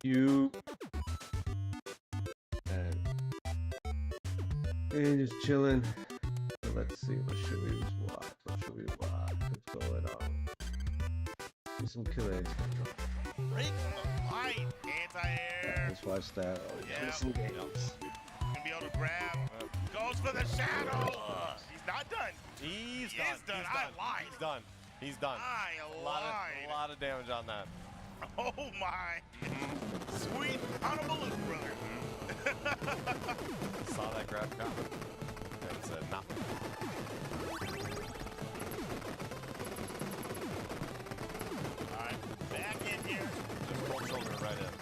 You. And just chilling. So let's see. What should we watch? What should we watch? What's going on? Do some killing. Break the light. Anti-air. Let's watch that. Yeah. Some games. Gonna be able to grab. Goes for the shadow. He's not done. He's He done. is done. He's I done. lied. He's done. He's done. I A lied. lot of damage on that. Oh my. Sweet on a balloon, brother. Saw that grab coming and said, nah. Alright, back in here. Just cold shoulder right in.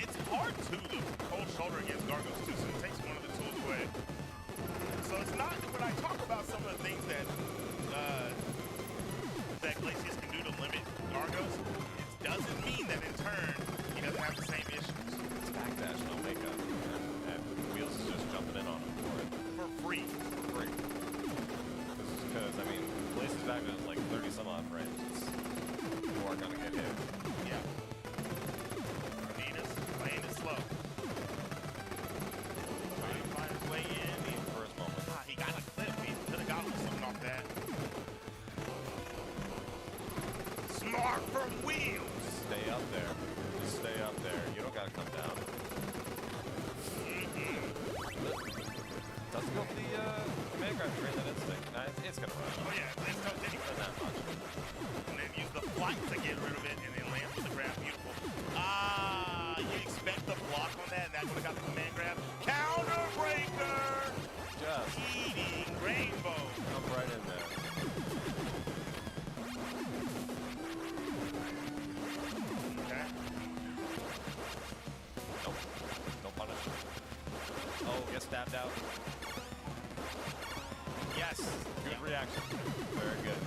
It's hard to the cold shoulder against Gargos too, so it takes one of the tools away. So it's not, when I talk about some of the things that that Glacius can do to limit Gargos, it doesn't mean that in turn he doesn't have the same issues. It's backdash, no makeup. And Wheels is just jumping in on him for it. For free. For free. Because, I mean, Glacius backdash is like 30 some odd frames. You aren't going to get hit. Yeah. Carnitas playing it slow. Trying to find his way in. First moment. He got a clip. He could have got something off that. Smart from Wheels. Stay up there. Just stay up there. You don't got to come down. Let's go for the command grab to drain that instinct. Nah, it's going to run. Oh yeah, let's go. Then he Not that much. and then use the flight to get rid of it, and then land with the grab. Beautiful. You expect the block on that, and that would have got the command grab. Counter breaker. Just Eating rainbow. jump right in there. Okay. Nope. Don't punish. Oh, get stabbed out. Yes. Good reaction. Very good.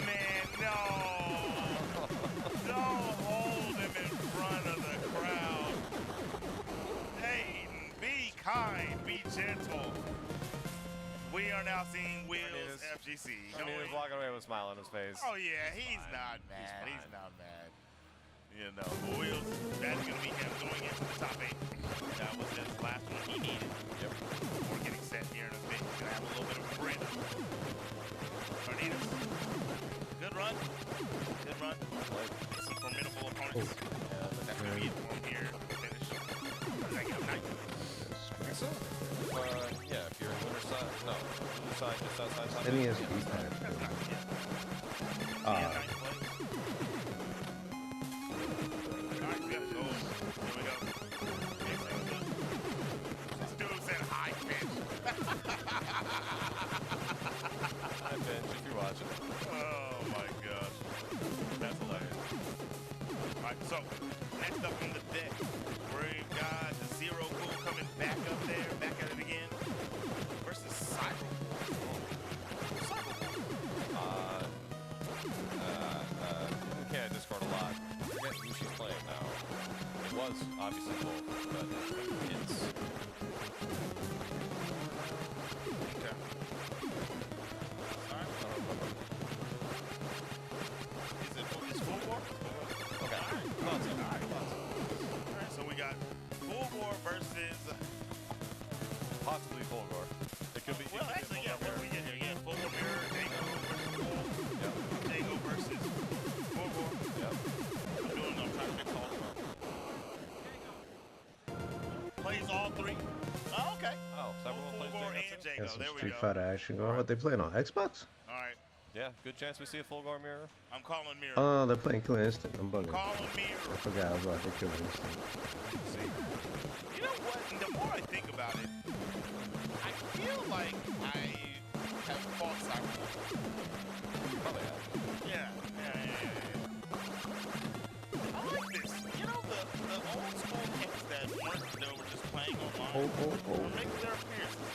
Man, no. Don't hold him in front of the crowd. Hayden, be kind, be gentle. We are now seeing Wheels FGC. I mean, he's walking away with a smile on his face. Oh yeah, he's not mad. He's not mad. You know, Wheels, that's gonna be him going into the top 8. That was his last one he needed. Yep. Before getting set here in a bit. He's gonna have a little bit of a break. Carnitas. Good run. Good run. Some formidable opponents. But that's gonna be it for him here to finish. What does that get him? 9? I think so. Yeah, if you're in winter side, no, winter side just outside top. And he has eight. beat that. That's not yet. Ah. Yeah, 9th place. Alright, we got to go. Here we go. This dude said high pitch. Hi, Bench, if you're watching. Oh my gosh. That's hilarious. Alright, so next up on the deck, we've got the Zero Cool coming back up there, back at it again. Versus Cyber. We can't discard a lot. I forget who she's playing now. It was obviously Wolf, but it's... Okay. Alright. Is it full war? Okay. Alright, so we got Full War versus... Possibly Fulgor. It could be... Well, actually, yeah, what do we get here? Yeah, Full War Mirror, Dago versus Wolf. Yep. Dago versus Full War. Yep. I'm trying to pick all plays all 3. Oh, okay. Oh, several plays Full War Jago and too? Got Jago. some There we Street go. Fighter action going. What they playing on Xbox? All right. Yeah, good chance we see a Fulgor mirror. I'm calling Mirror. Oh, they're playing Killer Instinct. I'm bugging. Calling I Mirror. forgot about the Killer Instinct. You know what? The more I think about it, I feel like I have fought Cyberpunk. You probably have. Yeah. I like this. You know, the old school kids that were just playing online Oh. are making their appearances.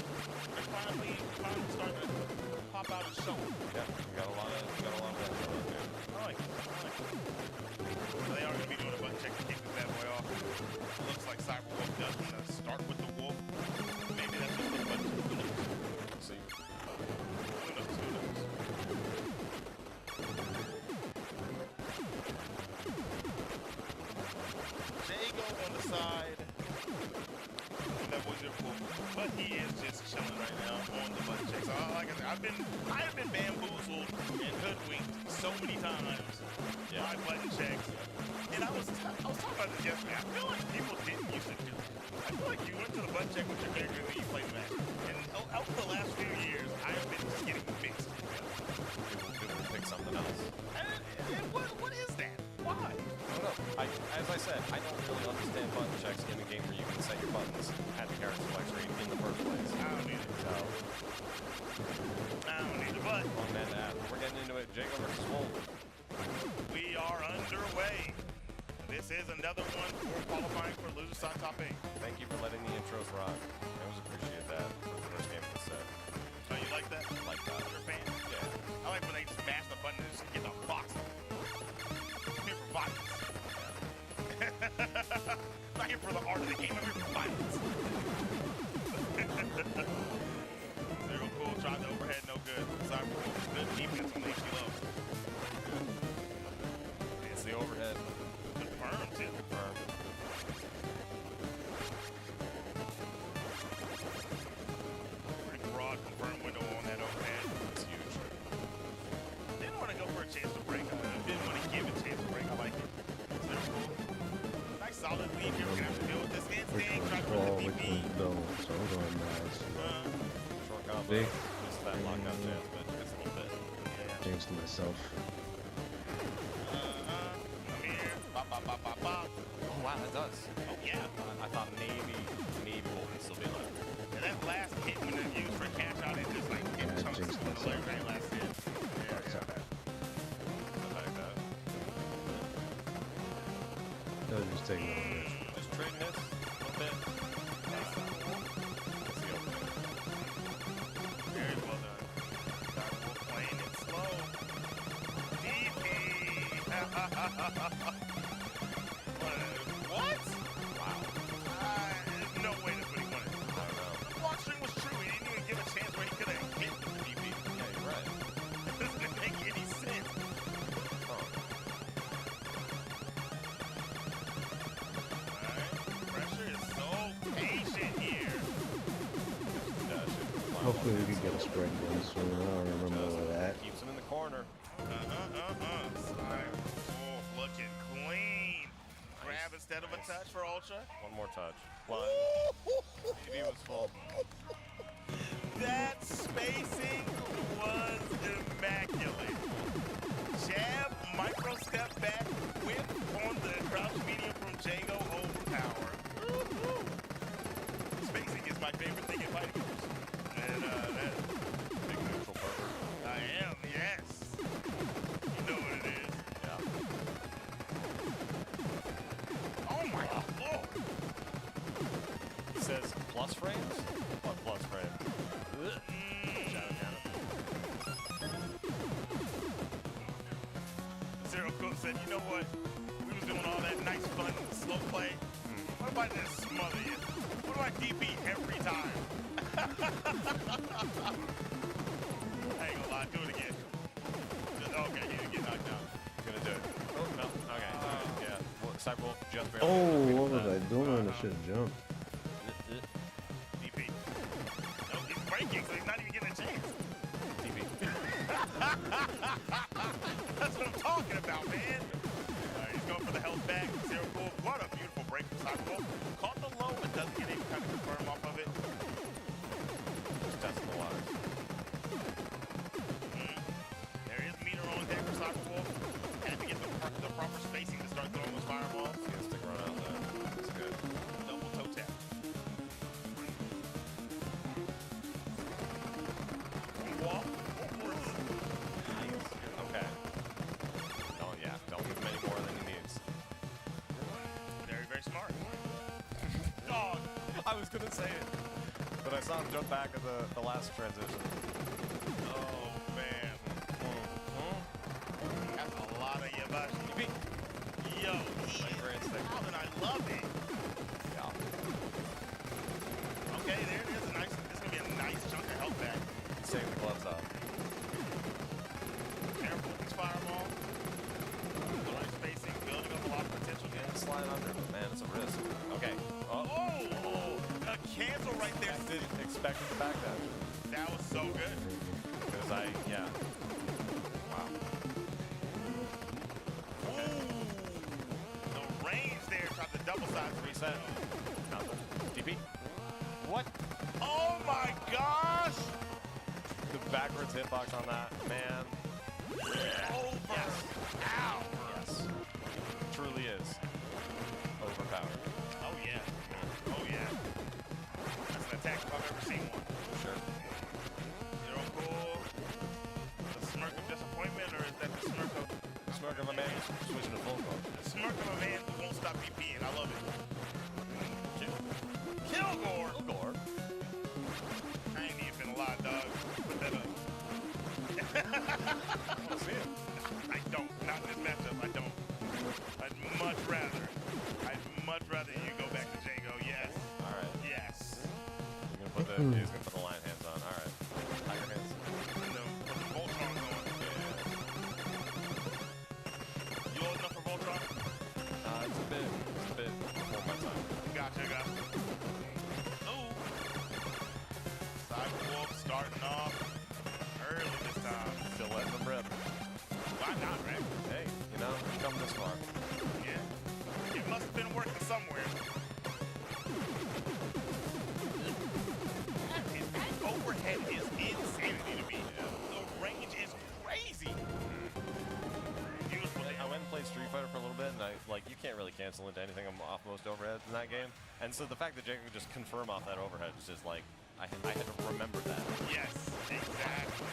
They're finally starting to pop out and show. Yeah, you got a lot of that going on there. I like it. So they are going to be doing a button check to kick this bad boy off. It looks like Cyberwolf does start with the wolf. Maybe that's just a he is just chilling right now on the button checks. Like I said, I have been bamboozled and hoodwinked so many times by button checks. And I was talking about this yesterday. I feel like people didn't used to do it. I feel like you went to the button check with your character when you played Smash. And over the last few years, I have been just getting mixed. People pick something else. And what is that? Why? I don't know. As I said, I don't really understand button checks in a game where you can set your buttons at the character select screen in the first place. I don't need it. So, I don't need it, but wrong man to ask. We're getting into it. Jago versus Wolf. we are underway. This is another one for qualifying for Lose on Top 8. Thank you for letting the intros rock. I always appreciate that for the first game of the set. Oh, you like that? Like that. You're a fan? Yeah. I like when they just mash the button and just get the box. I'm here for violence. I'm not here for the art of the game. I'm here for violence. Zero cool. Tried the overhead. No good. Sorry. Good defense on the HG low. It's the overhead. Confirmed too. Confirmed. Pretty broad confirmed window on that overhead. It's huge. Didn't want to go for a chance to break. Didn't want to give a chance to break. I like it. It's very cool. Nice solid lead here. We're going to have to deal with this instinct. Try to put Ball the with DP. the dome, so I'm going nice. Short combo. Big. Just that lockdown chance, but it's a little bit. Jinxed myself. I'm here. Bop, bop, bop, bop, bop. Oh, wow, that does. Oh, yeah. I thought maybe Wolf can still be alive. And that last hit when they're used for cash out, it just like it Yeah, chunks jinxed the myself. leg right last hit. That's not bad. I like that. That was just taking over this. Just trading hits a little bit. That's the opening. Very well done. Dark Wolf playing it slow. DP. What? Wow. There's no way that's what he wanted. I don't know. The block string was true. He didn't even give a chance where he could have hit the DP. Yeah, you're right. It doesn't make any sense. Huh. Alright. Pressure is so patient here. Hopefully we can get a spread going soon. I don't remember all that. Keeps him in the corner. Side Wolf looking clean. Grab instead of a touch for Ultra. One more touch. One. Maybe it was full. That spacing was immaculate. Jab, micro step back, whip on the crouch medium from Jago overpower. Spacing is my favorite thing in fighting games. And that Big neutral partner. I am, yes. You know what it is. Yeah. Oh my lord. It says plus frames? What plus frames? Shadow cannon. Zero Cool said, you know what? We was doing all that nice, fun, slow play. What if I just smother you? What if I DP every time? I ain't gonna lie, do it again. Okay, you didn't get knocked out. Gonna do it. Oh, no. Okay. Yeah. Well, Cyberwolf just barely. Oh, what was I doing? I should have jumped. DP. No, he's breaking, so he's not even getting a chance. DP. That's what I'm talking about, man. He's going for the health back. Zero Cool. What a beautiful break from Cyberwolf. Caught the low, but doesn't get any kind of confirm off of it. Just testing the waters. There is meter on deck for Cyberwolf. Had to get the proper spacing to start throwing those fireballs. He has to run out there. That's good. Double toe tap. Walk. Okay. Don't give him any more than he needs. Very, very smart. Dog. I was gonna say it, but I saw him jump back at the last transition. Oh, man. That's a lot of Yabashi. Yo, he Flavor is instinct. out and I love it. Yeah. Okay, there it is. This is going to be a nice chunk of health back. Saving the gloves off. Careful with these fireballs. The right spacing, building up a lot of potential. Yeah, slide under, but man, it's a risk. Okay. Oh, a cancel right there. I didn't expect it to back that. That was so good. Because yeah. Wow. Ooh. The range there, tried to double size reset. Nothing. DP. What? Oh my gosh! The backwards hitbox on that, man. Over. Yes. Ow. Yes. Truly is overpowered. Oh yeah. Oh yeah. That's an attack if I've ever seen one. Sure. Zero cool. The smirk of disappointment, or is that the smirk of Smirk of a man switching to full call. the smirk of a man who won't stop VPing? I love it. Kilgore. Gore. I ain't even been alive, dog. Put that up. I want to see it. I don't. Not in this matchup. I don't. I'd much rather you go back to Django. Yes. All right. Yes. He's gonna put the lion hands on. All right. Tiger hands. And then put the Voltron going. Yeah. You old enough for Voltron? It's a bit before my time. Gotcha. Ooh. Cyberwolf starting off early this time. Still letting them rip. Why not, right? Hey, you know, we've come this far. Yeah. It must have been working somewhere. That overhead is insanity to me. The range is crazy. Beautiful. I went and played Street Fighter for a little bit, and you can't really cancel into anything off most overheads in that game. And so the fact that Jake could just confirm off that overhead is just like, I had to remember that. Yes, exactly.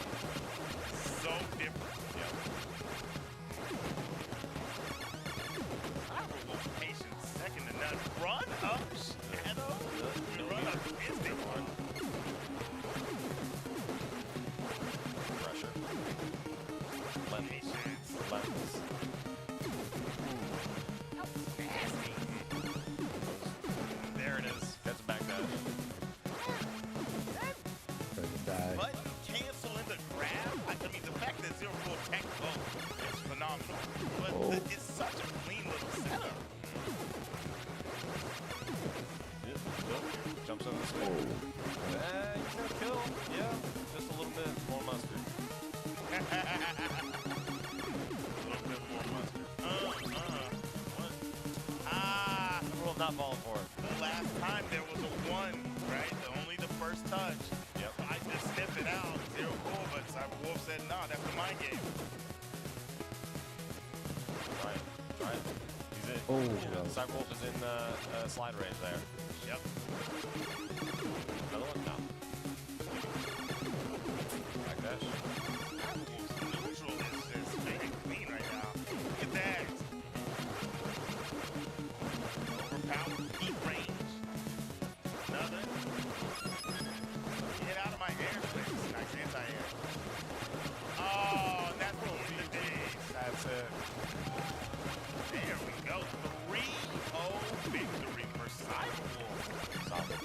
So different. Yeah. Cyberwolf patience, second to none. Run up, Shadow. Run up, instant one. Pressure. Patience. Lens. Nasty. There it is. Gets a back dash. Trying to die. Button cancel in the grab. I mean, the fact that Zero Full tech both is phenomenal. But it's such a clean little setup. Jumps over the screen. He's gonna kill. Yeah, just a little bit more mustard. A little bit more mustard. What? Ah, The world not falling for it. the last time there was a one, right? Only the first touch. Yep. I just sniff it out. Zero Full, but Cyberwolf said, nah, that's the mind game. Try it. He's in. Oh, yeah. no. Cyberwolf is in slide range there. Yep. Another one? No. Back dash. Neutral is just very clean right now. Look at that. Overpowered, deep range. Another. Get out of my airspace. Nice anti-air. Oh, that's what we did. That's it. There we go. 3-0 victory for Cyberwolf. Solid.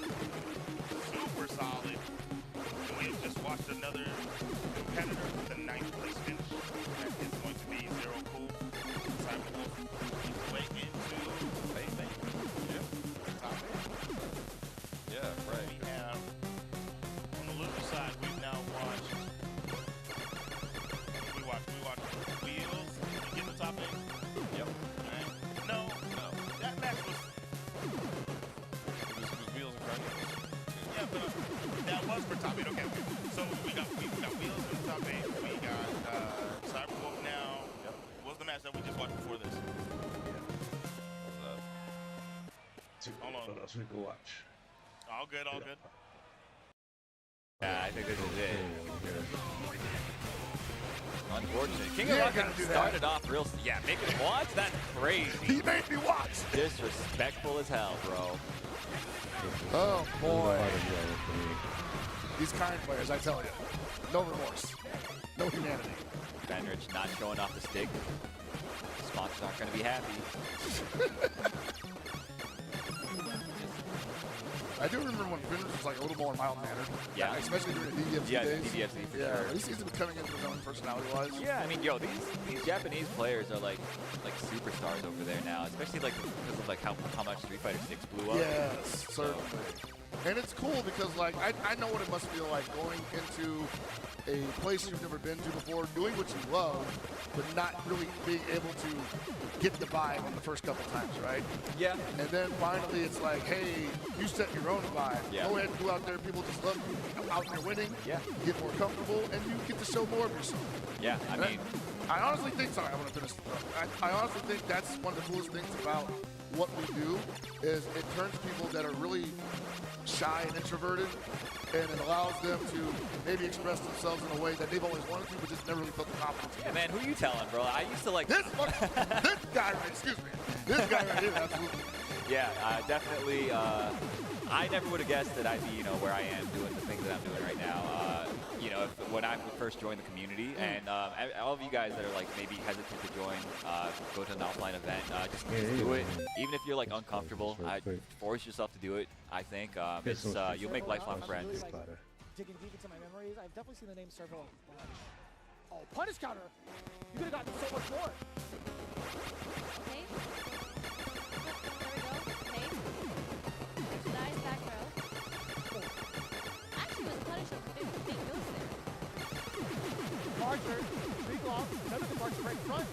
Super solid. And we have just watched another competitor with a 9th place finish. That is going to be Zero Cool. Cyberwolf leads the way into Amazing. Yep. top 8. Yeah, right. We have, on the loser side, we've now watched, we watched Wheels. Did you get the top 8? Yep. Right. No, that match was, It was Wheels and Crunch. yeah, but that was for top 8. Okay. So we got Wheels in the top 8. We got Cyberwolf now. Yep. What was the match that we just watched before this? Hold on. What else we can watch? All good, all good. Yeah, I think this is it. Unfortunate. King Yeah, of Rock gotta do that. started off real. Yeah, making him watch? That's crazy. He made me watch. Disrespectful as hell, bro. Oh boy, Let him yell for me. these kind players, I tell you, no remorse, no humanity. Benrich not showing off the stick. Sponsors aren't going to be happy. I do remember when Benrich was like a little more mild-mannered. Yeah. Especially during the DDFC Yeah, days. DDFC for Yeah, sure. he seems to be coming into his own personality-wise. Yeah, I mean, yo, these Japanese players are like superstars over there now, especially like because of like how much Street Fighter 6 blew up. Yes, certainly. And it's cool because, like, I know what it must feel like going into a place you've never been to before, doing what you love, but not really being able to get the vibe on the first couple times, right? Yeah. And then finally it's like, hey, you set your own vibe. Yeah. Go ahead and go out there. People just love you. Out there winning. Yeah. Get more comfortable, and you get to show more of yourself. Yeah, I And mean, I honestly think, sorry, I want to finish. I honestly think that's one of the coolest things about what we do is it turns people that are really shy and introverted, and it allows them to maybe express themselves in a way that they've always wanted to, but just never really felt the confidence. yeah, man, who you telling, bro? I used to like. This guy, excuse me, this guy right here, absolutely. Yeah, definitely. I never would have guessed that I'd be, you know, where I am doing the things that I'm doing right now. You know, when I first joined the community, and all of you guys that are like maybe hesitant to join, go to an offline event, just do it. Even if you're like uncomfortable, force yourself to do it. I think you'll make lifelong friends. Digging deep into my memories, I've definitely seen the name Servo. Oh, punish counter! You could have gotten so much more. Okay. There we go. Okay. Nice back row. Actually, was punished with big ghost there. Departure, big off, another departure right in front.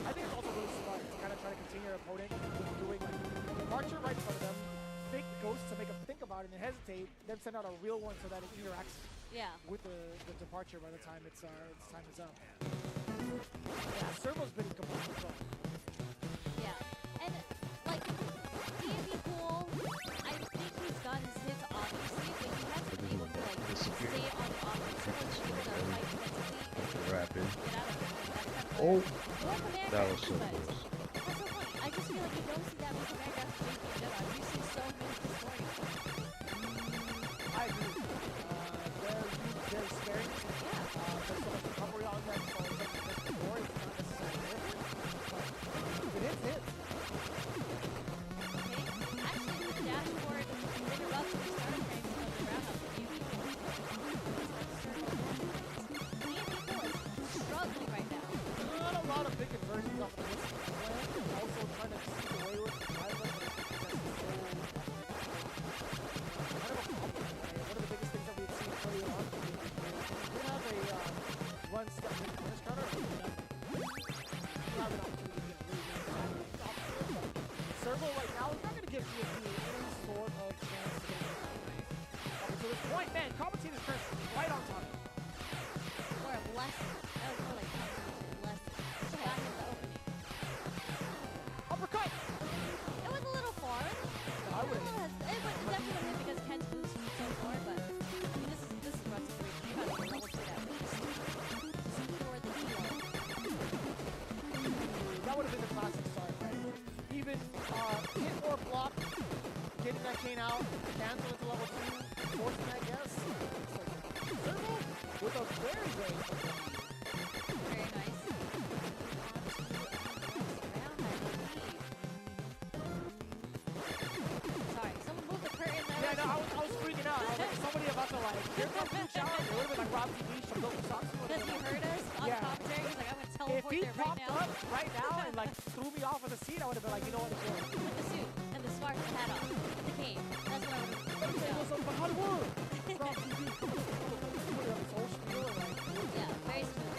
I think it's also really smart to kind of try to continue your opponent with doing departure right in front of them, fake ghosts to make them think about it and hesitate, then send out a real one so that it interacts Yeah. with the departure by the time its time is up. Yeah, Servo's been in complete control. Yeah. And, like, D&D pool, I think he's got his hits, obviously, but he hasn't been able to, like, stay on the offense so much, able to fight defensively and Rapid. get out of it. That's kind of Oh, more command that grab, was so but close. that's so funny. I just feel like you don't see that many command grabs from JP in general. You see so many historians. I agree. They're scary. Yeah. There's so much recovery on them, so it's like just the door, it's not necessarily different. But it hits. Okay. Actually, with the dashboard interrupts the starting frame of the roundup, you D&D pool is struggling right now. Not a lot of big conversions off of this plan, and also trying to sneak away with the driver. Kind of a problem. One of the biggest things that we've seen early on, we have a run step in punish counter. We have an opportunity to get really Servo right now is not going to give GSP any sort of chance to get up until this point. Man, commentator's curse right on top. Or a blessing. That was more like blessing. She got him the opening. Uppercut! It was a little far. I would. It was definitely hit because Ken's boost was so far, but I mean this is run to 3. You gotta be level 2 at least. Secure the heal. That would have been the classic start, right? Even hit or block, getting that chain out, cancel it to level 2, forcing that guess. Servo with a very Very nice. Sorry, someone moved the curtain there. Yeah, no, I was freaking out. I was like, somebody about to like, here comes Blue Challenge. It would have been like Rob TV from Local Socks. Because he heard us on Yeah. commentary, he's like, I'm gonna If teleport he there right popped now. up right now and like threw me off of the seat, I would have been like, you know what, it's yours. With the suit and the scarf and hat on. The game. That's what I would have Say done. what's up for Hollywood. Rob TV. Put it on his whole spiel and like, Yeah, very smooth.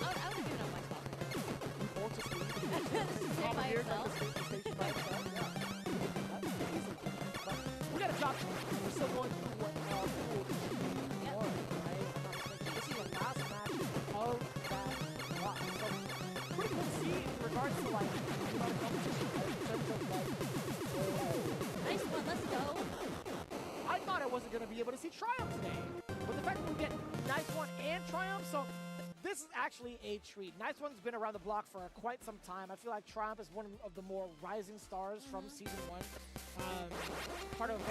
I would have given up my spot. we both just leave. Sit by Here yourself. comes the station by itself. Yeah. That's easy. But we got a job to do. We're still going through what pool Yep. one, right? This is the last match of that block. So pretty cool to see in regards to like the amount of competition, right? In terms of like, Nice one, let's go. I thought I wasn't going to be able to see Triumph today. But the fact that we get Nice One and Triumph, so this is actually a treat. Nice One's been around the block for quite some time. I feel like Triumph is one of the more rising stars from Season 1. Part of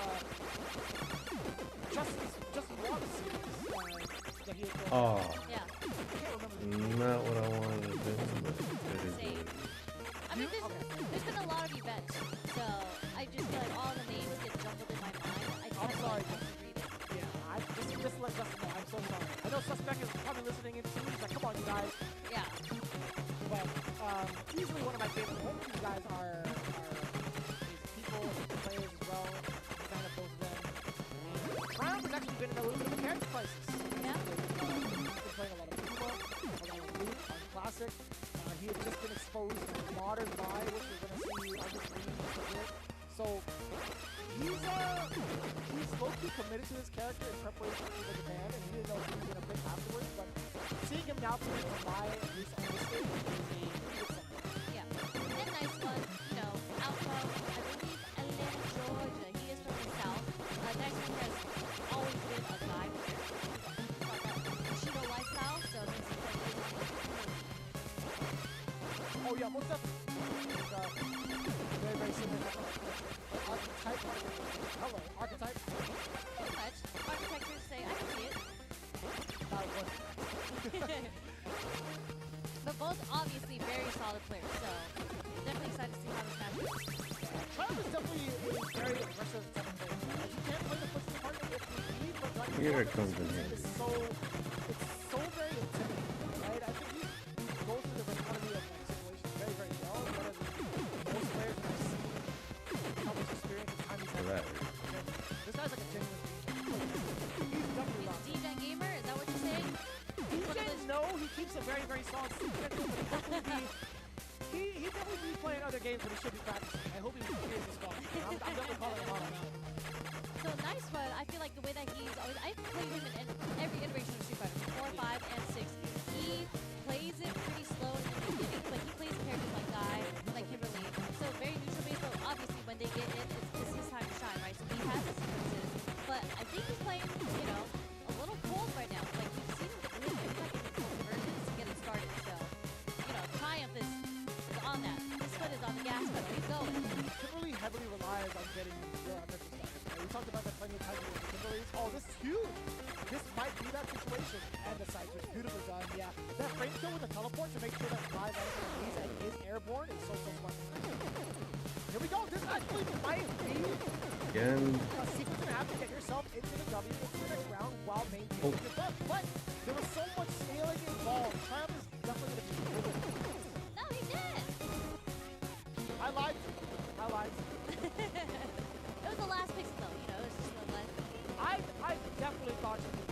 just one series that he has built. Oh, Yeah, I can't remember the not what I wanted to do, but it is same. what it is. I mean, there's been a lot of events, so I just feel like all the names get jumbled in my mind. I just I'm have to sorry. like, read it. Yeah, just let Justin know. I'm so sorry. I know Suspect is probably listening in too. He's like, come on, you guys. Yeah. But easily one of my favorite. Hopefully you guys are people, players Potter's Lie, which we're gonna see on the screen in a bit. So he's low-key committed to his character in preparation for the Japan, and he didn't know if he was gonna pick afterwards. But seeing him now playing for Lie, at least on this stage, is a good sign. Yeah. And nice one, you know, out from, I believe, Atlanta, Georgia. He is from the South. Nice one has always been a guy player. Bushido lifestyle, so it makes it quite easy. Oh yeah, most definitely. It's, very, very similar. Archetype. Hello, archetype. Pretty much. Architectures say, I can see it. That was But both obviously very solid players, so definitely excited to see how this match goes. Triumph is definitely a very aggressive type of player. Like, you can't play the pushing partner if you leave the gun. Here it comes in handy. It's so very intimidating, right? I think he goes through the versatility of like situations very, very well. Whereas most players that I've seen how much experience and time he's had. Right. This guy's like a genuine. He's definitely not. He's DJ Gamer, is that what you're saying? No, he keeps a very, very solid schedule, but he definitely be playing other games, but he should be practicing. I hope he hears this call. I'm definitely calling him out on that. So nice one. I feel like the way that he's always, I've played him in every iteration of Street Fighter, 4, 5, and 6. He plays it pretty slow in the beginning, but he plays characters like Guy, like Kimberly. So very neutral based, but obviously when they get in, it's his time to shine, right? So he has his sequences, but I think he's playing, you know, a little cold right now. Like we've seen him get really like in the cold conversions to get it started. So, you know, Triumph is on that. His foot is on the gas pedal. He's going. Kimberly heavily relies on getting your offensive started. We talked about that plenty of times with Kimberly's. Oh, this is huge. This might be that situation. And the side switch, beautifully done. Yeah, that frame kill with the teleport to make sure that Flies out of the and is airborne is so smart. Here we go. This actually might be Again. a sequence and a half to get yourself into the W, into the ground while maintaining your buff. But there was so much scaling involved. Triumph is definitely going to be moving. No, he did. I lied. It was the last pixel though, you know, it was just the last. I definitely thought she was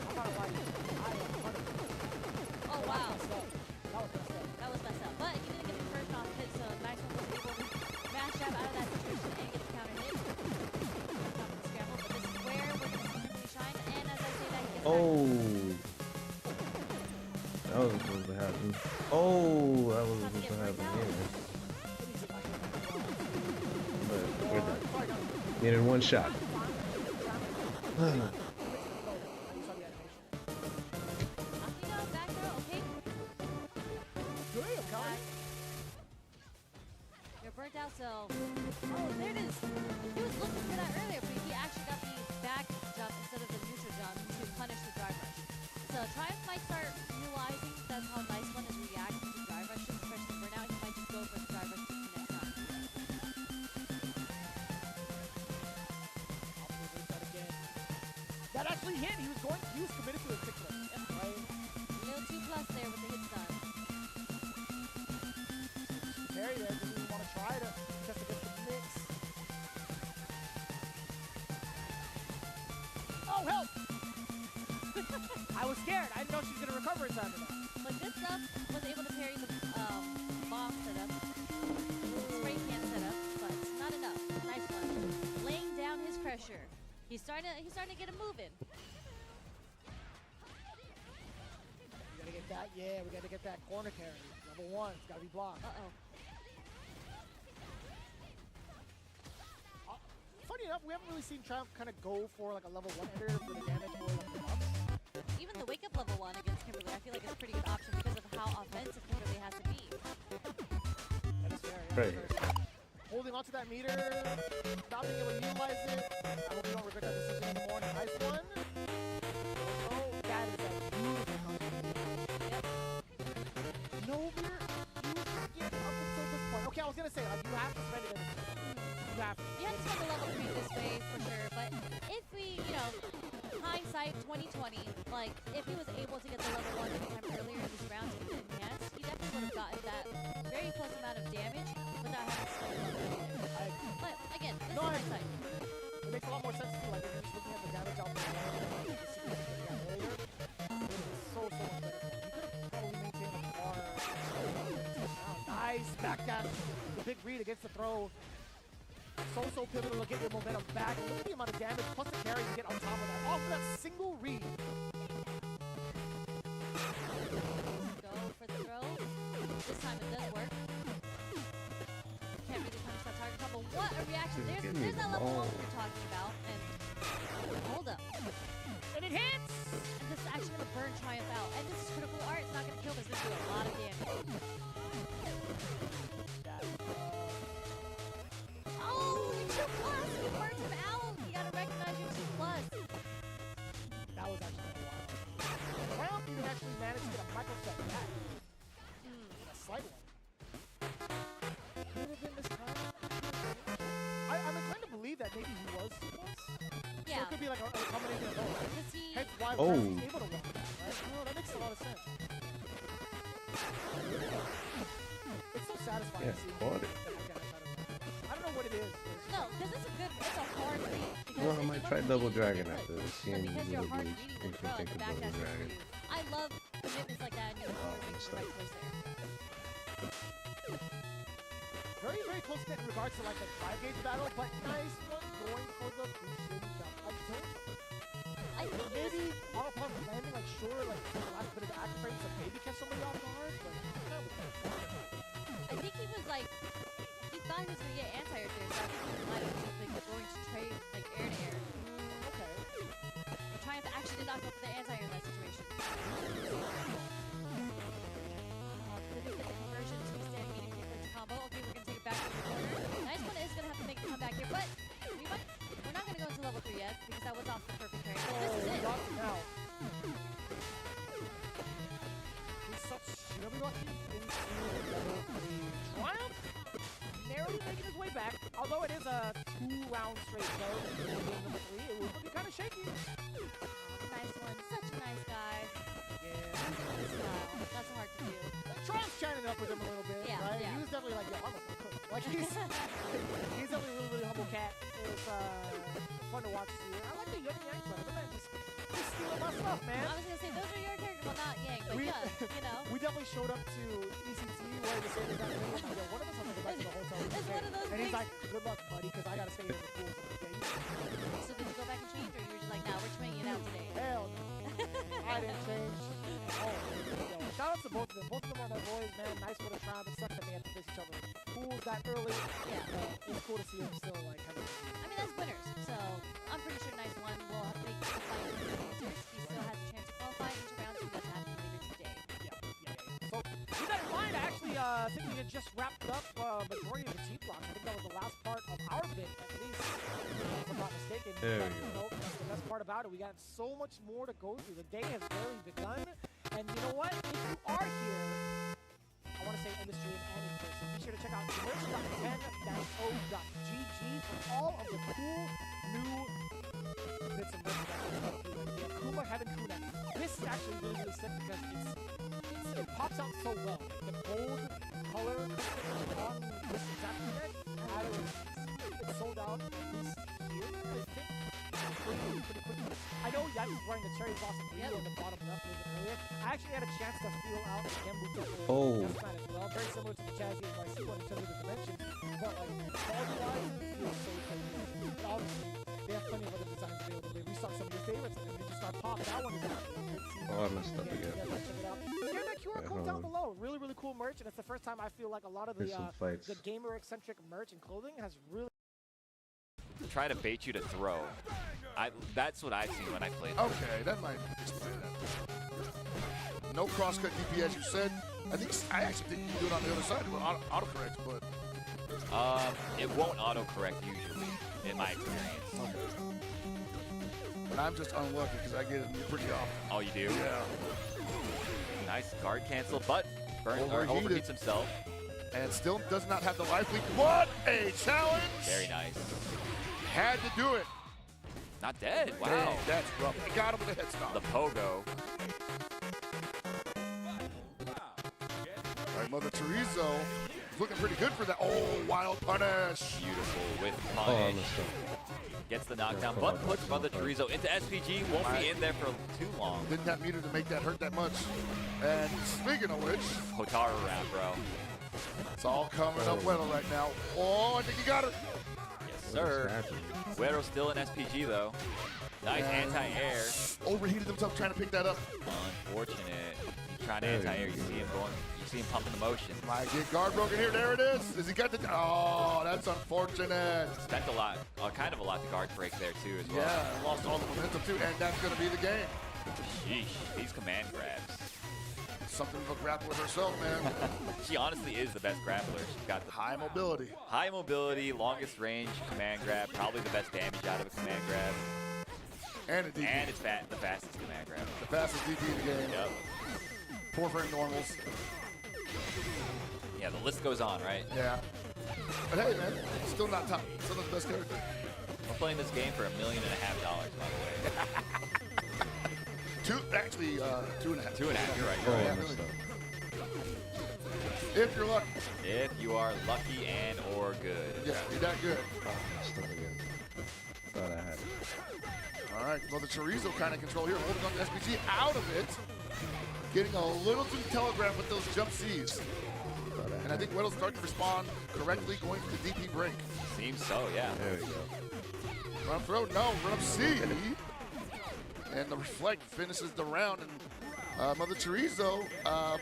I'm not lying. I am 100%. Oh wow. That was messed up. That was messed up. But he didn't get the first off hit, so nice one was able to mash up out of that situation and get the counter hit. Not the scramble, but this is where we're going to see Kimberly shine. And as I say that, he gets That was supposed to happen. Oh, that was supposed to happen here. But we're done. Needed one shot. Akino, back row, okay. You're burnt out, so. Oh, there it is. He was looking for that earlier, but he actually got the back jump instead of the neutral jump to punish the drive rush. So Triumph might start realizing that's how nice one is reacting to drive rushes, especially burnout. He might just go for the drive rush next time. That actually hit. He was committed to his kick flip. Right? Little 2+ there with the hits done. Parry there. Didn't even want to try to test against the mix. Oh, help! I was scared. I didn't know she was going to recover in time for that. But good stuff. Was able to parry the bomb setup. Spray can setup, but not enough. Nice one. Laying down his pressure. He's starting to get him moving. We gotta get that, yeah, we gotta get that corner carry. Level 1, it's gotta be blocked. Uh-oh. Funny enough, we haven't really seen Triumph kind of go for like a level 1 ender for the damage or like the buffs. Even the wake up level 1 against Kimberly, I feel like it's a pretty good option because of how offensive Kimberly has to be. That is fair, yeah. Right. Holding onto that meter, not being able to utilize it. I hope you don't regret that decision in the morning. Nice one. Oh, that is a beautiful content. Yep. Novir, you get up until this point. Okay, I was gonna say, like, you have to spend it everything. You have to. You had to spend the level 3 this way for sure, but if we, you know, hindsight 2020, like if he was able to get the level 1 anytime earlier in this round to get the enhance, he definitely would have gotten that very close amount of damage without having to spend the level 3 there. But again, this is hindsight. It makes a lot more sense to me, like if you're just looking at the damage out there, the sequence that we got earlier, it is so much better. You could have probably maintained a bar. Nice at the big read against the throw. So pivotal to get your momentum back. And look at the amount of damage plus the carry you get on top of that. Off of that single read. Go for the throw. This time it does work. Can't really punish that target combo. What a reaction. Just give me There's the that level ball. 1 we were talking about. And hold up. And it hits! And this is actually going to burn Triumph out. And this is critical art. It's not going to kill this. This is going to do a lot of damage. Oh, the 2+. You burnt him out. You got to recognize your 2+. That was actually a lot. Triumph even actually managed to get a microset back. A slight one. Could have been this time. I'm inclined to believe that maybe he was 2+. So Yeah. it could be like a combination of both. Because he... Hence why Oh. Wesley's able to win, right? No, that makes a lot of sense. It's so satisfying Yeah, to see. caught it. I don't know what it is. But it's No, because it's a hard read. Because Well, I if might you try look Double at it, Dragon you after could. this. But Seeing because these you're little hard dudes, reading the makes me throw, think the of back Double dash Dragon. I love commitments like that, and you know you're making the right choice there. very, very close fit in regards to like the 5-gauge battle, but nice one going for the boosted jump. I think it Maybe all upon landing, like sure, like for the last bit of the action frame, so maybe catch somebody off guard, but no. I think he was like, he thought he was going to get anti-air there, so I think he might have just been going straight, like air to air. Okay. But Triumph actually did not go for the anti-air in that situation. Did he get the conversion to stand medium kick into combo? Okay, we're going to take it back to the corner. Nice one is going to have to make a comeback here, but we're not going to go into level 3 yet, because that was off the perfect carry. But this is Oh, it. got it now. He's such really lucky into level 3. Triumph narrowly making his way back, although it is a 2-round straight go in game number 3. It was looking kind of shaky. Nice one. Such a nice guy. Yeah. That's hard to do. Triumph's chanting up with him a little bit, Yeah, right? yeah. He was definitely like, yeah, I'm a cook. Like, he's definitely a really, really humble cat. It's fun to watch. I like the young Yanks, but the man just stealing my stuff, man. I was gonna say those are your characters, well not Yang, but We- yeah, you know. We definitely showed up to ECT where the same exact thing. Like, yo, one of us has to go back to the hotel. It's one of those and he's things- like, good luck, buddy, because I got to stay here in the pool for the day. So did you go back and change, or you were just like, nah, we're swinging it out today? Hell no. I didn't change. Oh, yo, shout out to both of them. Both of them are my boys, man. Nice for the tribe. It sucks that they had to face each other. Pools that early. Yeah. It's cool to see them still, like, kind of. I mean, that's winners, so I'm pretty sure nice one will have to make the fight with the losers. He still has a chance to qualify each round, so that's happening later today. So, with that in mind, I actually think we had just wrapped up majority of the G blocks. I think that was the last part of our bit, at least, if I'm not mistaken. There But, you you know, that's the best part about it. We got so much more to go through. The day has barely begun. And you know what? If you are here, I want to say in the stream and in person, be sure to check out merch.10-o.gg for all of the cool new bits and merchandise. The Akuma Heaven Kunai. This is actually really, really sick because it pops out so well. The bold color on this exact kunai, it's sold out at least here, I think. Pretty quickly. I know Yak was wearing the Cherry Blossom Blue on the bottom left a little bit earlier. I actually had a chance to feel out the Gembuto Oh. as well. Very similar to the Jazzy and YC one in terms of the dimensions. But like, quality-wise, it feels so good. But obviously, they have plenty of other designs available. They restock some of your favorites and then they just start popping. That one is out. Oh, I messed up again. Check it out. Share that QR code down below. Really, really cool merch. And it's the first time I feel like a lot of the Here's some fights. gamer-eccentric merch and clothing has really Try to bait you to throw. That's what I've seen when I played. Okay, that might explain that. No crosscut DP, as you said. I actually think you can do it on the other side with autocorrect, but It won't autocorrect usually, in my experience. but I'm just unlucky because I get it pretty often. Oh, you do? Yeah. Nice guard cancel, but Overheated. overheats himself. And still does not have the life leak. What a challenge! Very nice. Had to do it. Not dead. Wow. Dang, that's rough. He got him with a head stop. The pogo. All right, Mother Teresa looking pretty good for that. Oh, wild punish. Beautiful with Oh, I punish. messed up. Gets the knockdown, but puts Mother Teresa into SPG. Won't be in there for too long. Didn't have meter to make that hurt that much. And speaking of which, Hotaru round, bro. It's all coming up Weddle right now. Oh, I think he got her. Yes, sir. Guerrero's still in SPG, though. Nice anti-air. Overheated himself trying to pick that up. Unfortunate. He's trying to anti-air. You see him going. You see him pumping the motion. Might get guard broken here. There it is. Has he got the? Oh, that's unfortunate. Spent a lot, kind of a lot to guard break there too as well. Yeah, lost all the momentum too, and that's going to be the game. Sheesh, these command grabs. Something of a grappler herself, man. She honestly is the best grappler. She's got the High mobility. high mobility, longest range command grab, probably the best damage out of a command grab, And a DP. and it's the fastest command grab. The fastest DP in the game. Yep. 4 frame normals. Yeah, the list goes on, right? Yeah. But hey, man, still not top. Still not the best character. We're playing this game for $1.5 million, by the way. Actually, 2.5. 2.5. You're right. Oh, You're I right. messed up. If you're lucky. If you are lucky and or good. Yeah, you're that good. Oh, I messed up again. Thought I had it. All right, well, the chorizo kind of control here, holding on to SPG out of it. Getting a little too telegraphed with those jump Cs. Thought I And I think Weddle's starting to respond correctly, going for the DP break. Seems so, yeah. There we go. Run up throw, no, run up C. And the reflect finishes the round. And Mother Chorizo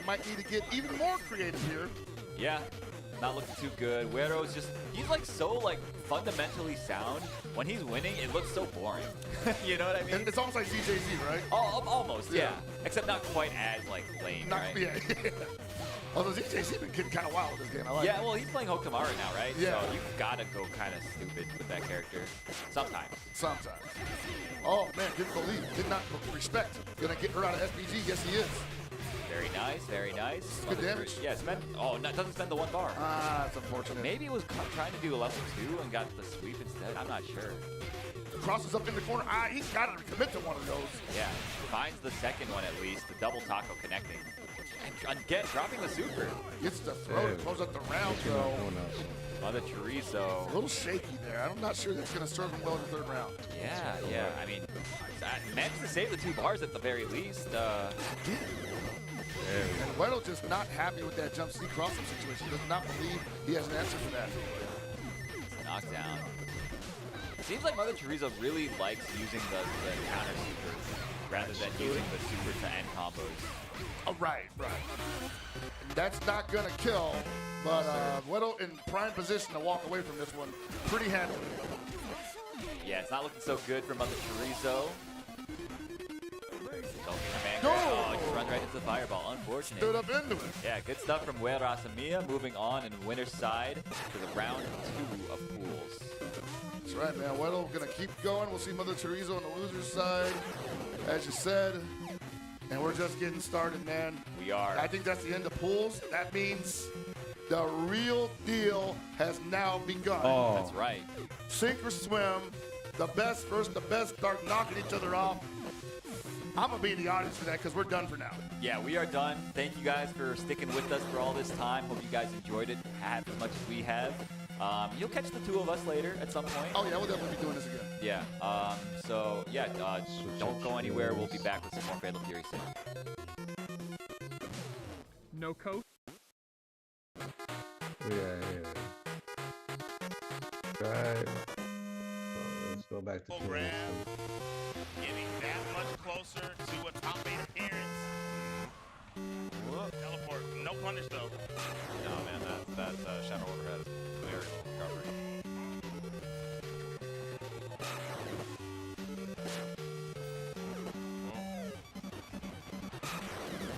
might need to get even more creative here. Yeah, not looking too good. Guerrero's just, he's like so like fundamentally sound. When he's winning, it looks so boring. You know what I mean? And it's almost like ZJZ, right? Almost, yeah. Yeah. Except not quite as like lame, Not, right? yeah. Although ZJZ been getting kind of wild with this game. I like Yeah, it. well, he's playing Hokamara now, right? Yeah. So you've got to go kind of stupid with that character. Sometimes. Sometimes. Oh, man, didn't believe. Did not respect. Gonna get her out of SPG. Yes, he is. Very nice, very nice. Good damage. Yeah, spend, oh, no, doesn't spend the 1 bar. Ah, it's unfortunate. Maybe it was trying to do a level 2 and got the sweep instead. I'm not sure. Crosses up in the corner. Ah, he's got to commit to one of those. Yeah, finds the second one at least, the double taco connecting. And again, dropping the super. Gets the throw to Hey. close up the round, Not though. going else. Mother Chorizo. A little shaky there. I'm not sure that's going to serve him well in the 3rd round. Yeah, yeah. I mean, managed to save the 2 bars at the very least. And Weddle just not happy with that jump C cross-up situation. Does not believe he has an answer for that. Knockdown. Seems like Mother Chorizo really likes using the counter super rather than using the super to end combos. Oh, right. And that's not going to kill, but Weddle in prime position to walk away from this one pretty handily. Yeah, it's not looking so good for Mother Chorizo. Go! Oh, he runs right into the fireball. Unfortunate. Stood up into it. Yeah, good stuff from Guerra Samia. Moving on in winner's side to the round 2 of pools. That's right, man. Weddle going to keep going. We'll see Mother Chorizo on the loser's side, as you said. And we're just getting started, man. We are. I think that's the end of pools. That means the real deal has now begun. Oh, That's right. Sink or swim. The best versus the best start knocking each other off. I'm going to be in the audience for that because we're done for now. Yeah, we are done. Thank you guys for sticking with us for all this time. Hope you guys enjoyed it half as much as we have. You'll catch the 2 of us later at some point. Oh, yeah, we'll definitely be doing this again. Yeah. So, yeah, don't go anywhere. We'll be back with some more Fatal Fury soon. No coach. yeah. Right. Well, let's go back to Full team. grab. Getting that much closer to a top 8 appearance. Teleport. No punish, though. No, man, that Shadow Overhead is very low recovery.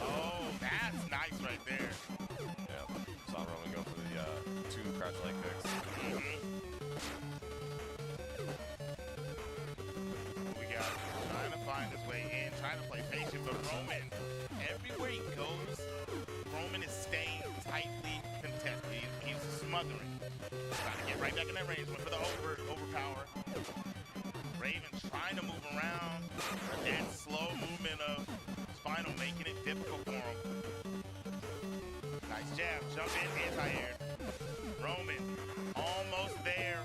Oh, that's nice right there. Yeah, saw Roman go for the 2 crouch leg kicks. We got trying to find his way in, trying to play patient, but Roman, everywhere he goes, Roman is staying tightly contested. He's smothering. Trying to get right back in that range, went for the overpower. Raven's trying to move around. That slow movement of Spinal making it difficult for him. Nice jab, jump in, anti-air. Roman, almost there.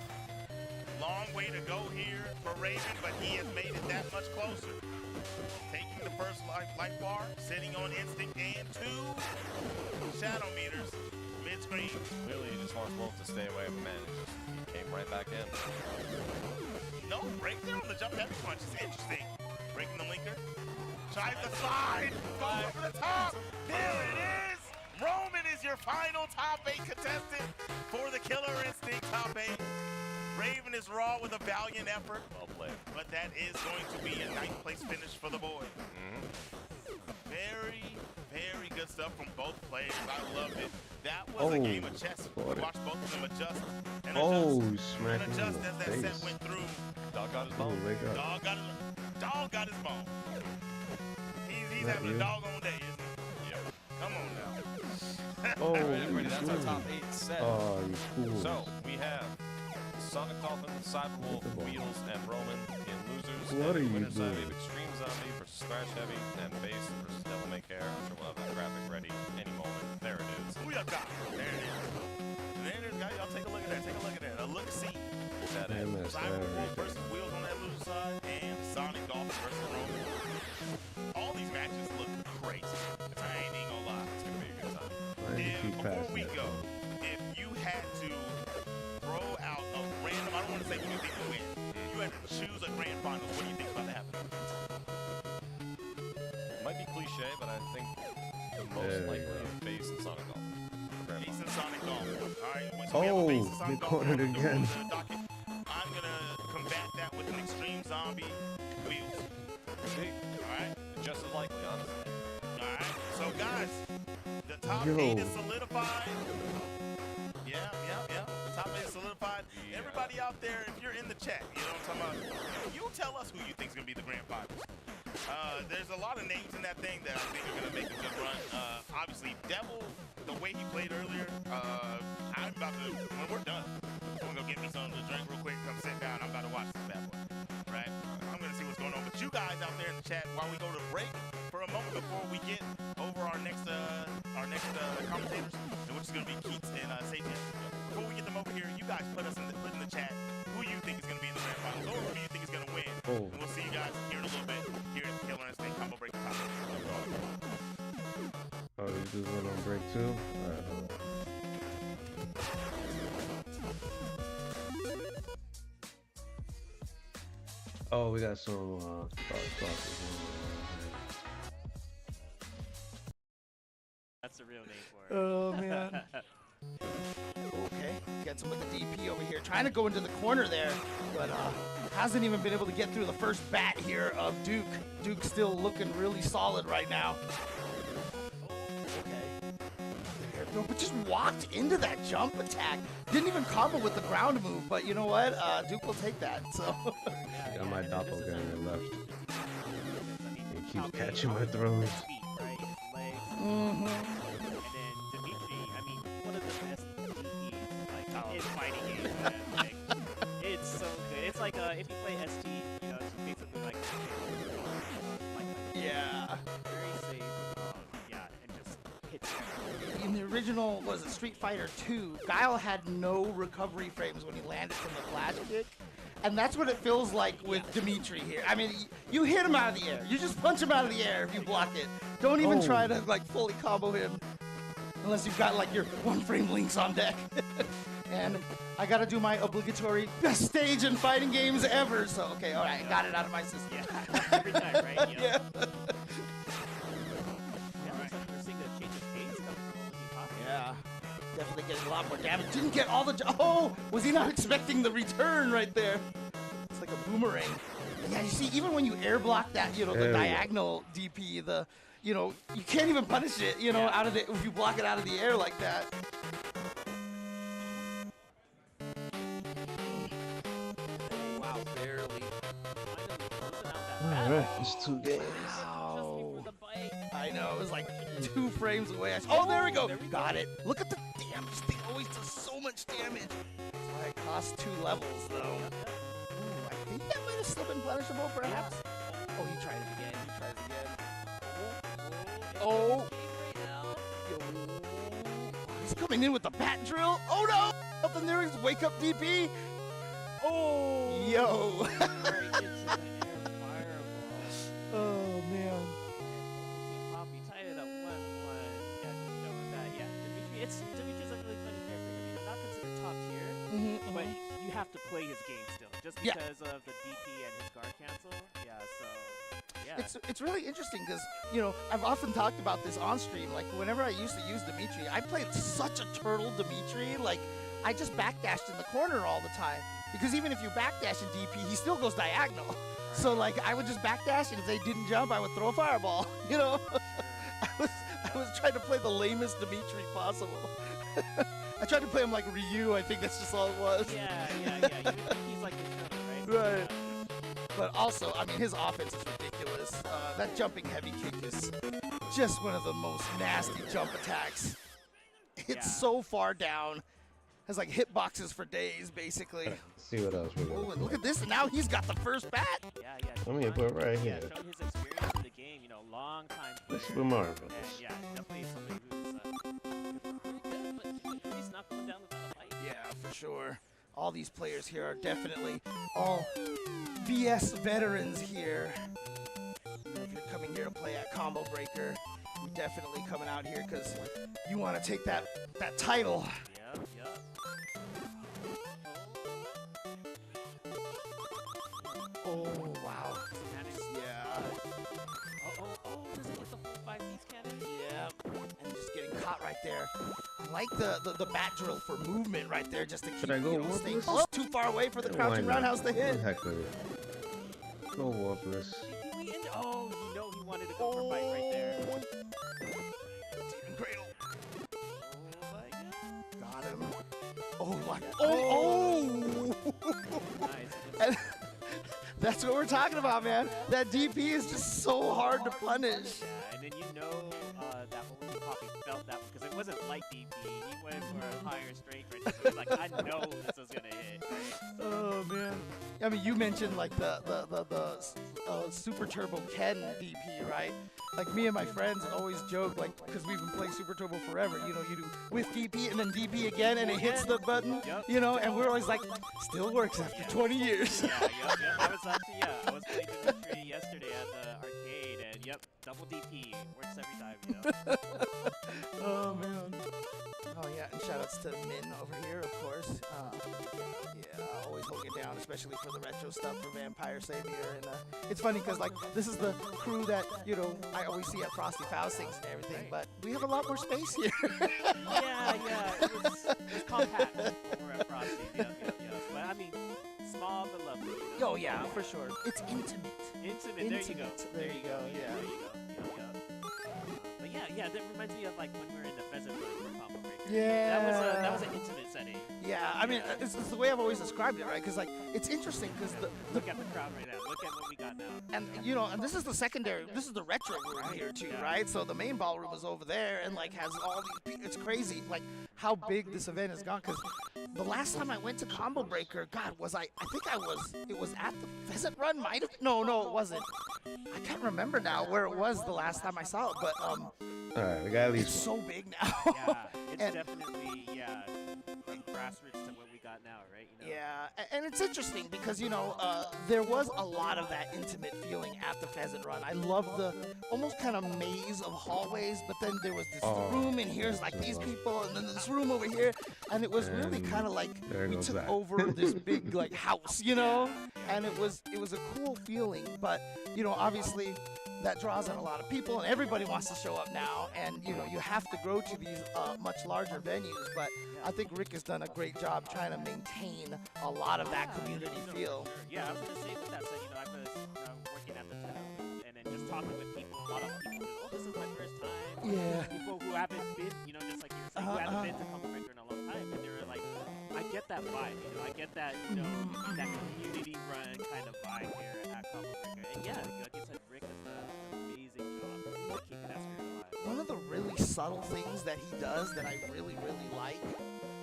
Long way to go here for Raven, but he has made it that much closer. Taking the first life bar, sitting on instinct and 2 shadow meters. Hit screen. Clearly, he just wants Wolf to stay away from man. He came right back in. No, break there on the jump heavy punch is interesting. Breaking the linker. Tries the slide. Goes over the top. There it is. Roman is your final top 8 contestant for the Killer Instinct top 8. Raven is raw with a valiant effort. Well played. But that is going to be a 9th place finish for the boys. Very, very good stuff from both players. I loved it. That was a game of chess. We watched both of them adjust and Smack him in adjust the as that set face. went through. Dog got his Oh, bone. wake up. Dog got his bone. He's Not having you. a doggone day, isn't he? Yep. Come on now. Oh, Everybody, that's our you top cool. 8 set. Oh, you cool. So, we have Sonic Dolphin, Cyberwolf, Wheels, and Roman in losers. What and are you winners side, we doing? have Extreme Zombie versus Thrash Heavy, and Base versus Devil May Care. I'm sure we'll have that graphic ready any moment. There it is. Who y'all got? There it is. There it is, guys. Y'all take a look at that. Take a look at that. A look-see. That is. MS, Cyberwolf versus Wheels on that loser side, and Sonic Dolphin versus Roman. All these matches look crazy. I ain't even gonna lie. It's going to be a good time. Why do you keep Before passing we that? go, if you had to throw out a random, I don't want to say who you think will win. If you had to choose a grand finals, what do you think is about to happen? Might be cliche, but I think the most There we likely go. is Base and Sonic Dolphin. Ace and Sonic Dolphin. All right, so we have a base and Sonic get Dolphin cornered on the again. loser docket. I'm gonna combat that with an Extreme Zombie Wheels. All right. Just as likely, honestly. All right. So guys, the top Yo. 8 is solidified. Yeah. The top 8 is solidified. Yeah. Everybody out there, if you're in the chat, you know what I'm talking about. You tell us who you think is gonna be the grand finals. There's a lot of names in that thing that I think are gonna make a good run. Obviously, Devil, the way he played earlier. I'm about to, when we're done, I'm gonna go get me something to drink real quick. Come sit down. I'm about to watch this bad boy. Right? I'm gonna see what's going on. But you guys out there in the chat, while we go to break for a moment before we get over our next commentators, which is gonna be Keats and Sapien. Before we get them over here, you guys put in the chat who you think is gonna be in the grand finals, or who you think is gonna win. Oh. And we'll see you guys here in a little bit here at the Killer Instinct Combo Break Time. Oh, you just went on break too? Alright, hold on. Oh, we got some sauces. That's the real name for it. Oh, man. Okay, gets him with the DP over here, trying to go into the corner there, but hasn't even been able to get through the first bat here of Duke. Duke's still looking really solid right now. Okay. No, but just walked into that jump attack. Didn't even combo with the ground move, but you know what? Duke will take that, so. Got my doppelganger left. He keeps Top catching eight my on his throws. feet, right? His legs. Mm-hmm. And then Dimitri, I mean, one of the best DPs, like, in fighting games, man. Like, it's so good. It's like, if you play ST, you know, it's basically like, Yeah. very safe, yeah, and just hits you. In the original, was it Street Fighter 2, Guile had no recovery frames when he landed from the flash kick. And that's what it feels like with Dimitri here. I mean, you hit him out of the air. You just punch him out of the air if you block it. Don't even try to, like, fully combo him. Unless you've got, like, your one-frame links on deck. And I gotta do my obligatory best stage in fighting games ever. So, okay, all right, got it out of my system. Yeah, every time, right? Yeah. Yeah, looks like we're seeing a change of pace coming from Lizzie Pop. Yeah, definitely getting a lot more damage. Didn't get all the. Oh, was he not expecting the return right there? It's like a boomerang. Yeah, you see, even when you air block that, you know, the There we go. diagonal DP, you know, you can't even punish it, you know, out of the if you block it out of the air like that. Wow, barely. Alright, it's 2 games. Wow. I know, it was like 2 frames away. Oh, there we go. Got it. Look at the damage. This thing always does so much damage. That's why it costs 2 levels, though. Ooh, I think that might have still been punishable, perhaps. Oh, he tried it again. He tried it again. Oh. Yo. He's coming in with the bat drill. Oh, no. Nothing there is wake up DP. Oh. Yo. Oh, man. Poppy tied it up 1-1. Yeah, just showing that. Yeah, Dimitri's a really Yeah. because of the DP and his guard cancel. Yeah, so yeah. It's really interesting because, you know, I've often talked about this on stream. Like, whenever I used to use Dimitri, I played such a turtle Dimitri. Like, I just backdashed in the corner all the time. Because even if you backdash in DP, he still goes diagonal. So, like, I would just backdash, and if they didn't jump, I would throw a fireball, you know? I was trying to play the lamest Dimitri possible. I tried to play him like Ryu. I think that's just all it was. Yeah. He's like the turtle, right? Right. But also, I mean, his offense is ridiculous. That jumping heavy kick is just one of the most nasty jump attacks. It's Yeah. so far down. Has like hitboxes for days, basically. Let's see what else we Oh, got. and look at this, and now he's got the first bat. Yeah. Let me put it right Yeah, here. showing his experience in the game, you know, long time player. This is Marvel. And yeah, definitely somebody who's very good, but he's not going down without a fight. Yeah, for sure. All these players here are definitely all VS veterans here. If you're coming here to play at Combo Breaker, you're definitely coming out here because you want to take that title. Yep. Oh, wow. Cannon. Yeah. Does he get the full 5-piece cannon? Yeah. And just getting caught right there. I like the bat drill for movement right there just to keep, Should I go you know, warpless? staying close. Too far away for the Why crouching not? roundhouse to hit. Heck with it. Go warpless. Oh, you know he wanted to go for fight right there. Demon Cradle. Oh my god. Got him. Oh, my. Oh! Nice. And that's what we're talking about, man. That DP is just so hard to punish. Yeah, and then you know that Holy Poppy felt that one because it wasn't light DP. He went for a higher strength right there. So he's like, I know this is gonna hit. Right? Oh, man. I mean, you mentioned like the Super Turbo Ken DP, right? Like me and my friends always joke, like, because we've been playing Super Turbo forever. You know, you do with DP and then DP again, and it hits the button. Yep. You know, and we're always like, still works after 20 years. Yeah. I was actually, I was playing Dimitri yesterday at the arcade, and yep, double DP works every time. You know. Oh, man. Oh, yeah, and shout-outs to Min over here, of course. Yeah, always holding it down, especially for the retro stuff for Vampire Savior. And it's funny because, like, this is the crew that, you know, I always see at Frosty Faustings and everything, but we have a lot more space here. Yeah. It was compact over at Frosty. Yeah. But I mean, small but lovely. You know? Oh, yeah, for sure. It's intimate. Intimate. There you go. There you go, yeah. There you go. But yeah, that reminds me of like when we were in the Pheasant Run for Combo Breaker. Yeah. That was an intimate setting. Yeah, I mean, it's the way I've always described it, right? Because, like, it's interesting because Look at the crowd right now. Look at what we got now. and, you know, and this is the secondary, this is the retro room here, too, right? So the main ballroom is over there and, like, has all these, it's crazy, like, how big this event has gone. Because the last time I went to Combo Breaker, God, it was at the Pheasant Run, might have, no, it wasn't. I can't remember now where it was the last time I saw it, but, Alright, we got at it's least so big now. Yeah, it's And- definitely grassroots to what we got now, right? You know? Yeah, and it's interesting because, you know, there was a lot of that intimate feeling at the Pheasant Run. I love the almost kind of maze of hallways, but then there was this room, and here's like these people, and then this room over here, and it was really kind of like there we goes took that. over this big like house, you know, and it was a cool feeling, but you know, obviously that draws in a lot of people, and everybody wants to show up now, and you know, you have to grow to these much larger venues, but I think Rick has done a great job trying to maintain a lot of that community feel. Yeah, I was gonna say with that said, you know, I was working at the tent and then just talking with people. A lot of people, oh, this is my first time. Yeah. People who haven't been, you know, just like you were saying, who haven't been to Combo Breaker in a long time, and they were like, I get that vibe, you know, I get that, you know, that community run kind of vibe here at Combo Breaker. And yeah, like you said, Rick has done an amazing job keeping that spirit alive. One of the really subtle things that he does that I really, really like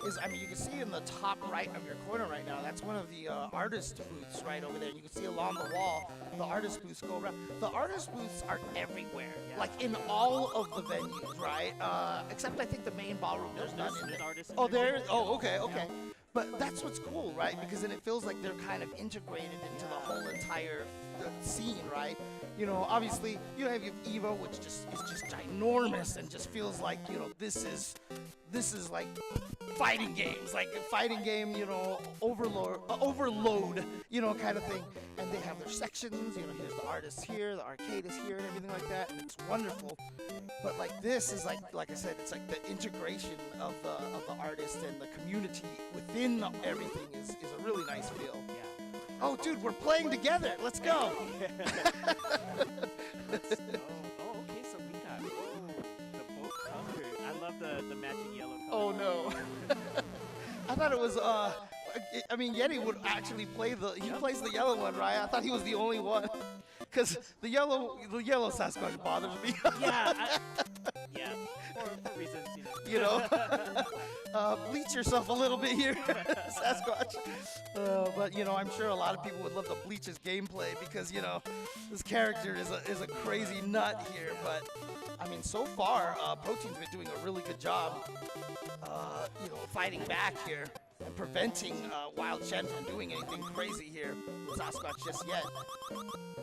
is, I mean, you can see in the top right of your corner right now, that's one of the artist booths right over there. You can see along the wall, the artist booths go around. The artist booths are everywhere, like in all of the venues, right? Except I think the main ballroom, there's none in it. Artists in Oh, there, there, too. oh, okay. But that's what's cool, right? Because then it feels like they're kind of integrated into the whole entire scene, right? You know, obviously, you have Evo, which is just ginormous and just feels like, you know, this is like fighting games, like a fighting game, you know, overload, you know, kind of thing. And they have their sections, you know, here's the artist here, the arcade is here, and everything like that, and it's wonderful. But like this is like I said, it's like the integration of the artist and the community within everything is a really nice feel. Yeah. Oh, dude, we're playing together. Let's go. Oh, okay, so we got the both colored. I love the matching yellow color. Oh no. I thought it was I mean Yeti would actually play he plays the yellow one, right? I thought he was the only one. Cause the yellow Sasquatch bothers me. Yeah. Yeah. For reasons, You know, bleach yourself a little bit here, Sasquatch. But you know, I'm sure a lot of people would love to bleach his gameplay because you know, this character is a crazy nut here. But I mean, so far, Protein's been doing a really good job, you know, fighting back here and preventing Wild Chen from doing anything crazy here with Sasquatch just yet.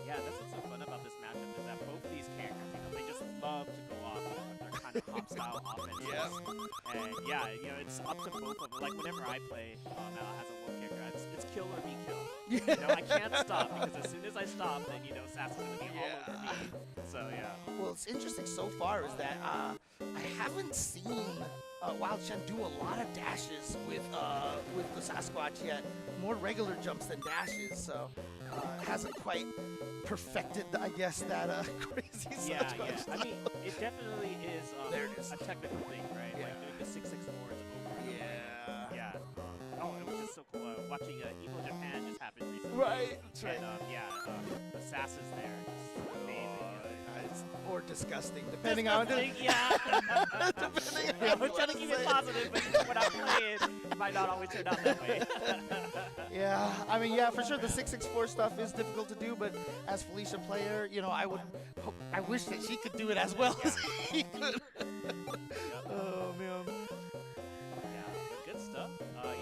Yeah, that's what's so fun about this matchup is that both of these characters, you know, they just love to go off with their kind of hop style offenses. Yeah. And yeah, you know, it's up to both of them. Like whenever I play as a wolf character, it's kill or be killed. Yeah. You know, I can't stop because as soon as I stop, then you know, Sass is gonna be all over me. So yeah. Well, it's interesting so far is that I haven't seen Wild Chen do a lot of dashes with the Sasquatch yet. More regular jumps than dashes, so hasn't quite perfected, I guess, that crazy Sasquatch. Yeah. I mean, it definitely is, There it is. a technical thing, right? Yeah. Like doing the 664 is over. Yeah. Yeah. Oh, it was just so cool. Watching Evo Japan just happened recently. Right. That's right. And the Sass is there. Just amazing. Or disgusting, depending on Yeah. depending on Yeah, how we're you trying to wanna keep say it positive, but when I'm playing, it might not always turn out that way. Yeah, I mean, yeah, for sure, the 664 stuff is difficult to do, but as Felicia player, you know, I wish that she could do it as well as he could. Oh man. Yeah, but good stuff.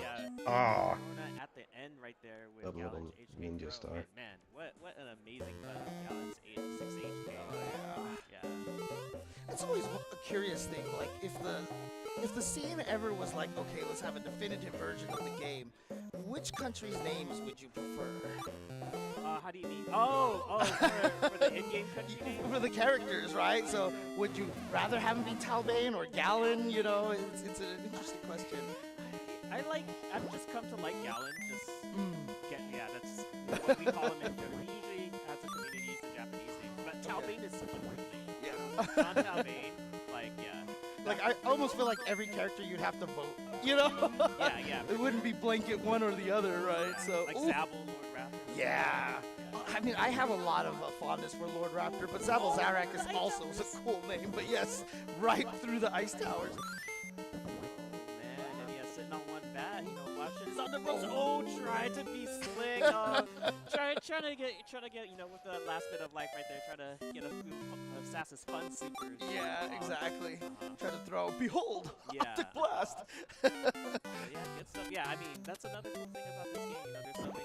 Yeah. Ah. Corona at the end right there with Double Gallage little HK ninja Pro. star. And man, what an amazing Gallage 6 HK. Yeah. It's always a curious thing, like if the scene ever was like, okay, let's have a definitive version of the game, which country's names would you prefer? How do you mean? Oh, for the in-game country name? For the characters, right? So would you rather have him be Talbane or Gallon? You know, it's an interesting question. I've just come to like Gallon. That's what we call him in Germany. We usually, as a community, use the Japanese name. But Talbane is such a great name. Yeah. John Talbane, like, yeah. Like, I almost feel like every character you'd have to vote, you know? Yeah. It wouldn't be blanket one or the other, right? So Like ooh. Zabel, Lord Raptor. Yeah. I mean, I have a lot of fondness for Lord Raptor, but Zabel Zarak is also a cool name. But yes, right through the ice towers. Man, and yeah, sitting on one bat, you know, watching is on the ropes. Oh, trying to be slick. Trying to get, you know, with the last bit of life right there, trying to get a few of Sass's fun supers. Yeah, exactly. Try to throw, behold, Yeah. Optic Blast. But yeah, good stuff. Yeah, I mean, that's another cool thing about this game. You know, there's so many.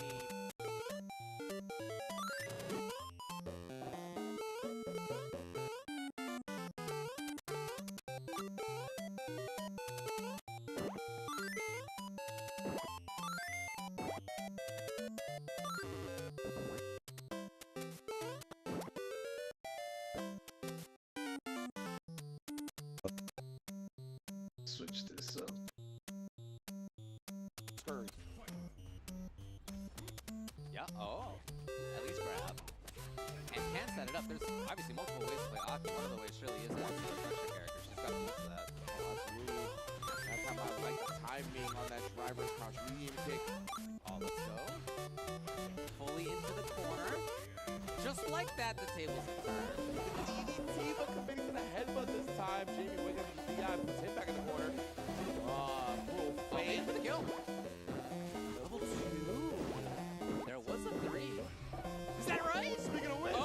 Switch this up. Yeah, oh. At least grab. And can set it up. There's obviously multiple ways to play Aki. One of the ways surely is as a pressure character. She's got to use that. Oh, absolutely. That's how I like the timing on that driver's crouch medium kick. Oh, let's go. Fully into the corner. Just like that, the tables have turned. DDT, but committing to the headbutt this time. Jamie Wiggins, DI, puts him back in the corner. Cool. Wait for the kill. Level 2. There was a 3. Is that right? Speaking of which,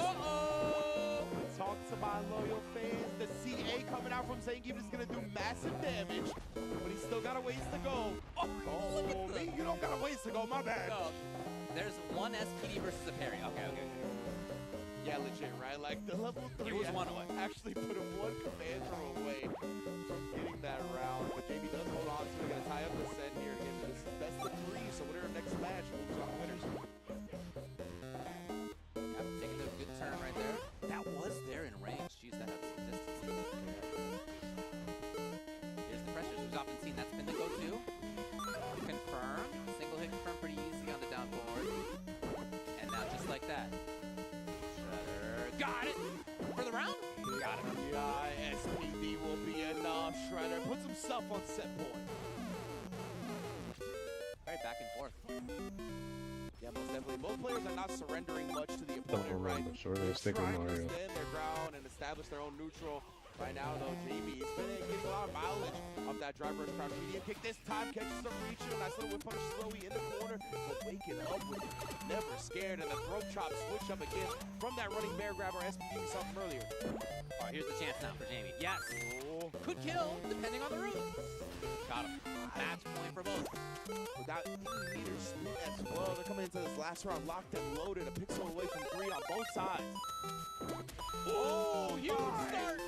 talk to my loyal fans. The CA coming out from Zangief is going to do massive damage, but he's still got a ways to go. Oh, me? You don't got a ways to go, my bad. No. There's one SPD versus a parry. Okay. legit, right? Like the level 3 It was one away. actually put him one commander away from getting that round. But Jamie does hold on to it. Gonna tie up the set here again. This is best of 3, so whatever next match moves on winners. Yeah, taking a good turn right there. That was there in range. Jeez, that had some distance. Here's the pressures we've often seen. That's been the go-to. Confirm. Single hit confirm pretty easy on the down forward. And now just like that. Shredder got it for the round. Got it. Yeah, SPD will be enough. Shredder puts himself on set point. Right, back and forth. Yeah, most definitely. Both players are not surrendering much to the Don't opponent, right? remember, sure, They're stick with trying to Mario. stand their ground and establish their own neutral. Right now, though, Jamie has been getting a lot of mileage off that drive rush crouch medium kick. This time catches some reach. Nice little whip punish slowly in the corner, but waking up with it. Never scared, and the throat chop switch up again from that running bear grab or SPD we saw from earlier. All right, here's the chance now for Jamie. Yes. Oh. Could kill, depending on the route. Got him. Match point for both. Without any meters split as well. They're coming into this last round locked and loaded. A pixel away from 3 on both sides. Oh, huge start.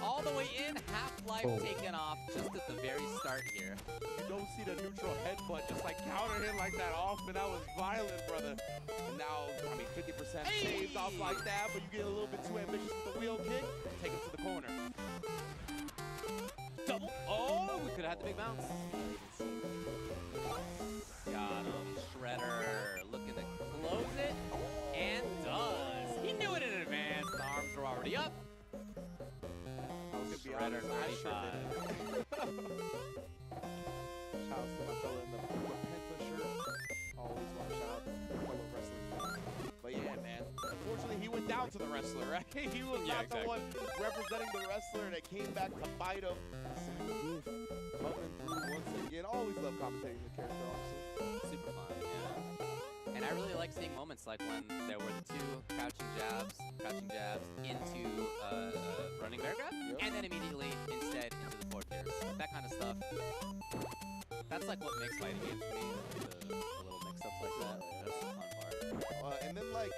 All the way in, Half-Life taken off just at the very start here. You don't see the neutral headbutt just like counter hit like that off, and that was violent, brother. And now, I mean, 50% saved off like that, but you get a little bit too ambitious with the wheel kick, take him to the corner. Double. Oh, we could have had the big bounce. Got him. Shredder looking to close it, and does. He knew it in advance. The arms were already up. Shredder 35. Shouts to my fella in the Penta shirt. Always want to shout out to fellow wrestling fans. But yeah, man. Unfortunately, he went down to the wrestler, right? He was not the one representing the wrestler that came back to bite him. Coming through once again. Always love commentating the character, honestly. Super fun, yeah. And I really like seeing moments like when there were the two crouching jabs into running bear grab, and then immediately instead into the forward tiers. That kind of stuff. That's like what makes fighting games for me. The little mix-ups like that. That's the fun part. And then, like,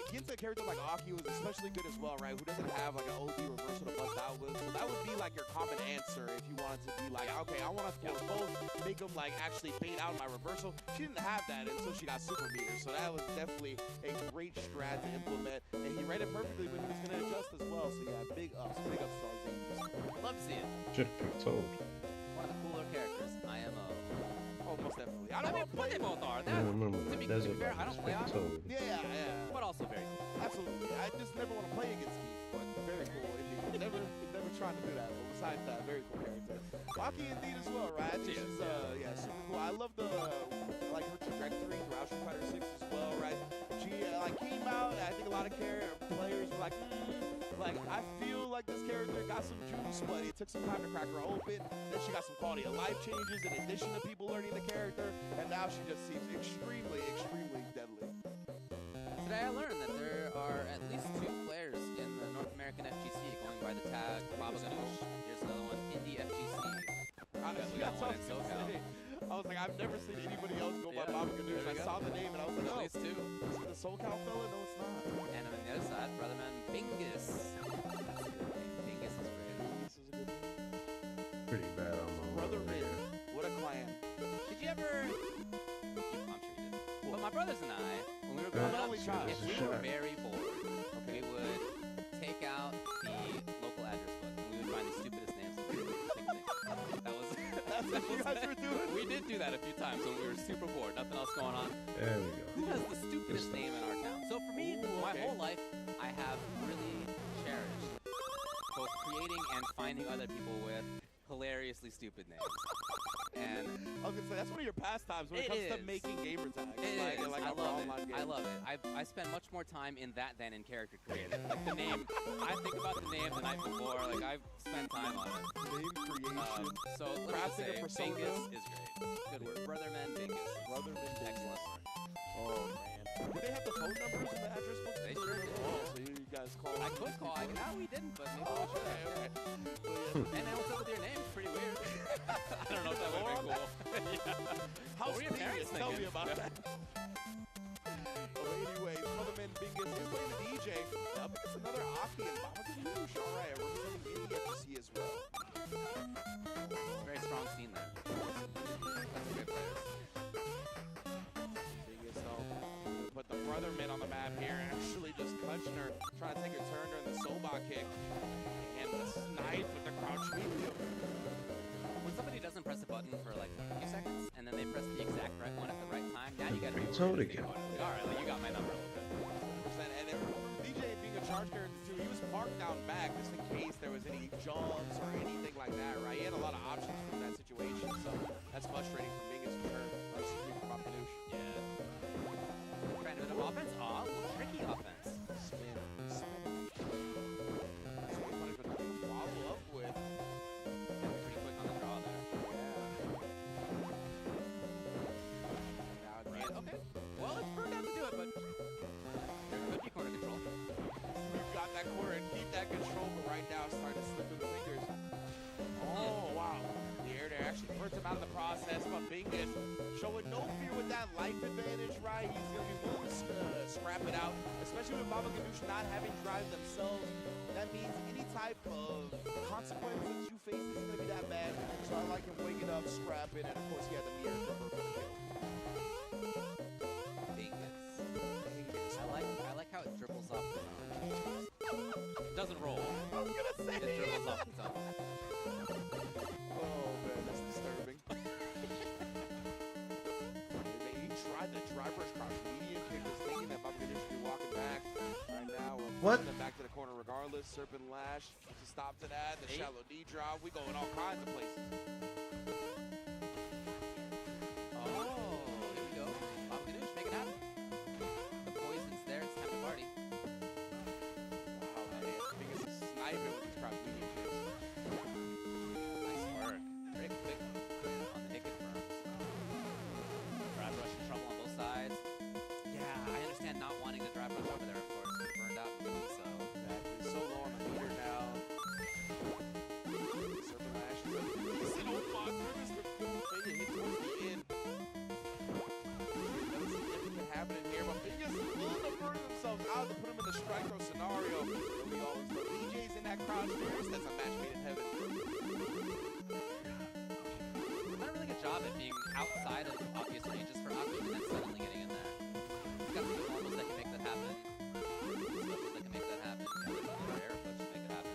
against a character like Aki, who's especially good as well, right? Who doesn't have, like, an OD reversal to bust out with. So that would be, like, your common answer if you wanted to be like, okay, I want to throw both, make them, like, actually bait out my reversal. She didn't have that until she got super meter. So that was definitely a great strat to implement. And he read it perfectly when he was going to adjust as well. So, yeah, big ups to Arzeem. Love to see it. Should have picked Toad. One of the cooler characters. IMO. Oh, most definitely. I mean, but they both are. I remember To that be desert fair, I one, don't play picked Aqua. Toad. Yeah. But also very cool. Absolutely. I just never want to play against Keith, but very cool indeed. Never trying to do that, but besides that, very cool character. Aki indeed as well, right? I think she's, yeah, super cool. I love the, like, her trajectory throughout Street Fighter 6 as well, right? She, like, came out, and I think a lot of players were like, like, I feel like this character got some juice, but it took some time to crack her open. Then she got some quality of life changes in addition to people learning the character, and now she just seems extremely, extremely deadly. Today I learned that there are at least 2 players in the North American FGC going by the tag Baba Ganoush. Here's another one, Indie FGC. We got one in SoCal. I was like, I've never seen anybody else go by Baba Ganoush. I saw the name and I was like, At oh, least 2. is it the SoCal fella? No, it's not. And on the other side, Brotherman Bingus. Bingus is great. This is a good name. Pretty bad on my Brother Min. What a clan. Did you ever... I'm sure you did. But my brothers and I, when we were growing up, only child. if we were very bored, we would take out the local address book and we would find the stupidest names. That was... That's what you guys were doing? We did do that a few times when we were super bored, nothing else going on. There we go. Who has the stupidest name in our town? So for me, my whole life, I have really cherished both creating and finding other people with hilariously stupid names. And I was gonna say that's one of your pastimes when it comes to making gamer tags. it is. Like I love online it. games. I love it. I spend much more time in that than in character creating. Like the name, I think about the name the night before. Like I spend time on it. Name creation. So let's just Crafting a say persona. Bingus is great. Good word. Brotherman Bingus. Brotherman Bingus. Excellent. Oh man. Did they have the phone numbers in the address book? They sure did. Oh, so you guys call. I could call. No, we didn't, but maybe Oh, we should have. okay. And then what's up with your name? It's pretty weird. I don't know if that would have been cool. How What were your parents Tell me thinking? about that. Well, anyways, Brotherman Bingus is playing the DJ map here. Actually, just Kutchner trying to take a turn during the Soba kick. And the snipe with the crouch medium. When somebody doesn't press a button for like a few seconds, and then they press the exact right one at the right time, now you got to Toad again. All right, well, you got my number a little bit. And DJ being a charge character too, he was parked down back just in case there was any jumps or anything like that, right? He had a lot of options from that situation, so that's frustrating for Bingus for sure. For Papanouche. Yeah. Trying to hit offense? Aw, a little tricky offense. Spin. That's what punishment to follow up with. Pretty quick on the draw there. Now it's Okay. Well, it's burned out to do it, but there could be corner control. You've got that corner and keep that control, but right now it's starting to slip through the fingers. Oh, wow. The air there actually hurts him out of the process, but Bingus showing no fear with that life advantage, right? He's going to be willing to scrap it out, especially with Baba Ganoush not having drive themselves. That means any type of consequence that you face isn't going to be that bad. So I like him waking up, scrapping, and of course he had the mirror cover for the kill. I like how it dribbles off the tongue. It doesn't roll. I was going to say. It dribbles off the tongue. Oh man, that's disturbing. He tried the driver's crouch medium kick, was thinking that Baba Ganoush should be walking back. Right now, we're What? putting them back to the corner regardless. Serpent Lash, to stop to that. The shallow knee drop. We go in all kinds of places. Oh, here we go. Baba Ganoush, make it happen. The poison's there. It's time to party. Wow, man. Biggest sniper with these crouch medium kicks. Nice work. Very quick on the hit confirms. Drive rush in trouble on both sides. Yeah, I understand not wanting to drive rush over there, of course. It's burned up. So Exactly. So low on the meter now. Serpent Lash is a decent old my goodness. Fade hit towards the end. Nothing significant happening here, but Bingus is willing to burn themselves out to put him in the strike throw scenario. We always put DJs in that crouch first. That's a match made in heaven. done a really good job at being outside of obvious ranges for Aku and then suddenly getting in there. He's got some normals that can make that happen. Specials that can make that happen. Yeah, there's other air flips to make it happen.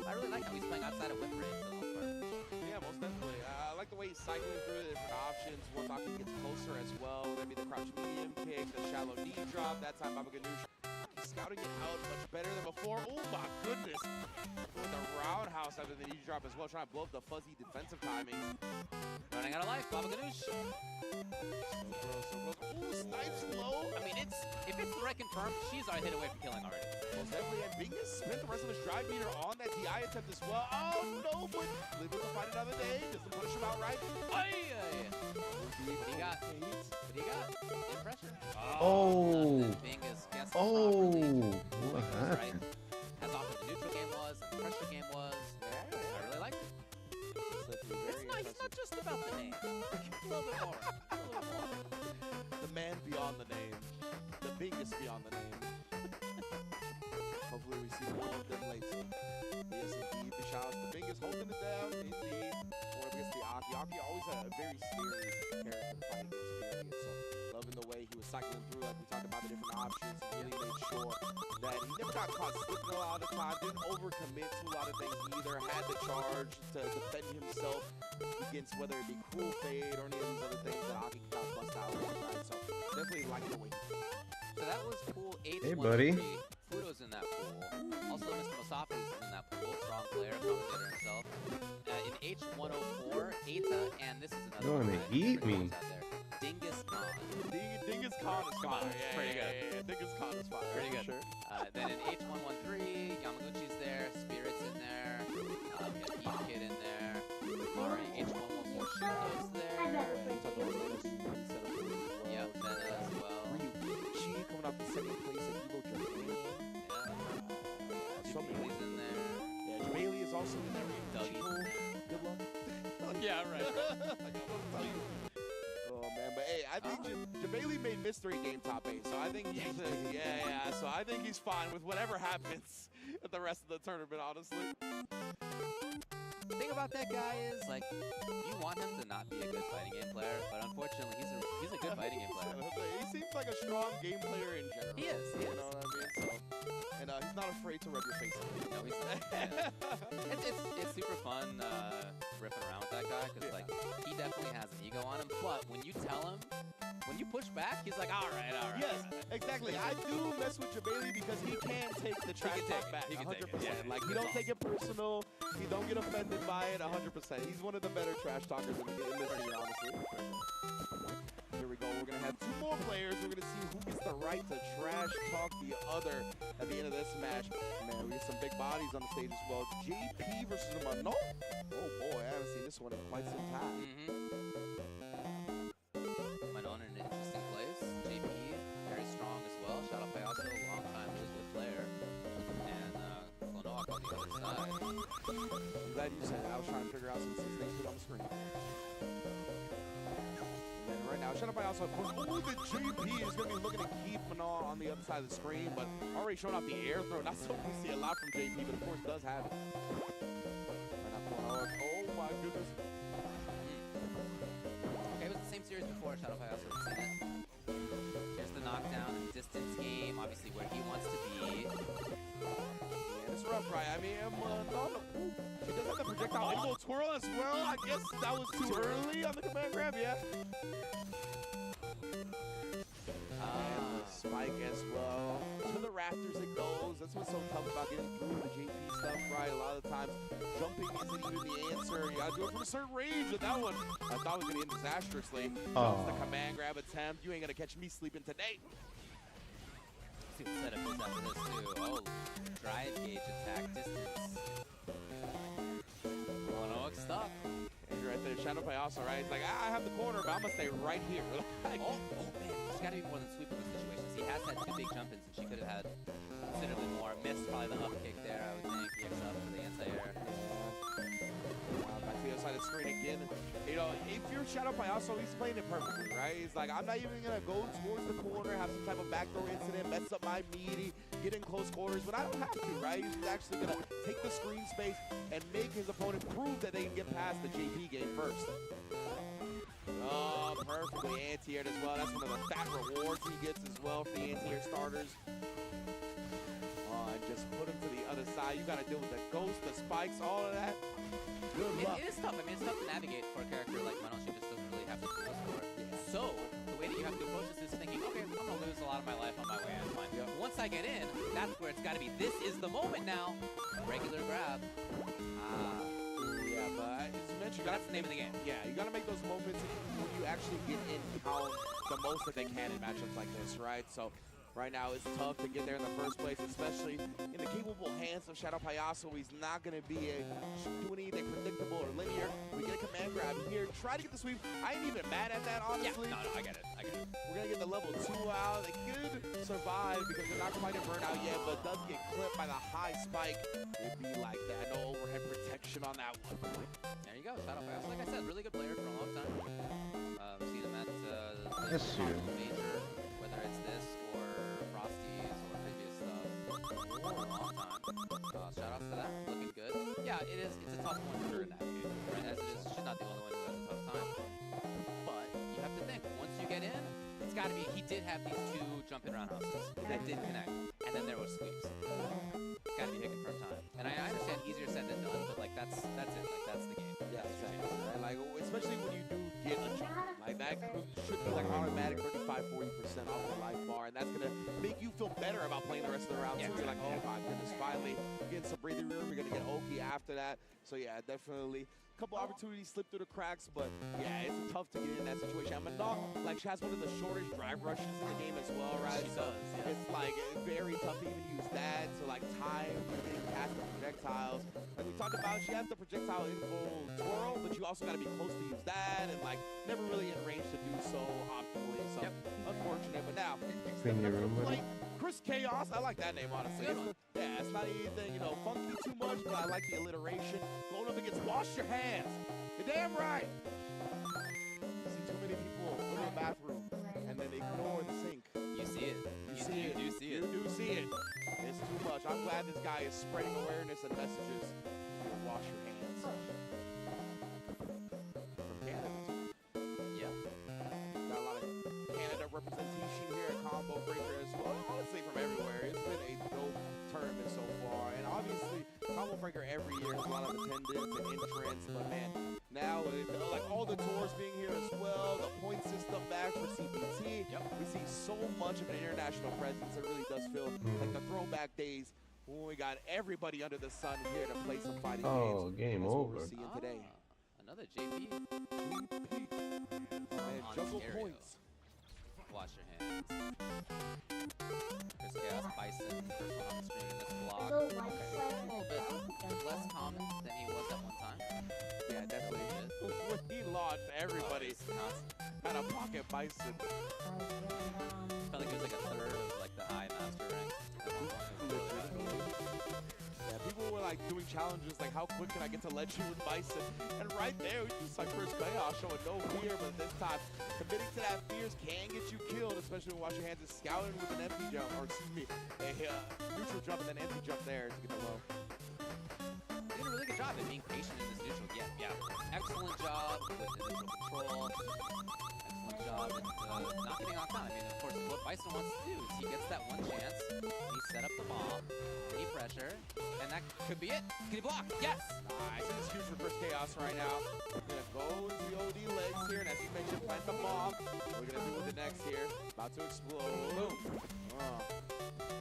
I really like how he's playing outside of whip range for the most part. Yeah, most definitely. I like the way he's cycling through the different options. Once Aki gets closer as well, maybe the crouch medium kick, the shallow knee drop. That time Baba Ganoush scouting it out much better than before. Oh my goodness. With the roundhouse after the knee drop as well, trying to blow up the fuzzy defensive timing. Running out of life, Baba Ganoush. So close, so close. Ooh, snipes low. I mean, if it's the right confirm, she's a hit away from killing already. Most definitely, and Bingus spent the rest of his drive meter on that DI attempt as well. Oh no, but leave him to fight another day. Doesn't punish him outright. What do you got? What do you got? In pressure. Oh. Bingus gets Oh. properly. What Bingus, right? happened? As off what the neutral game was and the pressure game was. I really liked it. It's nice, not just about the name. A little bit more. A little more. The man beyond the name. The biggest beyond the name. Hopefully we see more of them later. Yes, indeed. The shout out to Bingus holding it down. Indeed. Going up against the Aki. Aki always a very scary character to fight against, period. So loving the way he was cycling through, like we talked about the different options. He really made sure that he never got caught slipping a lot of the time. Didn't overcommit to a lot of things either. Had the charge to defend himself against whether it be Cruel Fade or any of these other things that Aki got bust out with, right? So definitely like the way he So that was pool H103. Hey, buddy. Fudo's in that pool. Also, Mr. Mosafi is in that pool. Strong player, commentator himself. In H104, Eita, and this is another You one. wanna my eat favorite me. ones out there. Dingus Khan. Dingus Khan is Come on, fire. it's pretty good. Yeah, Dingus Khan is fire. Pretty for good. Sure. Then in H113, Yamaguchi's there, Spirit's in there, we got Heat Kid in there, Mari, H114, Shindo's there. Yep, Vena as well. Ryuichi coming up in second place at Evo Japan. Yeah. So many. Jubilee's in there. Yeah, Jabali is also in there. Dougie's in there. Good luck. Yeah, right. Oh man, but hey, I think Jabali made mystery game top 8, so I think he's so I think he's fine with whatever happens at the rest of the tournament, honestly. The thing about that guy is, like, you want him to not be a good fighting game player, but unfortunately, he's a good fighting game player. He seems like a strong game player in general. He is. You know what I mean? So, and he's not afraid to rub your face in. No, he's not. Yeah. It's super fun riffing around with that guy because like he definitely has an ego on him. But when you tell him, when you push back, he's like, all right. Yes, exactly. I do mess with Jabali because he can take the trash talk back. He can 100%. take it. Yeah, Like he don't take it personal. He don't get offended by it. 100%. He's one of the better trash talkers in this league, honestly. Here we go. We're gonna have 2 more players. We're gonna see who gets the right to trash talk the other at the end of this match. Man, we get some big bodies on the stage as well. JP versus Manon. Oh boy, I haven't seen this one in quite some time. Manon in an interesting place. JP very strong as well. Shadow Payaso, long time really good player, and Klonoa on the other side. I'm glad you said that. I was trying to figure out some things put on the screen. And right now, Shadow by also the JP is going to be looking to keep Manon on the other side of the screen, but already showing off the air throw. Not so we see a lot from JP, but of course does have it. Right now, Klonoa. Oh my goodness. Okay, it was the same series before. Shadow Payaso had seen it. Here's the knockdown and distance game, obviously where he wants to be. Yeah, it's rough, right? I mean, Manon, she does have the projectile elbow twirl as well. I guess that was too early on the command grab, yeah. And the spike as well. To the rafters it goes. That's what's so tough about getting through the JP stuff, right? A lot of the times, jumping isn't even the answer. You gotta do it from a certain range. And that one, I thought was gonna end disastrously. That was the command grab attempt. You ain't gonna catch me sleeping today. See what setup is after this too. Oh, drive gauge attack distance. Klonoa stuck. And right there, Shadow Payaso, right? It's like, I have the corner, but I'm gonna stay right here. Oh man, there's gotta be more than sweep in those situations. He has had 2 big jump ins and she could have had considerably more. Missed probably the up kick there, I would think. EX up for the anti-air. Back to the other side of the screen again. You know, if you're Shadow Payaso, he's playing it perfectly, right? He's like, I'm not even gonna go towards the corner, have some type of backdoor incident, mess up my meaty, get in close quarters, but I don't have to, right? He's actually gonna take the screen space and make his opponent prove that they can get past the JP game first. Oh, perfectly anti-aired as well. That's one of the fat rewards he gets as well for the anti-air starters. And just put him to the other side. You gotta deal with the ghost, the spikes, all of that. Good luck. It is tough. I mean, it's tough to navigate for a character like Manon. She just doesn't really have the tools for it. So, the way that you have to approach this is thinking, okay, I'm going to lose a lot of my life on my way in. Fine. Yep. Once I get in, that's where it's got to be. This is the moment now. Regular grab. Yeah, but as you mentioned, That's the name of the game. Yeah, you gotta make those moments when you actually get in count the most that they can in matchups like this, right? So right now it's tough to get there in the first place, especially in the capable hands of Shadow Payaso. He's not gonna be doing anything predictable or linear. We get a command grab here, try to get the sweep. I ain't even mad at that, honestly. Yeah, no, I get it. We're gonna get the level 2 out. They could survive because they're not quite in burnout yet, but does get clipped by the high spike. It'd be like that. No overhead protection on that one. There you go. Shadow Payaso. Like I said, really good player for a long time. Seen him at the Yes, you. major, whether it's this or Frosties or previous stuff. For a long time. Shout outs to that. Looking good. Yeah, it's a tough one for her to navigate. Right? As it is, she's not the only one who has a tough time. But you have to think, once you get in, it's got to be, he did have these 2 jumping roundhouses that did connect. And then there was sweeps. It's got to be hit confirm time. And I understand easier said than done, but like that's it. Like that's the game. Yeah, exactly. Right? Like, especially when you do get a jump. Like, that should be like automatic 35-40% off the life bar, and that's going to make you feel better about playing the rest of the round, too. You're like, oh my goodness, finally getting some breathing room. You're going to get Oki after that. So, yeah, definitely a couple opportunities slip through the cracks, but, yeah, it's tough to get in that situation. And Manon, like, she has one of the shortest drive rushes in the game as well, right? She so does, yeah. it's, like, very tough to even use that to, like, time getting past the projectiles. Like we talked about, she has the projectile info twirl, but you also got to be close to use that, and like never really in range to do so optimally. So unfortunate, but now Clean your room, buddy. Chris Chaos, I like that name honestly. It's not anything funky too much, but I like the alliteration. Going up against Wash Your Hands. You're damn right. I see too many people go to the bathroom and then ignore the sink. You see it. You do see it. You do see it. It's too much. I'm glad this guy is spreading awareness and messages. Wash Your Hands. From Canada. Yeah. Got a lot of Canada representation here at Combo Breaker as well. Honestly, from everywhere. It's been a dope tournament so far. And obviously, Combo Breaker every year has a lot of attendance and entrance. But man, now like all the tours being here as well, the point system back for CPT. We see so much of an international presence. It really does feel like the throwback days when we got everybody under the sun here to play some fighting games. Oh, game That's what over. we're seeing today. Another JP. And juggle Ontario. points. Wash your hands. Chris Chaos Bison, first one on the screen in this block. So, A little bit less common than he was at one time. Yeah, definitely. When he launched, everybody had a pocket Bison. Felt like it was like a third of like the high master rank. At one point. It was really bad. Yeah, people were like doing challenges like how quick can I get to Legend with Bison? And right there, we just saw Chris Chaos showing no fear, but this time committing to that fears can get you killed, especially when Wash Your Hands is scouting with an empty jump, or excuse me, a neutral jump and then empty jump there to get the low. He did a really good job at being patient in this neutral. Yeah. Excellent job with the neutral control. Excellent job at not getting knocked out. I mean, of course, what Bison wants to do is he gets that one chance, he set up the bomb, he pressure, and that could be it. Can he block? Yes! Nice, this is huge for Chris Chaos right now. We're gonna go into the OD legs here, and as you mentioned, plant the bomb. What we're gonna do with the next here, about to explode. Boom.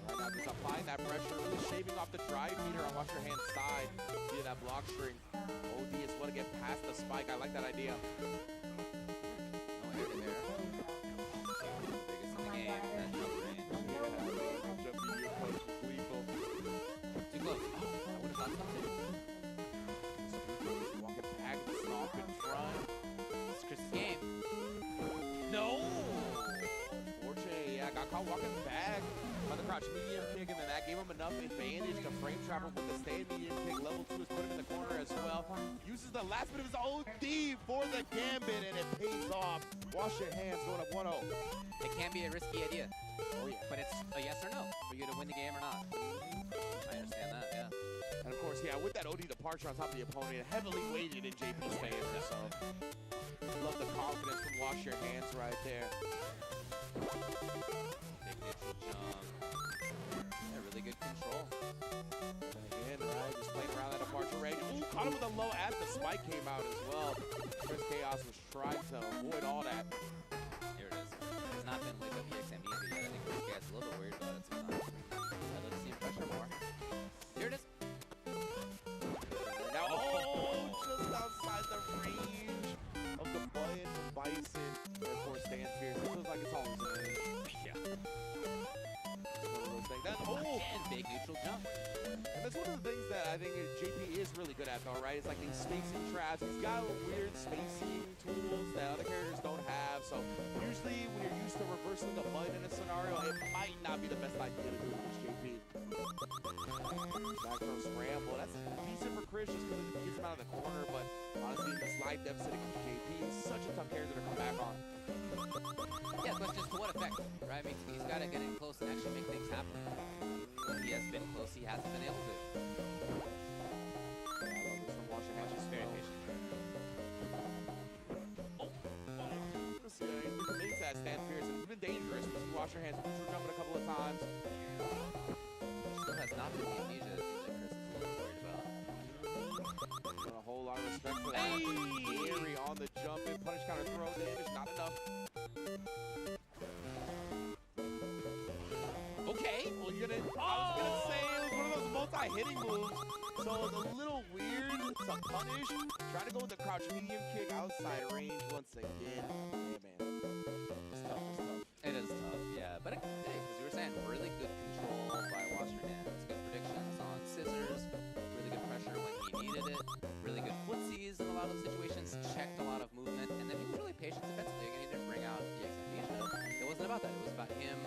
Right now, just applying that pressure, really shaving off the drive meter on Wash Your Hands side via that block string. OD is want to get past the spike. I like that idea. No air to there. Biggest in the game, that jump range. Jump video close, lethal. Too close. Oh, I would have thought something. Walking back, stomp in front. It's Chris's game. No! Unfortunately, yeah, got caught walking back by the crouch medium kick, and then that gave him enough advantage to frame trap him with the stand medium kick. Level 2 has put him in the corner as well. Uses the last bit of his OD for the gambit, and it pays off. Wash Your Hands going up 1-0. It can be a risky idea, Oh, yeah. but it's a yes or no for you to win the game or not. I understand that, yeah. And of course, yeah, with that OD departure on top of the opponent, heavily weighted in JP's favor, so love the confidence from Wash Your Hands right there. Big neutral jump. Yeah, really good control. And again, right, just playing around that departure range. Ooh, caught him with a low as the spike came out as well. Chris Chaos was trying to avoid all that. Here it is. It's not been like a VXM easy yet. I think Chris Chaos is a little bit worried about it sometimes. I'd like to see him pressure more. Here it is. Now, just outside the range of the button from Bison. And of course, Stan Fierce. It feels like it's always in range. Yeah. It's one of those things. And big neutral jump. And that's one of the things that I think JP is really good at, though, right? It's like these spacing traps. He's got weird spacing tools that other characters don't have. So usually when you're used to reversing the button in a scenario, it might not be the best idea to do with this JP. Back throw scramble. That's decent for Chris just because it gets him out of the corner. But honestly, this life deficit against JP is such a tough character to come back on. Yeah, but just to what effect, right? I mean, he's got to get in close and actually make things happen. When he has been close, he hasn't been able to. Wash Your Hands Just very patient. He's committing to that Stan Fierce. It's been dangerous. Wash Your Hands, neutral jumping a couple of times. Still has not been the amnesia that Chris is a little worried about. Got a whole lot of respect for that. Gary on the jump in, punish counter throw damage, not enough. Okay. Well, I was gonna say it was one of those multi-hitting moves. So it's a little weird to punish. Trying to go with the crouch medium kick outside range once again. Yeah, man. It's tough, it's tough. It is tough, yeah. But hey, as you were saying, really good control by Wash Your Hands. Good predictions on scissors. Really good pressure when he needed it. Really good footsies in a lot of situations. Checked a lot of movement. And then he was really patient defensively. Again, he didn't bring out the execution. It wasn't about that. It was about him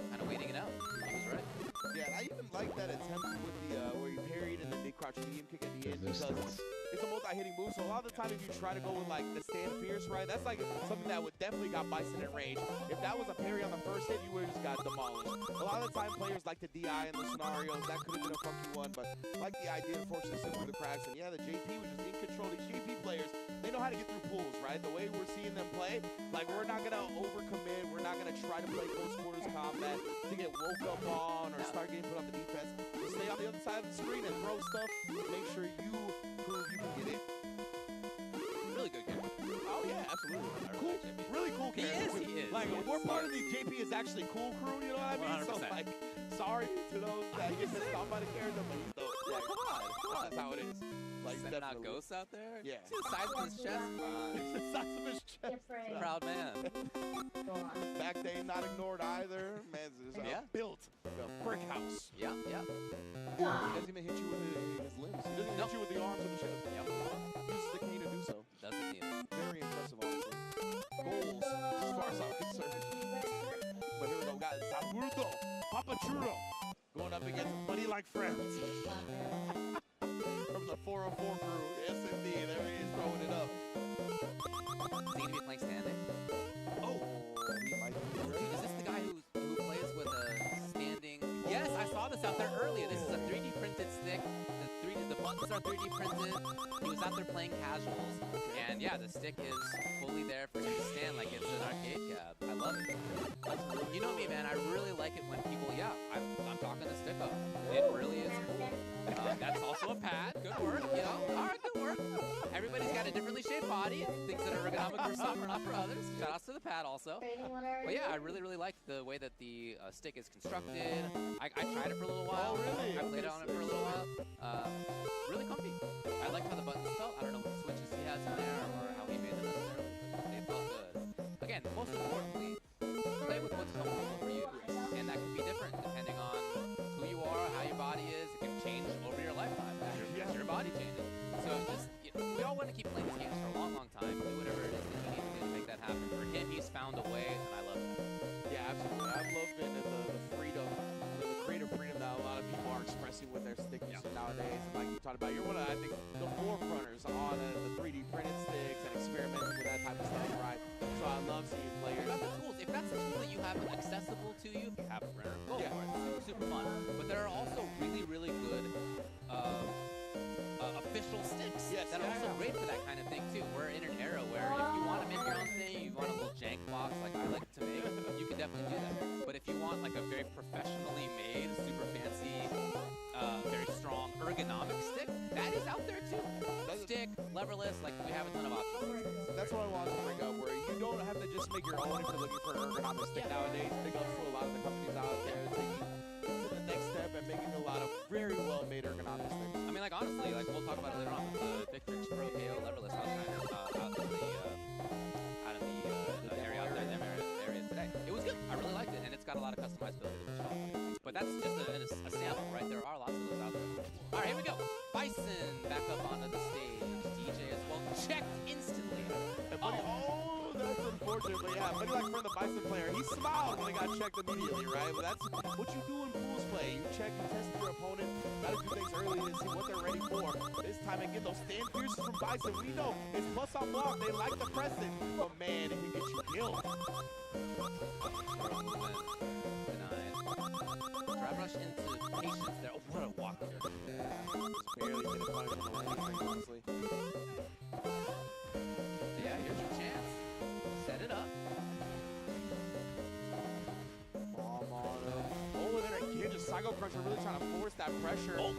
kind of waiting it out. He was right. Yeah, I even like that attempt with the where he parried and then did crouch medium kick at the end because it's a multi-hitting move. So a lot of the time, if you try to go with like the stand Pierce, right, that's like something that would definitely got Bison in range. If that was a parry on the first hit, you would have just got demolished. A lot of the time, players like to DI in those scenarios. That could have been a funky one, but like the idea, unfortunately, slip through the cracks. And yeah, the JP was just in control. These JP players, they know how to get through pools, right? The way we're seeing them play, like we're not gonna overcommit. We're not gonna try to play close quarters combat to get woke up on or start getting put on the defense. Just stay on the other side of the screen and throw stuff. Make sure you prove you can get it. Really good character. Oh yeah, absolutely. Cool, really cool He character. is, he is. Like he is. we're part of the JP is actually cool crew. You know what I mean? So 100%. like, sorry to those that get pissed off by the character, but he's dope. Yeah, come on, come on. That's how it is. Like Sending out definitely. ghosts out there? Yeah. See the size of his chest? It's the size of his chest. Proud man. Back day not ignored either. Man, is Yeah. built like a brick house. Yeah, yeah. He doesn't even hit you with his limbs. He doesn't hit you with the arms or the chest. Yep. He uses the cane to do so. Doesn't need it. Very impressive, honestly. Goals, as far as I'm concerned. But here we go, guys. Zamurdo, Papa Churro, going up against Buddy Like Friends. From the 404 crew. Yes, indeed. There he is throwing it up. Is he going to be playing standing? Oh, he might be. Dude, is this the guy who plays with a standing? Yes, I saw this out there earlier. This is a 3D printed stick. The buttons are 3D printed. He was out there playing casuals, and yeah, the stick is fully there for him to stand like it's an arcade cab. I love it. You know me, man. I really like it when people, I'm talking the stick up. It really is cool. That's also a pad. Good work. You know, all right, good work. Everybody's got a differently shaped body. Things that are ergonomic for some are not for others. Shout outs to the pad also. But yeah, I really like the way that the stick is constructed. I tried it for a little while. Oh, really? I played on it for a little while. Really comfy. I liked how the buttons felt. I don't know what switches he has in there or how he made them necessarily, but they felt good. Again, most importantly, play with what's comfortable for you, and that can be different depending on who you are, how your body is. It can change over your lifetime as your body changes. So just, we all want to keep playing these games for a long time. Do whatever it is that you need to do to make that happen. For him, he's found a way, and I love it. Yeah, absolutely. I love the freedom, the creative freedom that a lot of people are expressing with their stick usage nowadays. And like you talked about, you're one of, I think, the forerunners on the 3D printed sticks and experimenting with that type of stuff, right? So I love seeing players. You've got the tools. If that's a tool that you have accessible to you, if you have a printer, go for it. It's super fun. But there are also really good official sticks that are also great for that kind of thing too. We're in an era where if you want to make your own thing, you want a little jank box like I like to make, you can definitely do that. But if you want like a very professionally made, super fancy, very strong ergonomic stick, that is out there too. Stick, leverless, like we have a ton of options. That's what I wanted to bring up, where you don't have to just make your own if you're looking for an ergonomic stick nowadays. Big ups to a lot of the companies out there taking to the next step and making a lot of very well-made ergonomic sticks. I mean, like honestly, like we'll talk about it later on. The Victrix Pro KO leverless I was trying out in the area out there, the area today. It was good. I really liked it, and it's got a lot of customizability, which is awesome. But that's just a sample, right? There are lots of those out there. All right, here we go. Bison back up onto the stage. DJ as well. Checked instantly. Oh, that's unfortunate, but yeah, Buddy Like Friend, the Bison player, he smiled when he got checked immediately, right? But that's what you do in pools play. You check, you test your opponent, gotta do things early and see what they're ready for. This time, and get those stand pierces from Bison. We know it's plus on block. They like the pressing, but man, it can get you killed. Denied. Drive rush into patience there. Oh, what a walk. Just barely hit a punish on the landing, honestly. Yeah, here's your chance. Set it up. Bomb on him. Oh, and then again, just Psycho Cruncher really trying to force that pressure. Oh,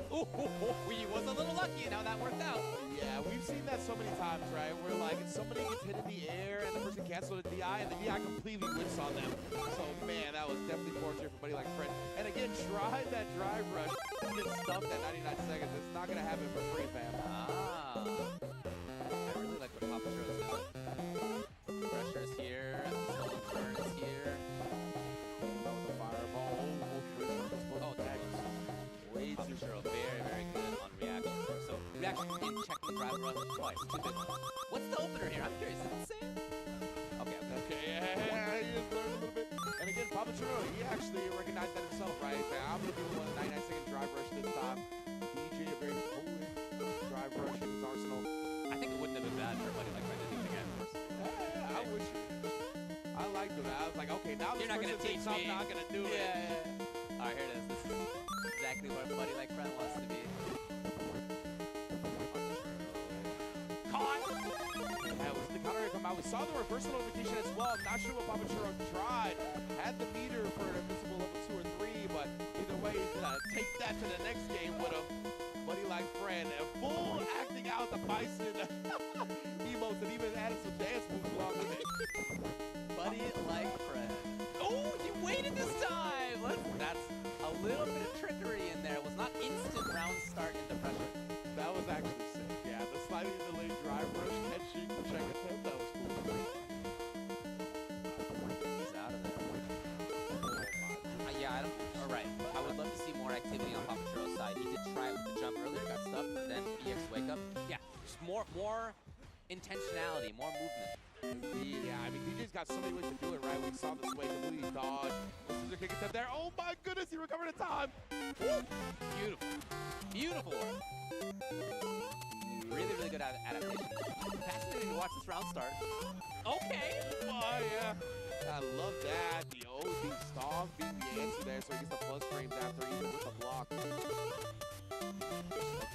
he was a little lucky, and how that worked out. Yeah, we've seen that so many times, right? Where like somebody gets hit in the air and the person cancels the DI and the DI completely whips on them. So man, that was definitely fortunate for Buddy Like Friend. And again, try that drive rush. Get stuffed at 99 seconds. It's not gonna happen for free, fam. Ah. I really like what Papa Churro is doing. Pressure's here, stolen turn is here. With the fireball. Oh, way Papa too Churro very good on reaction. So reaction in checking drive rush twice. Two big ones. What's the opener here? I'm curious. Is it the same? Okay. Yeah, he just learned a little bit. And again, Papa Churro, he actually recognized that himself, right? I'm gonna be the one 99-second drive rush this time. DJ, a very potent drive rush in his arsenal. don't like doing that. I was like, okay, now this You're not person gonna teach thinks I'm me. not gonna do Yeah, it. yeah. All right, here it is. This is exactly what a buddy like friend wants to be. Caught! Yeah, was the counter come out. We saw the reversal notification as well. I'm not sure what Papachurro tried. Had the meter for an invincible level 2 or 3, but either way, he's gonna take that to the next game with a buddy like friend. And full acting out the Bison emotes and even added some dance moves along with it. Buddy like friend. Oh, he waited this time. That's a little bit of trickery in there. It was not instant round start into pressure. That was actually sick. Yeah, the slightly delayed drive rush, catching, check attempt, that was cool. He's out of there. Yeah, I don't. All right. I would love to see more activity on Papachurro's side. He did try it with the jump earlier, got stuck, but then EX wake up. Yeah, just more intentionality, more movement. Yeah, I mean, DJ's got so many ways to do it, right? We saw this way, completely dodge. The scissor kick attempt there. Oh my goodness, he recovered in time. Woo! Beautiful. Beautiful work. Really, really good adaptation. Fascinating to watch this round start. Okay. Oh, yeah. I love that. The OD stomp being the answer there, so he gets the plus frames after, even with the block. Looking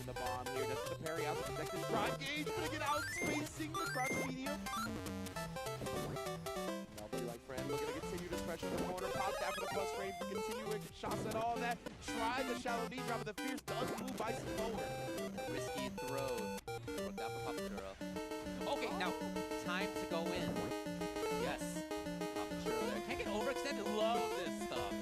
the bomb here. Does the parry out the protected drive gauge. Gonna get out spacing the crouch medium. Nobody like friend looking to continue this pressure in the corner. Pop that for the plus frames to continue it. Shots at all that. Try the shallow knee drop, but the Fierce does move Bison forward. Risky throw. Worked out for Papachurro. Okay, now time to go in. Yes. Papachurro there. Can't get overextended. Love this stuff.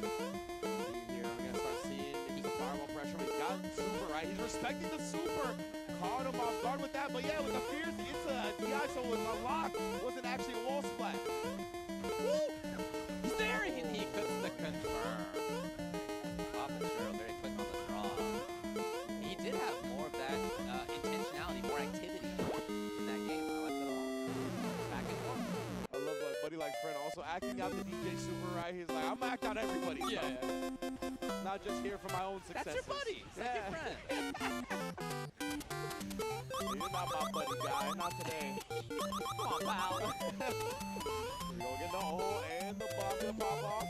Here we're gonna start seeing maybe some fireball pressure. He's got super, right? He's respecting the super. Caught him off guard with that, but yeah, with the Fierce, it's a DI, so it was unlocked. Wasn't actually a wall splat. Woo! He's there. He puts the confirm. Papachurro very quick on the draw. He did have more of that intentionality, more activity in that game. I like that a lot. Back and forth. I love what buddy like friend also acting out the DJ super, right? He's like, I'm act out everybody. Yeah. Not just here for my own successes. That's your buddy. It's like your friend. You're not my buddy, guy. Not today. Come on, pal. We're gonna get the hole and the bomb gonna pop off.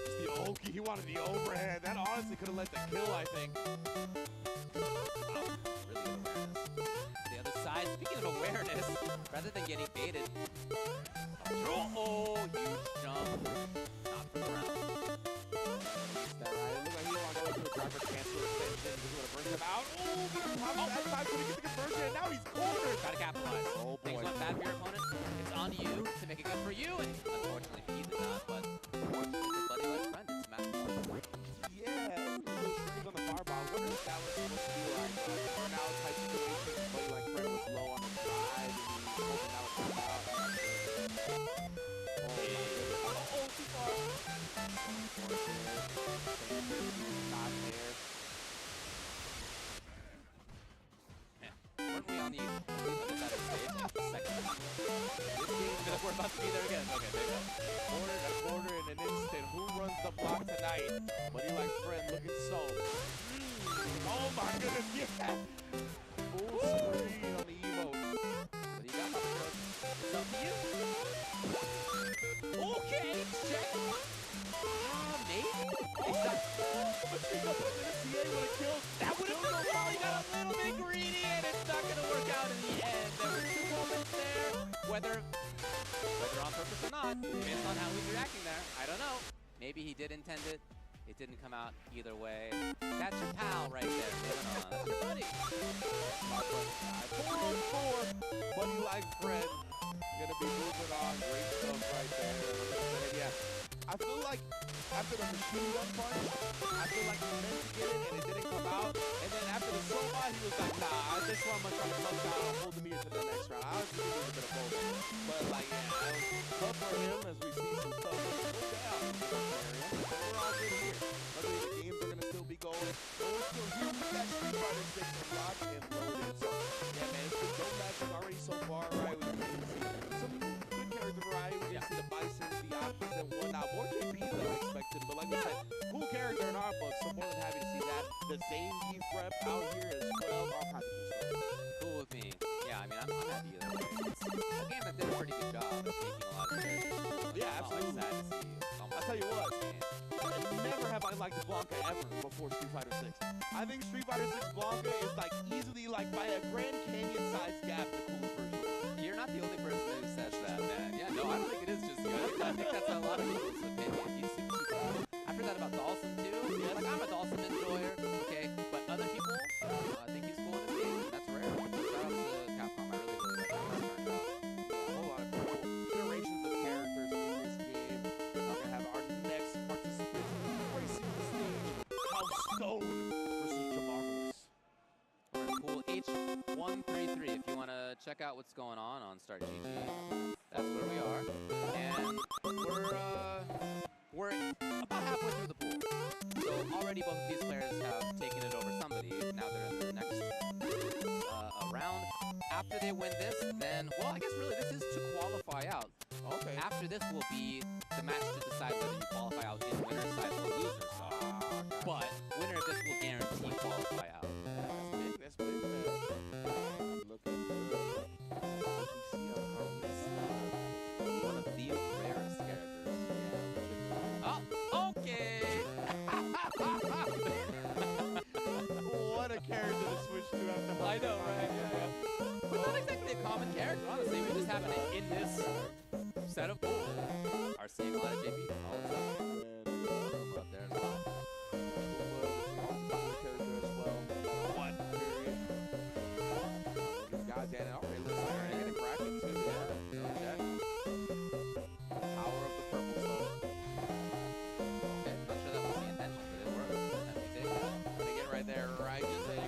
Just the Oki. He wanted the overhead. That honestly could have led to kill, I think. Wow, really good awareness. The other side, speaking of awareness, rather than getting baited. Oh, huge jump. Not for the round. That right. It looked like he wanted to go into a driver cancel extension. He's gonna bring him out. Oh, that time couldn't get the conversion, and now he's cornered. Gotta capitalize. Oh, boy. Things went bad for your opponent. It's on you to make it good for you, and unfortunately he did not, but fortunately for buddy like friend, it's match point. Yeah, those strings on the fireball. I wonder if that was supposed to be like a burnout type situation. But like Fred was low on the side and he was hoping that would come out. Oh, too far. Not there. Weren't we on the better stage? Second. This game, we're about to be there again. Okay, there you go. Quarter in an instant. Who runs the block tonight? Buddy like friend looking so. Oh my goodness, yeah. Full screen on the emote. What do you got, Papachurro? It's up to you. Okay, check. Maybe? That would have been a ball. He got a little bit greedy, and it's not going to work out in the end. There were 2 moments there. Whether on purpose or not, based on how he's reacting there, I don't know. Maybe he did intend it. It didn't come out either way. That's your pal right there. Moving on. That's your buddy. My buddy guy. 4-on-4. Buddy like friend. Gonna be moving on. Great stuff right there. And yeah, I feel like after the machine gun punch, I feel like he meant to get it and it didn't come out. And then after the so-hot, he was like, nah, this one I'm gonna try to clutch out and hold the meter to the next round. I was thinking it was a bit of both. But like, yeah, it was tough for him as we see some stuff go down in this area. But we're all good here. Luckily, the games are gonna still be going. But we're still here with that Street Fighter 6 locked and loaded. So, yeah, man, it's been dope matches already so far, right? We can see some good character variety. We can see the Bison, the Options, and whatnot. More JPs than I expected. But like we said, cool character in our book. So more than happy to see that. The Zane Beef rep out here as well. All kinds of cool stuff. Cool with me. Yeah, I mean, I'm not happy either way. It's a game that did a pretty good job of making a lot of characters. Yeah, It's not, like, absolutely. sad to see. I'll tell you what. Never have I liked Blanca ever before Street Fighter 6. I think Street Fighter 6 Blanca is like easily like by a Grand Canyon sized gap the coolest version. You're not the only person who says that, man. Yeah, no, I don't think it is just you. I think that's a lot of people's opinion. He's super, super cool. I've heard that about Dawson too. Yeah, like I'm a Dawson enjoyer, okay, but other people, I think he's cool in this game. That's rare. Shout out to Capcom. I really, really like how that's turned out. A whole lot of cool generations of characters in this game. We're gonna have our next participant gracing the stage. House Stone versus Jamarvelous. We're in pool H133 if you want to check out what's going on Start GG. That's where we are. And we're about halfway through the pool. So already both of these players have taken it over somebody. Now they're in the next round. After they win this, then, well, I guess really this is to qualify out. Okay. After this will be the match to decide whether you qualify out in winner's side or loser's side. But winner of this will guarantee qualify out. That's big, man. Looking good. One of the rarest characters. Oh, okay. What a character to switch to after I know, right? Yeah. But not exactly a common character, honestly. We just happen to, in this set of pool, are seeing a lot of JP all the time. Boom up there as well. One period. These guys in it. Okay, listen, they're getting bracket too. Yeah. No check. Power of the purple stone. Okay, not sure that was the intention, but it worked. And we take that. And again, right there, right? Just like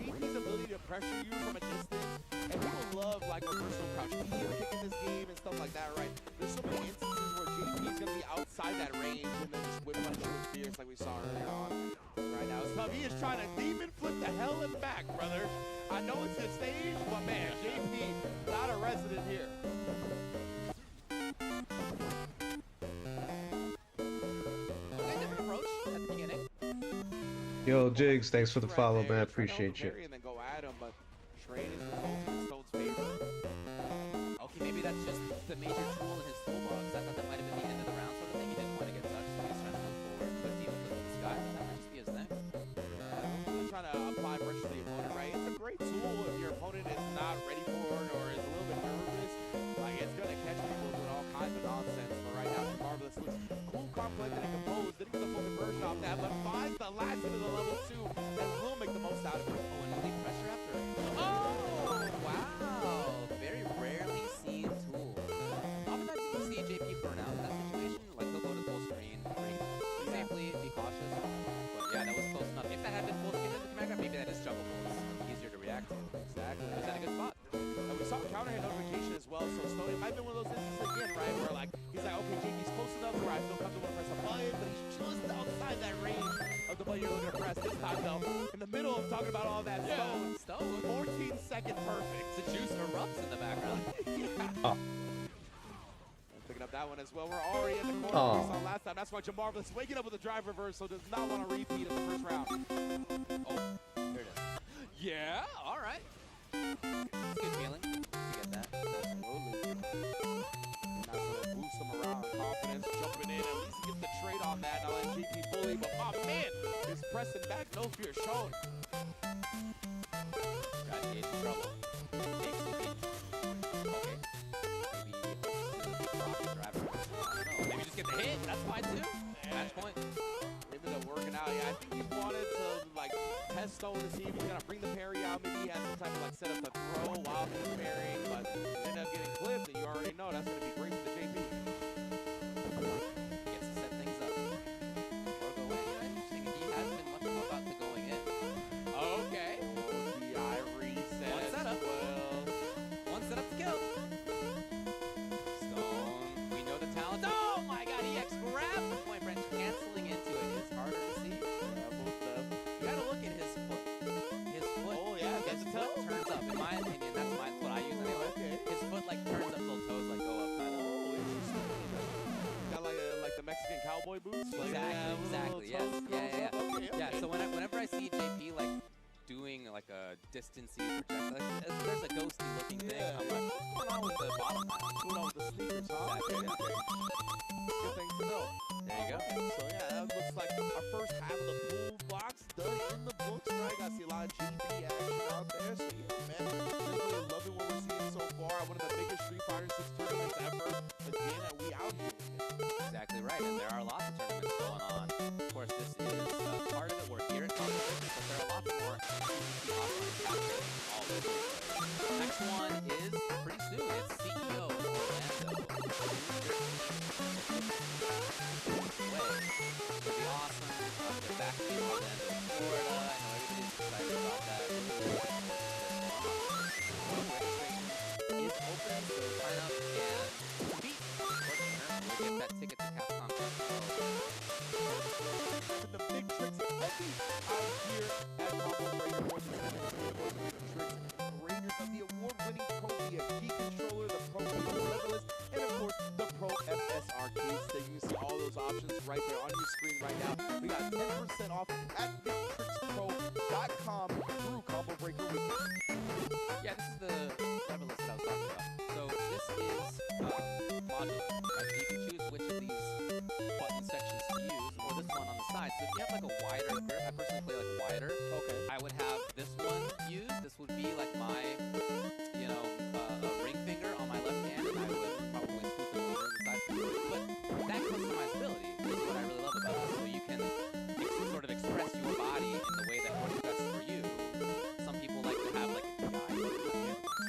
JP's ability to pressure you from a distance, and people love like reversal crouch kick in this game and stuff like that, right? There's so many instances where JP's gonna be outside that range and then just whip punch you with fierce like we saw earlier on. Right now, so he is trying to demon flip the hell and back, brother. I know it's his stage, but man, JP not a resident here. Okay, different approach at the beginning. Yo, Jigs, thanks for the Right follow, there, man. try to Appreciate you. overparry and then go at him, but trade is resulting in Stone's favor. Okay, maybe that's just the major tool in his toolbox. I thought that might have been the end of the round sort of thing. He didn't want to get touched, so he's trying to move forward, put demon flip in the sky. That might just be his thing. He's trying to apply pressure to the opponent, right? It's a great tool if your opponent is not ready for it or is a little bit nervous. Like, it's going to catch people doing all kinds of nonsense. But right now, Marvelous looks cool, calm, collected, and composed. Didn't get the full conversion off that, but finds the last hit of the level 2 and will make the most out of it. Oh, and really pressure after. Oh, wow. Very rarely seen tool. Oftentimes you see JP burn out in that situation. Like, he'll go to full screen, breathe safely, be cautious. But yeah, that was close enough. If that had been full screen in the command grab, maybe that is jumpable. It's easier to react to. Exactly. He was at a good spot. And we saw counter hit notification as well, so Stone, it might have been one of those instances again, right, where like, he's like, okay, JP's close enough where I feel comfortable to press a button, but he's just outside that range of the button you're looking to press. This time, though, in the middle of talking about all that, Stone. 14-second perfect. The juice erupts in the background. Yeah. Oh. Picking up that one as well. We're already in the corner Oh. we saw last time. That's why Jamarvelous waking up with a drive reversal, does not want to repeat in the first round. Oh, there it is. Yeah, all right. It's a good feeling to get that. Absolutely. And that's going to boost him around. Confidence jumping in. At least he gets the trade on that. Now let GP bully, but my man is pressing back. No fear shown. Got to get in trouble. Takes the beat. Okay. Maybe rocket driver. I don't know. Maybe just get the hit. That's fine too. Match point. Ended up working out. Yeah, I think he wanted to like test Stone to see if he's gonna bring the parry out. Maybe he had some type of like setup to throw while he was parrying, but he ended up getting clipped, and you already know that's gonna be great for the JP. Gets to set things up. Or go in. Interesting. He has been much more about the going in. Okay. DI reset. One setup. Well, One setup to kill. Stone. We know the talent. Oh my god, EX grabbed the point branch, canceling into it. It's harder to see. You gotta look at his foot. His foot. Oh, yeah, his that's a foot toe. turns up. In my opinion, that's what I use anyway. Okay. His foot like turns up, little toes like go up kind of. oh distancey projectile. There's a ghosty looking thing. Yeah. I'm like, what's going on with the bottom half? What's going on with the sneakers, huh? Exactly, Okay, okay. Good thing to know. There you go. So yeah, that looks like our first half of the pool box done in the books, right? I see a lot of GP action out there. So yeah, man, definitely loving what we're seeing so far. One of the biggest Street Fighter 6 tournaments ever. Again, and we out here. Exactly right, and there are lots of tournaments going on. Of course, this is part of it. We're here at Conference, but there are lots more offline captures all over the place. Next one is pretty soon. It's CEO of Orlando. Way. It'll be awesome. They're back in Orlando, Florida. I know everybody's excited about that. Registration is open, so sign up and compete. We'll get that ticket to Capcom Expo. With the big tricks heavy out here at Combo Breaker. Once again, the big tricks creators of the award-winning Pro DFG controller, the Pro Levelist, and of course the Pro FS Arcade Stick. You can see all those options right there on your screen right now. We got 10% off at BigTricksPro.com through Combo Breaker Weekend. Yeah, this is the Levelist that I was talking about. So this is modular. Right? So you can choose which of these button sections to use, or this one on the side. So if you have like a wider grip, I personally play like wider. Okay. I would have this one used. This would be like my, you know, ring finger on my left hand, and I would probably put them over the side. But that customizability is what I really love about this. So you can sort of express your body in the way that works best for you. Some people like to have like a guide,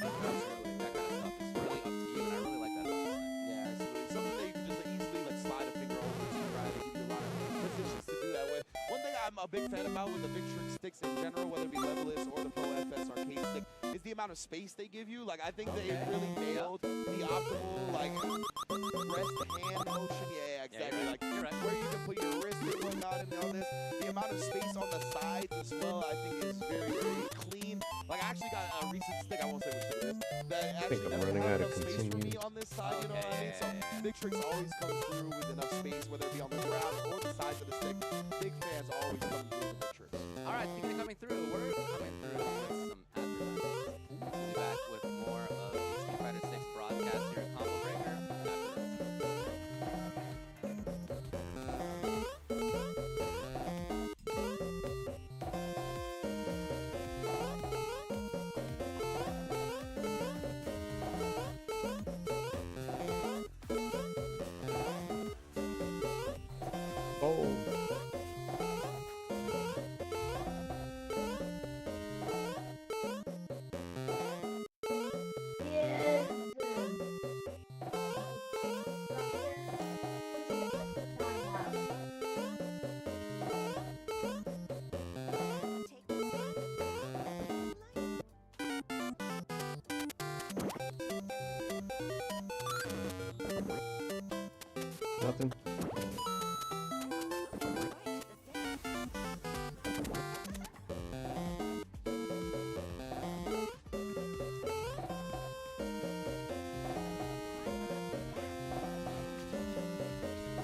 that kind of stuff. It's really up to you, and I really like that. Yeah, absolutely. Something that you can just easily like slide a finger over to, right? They give you a lot of positions to do that with. One thing I'm a big fan about with the Big Trick sticks in general, whether it be Levelist or the Pro FS Arcade Stick, is the amount of space they give you. Like, I think they really nailed the optimal, like, rest hand motion. Yeah, exactly. you're right. Like, You're right. where you can put your wrist and whatnot and all this. The amount of space on the sides as well, I think is very, very clean. Like, I actually got a recent stick, I won't say which it is, that actually I'm doesn't running have out of enough space for me continues. on this side, you know what I mean? So, Big Tricks always comes through with enough space, whether it be on the ground or the sides of the stick. Big fans always come through with Big Tricks. All right, speaking of coming through, we're coming through with some advertising. We'll be back with more of the Street Fighter 6 broadcast here at Combo Breaker after this. Oh. Nothing.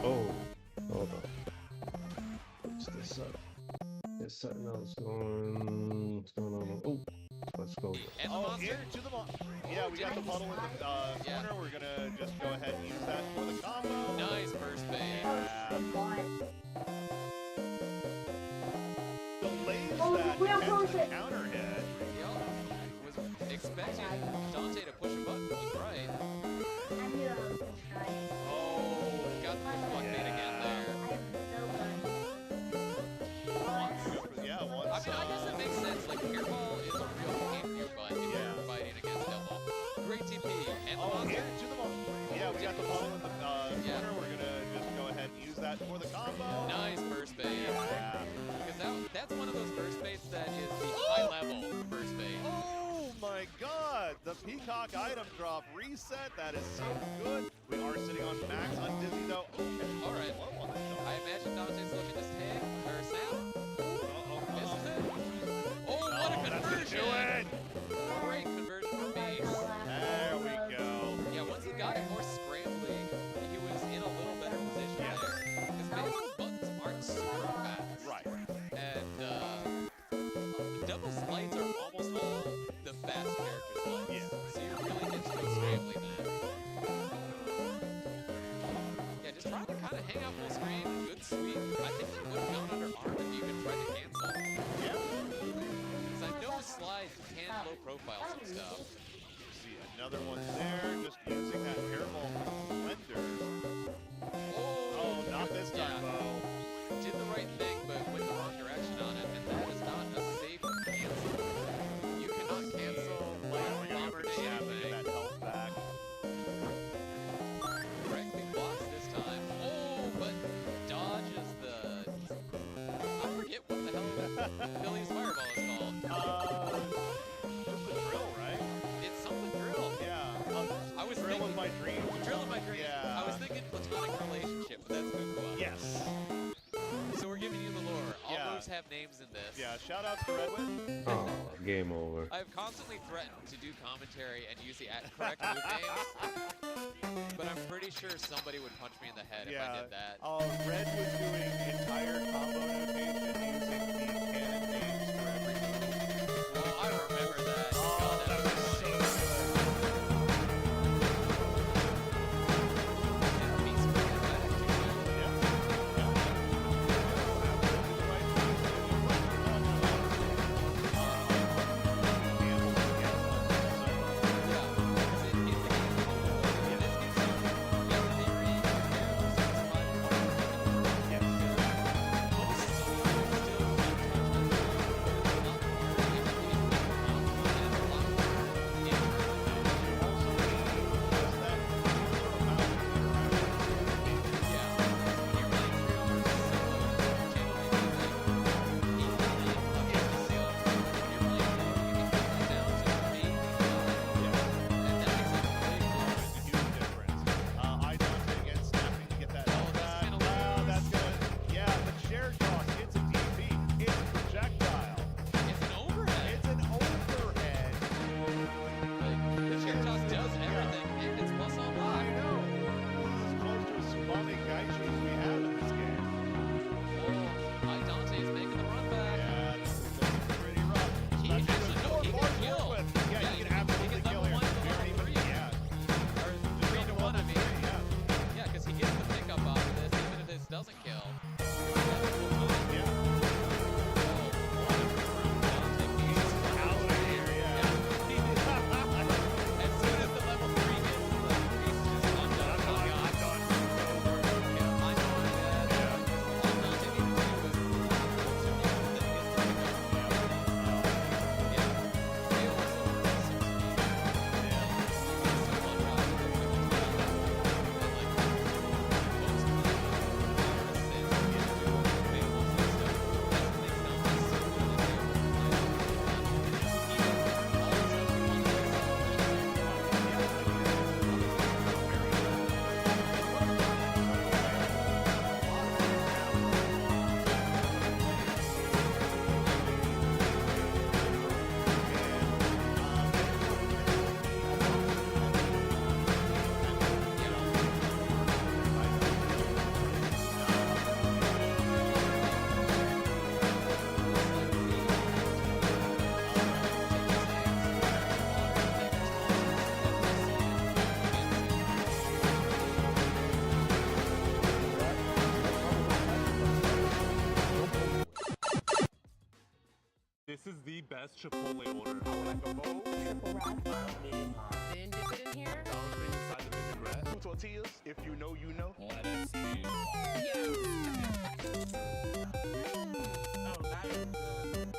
Oh, hold on. What's this up? There's something else going. What's going on? Oh, let's go. And the monster to the monster. Yeah, we got the puddle in the corner. We're gonna just go ahead and use that for the combo. Nice first bait. Delays that potential counter hit. Yep. Was expecting Dante to push a button. Was right. Oh, got the push button bait again there. Yeah, I once. mean, I guess it makes sense. Like, Airball is a real pain in your butt if you're fighting against Devil. Great TP. And the monster. Hit to the monster. Yeah, we got the puddle in the corner. We're gonna just go ahead and use that for the combo. Nice first bait. Yeah. Because that's one of those first baits that is the high level first bait. Oh my god! The Peacock item drop reset. That is so good. We are sitting on max on Dizzy though. Oh, all right. low on the shot. I imagine Dante's looking to tag or snap. Misses it. Oh, what a That's gonna conversion! do it. Great conversion from Base. There we go. Yeah, once he got it more scrambly, he was in a little better position there. Because Base's buttons aren't super fast. Right. And double slides are almost all not full screen. Good sweep. I think that would have gone under arm if you even tried to cancel. Yeah. Because I know slides can low profile some stuff. See another one there, just using that hairball blender. Oh, not this time, Yeah. Bo. Did the right thing, but went the wrong direction on it, and that is not a safe cancel. You cannot cancel like We're gonna bomber go for to Snap and get anything. that health back. Correctly blocks this time. Oh, but dodges the. I forget what the hell Philly's fireball is called. Just the drill, right? It's something drill. Yeah. I was Drill thinking in my dreams. drill in my dreams. Yeah. I was thinking platonic relationship, but that's Kukua. Yes. So we're giving you the lore. All Yeah. moves have names in this. Yeah. Shout outs to Redwood. Oh, game over. I've constantly threatened to do commentary and use the correct move names, but I'm pretty sure somebody would punch me in the head if I did that. Red was doing entire combo notation using the canon names for every move. Well, I remember that. Oh, God, that was was so funny. good. It beats me in that, too. Yeah. This is the best Chipotle order. Triple wrap. Then dip it in here. Inside the vinaigrette. Two tortillas. If you know, you know. Lettuce, cheese. Oh, that is good.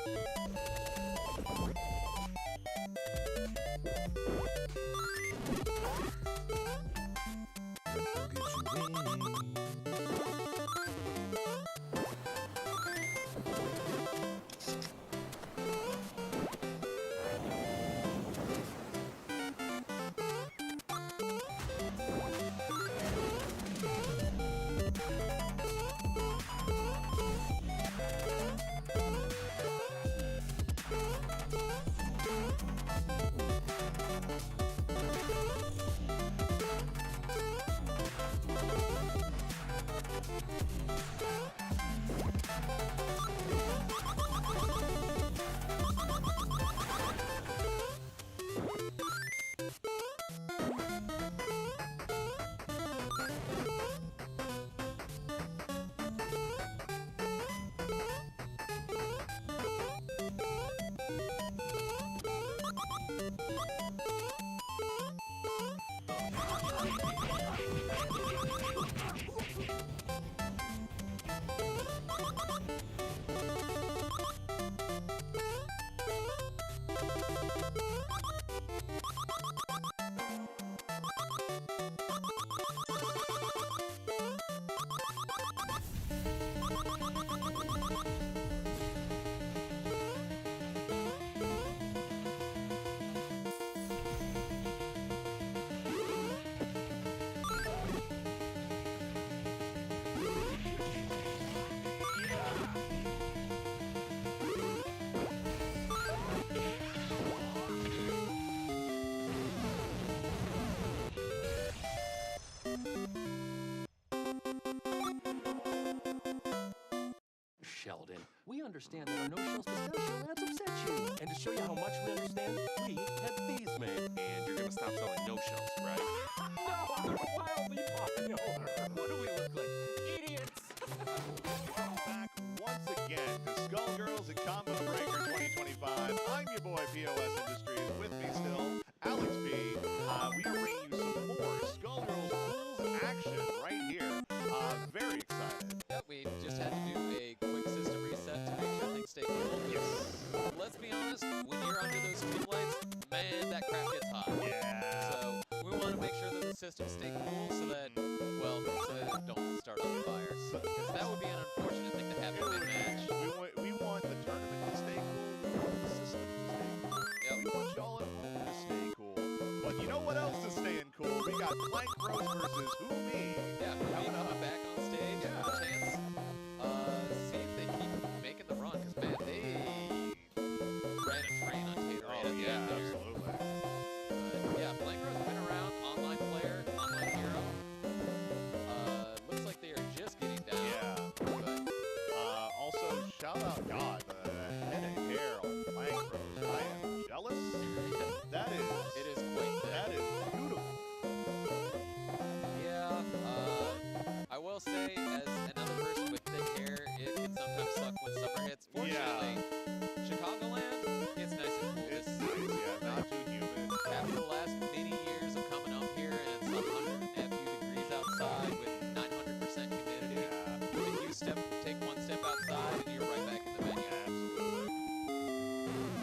Sheldon. We understand that our no-shells pistachio ads upset you. And to show you how much we understand, we had these made. And you're gonna stop selling no-shells, right? No, I'm wildly popular. What do we look like? Idiots! Back once again to Skullgirls and Combo Breaker 2025. I'm your boy POS Industries. With me still, Alex B. We are bringing you some more Skullgirls rules action right here. Very excited. Yeah, we just had to do a quick system reset to make sure things stay cool. Yes. Let's be honest, when you're under those street lights, man, that crap gets hot. Yeah. So we want to make sure that the systems stay cool so that, well, so that it don't start on fire. Because that would be an unfortunate thing to happen mid-match. We want the tournament to stay cool. We want the system to stay cool. Yep. We want y'all at home to stay cool. But you know what else is staying cool? We got Plank Bros versus Who Me. Yeah, Who Me coming back on stage. Yeah. Have a chance. See if they keep making the run. Because, man, they ran a train on Tater right at the end there. Absolutely. But, yeah, Plank Bros been around. Online player, online hero. Looks like they are just getting down. Yeah. But Also, shout out God, the head and hair on Plank Bros. I am jealous. That is. it is quite That is beautiful. Yeah, I will say, as another person with thick hair, it can sometimes suck when summer hits. Fortunately, Chicagoland, it's nice and cool. It's nice, yeah, not too humid. After the last many years of coming up here and it's 100 and a few degrees outside with 900% humidity, if you take one step outside and you're right back in the venue. Absolutely.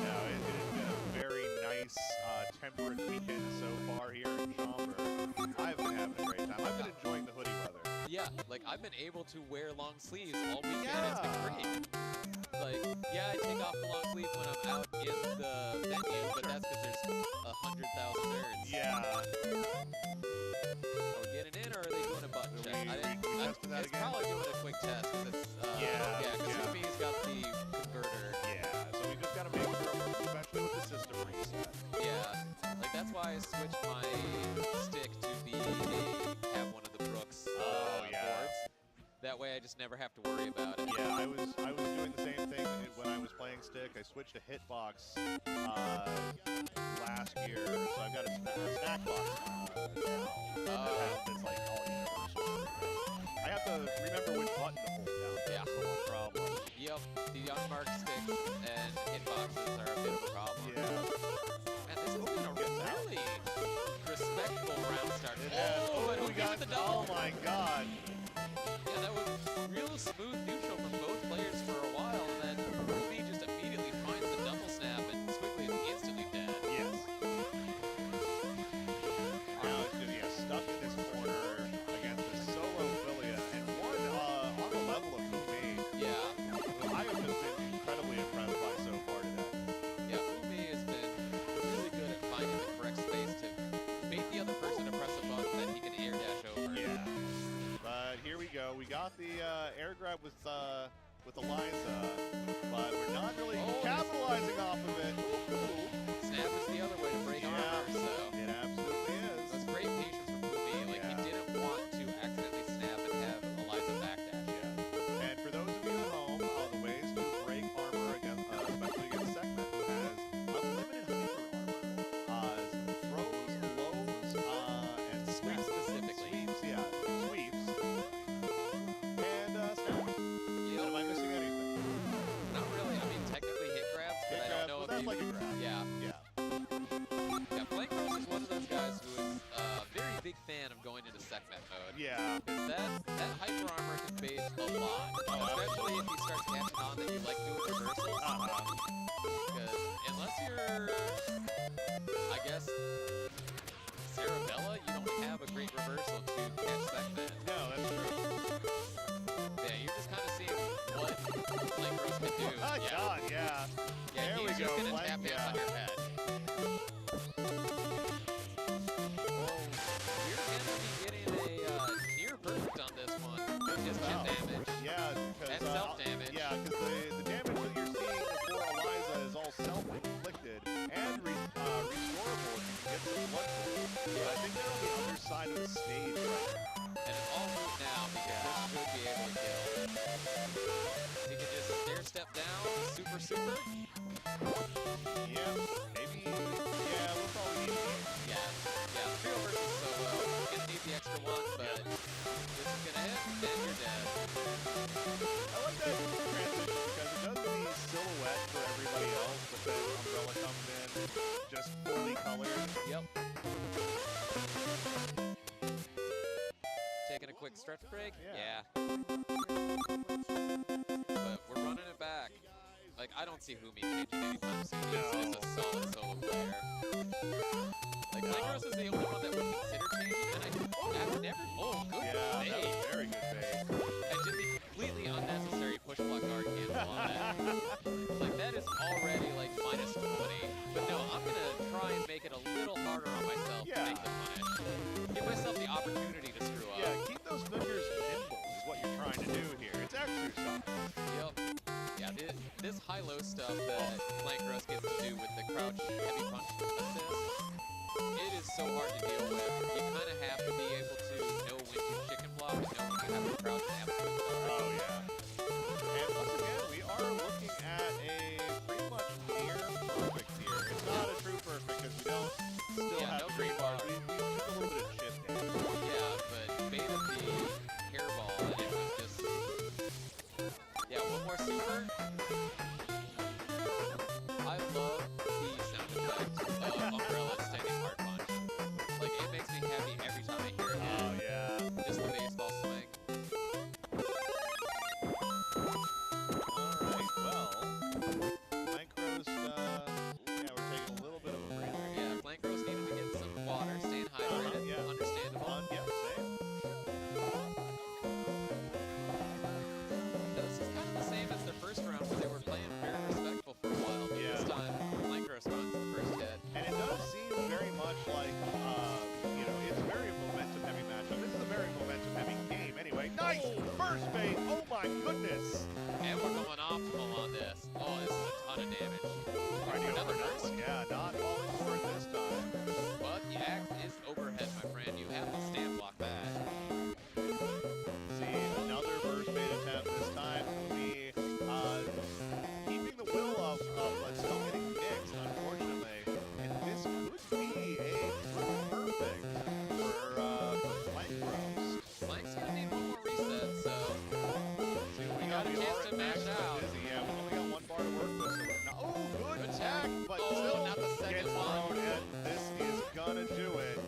No, it has been a very nice temperate weekend so far here in Schaumburg. I've been having a great time. I've been enjoying the hoodie weather. Yeah, like I've been able to wear long sleeves all weekend. It's been great. Like, yeah, I take off the long sleeves when I'm out in the venue, but that's because there's 100,000 nerds. Yeah. Are we getting in, or are they doing a button check? we testing that it's again? probably doing a quick test because it's Yeah, because yeah. Ruby's got the converter. Yeah, so we just got to make sure, especially with the system reset. Yeah, like that's why I switched my stick to be have one of the Brooks boards. That way I just never have to worry about it. Yeah, I was doing the same thing when I was playing stick. I switched to Hitbox last year, so I've got a snack box that's like all universal. I have to remember which button to hold down. Yeah. That's the one problem. Yep, the unmarked sticks and hitboxes are a bit of a problem. Yeah. And this has been a really respectful round start. Oh, but we got the double. Oh my God. Yeah, that was real smooth neutral from both players for a while, and then Ruby just immediately finds the double snap, and Squiggly is instantly dead. Yes. Now it's just stuck in this corner against the solo Philia, and one on the level of Fumi. Yeah. I have just been incredibly impressed by so far today. Yeah, Fumi has been really good at finding the correct space to bait the other person to press a button that he can air dash over. Yeah. But here we go. We got the air grab with Eliza, but we're not really capitalizing off of it. Snap is the other way to break armor, so it absolutely is. That was great patience from Fumi. Like he didn't want to accidentally snap and have Eliza backdash. Yeah. And for those of you at home, the ways to break armor against, especially against Segment, who has unlimited hyper armor, throws, lows, and Sweeps specifically. Sweeps, yeah, sweeps. And snaps. Yep. Am I missing anything? Not really. I mean, technically hit grabs, but Hit I grabs, don't know well, if that's you... like a grab. Yeah. Yeah. Yeah, Plank Bros is one of those guys who is a very big fan of going into Segment mode. Yeah. Because that hyper armor can bait a lot. Especially if you start catching on that you like doing reversals. Because unless you're, I guess, Cerebella, you don't have a great reversal to catch Segment. No, that's true. Yeah, you're just kind of seeing what Plank Bros can do. Oh, God, yeah. Yeah, There we he's just go, gonna Plank, tap dance yeah. on your head. Oh, we're gonna be getting a near perfect on this one. Just chip damage. Yeah, because And self-damage. Yeah, because the damage that you're seeing before Eliza is all self-inflicted and restorable if you can get some blood to it. But I think they're on the other side of the stage right now. And it's all moved now because this should be able to kill. He can just Super Super? Yeah, maybe. Yeah, we'll probably need it. Yeah, trio versus solo. Gonna need the extra one, but this is gonna hit, and you're dead. I like that transition because it does the silhouette for everybody else, but then Umbrella comes in just fully colored. Yep. Taking a quick stretch break? Yeah. But we're running it back. Like, I don't see Humi changing anytime soon. He's a solid solo player. Like, Langros is the only one that would consider changing, and I've never... Oh, good Yeah, that fade. was very good fade. And just the completely unnecessary push block guard cancel on it. Like, that is already, like, minus 20. But no, I'm going to try and make it a little harder on myself to make the punish. Give myself the opportunity to screw up. Yeah, keep those fingers nimble is what you're trying to do here. It's exercise. Yep. Yeah, this high-low stuff that Langros gets to do with the crouch heavy punch assist, it is so hard to deal with. You kind of have to be able to know when to chicken block and know when you have to crouch and absolute cover. Oh, yeah. And once again, we are looking at a pretty much near perfect here. It's not a true perfect because we don't still have no green green bars. bar. We took a little bit of chip there. Yeah, but baited the hairball and it was just... Yeah, one more super. I love the sound effect of Umbrella standing hard punch. Like, it makes me happy every time I hear it. Oh, yeah. Just the baseball swing. Alright, well, Micros, yeah, we're taking a little bit of a breather here. Yeah, Langros needed to get some water, staying hydrated. Yeah. Understandable. Yeah, same. This is kind of the same as the first round where they were playing very respectful for a while. But this time, Langros runs the first hit. And it does seem very much like, you know, it's a very momentum-heavy matchup. This is a very momentum-heavy game anyway. Nice first bait! Oh my goodness! And we're going optimal on this. Oh, this is a ton of damage. Trying to go Another for burst. one. Yeah, not falling for it this time. But the axe is overhead, my friend. You have to stand block that. See, another burst bait attempt this time. We keeping the will of but still getting mixed, unfortunately. And this could be a perfect for Flank Rose. Flank's gonna need one more reset, so See, we got a we chance are to at match max out. Dizzy. Yeah, we've only got one bar to work with, so we're not. Oh, good attack, but Oh, still not the second gets one. thrown, and this is gonna do it.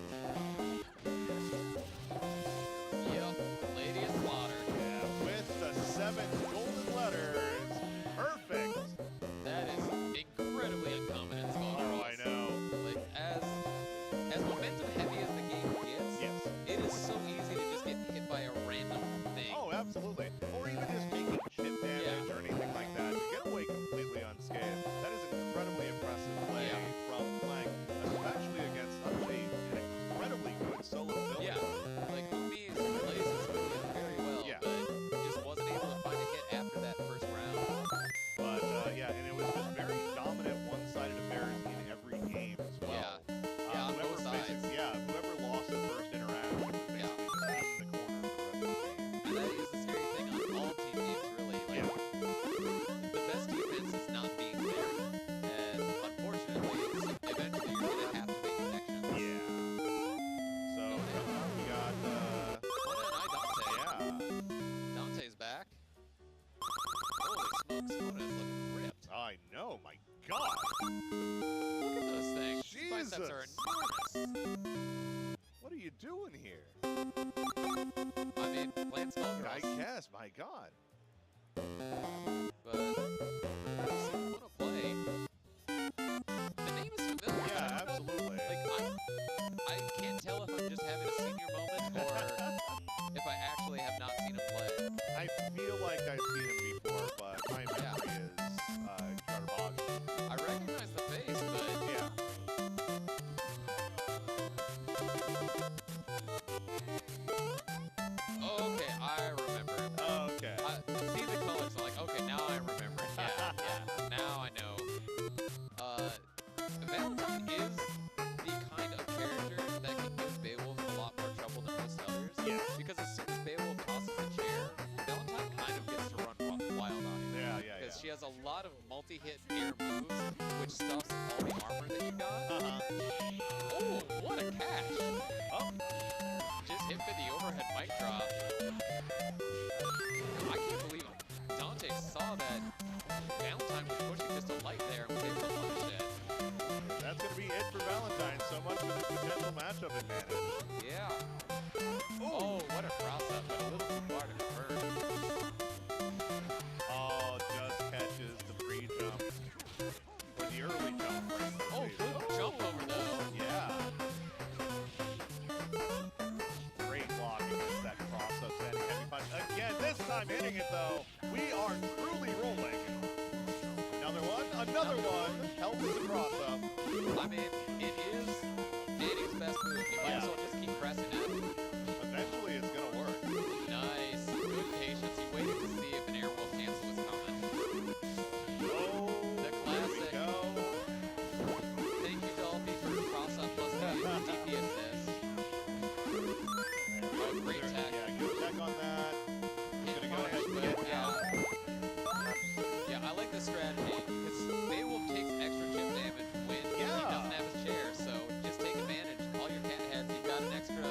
Yep, Lady of Slaughter. Yeah, with the 7 golden letters. Perfect. That is incredibly uncommon in Skull Oh, Girls. I know. Like, as momentum heavy as the game gets, Yes. it is so easy to just get hit by a random thing. Oh, absolutely. Or even just taking chip damage or anything like that. To get away completely unscathed, that is incredibly impressive play from Flank, especially against such an incredibly good solo build. Yeah, like Humi plays his Julian very well, Yeah. but just wasn't able to find a hit after that first round. But, yeah, and it was just very dominant one-sided affairs in every game as well. Yeah, on whoever both sides. whoever lost the first interaction basically just sat in the corner for the rest of the game. And that is the scary thing on all team games, really. Like, the best defense is not being there. And unfortunately, eventually you're going to have to make connections. Yeah. So, coming up, we got, Kona and Dante. yeah. Dante's back. Holy smokes, Kona is looking ripped. I know, my God. Look at those things. These biceps Jesus. are enormous. What are you doing here? I mean, playing Skullgirls. I guess, my God. But Kona play. The name is familiar. Yeah, absolutely. Like, I can't tell if I'm just having a senior moment or if I actually have not seen him play. I feel like I've seen him before, but my memory is Jarbog. I recognize the face, but Yeah. okay, I remember him. Oh, okay. I see the colors. I'm like, okay, now I remember. Yeah. has a lot of multi-hit air moves, which stuffs all the armor that you got. Oh, what a catch! Oh, Just hit for the overhead mic drop. I can't believe Dante saw that Valentine was pushing just a light there and was able to punish it. that's going to be it for Valentine. So much for the potential matchup advantage. Yeah. Oh, what a cross-up, but a little too far to convert. Oh, just catches the free jump. Or the early jump. Right? Oh, good jump over though. Yeah. Great block against that cross-up standing heavy punch. Again, this time hitting it though. We are truly rolling. Another one, another one. Help with the cross-up. I mean, it is Danny's best move. You might as well just keep pressing it. Eventually it's going to work. Nice. Good patience. He waited to see if an air wolf cancel was coming. Oh, The classic. there we go. Thank you, Dolphy, for the cross-up plus the DP assist. Oh, great tech. Yeah, good tech on that. Hit Gonna go punish, ahead and but get out. yeah, I like this strategy because Beowulf takes extra chip damage when he doesn't have his chair. So just take advantage. Call your cat heads. You've got an extra,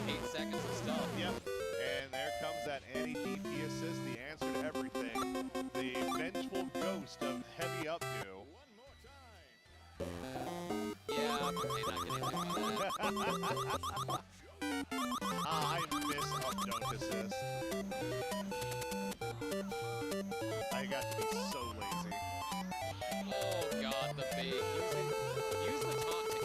8 seconds of stuff. Yep. And there comes that anti-DP assist, the answer to everything. The vengeful ghost of heavy updo. Yeah, I'm okay not getting that. I miss up don't assist. I got to be so lazy. Oh god, the bait. Use the taunt to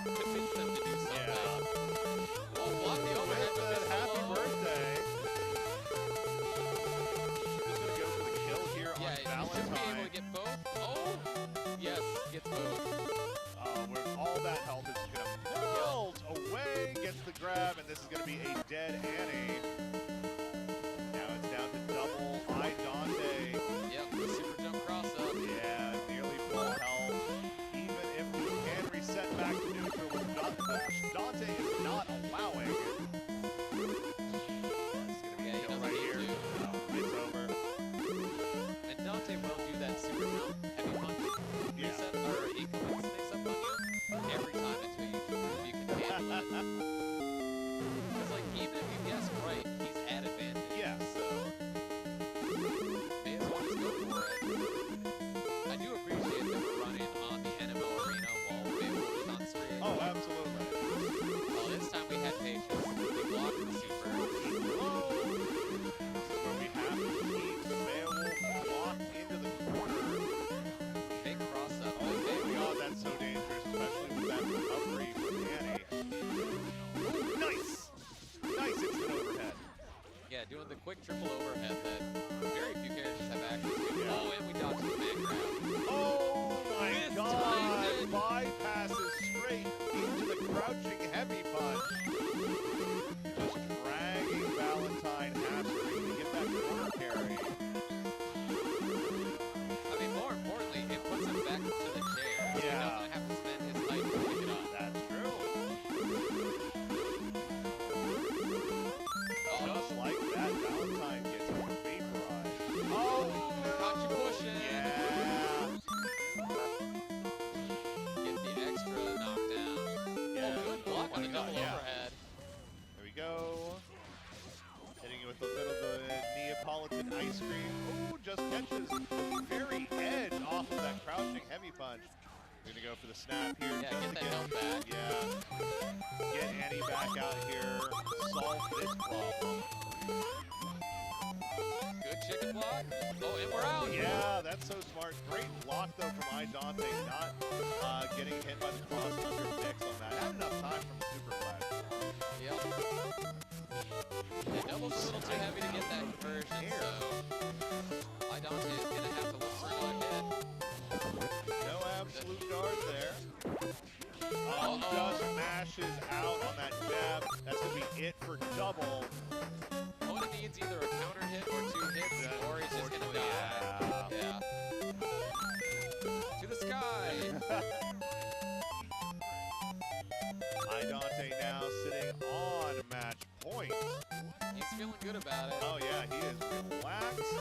convince them to do something. Yeah. Oh, block the overhead with this Happy solo. birthday. Just gonna go for the kill here Yeah, on you should be able Valentine. to get both. Oh, yes, gets both. Where all that health is just gonna melt away, gets the grab, and this is gonna be a dead Annie. Now it's down to double Dante. Yep, the super jump cross up. Yeah, nearly full health. Even if we can reset back to neutral, which Dante is not allowing. It's gonna be Yeah, a he kill doesn't right need here. to. No, it's over. And Dante will do that super jump heavy punch Yeah. reset, or incoming sneaks up on you every time until you prove you can handle it. Because, even if you guess right, he's at advantage. Yeah. So, may as well just go for it. I do appreciate that we're running on the NMO arena while Beowulf is on screen. Oh, absolutely. Well, this time we had patience. We blocked the super. Whoa! This is where we have to keep Beowulf locked into the corner. Big cross up. Oh my god, that's so dangerous, especially with that recovery from Annie. Nice! Nice instant overhead. Yeah, doing the quick triple overhead that very few characters have access to. Yeah. Oh, and we dodged the back grab. Oh my Mistimed god! it. Bypasses straight into the crouching heavy punch. Just dragging Valentine half-screen to get that corner carry. I mean, more importantly, it puts him back to the chair. So he Yeah. doesn't have to spend his life to pick it up. That's true. Just like that, Valentine gets vaporized. Oh, Caught you pushing. yeah. Get the extra knockdown. Yeah. Oh, good block on the double Yeah. overhead. There we go. Hitting you with a little bit of Neapolitan ice cream. Ooh, just catches the very edge off of that crouching heavy punch. We're gonna go for the snap here. Yeah, just get to that health back. Yeah. Get Annie back out here. Solve this problem. Good chicken block. Oh, and we're out. Yeah, that's so smart. Great block though from iDante, not getting hit by the cross under mix on that. Had enough time from the super flash. Yep. And double's a little too heavy to get that conversion, so iDante is going to have to look for another hit. No absolute guard there. Oh, just mashes out on that jab. That's going to be it for double. One needs either a counter hit or 2 hits, Yeah, or he's just going to die. Yeah. To the sky. iDante now sitting on match point. He's feeling good about it. Oh yeah, he is relaxed.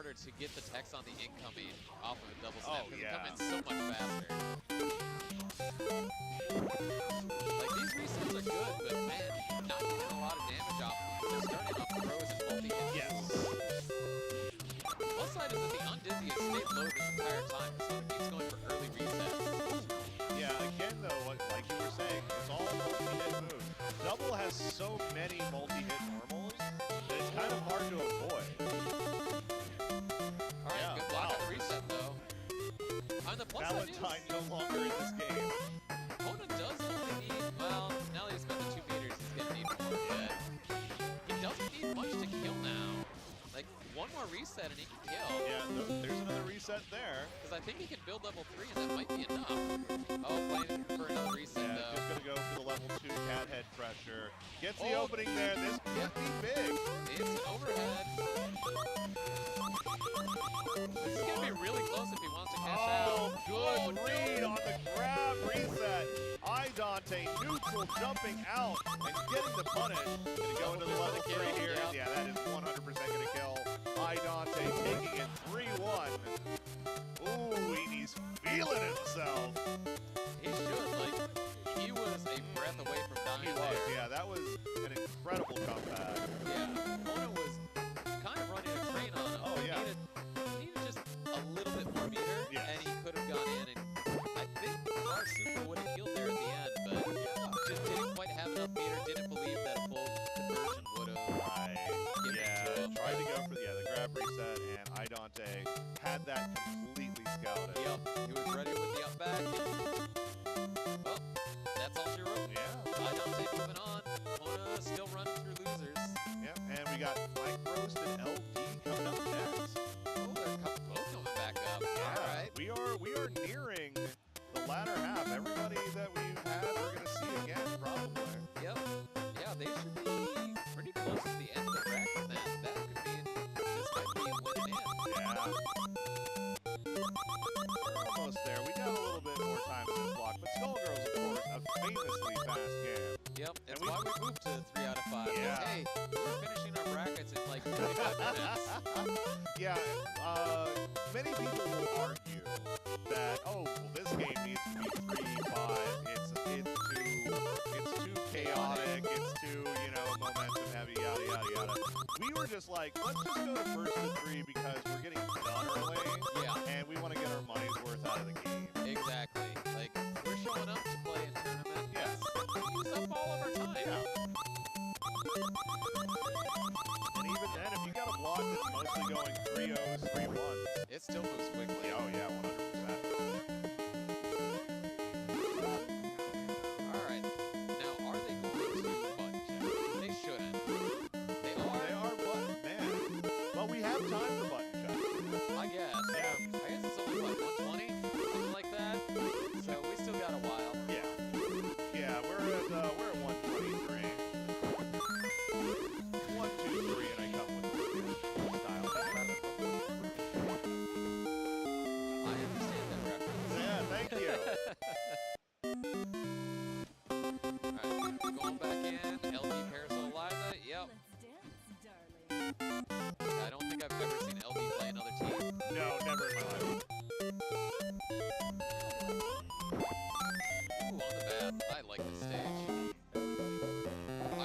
order to get the text on the incoming off of a double snap Oh, because yeah. it comes in so much faster. Like, these resets are good, but man, not getting a lot of damage off them. They're starting off throws and multi-hit. Yes. Plus side is that the Undizzy has stayed low this entire time, so it keeps going for early resets. Yeah, again though, like you were saying, it's all multi-hit moves. Double has so many multi-hit normals that it's kind of hard to avoid. Alright, Yeah, good block wow. on the reset though. On the plus side Valentine is, no longer in this game. Kona does only need, well, now that he's spent the 2 meters, he's gonna need more, but he doesn't need much to kill now. Like, one more reset and he can kill. Yeah, there's another reset there. Because I think he can build level 3 and that might be enough. Oh, playing for another reset Yeah, though. just gonna go for the level 2 cat head pressure. Gets the Oh. opening there. This could be big. It's an overhead. This is gonna be really close if he wants to cash out. Oh, good Oh, no. read on the grab reset. iDante neutral jumping out and getting the punish. Gonna go into the level 3 here. Yep. Yeah, that is 100% gonna kill. iDante taking it 3-1. Ooh, and he's feeling himself. He should, like, he was a breath away from dying He was, there. yeah, that was an incredible comeback. Yeah, Kona was kind of running a train on him. Oh, yeah. He needed just a little bit more meter, Yes. and he could have gone in, and I think our super would have killed there at the end, but just didn't quite have enough meter, didn't believe that a full conversion would have Right. given it to Yeah, him. tried to go for the grab reset, and iDante had that completely scouted. Yep, he was ready with the up back. Well, that's all she wrote. Yeah. iDante moving on. Kona still running through losers. Yeah, and we got Mike Roast and LD coming up next. Oh, they're both coming back up. Yeah, All right. we are nearing the latter half. Everybody that we've had, we're gonna see again probably. Yep. Yeah, they should be pretty close to the end of the bracket then. That could mean this might be winning in. Yeah. We're almost there. We got a little bit more time in this block, but Skullgirls, of course, a famously fast game. Yep, it's we- why we moved to 3 out of 5. 'Cause, Yeah. hey, we're finishing our brackets in like 45 minutes. Yeah, many people will argue that, oh, well, this game needs to be 3-5. It's too chaotic. It's too, momentum heavy, yada yada yada. We were just like, let's just go to first to 3 because we're getting done early. Yeah. And we want to get our money's worth out of the game. Exactly. Like, we're showing up to play in tournament. Yes. We use up all of our time. Yeah. And even then, if you got a block that's mostly going 3-0s, 3-1s. It still moves quickly. Oh yeah, 100%. Alright. Now, are they going to button check? They shouldn't. They are? They are, but man. Well, we have time for button check. I guess. Yeah. I guess it's only, what, 120? Something like that? So we still got a while. Yeah. Yeah, we're at 123. 1, 2, 3, and I come with the style. I understand that reference. Yeah, thank you. Alright, going back in. LD Parasol Liza. Yep. I don't think I've ever seen LD play another team. No, never in my life. Ooh, on the bath. I like this stage. I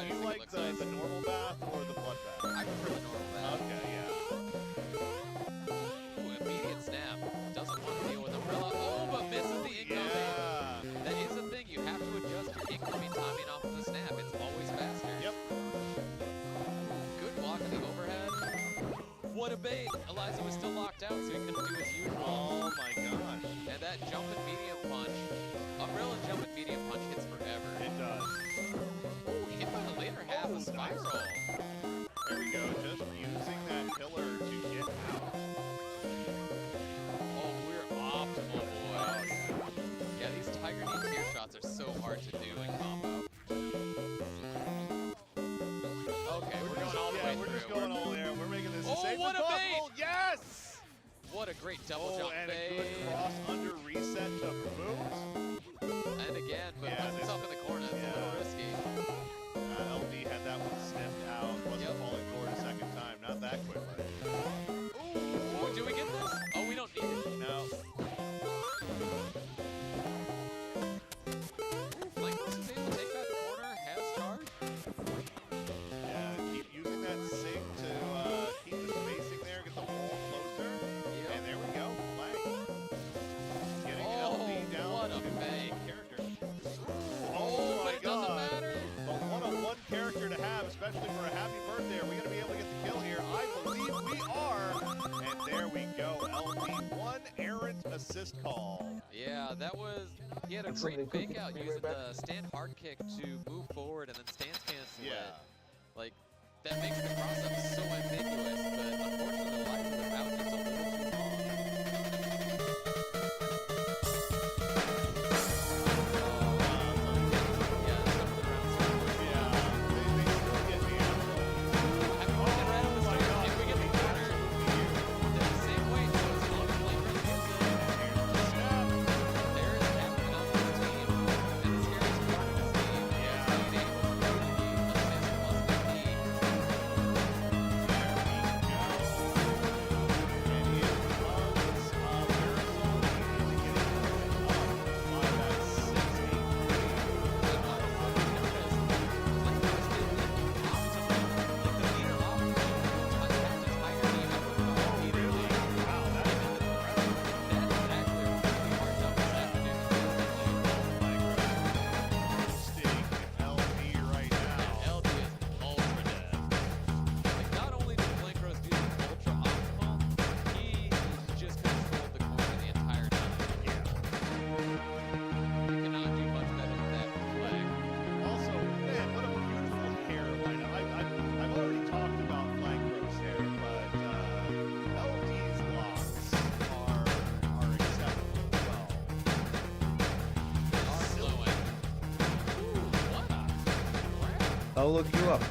You just think like it looks the nice. normal bath or the blood bath? I prefer the normal bath. Okay, yeah. Ooh, immediate snap. Doesn't want to deal with Umbrella. Oh, but misses the incoming. Yeah. That is the thing. You have to adjust your incoming timing off of the snap. It's always faster. Yep. Good block on the overhead. What a bait. Eliza was still locked out, so he couldn't do his usual. Oh my gosh. And that jumping medium punch. Umbrella jumping medium punch hits forever. It does. Ooh, hit by the later half Oh, of Spiral. There we go. Just using that pillar to get out. Oh, we're optimal, boys. Yeah, these Tiger Knee tier shots are so hard to do in combo. Okay, we're going all the way we're through. just going all there. We're making this Oh, as safe what as a possible. Yes! What a great double Oh, jump and a fade. good cross under reset to boot. And again, but Yeah, puts this- himself in the corner. That's a little risky. LD had that one sniffed out. Wasn't Yep. falling forward a second time. Not that quickly. Ooh, the one errant assist call. Yeah, that was, he had a It's great something fake cooking. out Bring it using back. the stand hard kick to move forward and then stance cancel Yeah. it. Like, that makes the cross up so ambiguous, but unfortunately the life was out just a little too long. I'll look you up.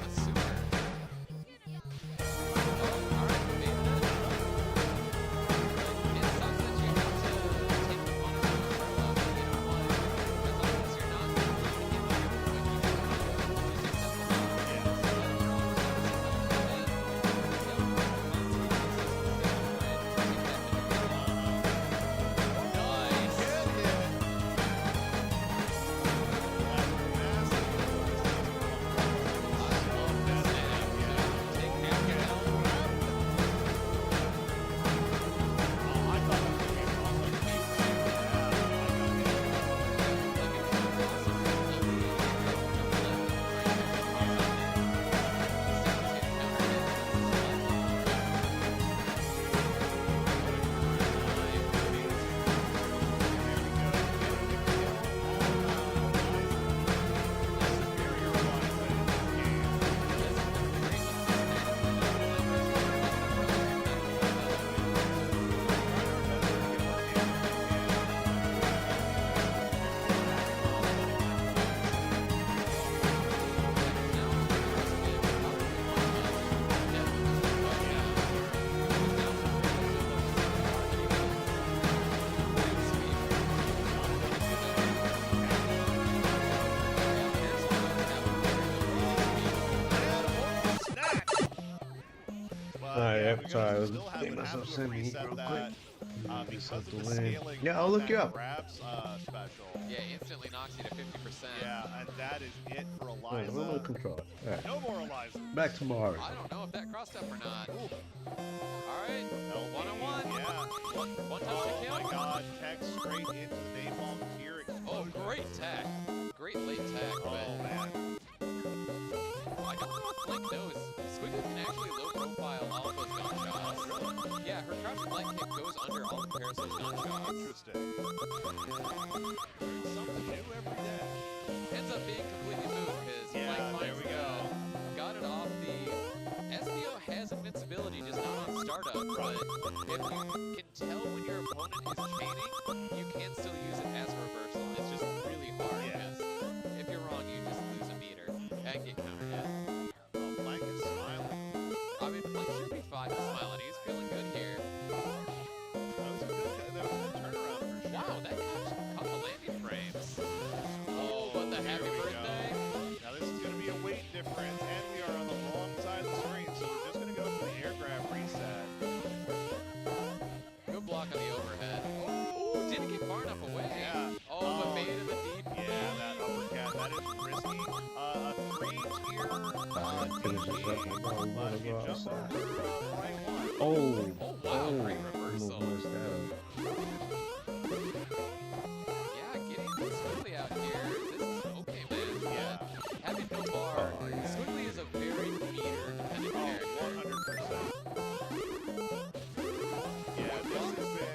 Sorry, I was getting myself sending real quick. Because of the scaling Yeah, I'll on look you that up. grabs special. Yeah, instantly knocks you to 50%. Yeah, and that is it for Wait, Eliza. remote control. Alright. No more Eliza. Back to Mario. I don't know if that crossed up or not. Alright, LP, one-on-one. Yeah. One touch to kill. Oh my god, tech straight into the napalm tier Oh, explosion. great tech. Great late tech, Oh but man. I don't know if Blink knows. Squiggle can actually low profile all of those gunshots. Yeah, her crouching blank kick goes under all of Parasol's gunshots. Interesting. Something new every day. Ends up being completely moved because Yeah, there we go. Got it off the SBO has invincibility, just not on startup. But if you can tell when your opponent is chaining, you can still use it as a reversal. It's just really hard because if you're wrong, you just lose a meter and get countered hit. Oh, Blank is smiling. I mean, Blink should be fine with smiling. He's feeling good here. That was a good turnaround for sure. Wow, that got a couple landing frames. Oh, but the happy Here we birthday. go. Now this is going to be a weight difference, and we are on the wrong side of the screen, so we're just going to go for the air grab reset. Good block on the overhead. Oh, didn't get far enough away. Yeah. Oh, but made him a deep. Yeah, that uppercut, that is risky. A 3-tier Finishes up. but you jump over right one. Oh, Oh, wow, great reversal. almost messed that up. Yeah, getting Squiggly out here. This is okay, man. Yeah. Having no bar. Squiggly is a very meter-dependent character. 100%. Yeah, this has been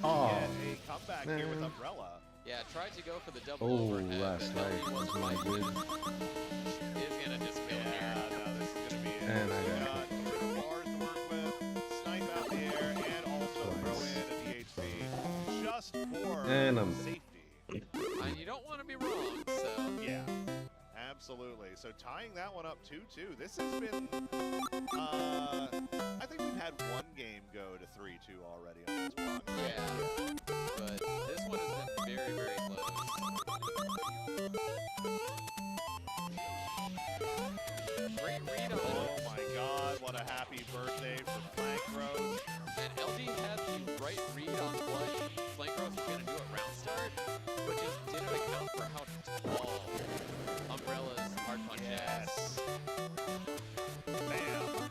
Oh, get a comeback here with man. Umbrella. Yeah, tried to go for the double Oh, overhead, last but night LD was wasn't my like, good. is gonna disappear Yeah, here. no, this is going to be it. And I So got got three bars to work with, snipe out the air, and also throw in a DHP just for And I'm dead. safety. And you don't want to be wrong, so Yeah, absolutely. So tying that one up 2-2. This has been, I think we've had one game go to 3-2 already on this one. yeah. But this one has been very, very close. Great read on Oh my god, what a happy birthday for Flank Rose. And LD had the right read on what Flank Rose was going to do at round start, but just didn't account for how tall Umbrella's hard punch is. Bam.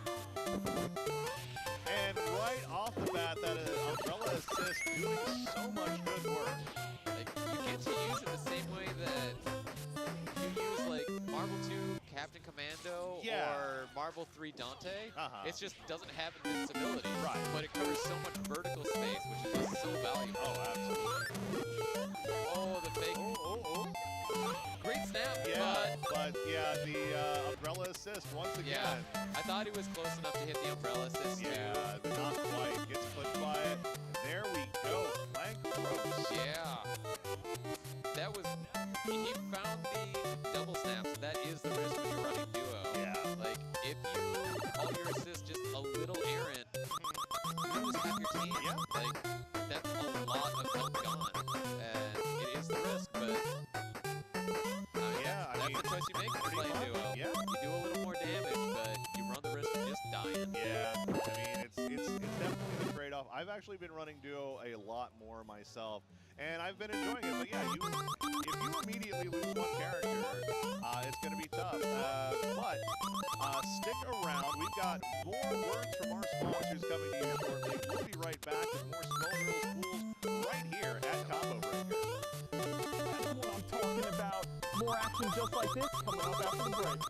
And right off the bat, that Umbrella assist doing so much good work. Like, you get to use it the same way that you use, like, Marvel 2 Captain Commando Yeah. or Marvel 3 Dante. Uh-huh. It just doesn't have invincibility. Right. But it covers so much vertical space, which is just so valuable. Oh, absolutely. Oh, the fake. Great snap, Yeah, but yeah, the Umbrella assist once again. yeah, I thought he was close enough to hit the Umbrella assist too. Yeah, but not quite. Gets clipped by it. And there we go. Flank Rose. Yeah. That was, he found the double snaps. That is the risk when you're running duo. Yeah. Like, if you call your assist just a little errant, you lose half your team. Yeah. Like, that's a lot of health gone. And it is the risk, but Yeah, I that's mean, the choice you make when pretty you're playing much. duo. Yeah. You do a little more damage, but you run the risk of just dying. Yeah, I mean, it's definitely the trade-off. I've actually been running duo a lot more myself, and I've been enjoying it. But yeah, if you immediately lose one character, it's going to be tough. But stick around. We've got more words from our sponsors coming to you shortly. We'll be right back with more Skullgirls pools right here at Combo Breaker. That's what I'm talking about. More action just like this coming up after the break.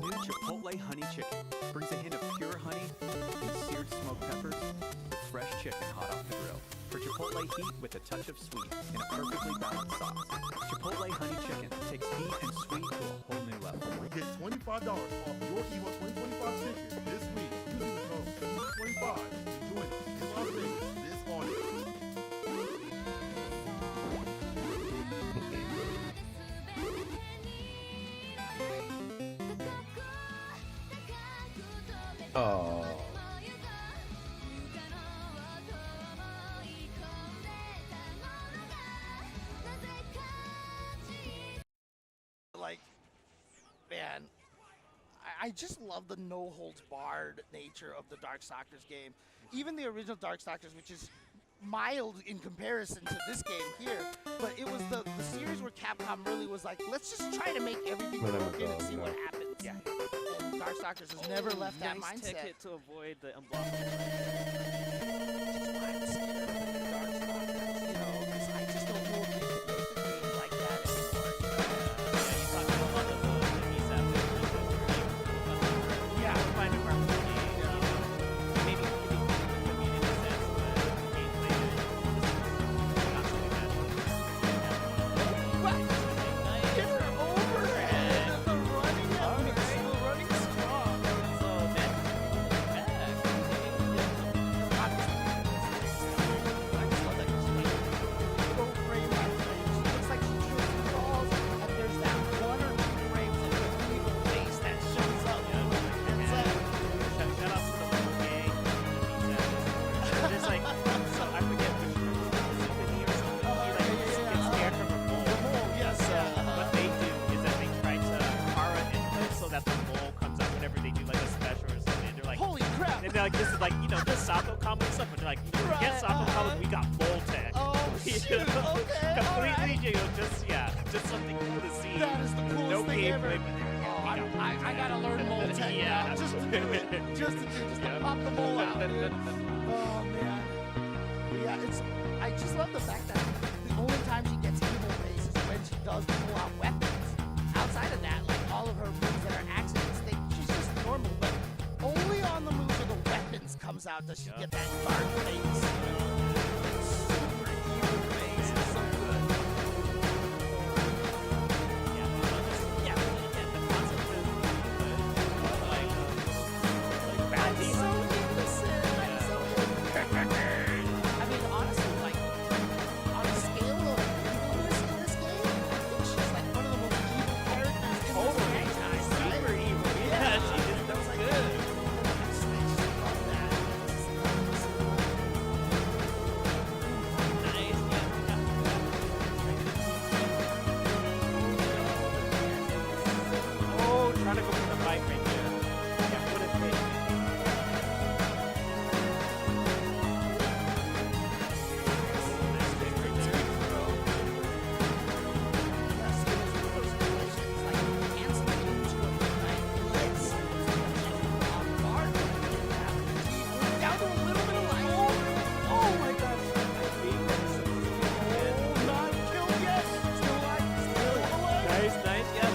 New Chipotle Honey Chicken brings a hint of pure honey and seared smoked peppers with fresh chicken hot off the grill. For Chipotle heat with a touch of sweet in a perfectly balanced sauce. Chipotle Honey Chicken takes heat and sweet to a whole new level. Get $25 off your EVO 2025 ticket this week using the code 25 to join us in Las Vegas this August. Oh. Like, man, I just love the no holds barred nature of the Darkstalkers game. Even the original Darkstalkers, which is mild in comparison to this game here, but it was the series where Capcom really was like, let's just try to make everything broken and see what happens. Yeah. And Darkstalkers has never left that nice mindset. ticket to avoid the unblockable. Which is why I'm scared of the Darkstalkers, you know, 'cause I just don't know if they could make a game like that anymore. Yeah, I find it maybe giving the community sense, but gameplay is not something that Get her over and the running up is still running strong. So then I just love that she's go frame by frame. She looks like she trips and falls, and there's that one or two frames of her evil face that shows up. shout out to the whole gang. There's like, so I forget which symphony or something. He like gets scared from a mole. Yes. So what they do is that they try to Kara input so that the mole comes up whenever they do like a special or something. And they're like, holy crap! And they're like, this is like, you know, the Sako combo and stuff. But they're like, get Sako combo, we got mole tech. Oh, You shoot. know? Okay. Completely, you know, just something cool to see. That is the coolest no thing gameplay, ever. but I gotta learn mole tech Yeah. now, just to do it, just to pop the mole out. Oh man, yeah, I just love the fact that the only time she gets evil face is when she does pull out weapons. Outside of that, like all of her moves that are accidents, she's just normal. But only on the moves where the weapons come comes out, does she get that dark face? Super evil face. It's so good. Yeah, the concept is like I'm so innocent. I'm so I mean, honestly, like on a scale of evilness in this game, I think she's like one of the most evil characters in this franchise. Super evil. Yeah, she just does good. Oh, trying to go for the bike right there. Yeah, what a thing. Nice, nice, yeah.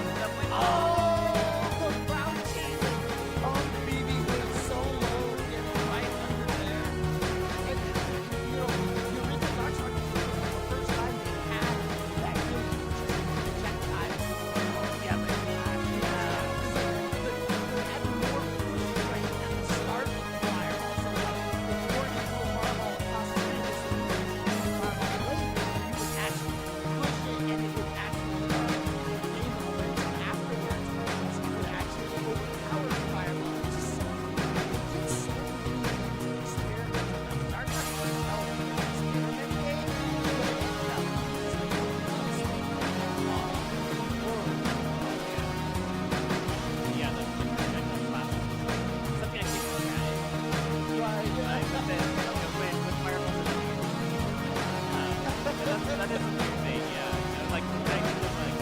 That is a weird thing, yeah. Like, protecting them, like,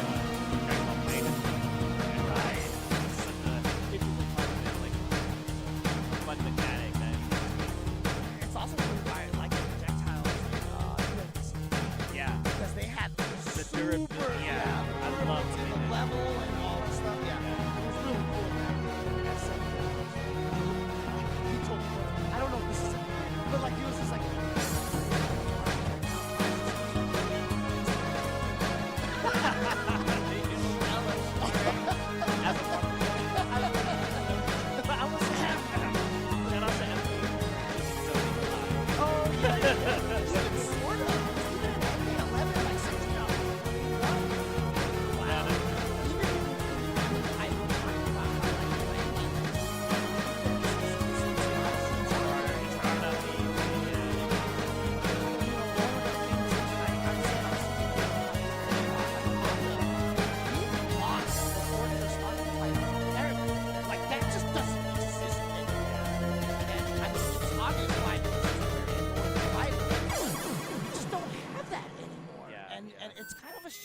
Dragon Ball Fighter. Right. It's such a integral part of it, like, fun mechanic. It's also really why I like the projectiles. Yeah. Because they had The super, durability, yeah. I love the it. level and all that stuff. Yeah. It was really cool, man. That's so cool. He told me, I don't know if this is it, but like he was just like.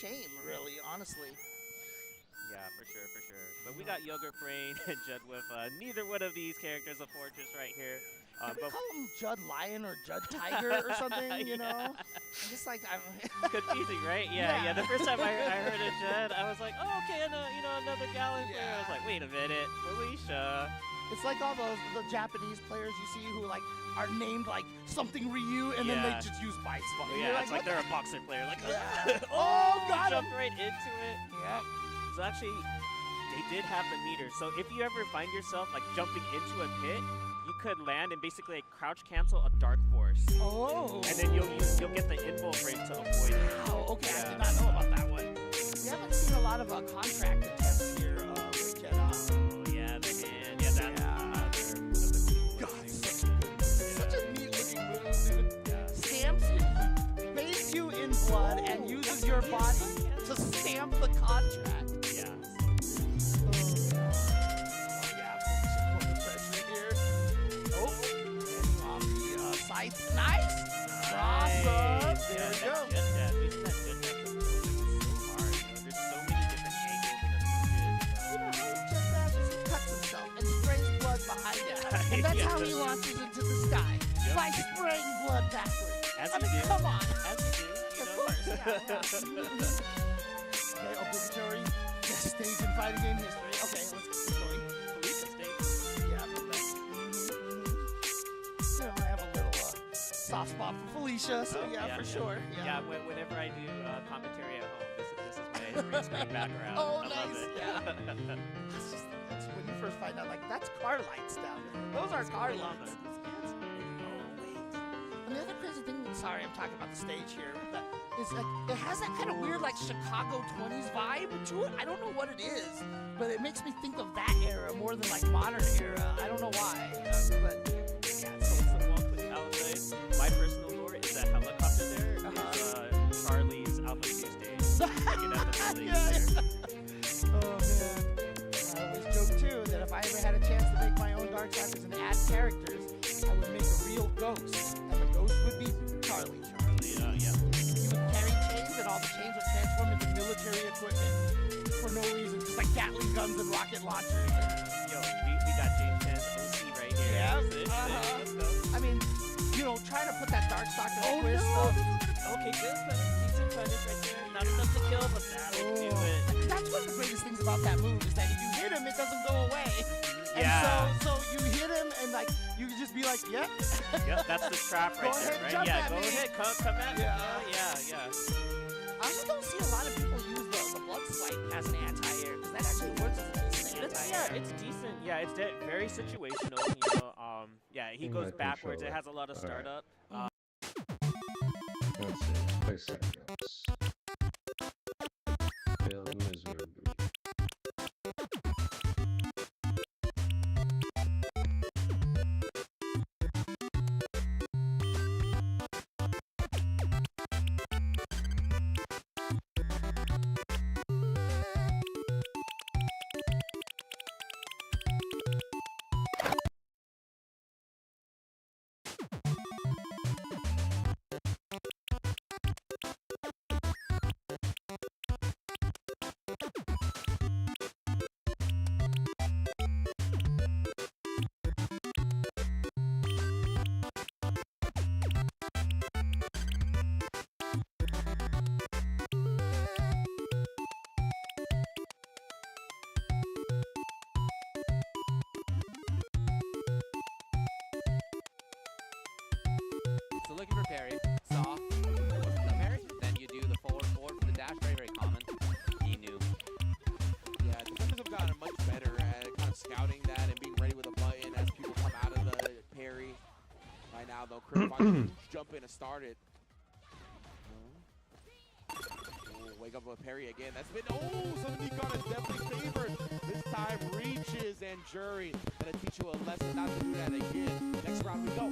Shame, really, honestly. Yeah, for sure, for sure. But we got Yogurt Brain and Judd with neither one of these characters a fortress right here. Can we call him Judd Lion or Judd Tiger or something, you know? I'm just like, I'm... Confusing, right? Yeah. The first time I heard of Judd, I was like, oh, okay, and, another Gallon player. I was like, wait a minute, Felicia. It's like all the Japanese players you see who, like, are named, like, something Ryu, and then they just use Vice. Yeah, it's like they're a boxer player. Like, oh, got him! Jumped right into it. Yep. So actually, they did have the meter. So if you ever find yourself, like, jumping into a pit, you could land and basically like, crouch cancel a Dark Force. Oh. And then you'll get the invul frame to avoid it. Wow, okay, I did not know about that one. We haven't seen a lot of contract attempts here with Jedi. Yeah, they can. Yeah, that's such a neat looking move, dude. Stamps bathes you in blood and uses your body to stamp the contract. Yeah. Nice. Awesome. There we go. There's so many different angles in the You know how he cuts himself and sprays blood behind it. And that's how he launches into the sky. By spraying blood backwards. As I he mean, do. come on. As he do. Of course, yeah. Okay, obligatory guest stage in fighting game history. Okay, let's keep going. Felicia stage. Yeah, off of Felicia, so yeah, for sure. Yeah, whenever I do commentary at home, this is my green screen background. Oh, I nice. love it. Yeah. That's when you first find out, like, that's car lights down there. Those are car lights. And the other crazy thing, sorry, I'm talking about the stage here, but is like it has that kind of weird like Chicago 20s vibe to it. I don't know what it is, but it makes me think of that era more than like modern era. I don't know why, but yeah. So it's the Walk with Palisade. My personal lore is that helicopter there is Charlie's Alpha 2 stage. Looking at the building there. Oh man, I always joke too that if I ever had a chance to make my own Darkstalkers and add characters, I would make a real ghost, and the ghost would be Charlie. Yeah. He would carry chains, and all the chains would transform into military equipment for no reason, just like Gatling guns and rocket launchers. Yo, we got James Chan's OC right here. Yeah. Let's go. I mean, you know, trying to put that Darkstalker twist Okay, good. Decent punish right there. Not enough to kill, but that'll do it. That's one of the greatest things about that move is that if you hit him, it doesn't go away. And Yeah. so you hit him, and like you can just be like, yep. Yep, that's the trap right Go there, ahead, right? jump Yeah, at go me. ahead, come at me. Yeah. I just don't see a lot of people use the blood swipe as an anti-air because that actually works as a decent anti-air. It's decent. Yeah, it's very situational. You know, yeah, he In goes my backwards. It controller. has a lot of Alright. startup. Let's see. Play Cyclops. Failed miserably. So looking for parry, saw, the parry, then you do the forward for the dash, very, very common. He knew. Yeah, defenders have gotten much better at kind of scouting that and being ready with a button as people come out of the parry. Right now, though, Kurt finally jump in and start it. Wake up with parry again. That's been, so Nikon is definitely favored. This time reaches and Jury gonna teach you a lesson not to do that again. Next round we go.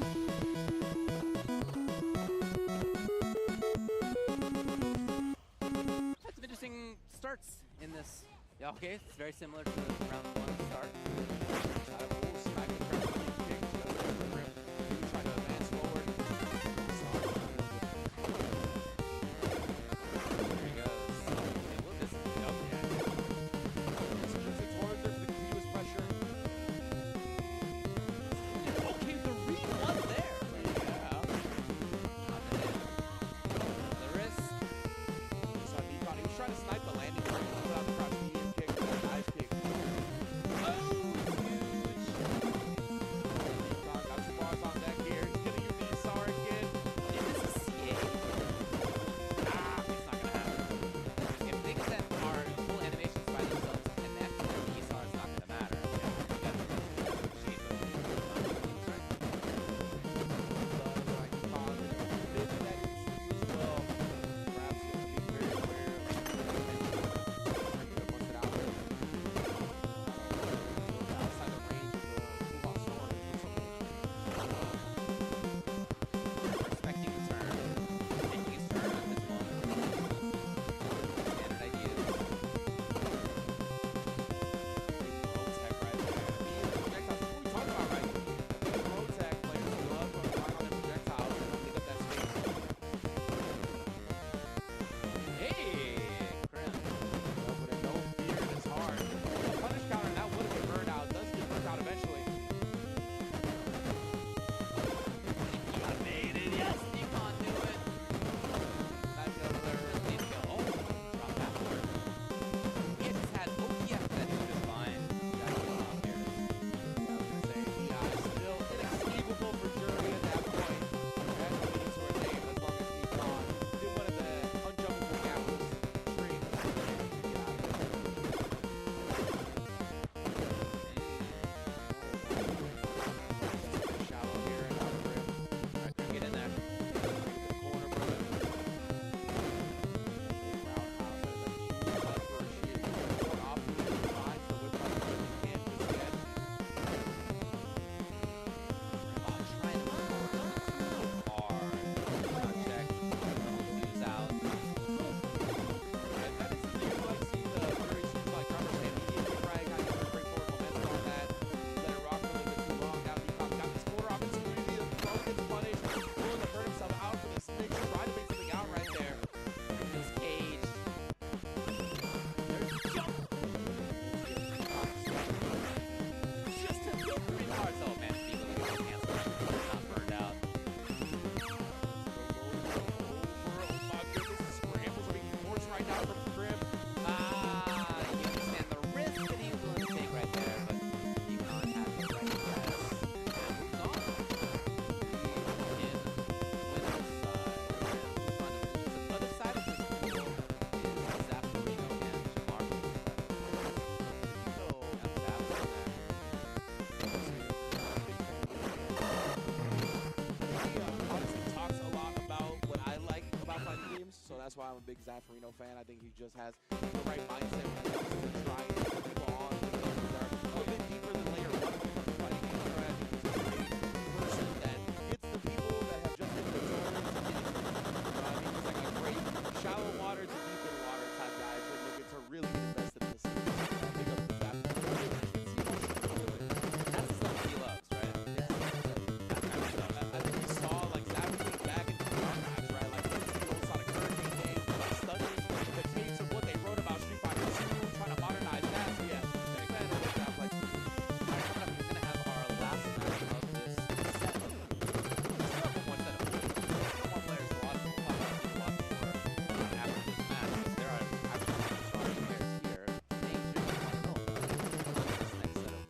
Had some interesting starts in this. Yeah, okay, it's very similar to the round one start. Trying to advance forward. There he goes. Hey, we'll just, Towards the continuous pressure. Okay, the read was there. Yeah. The wrist. So Nikon, he was trying to snipe the landing. Put out the cross medium kick, dive kick. That's why I'm a big Zaffarino fan. I think he just has the right mindset when he comes to try and move on to games that are a bit deeper than layer 1 when it comes to fighting games. I think he's a great person that hits the people that have just hit the zone. I mean, he's like a great shallow water to deep in water type guy. So looking to really get invested in this season. Big up to Zaf. That's the stuff he loves, right? I think we saw like Zaf getting back into the archives, right? Like the old Sonic Hurricane games, studying the tapes of what they wrote about Street Fighter 2, trying to modernize that. So yeah, big fan of what Zaf likes to do. Alright, coming up, we're gonna have our last match of this set. We still have one set of still more players, a lot of people talk about a lot more after this match. There are actually some strong players here. Danger and Michael. This next set of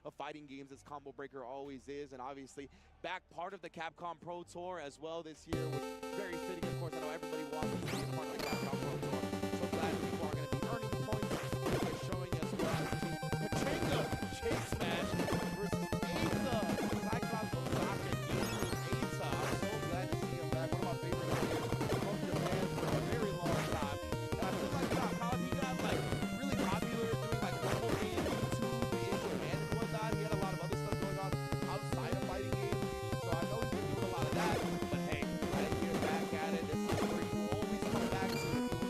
of fighting games as Combo Breaker always is, and obviously back part of the Capcom Pro Tour as well this year, which very fitting. Of course, I know everybody wants to be a part of the Capcom Pro Tour, so glad people are going to be earning points. They're showing us well. Pachinko Chase Smash versus Asa. Cyclops Osaka using Asa. I'm so glad to see him back. One of my favorite players from Japan for a very long time. And I feel like he got like really popular doing like mobile games, YouTube in Japan and whatnot. He had a lot of other stuff going on outside of fighting games, so I know he's been doing a lot of that. But hey, I didn't get back at it. This is where you always come back to if you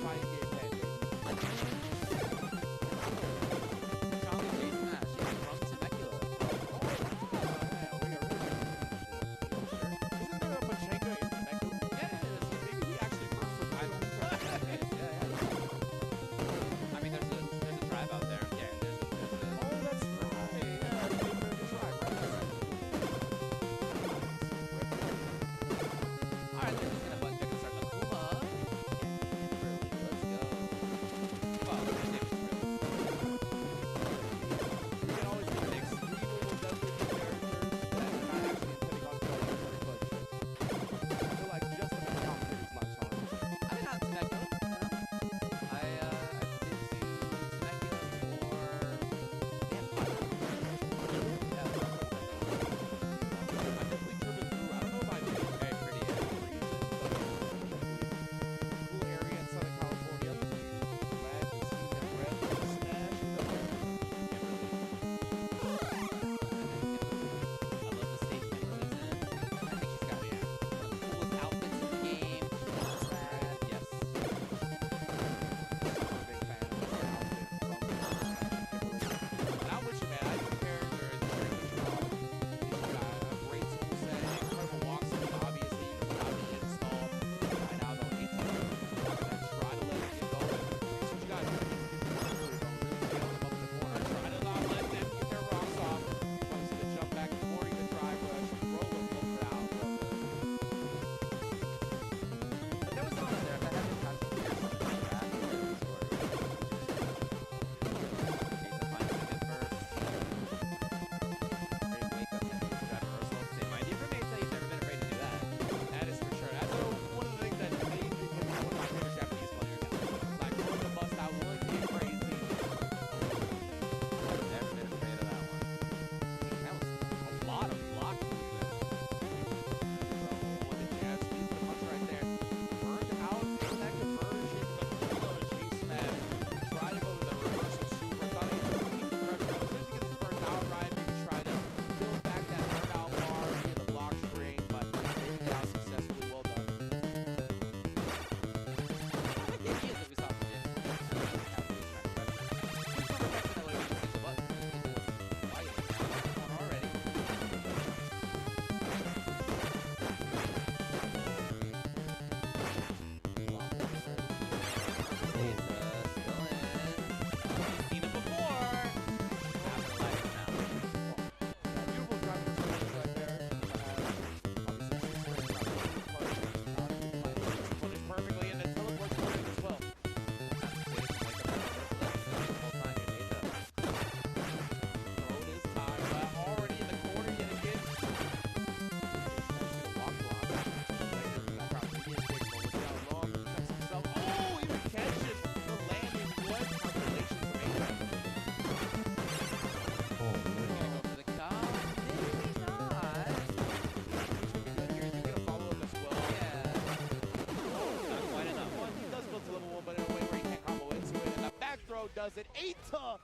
does it. Eita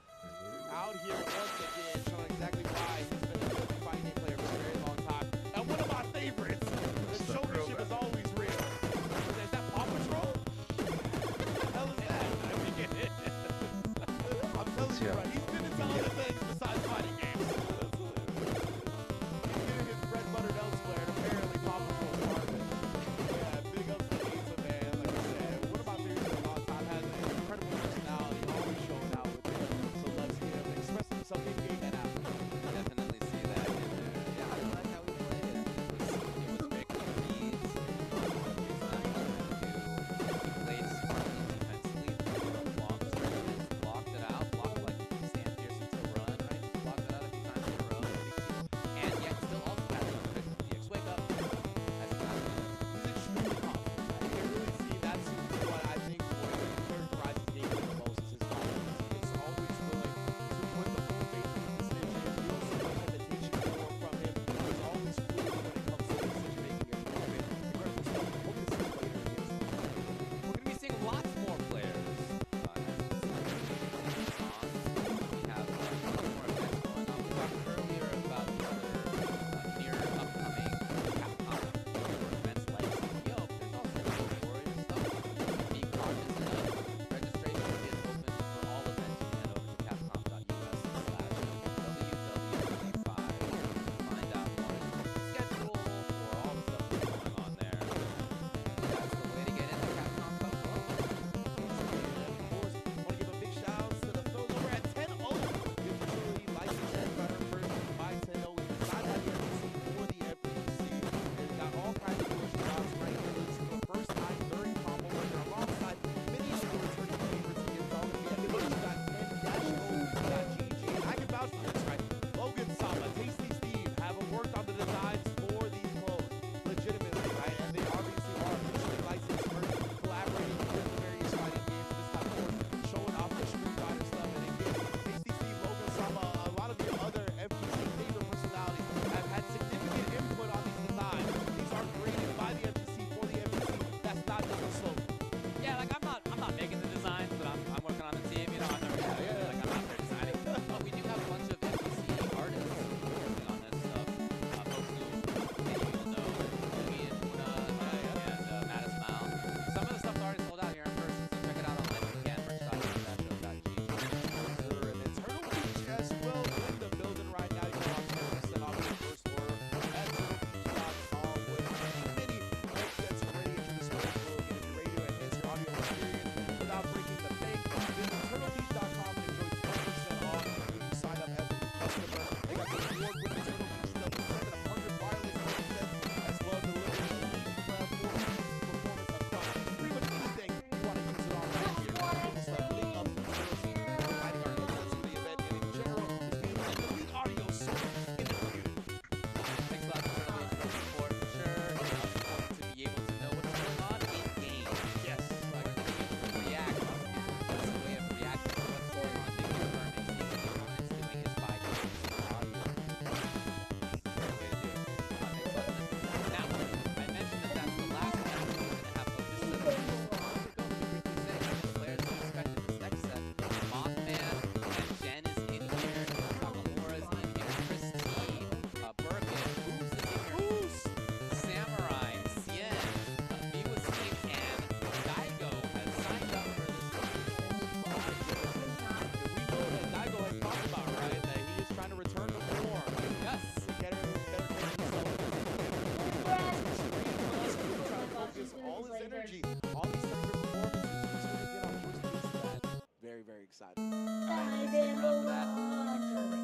out here once again, showing exactly why he's been a fighting game player for a very long time. And one of my favorites, the showmanship is always real. Is that Paw Patrol? What the hell is that? I'm telling you, right, he's been into other things besides fighting games. He's getting his bread buttered elsewhere, and apparently Paw Patrol is part of it. Yeah, big ups to Eita, man. Like I said, one of my favorites for a long time, has an incredible personality, always showing out with it. So let's hear him express himself in game and out. Definitely see that in there. Yeah, I like how he played it. It was very clean reads. He played smartly defensively for long stretches, blocked it out, blocked like Sam Pearson to run, right? Blocked it out a few times in a row. And yet still also has the X-Wake up as a time. He's extremely confident. I can really see that's what I think characterizes game the most is his confidence. He's always willing to put the full faith in the decision. You don't see much hesitation from him. He's always fluid when it comes to decision making and movement. Incredible stuff. Hope to see later against him. We're going to be seeing lots more players. We have more events going on. We talked earlier about the other near upcoming Capcom events like CPO, but there's also Warrior stuff. Be cognizant of registration is open for all events. You can head over to capcom.us/WWD5 to find out more schedule for all the stuff that's going on there. That's the way to get into Capcom Cup Club. Of course, want to give a big shout out to the fellows over at 10-0. Give the truly licensed and veteran version by 10-0. We designed by the FTC for the FTC. And got all kinds of cool shots right here. This is the first time during Combo Breaker alongside many of the returning favorites against all of you. Everybody's.10-0.gg. And I can vouch for this, right? Logan Sama, Tasty Steve have worked on the designs for these clothes legitimately, right? And they obviously are officially licensed for collaborating with the various fighting games. This time, of course, showing off the Street Fighter stuff. And again, Tasty Steve, Logan Sama, a lot of the other FGC favorite personalities have had significant input on these designs. These are created by the FGC for the FGC. That's not just a slogan. Yeah, like I'm not making the designs, but I'm working on the team. You know, I'm never like I'm out there designing. But we do have a bunch of FGC artists working on this stuff. Folks who maybe you'll know, Louis and Una and Mattis Mal. Some of the stuff's already sold out here in person, so check it out online again. Merch.com.gg. And it's Turtle Beach as well in the building right now. You can watch 10% off your first order at turtlebeach.com with many headsets ready to display for getting ready to enhance your audio experience without breaking the bank. Visit turtlebeach.com and enjoy 10% off when you sign up as a customer. They got the award-winning Turtle Beach stuff, 700 wireless headsets, as well as delivering elite performance across pretty much anything you want to use it on right here. It's like leading up to the Turtle Beach, providing our headsets for the event, and in general, just being an elite audio source in the community. Thanks a lot for Turtle Beach for the support, for sure. It's important to be able to know what's going on in game. Yes. Like to be able to react. That's a way of reacting to what's going on. Big confirming seeing what the opponent's doing is by using audio. That's a great way to do it. Thanks a lot for listening. Now, I mentioned that that's the last match we're going to have of this set. Players are expected this next set. Mothman and Jen is in here. Nakamura's in here. Christine, Birkin, Who's is in here. Samurai, Cien, Miwa Steve, and Daigo has signed up for this one. We know that Daigo has talked about, right, that he is trying to return to form. Yes. To get better himself. Trying to focus all his energy on these types of performances. He's going to get on first place of that. Very, very excited. Alright, stick around for that. Thanks for break.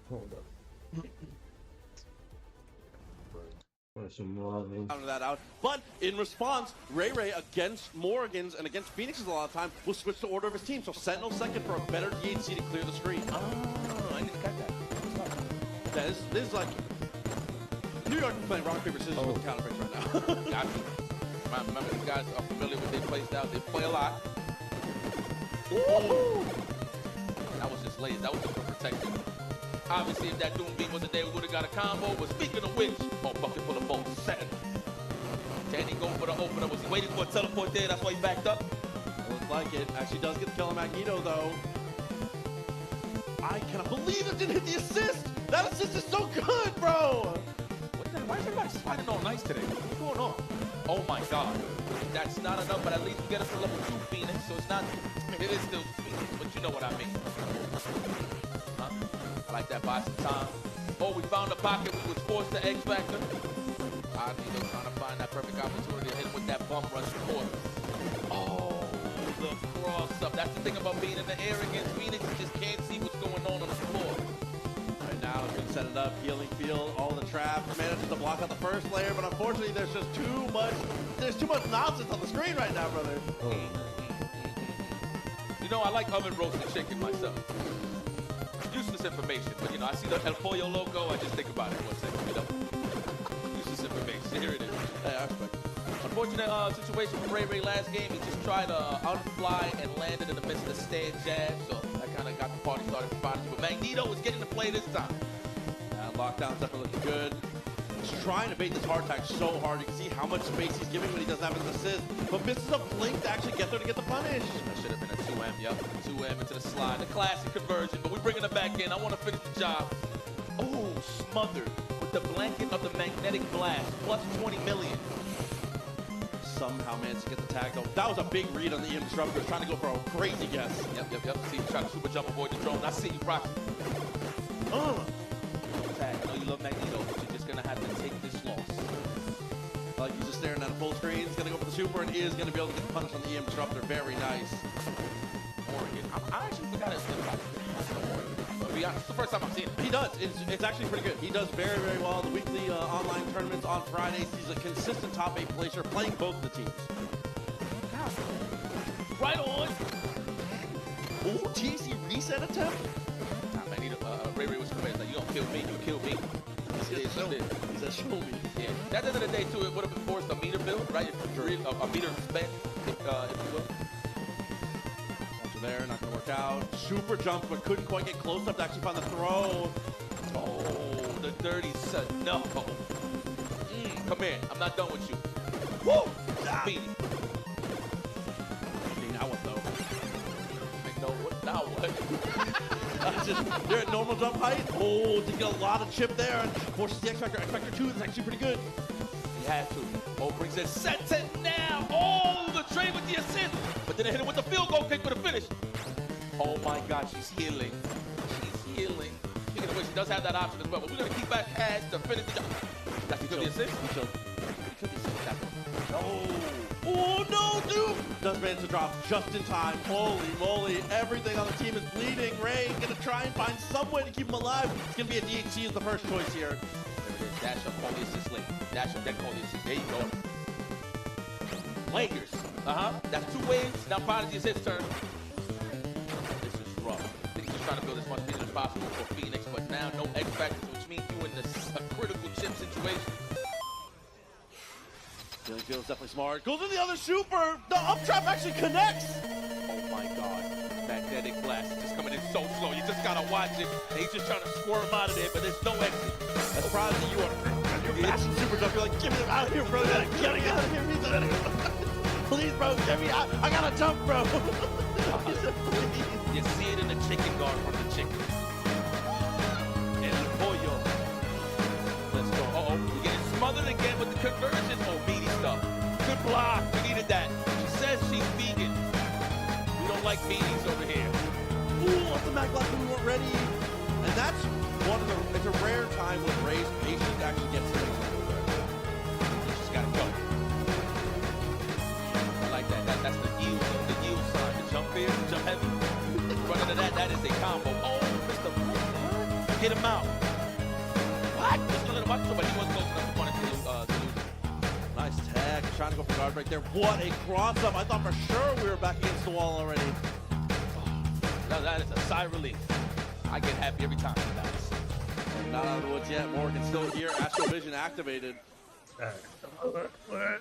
Hold up. Some Marvin. Counter that out. But in response, Ray Ray against Morgan's and against Phoenix's a lot of time will switch the order of his team. So Sentinel second for a better DHC to clear the screen. Oh, I need to catch that. Yeah, this is like New York playing rock, paper, scissors with the counter breaks right now. Gotcha. Remember, you guys are familiar with their play style. They play a lot. Ooh. That was just lazy. That was just for protection. Obviously, if that Doom Beam wasn't there, we would have got a combo. But speaking of which, bucket full of bolts. Sentinel. Danny going for the opener. Was he waiting for a teleport there? That's why he backed up? Looks like it. Actually does get the kill on Magneto, though. I cannot believe it didn't hit the assist. That assist is so good, bro. Why is everybody sliding on ice today? What's going on? Oh my God. That's not enough, but at least we get us to level 2 Phoenix, so it's not, it is still Phoenix, but you know what I mean. Huh? I like that buy some time. Oh, we found a pocket, we was forced to X Factor. Magneto trying to find that perfect opportunity to hit him with that bum rush support. Oh, the cross up. That's the thing about being in the air against Phoenix, you just can't see what's going on the floor. Right now, it's been set it up, healing field, all the traps, manages to block out the first layer, but unfortunately, there's just too much nonsense on the screen right now, brother. You know, I like oven roasted chicken myself. Useless information, but you know, I see the El Pollo logo, I just think about it 1 second, you know? Useless information, here it is. Hey, I respect it. Unfortunate situation for Ray Ray last game. He just tried to unfly and landed in the midst of the stand jab, so that kind of got the party started for Prodigy. But Magneto is getting to play this time. Lockdown's definitely looking good. He's trying to bait this hard attack so hard. You can see how much space he's giving when he doesn't have his assist, but misses a blink to actually get there to get the punish. That should have been a 2M, yep. 2M into the slide, the classic conversion, but we're bringing it back in. I want to finish the job. Oh, smothered with the blanket of the magnetic blast, plus 20 million. Somehow managed to get the tag though. That was a big read on the EM Disruptor, trying to go for a crazy guess. Yep. See him trying to super jump, avoid the drone. I see you, Proxy. Tag. I know you love Magneto, but you're just gonna have to take this loss. Like he's just staring at a full screen. He's gonna go for the super and is gonna be able to get the punish on the EM Disruptor. Very nice. Oregon. I actually forgot his name. To be honest, it's the first time I've seen it. He does. It's actually pretty good. He does very, very well. The weekly online tournaments on Fridays. He's a consistent top 8 placer playing both the teams. Right on. Oh, TC reset attempt. Magneto, Ray Ray was coming. Like, you don't kill me, you kill me. He said, show me. Yeah. At the end of the day, too, it would have been forced a meter build, right? A meter spent, if you will. There, not gonna work out. Super jump, but couldn't quite get close enough to actually find the throw. Oh, the dirty son. No. Come here. I'm not done with you. Woo! Beat him. Now what though? Now what? They're at normal jump height. Oh, to get a lot of chip there and forces the X Factor. X Factor 2 is actually pretty good. He had to. Oh, brings it. Sets it now. Oh, the trade with the assist. But then they hit him with the field goal kick for the finish. Oh my God, she's healing. She's healing. Speaking of which, she does have that option as well. But we're going to keep back Ash to finish the job. That's the assist? He killed the assist. Oh no, dude! Does manage to drop just in time. Holy moly, everything on the team is bleeding. Ray gonna try and find some way to keep him alive. It's gonna be a DHC as the first choice here. There it is. Dash up, call the assist late. Dash up, then call the assist. There you go. Lakers. That's 2 waves. Now Prodigy is his turn. This is rough. I think he's just trying to build as much speed as possible for Phoenix, but now no X factors, which means you in a critical chip situation. Feeling feels definitely smart. Goes in the other super. The up trap actually connects. Oh my God. Magnetic blast is just coming in so slow. You just gotta watch it. And he's just trying to squirm out of there, but there's no exit. That's Prodigy. You're mashing super jump. You're like, get me out of here, bro. Get me out of here. Please, bro, get me out. I gotta jump, bro. You see it in the chicken guard from the chicken. El pollo. Let's go. Uh-oh. We're getting smothered again with the conversion. Oh, meaty stuff. Good block. We needed that. She says she's vegan. We don't like meaties over here. Ooh, off the Mac block when we weren't ready. And that's it's a rare time when Ray's patience actually gets to it. She's gotta go. I like that. That's the yield sign. The jump fair, jump heavy. Running to that is a combo. Oh, Mr. What? Get him out. What? Just a little watch, but he wasn't close enough to punish to lose. Nice tag. Trying to go for guard right there. What a cross up. I thought for sure we were back against the wall already. Now that is a sigh of relief. I get happy every time he does. Not out of the woods yet. Morgan still here. Astral Vision activated.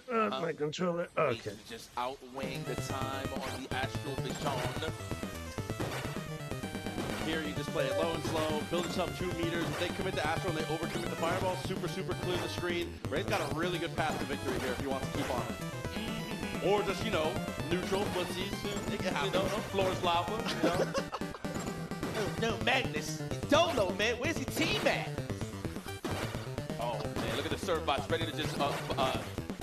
My controller. Okay. Just outweighing the time on the Astral Vision. Here, you just play it low and slow, build yourself 2 meters. If they commit to Astro and they overcommit to Fireball, super clear the screen. Ray's got a really good path to victory here if he wants to keep on it. Or just, you know, neutral footsies. It can happen. You know, floor is lava. You know? No, Magnus. Dolo, man. Where's your team at? Oh, man, look at the serve bots ready to just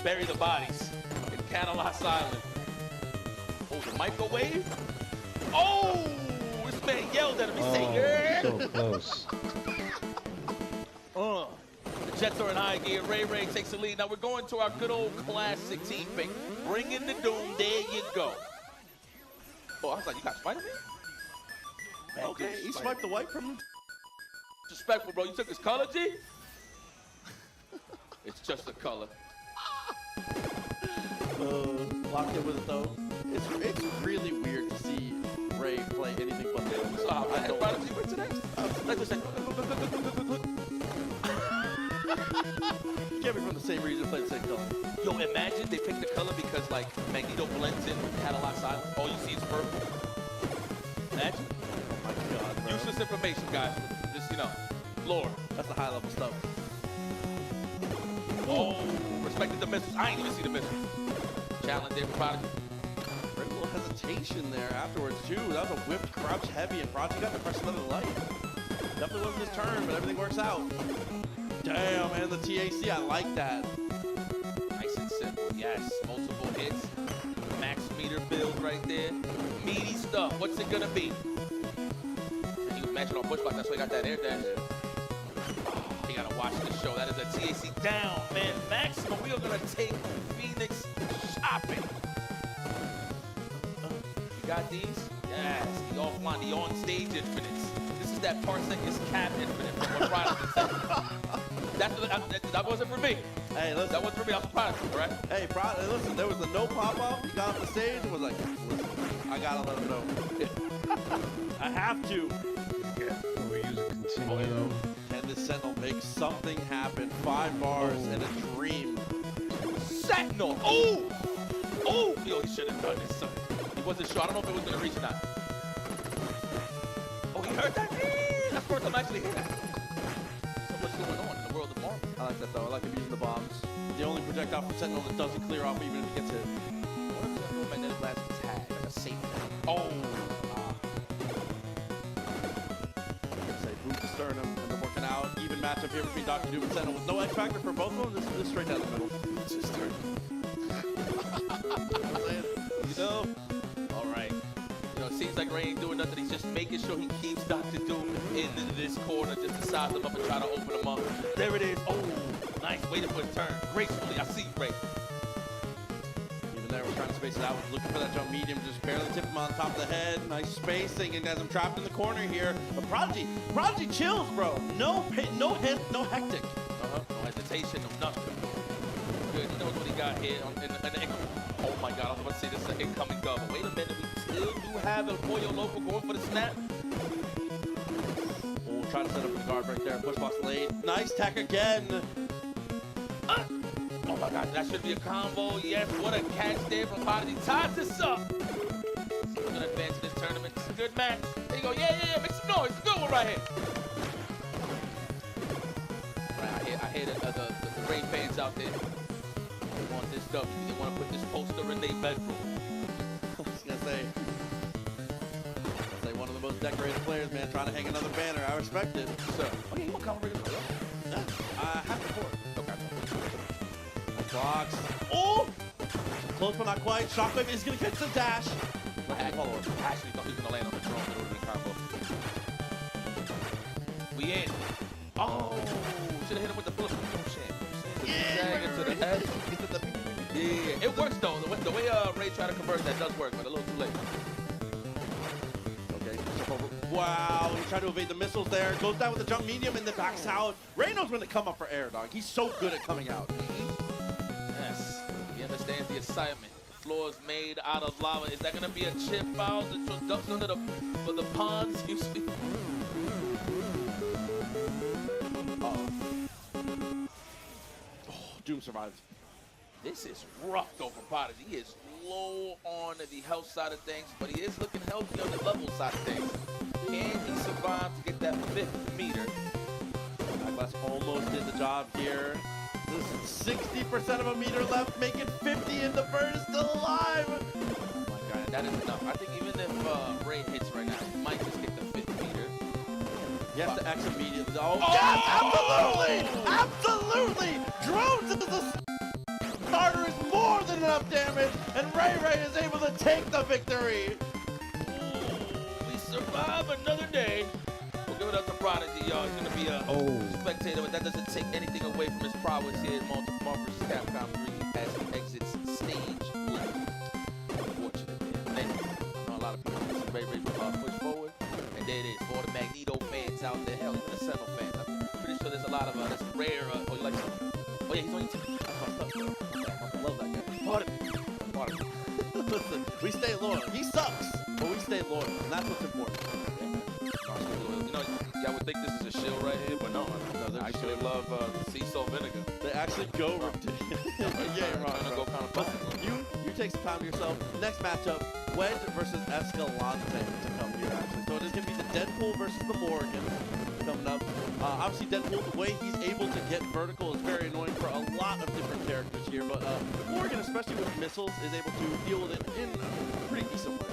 bury the bodies in Canalás Island. Oh, the microwave? Oh, this man yelled at him. He said, yeah. So close. The Jets are in high gear. Ray takes the lead. Now we're going to our good old classic team pick. Bring in the Doom. There you go. Oh, I was like, you got Spider-Man? Okay, he swiped the white from him. Disrespectful, bro. You took his color, G? It's just a color. Locked in with it though. It's really weird to see Ray play anything but the I don't know. You went to that? Like I said, you can't be from the same region, play the same color. yo, imagine they picked the color because, like, Magneto blends in with Canalás Island. All you see is purple. Imagine. Oh my God, bro. Useless information, guys. Just, you know, lore. That's the high level stuff. Oh, respected the missiles. I ain't even see the missiles. Challenge there for Prodigy. A little hesitation there afterwards, too. That was a whipped crouch heavy, and Prodigy got to press another light. Definitely wasn't his turn, but everything works out. Damn, man, the TAC, I like that. Nice and simple, yes. Multiple hits. Max meter build right there. Meaty stuff. What's it gonna be? And he was matching on pushback. That's why he got that air dash. Oh, you gotta watch this show. That is a TAC down, man. Maximum. We are gonna take Phoenix shopping. You got these? Yes. The offline, the on-stage infinites. This is that Parsec is cap infinite from what Prodigy said. That wasn't for me. Hey, listen. That wasn't for me. I was proud of you, right? Hey, listen, there was a no pop-off. He got off the stage and was like, listen, I gotta let him know. I have to. Yeah, we use a continue. And the Sentinel makes something happen. 5 bars and a dream. Sentinel! Oh! Oh! Yo, he should have done this, son. He wasn't sure. I don't know if it was going to reach or not. Oh, he heard that? That's the first time I actually hear that. So what's going on in the world of Marvel? I like that, though. I like him using the bombs. The only projectile from Sentinel that doesn't clear off even if it gets hit. What if Sentinel magnetic blast tag? Like a safety. Oh! Say boot to sternum, and they're working out. Even matchup here between Dr. Doom and Sentinel with no X Factor for both of them. This is straight down the middle. It's just turn. You know? All right. You know, it seems like Ray ain't doing nothing. He's just making sure he keeps Dr. Doom in this corner just to size him up and try to open him up. There it is. Oh, nice. Waiting for his turn. Gracefully. I see you, Ray. Even there, we're trying to space it out. Looking for that jump medium, just barely tip him on top of the head. Nice spacing, and as I'm trapped in the corner here. But Prodigy chills, bro. No hectic. No hesitation, no nothing. Good. He knows what he got here. Oh my God, I was about to say this is an incoming double. Wait a minute, we still do have El Pollo Loco going for the snap. Oh, trying to set up the guard right there. Push box late. Nice tech again. Oh my God, that should be a combo. Yes, what a catch there from Prodigy. Ties this up. He's gonna advance in this tournament. It's a good match. There you go. Yeah. Make some noise. It's a good one right here. Right, I hear the Ray fans out there. They want this W. They want to put this poster in their bedroom. I was gonna say one of the most decorated players, man, trying to hang another banner. I respect it. So, okay, you want to come over here? Half the court. Okay. Blocks. Oh! Close but not quite. Shockwave is gonna catch the dash. I actually thought he was gonna land on the drone. It would have been a combo. We in. Oh! Should have hit him with the flip. Yeah! Into the head. Yeah. It works though. The way Ray tried to convert that does work, but a little too late. Okay. Wow, he tried to evade the missiles there. Goes down with the jump medium and then backs out. Ray knows when to come up for air, dog. He's so good at coming out. Yes. He understands the assignment. The floor is made out of lava. Is that gonna be a chip foul to ducks under the ponds? Doom survives. This is rough though for Prodigy. He is low on the health side of things, but he is looking healthy on the level side of things. Can he survive to get that 5th meter? Glass almost did the job here. There's 60% of a meter left, making 50, and the bird is still alive. Oh my God, that is enough. I think even if Ray hits right now, he might just get the 5th meter. He has to X immediately. Oh, yes, absolutely! Absolutely! Drones is the starter is more than enough damage, and Ray is able to take the victory. We survive another day. We'll give it up to Prodigy, y'all. He's going to be a spectator, but that doesn't take anything away from his prowess here in Marvel vs. Capcom 3 as he exits stage left. Unfortunately. And then, I know a lot of people want to see Ray push forward, and there it is. For all the Magneto fans out there, hell, even the Sentinel fans. I'm pretty sure there's a lot of that's rare. Oh, you like some? Oh, yeah, he's on your team. I love that guy. Pardon me. Listen, we stay loyal. He sucks, but we stay loyal, and that's what's important. You know, y'all would think this is a shield right here, but no, I actually love sea salt vinegar. They actually go ridiculous. Yeah, you're right. Go kind of fun. You take some time to yourself. Next matchup, Wedge versus Escalante to come here, actually. So it is going to be the Deadpool versus the Morgan coming up. Obviously, Deadpool, the way he's able to get vertical is very annoying for a lot of different characters here, but Morgan, especially with missiles, is able to deal with it in a pretty decent way.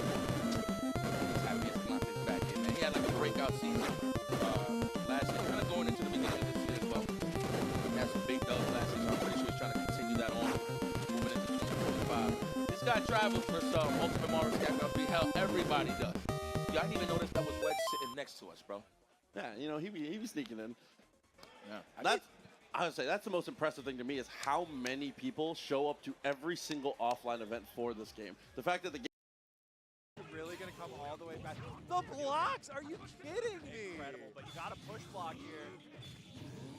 He's happy Escalante's back in there. He had like a breakout season last year, kind of going into the beginning of this year as well. He had some big dubs last year, so I'm pretty sure he's trying to continue that on moving into 2025. This guy travels for some Ultimate Mario Capcom 3. Hell, everybody does. Y'all didn't even notice that was Wedge sitting next to us, bro. Yeah, you know, he be sneaking in. Yeah. I would say that's the most impressive thing to me is how many people show up to every single offline event for this game. The fact that the game really gonna come all the way back. The blocks? Are you kidding me? Incredible, but you got a push block here.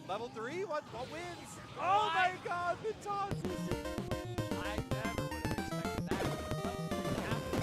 Level 3? What wins? Oh my God, Vitanzi! I never would have expected that. Level 3 after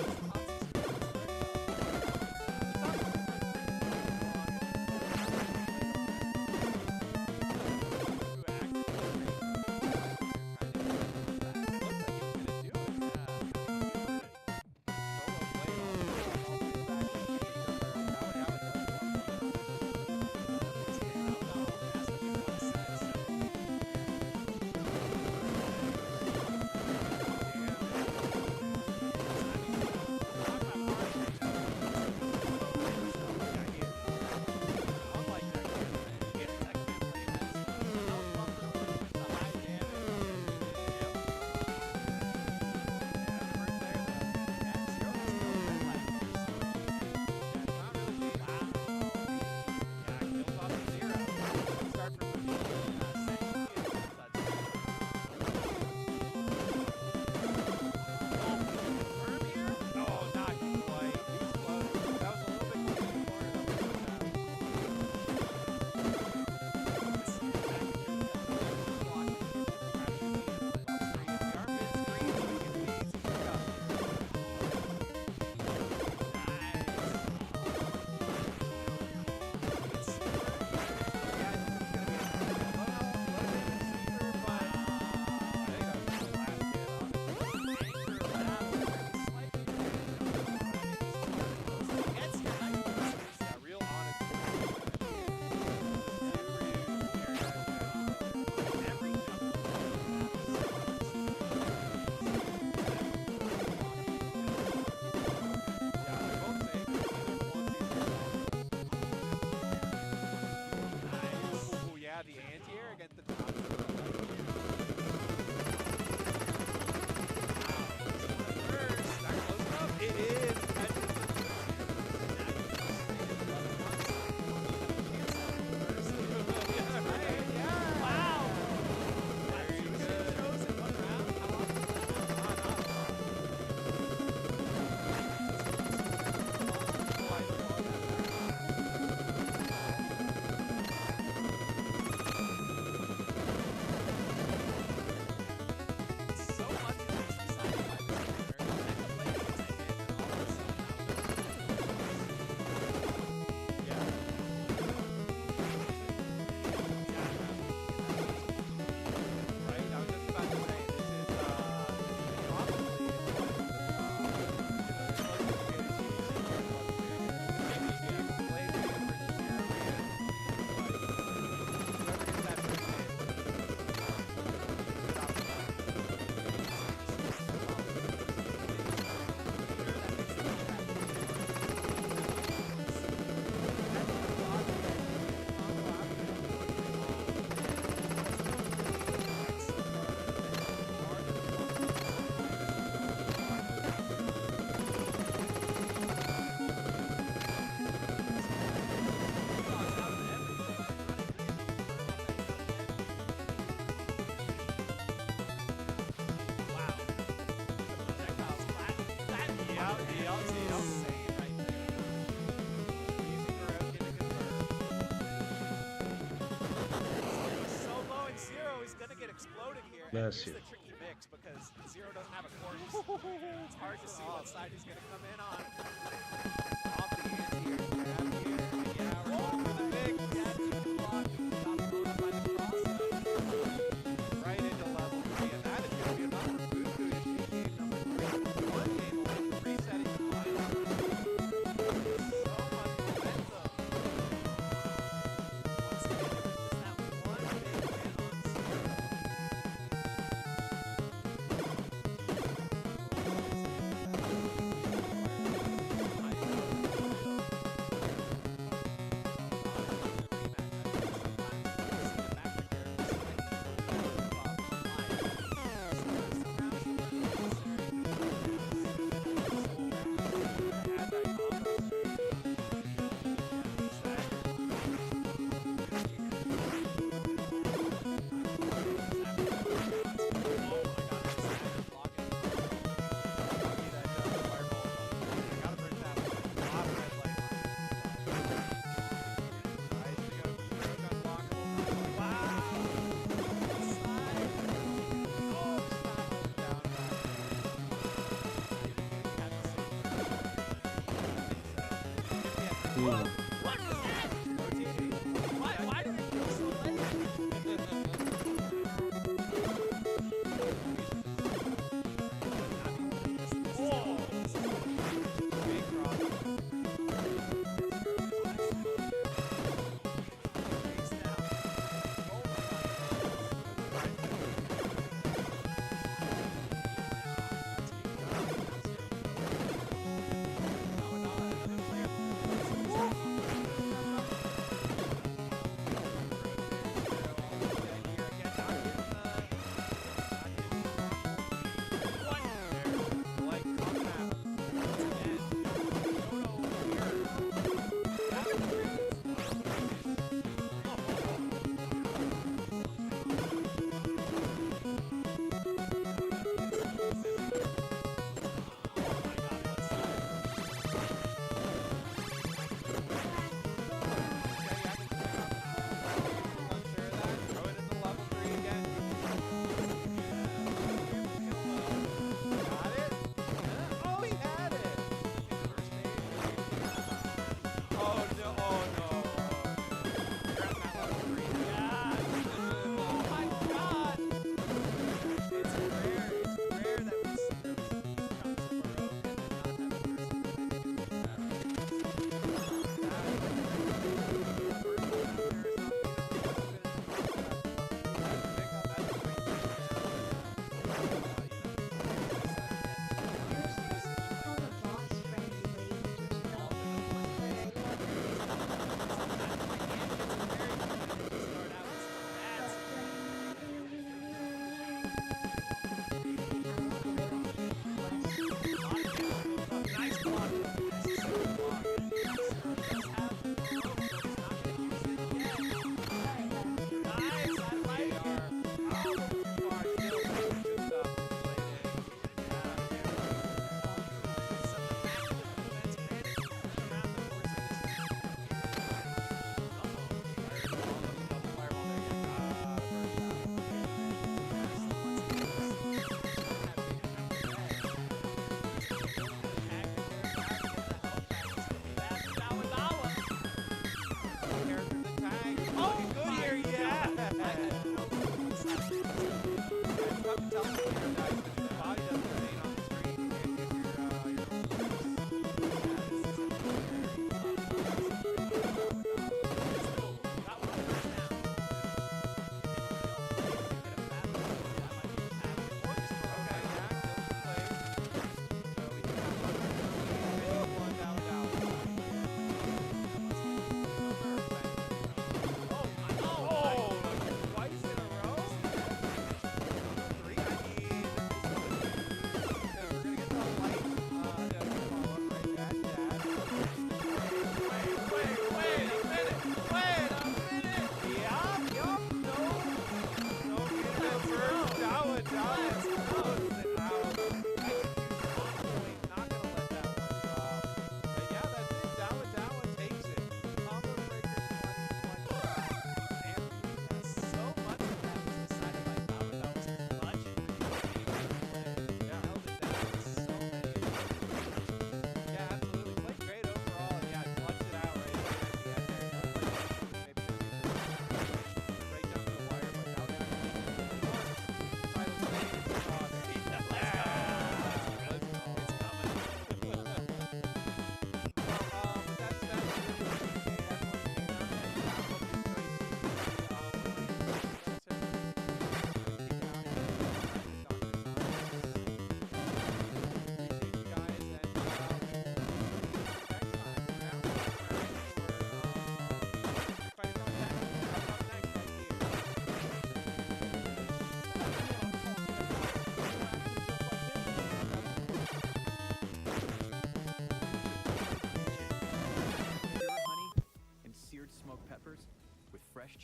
Bless you. Here's the tricky mix because Zero doesn't have a course. It's hard to see what side he's going to come in on. Off the anti-air grab here. Yeah, we're going for the mix. Yeah, two block. Got blown up by the cross. Right into level 3, and that is going to be enough for Buku to take game number 3. One game away from resetting the final. So much momentum. Once again, it was just that one big win on Zero. Why did it feel so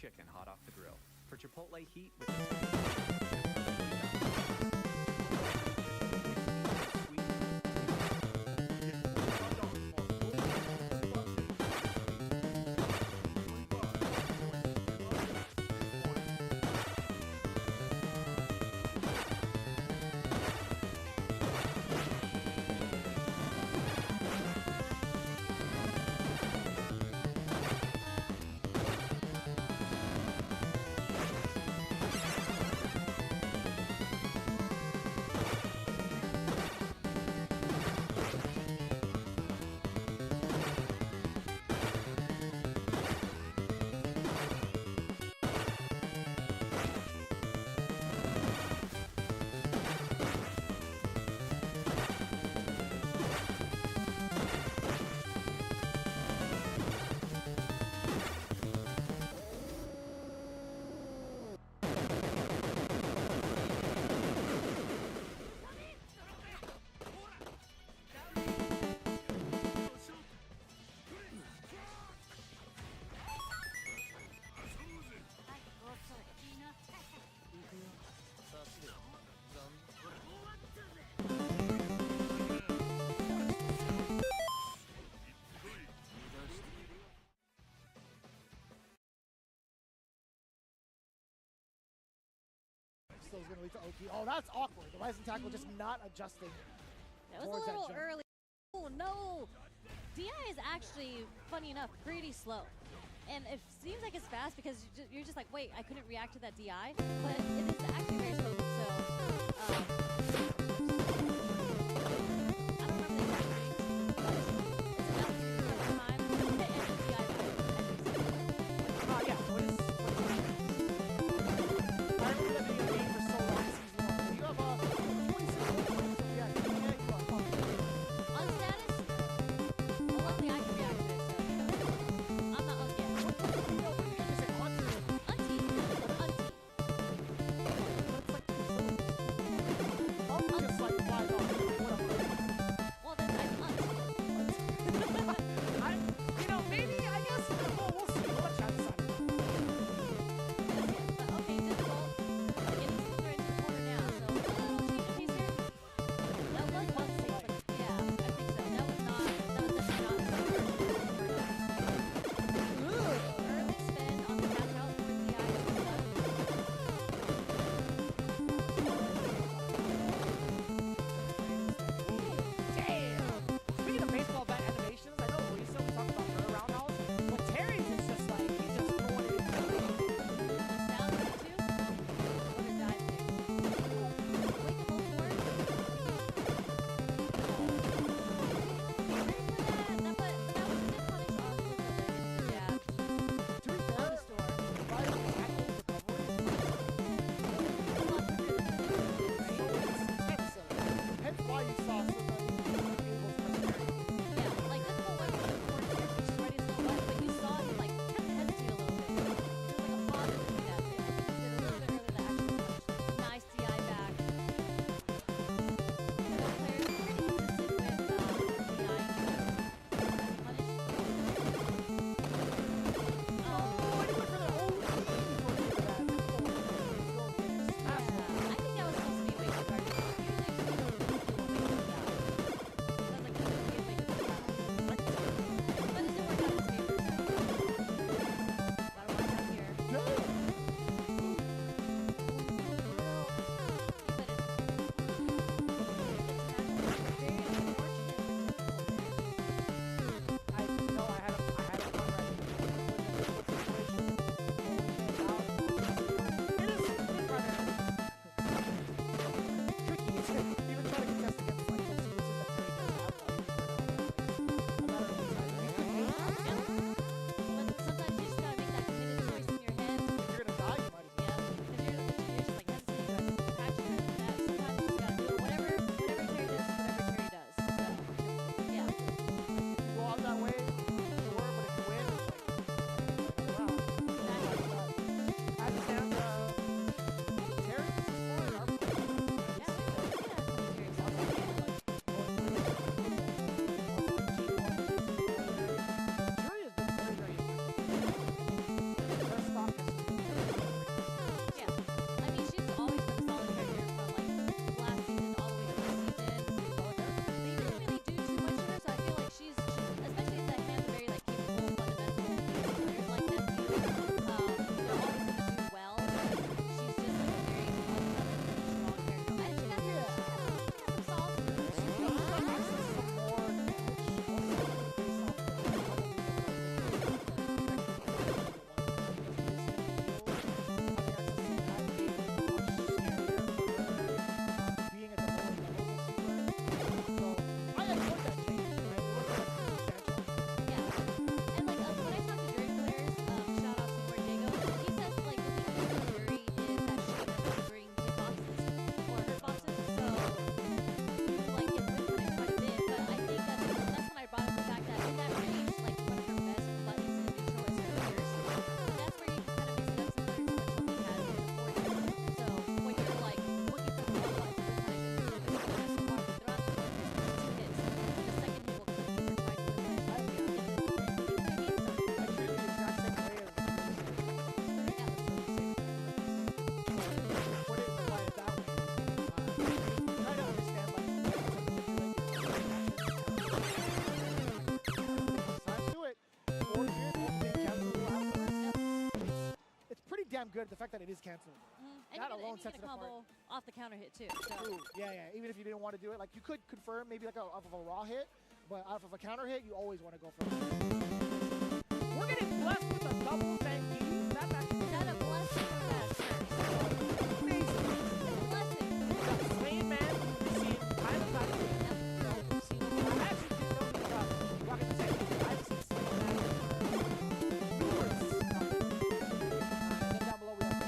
chicken hot off the grill. For Chipotle heat with a Still is going to lead to OT. Oh, that's awkward. The rising tackle just not adjusting. That was towards a little jump. early. Oh no! DI is actually, funny enough, pretty slow. And it seems like it's fast because you're just like, wait, I couldn't react to that DI. But it is actually very slow. damn good. The fact that it is cancelable. And That you can, alone and you sets get it a apart. combo off the counter hit too. So. True. Yeah. Even if you didn't want to do it, like you could confirm maybe like off of a raw hit, but off of a counter hit, you always want to go for it. We're getting blessed with a double Zangief. That's actually Is that a blessing or that's amazing. The Slain Man we've seen time and time again. I actually didn't know he was rocking the Zangief. I've seen Slain Man numerous times. Then down below we have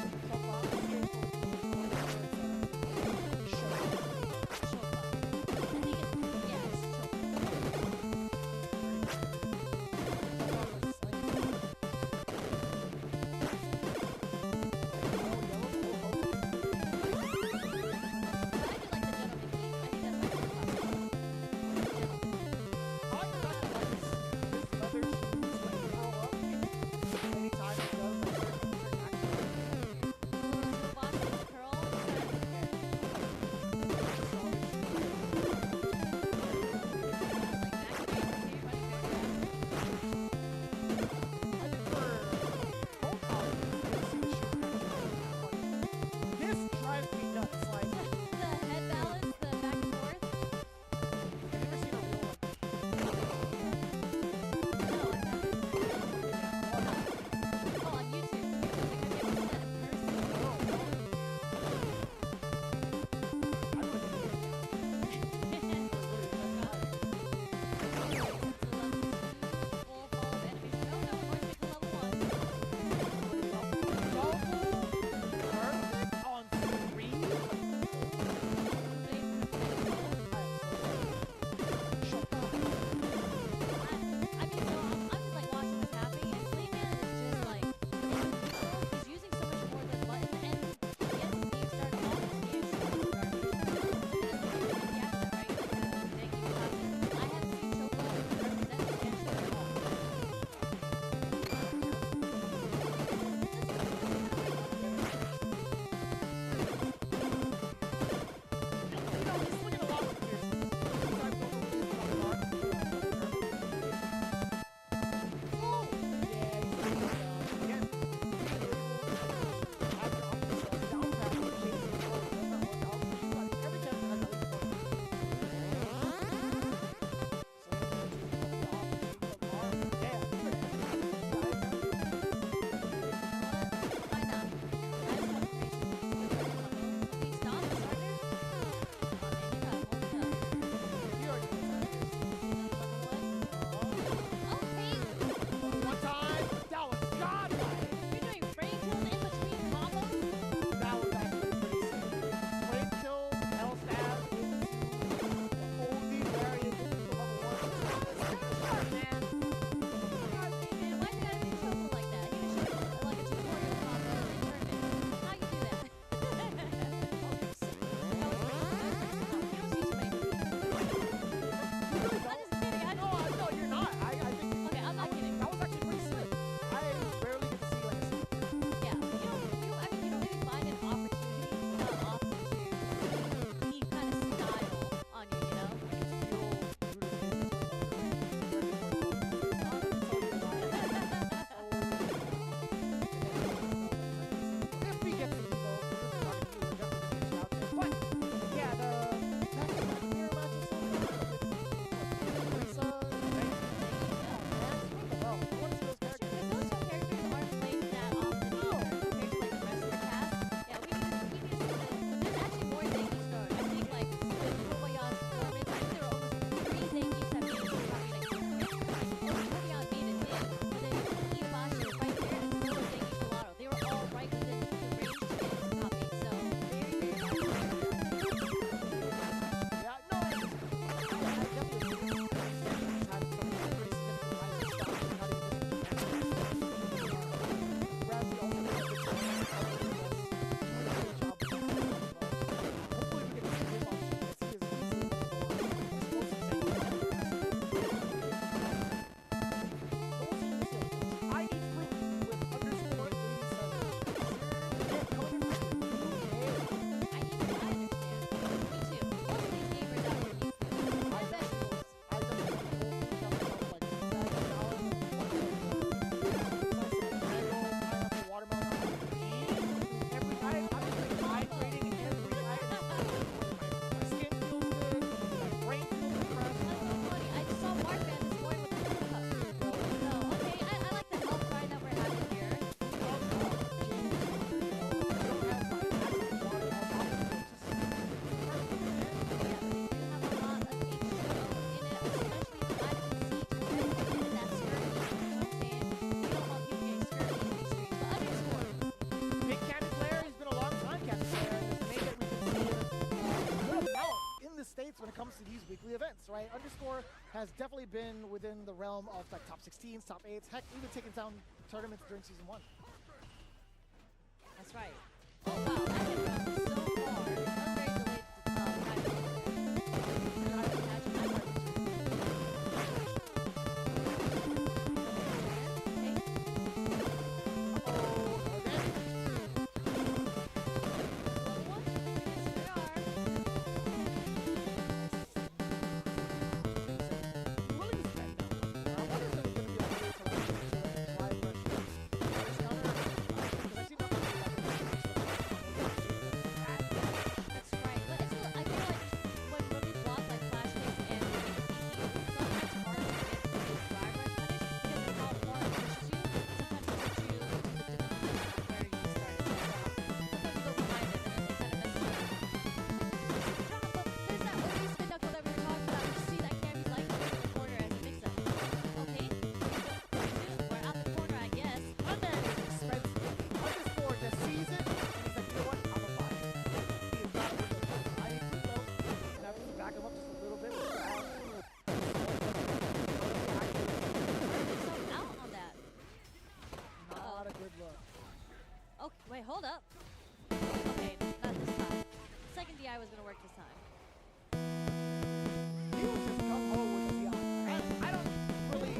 events, right? Underscore has definitely been within the realm of like top 16s, top 8s, heck, even taking down tournaments during season 1. That's right. Oh wow, that hit was so far. That was very delayed time. Wait, hold up. Okay, not this time. Second DI was gonna work this time. He was just gung-ho with the DI. I don't really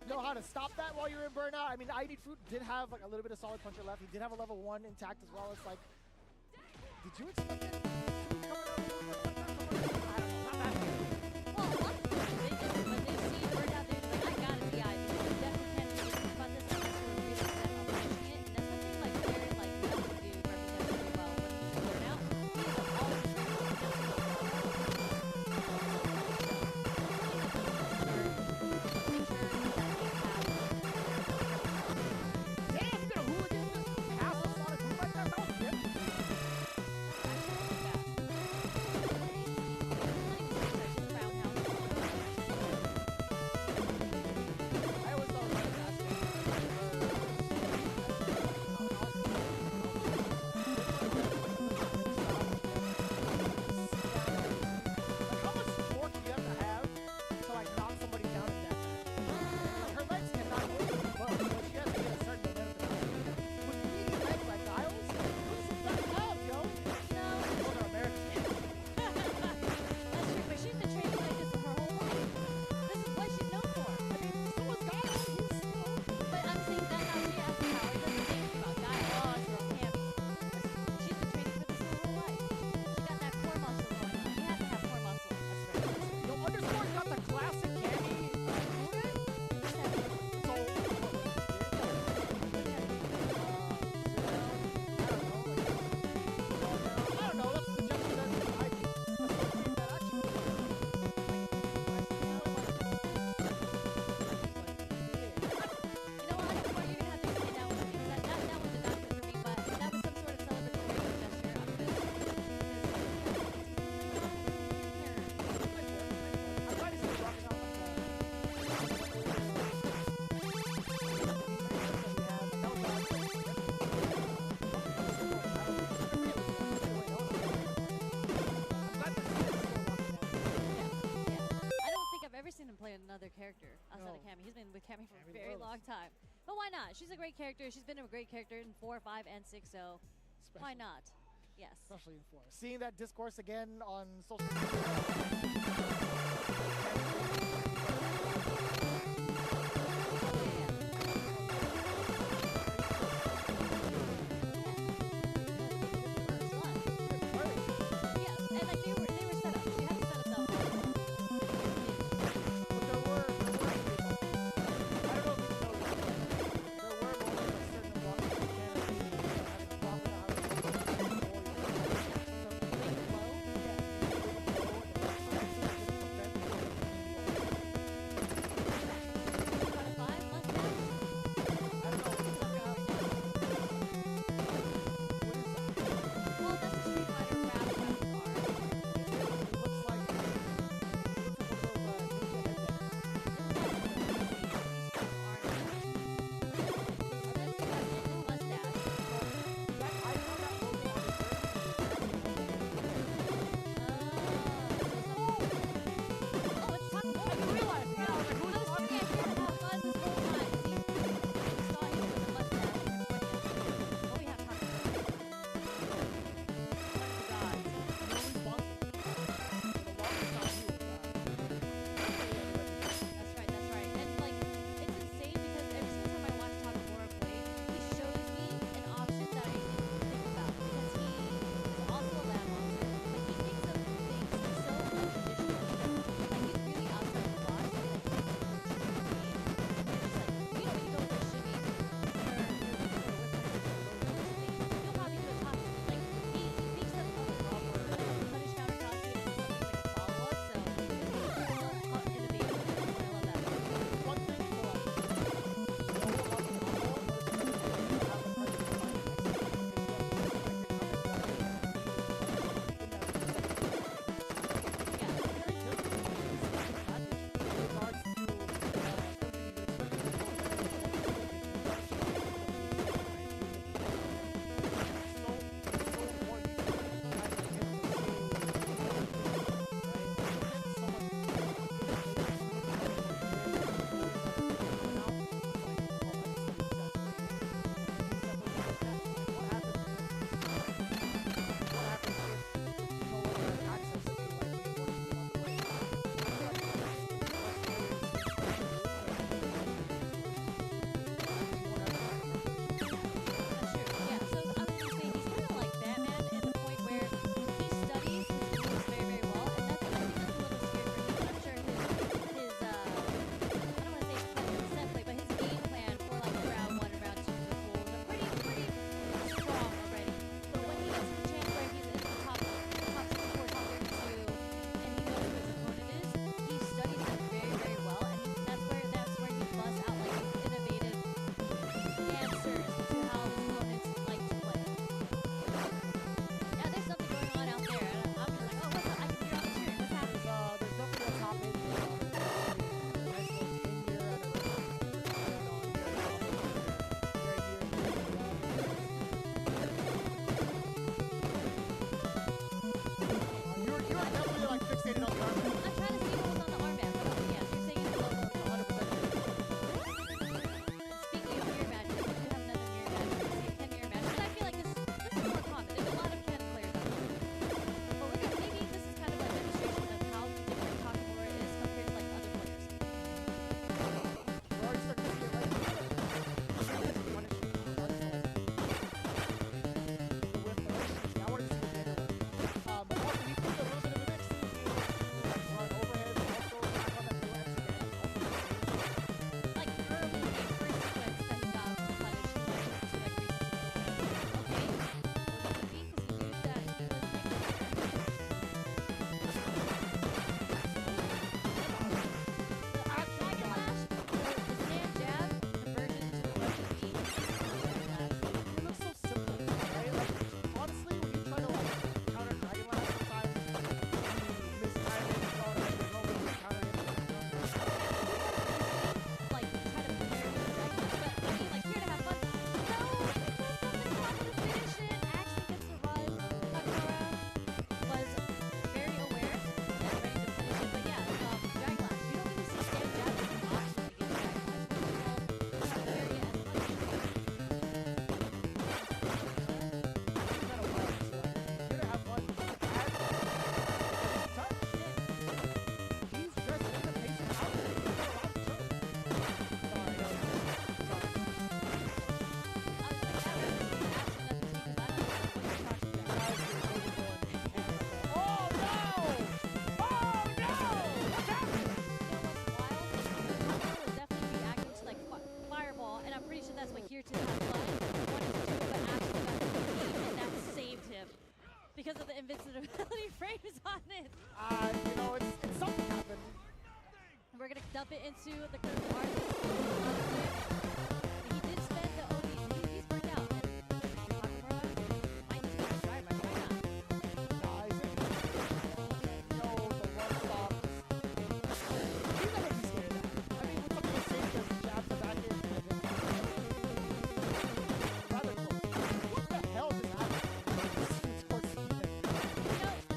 know how to stop that while you're in burnout. I mean, ID Fruit did have like a little bit of solid puncher left. He did have a level 1 intact as well. It's like, did you expect it? Well, a lot of people did just, when they see burnout, they're like, I got a DI. They definitely can't do anything about this unless you're really set on punching it. And that's something like Claire and like Mel do represent very well when he's burnout. He's always trying to just another character outside of Cammy. He's been with Cammy for a very long time. But why not? She's a great character. She's been a great character in 4, 5, and 6, so why not? Yes. Especially in 4. Seeing that discourse again on social media. dump it into the curve bar. He did spend the OD. He's burnt out. And Nakamura might need to go try, but why not? No, the one stop. He's not gonna be scared of that. I mean, with something as safe as jabs and back in, rather close. What the hell just happened?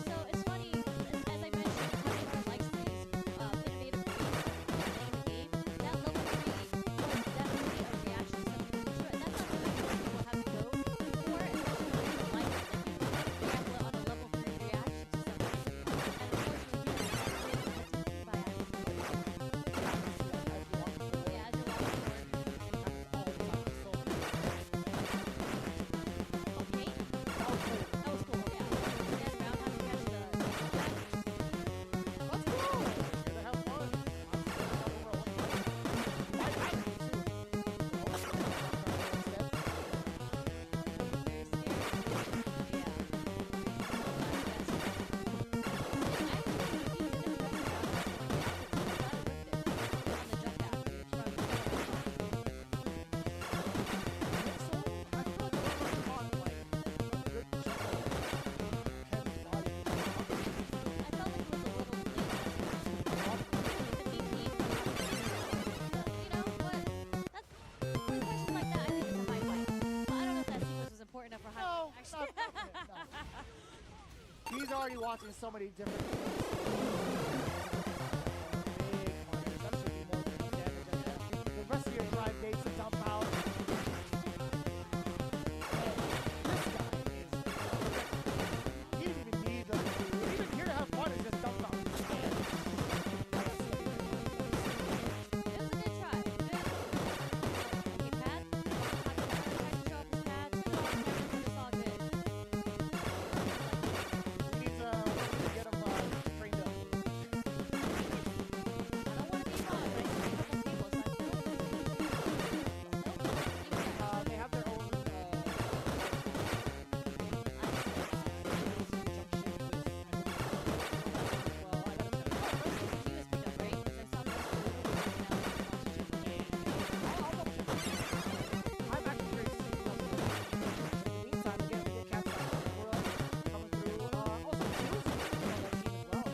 So it's funny, as I mentioned, Nakamura likes these innovative things in the game. That level 3 was definitely a reaction to something for sure. And that's not something most people have to go for, especially when it's like that you can gamble it on a level 3 reaction to something. And unfortunately, he was by accident. Yeah, as you're walking forward. Okay. That was cool. Yeah. Then round have to catch the Let's go! Gonna have fun. questions like that, I think it's a high fight. But I don't know if that sequence was important enough for high No, fight, actually. He's already watching so many different the rest of your drive dates to dump out. He didn't even need them. Even here to have fun is just dump out. It was a good try. Good. Okay, pad. Trying to show off his pad. It's all good. We need to get him trained up. They have their own I'm actually curious to see what in the meantime, again, we get cats like Nakamura coming through. Also, Juice is on that team as well.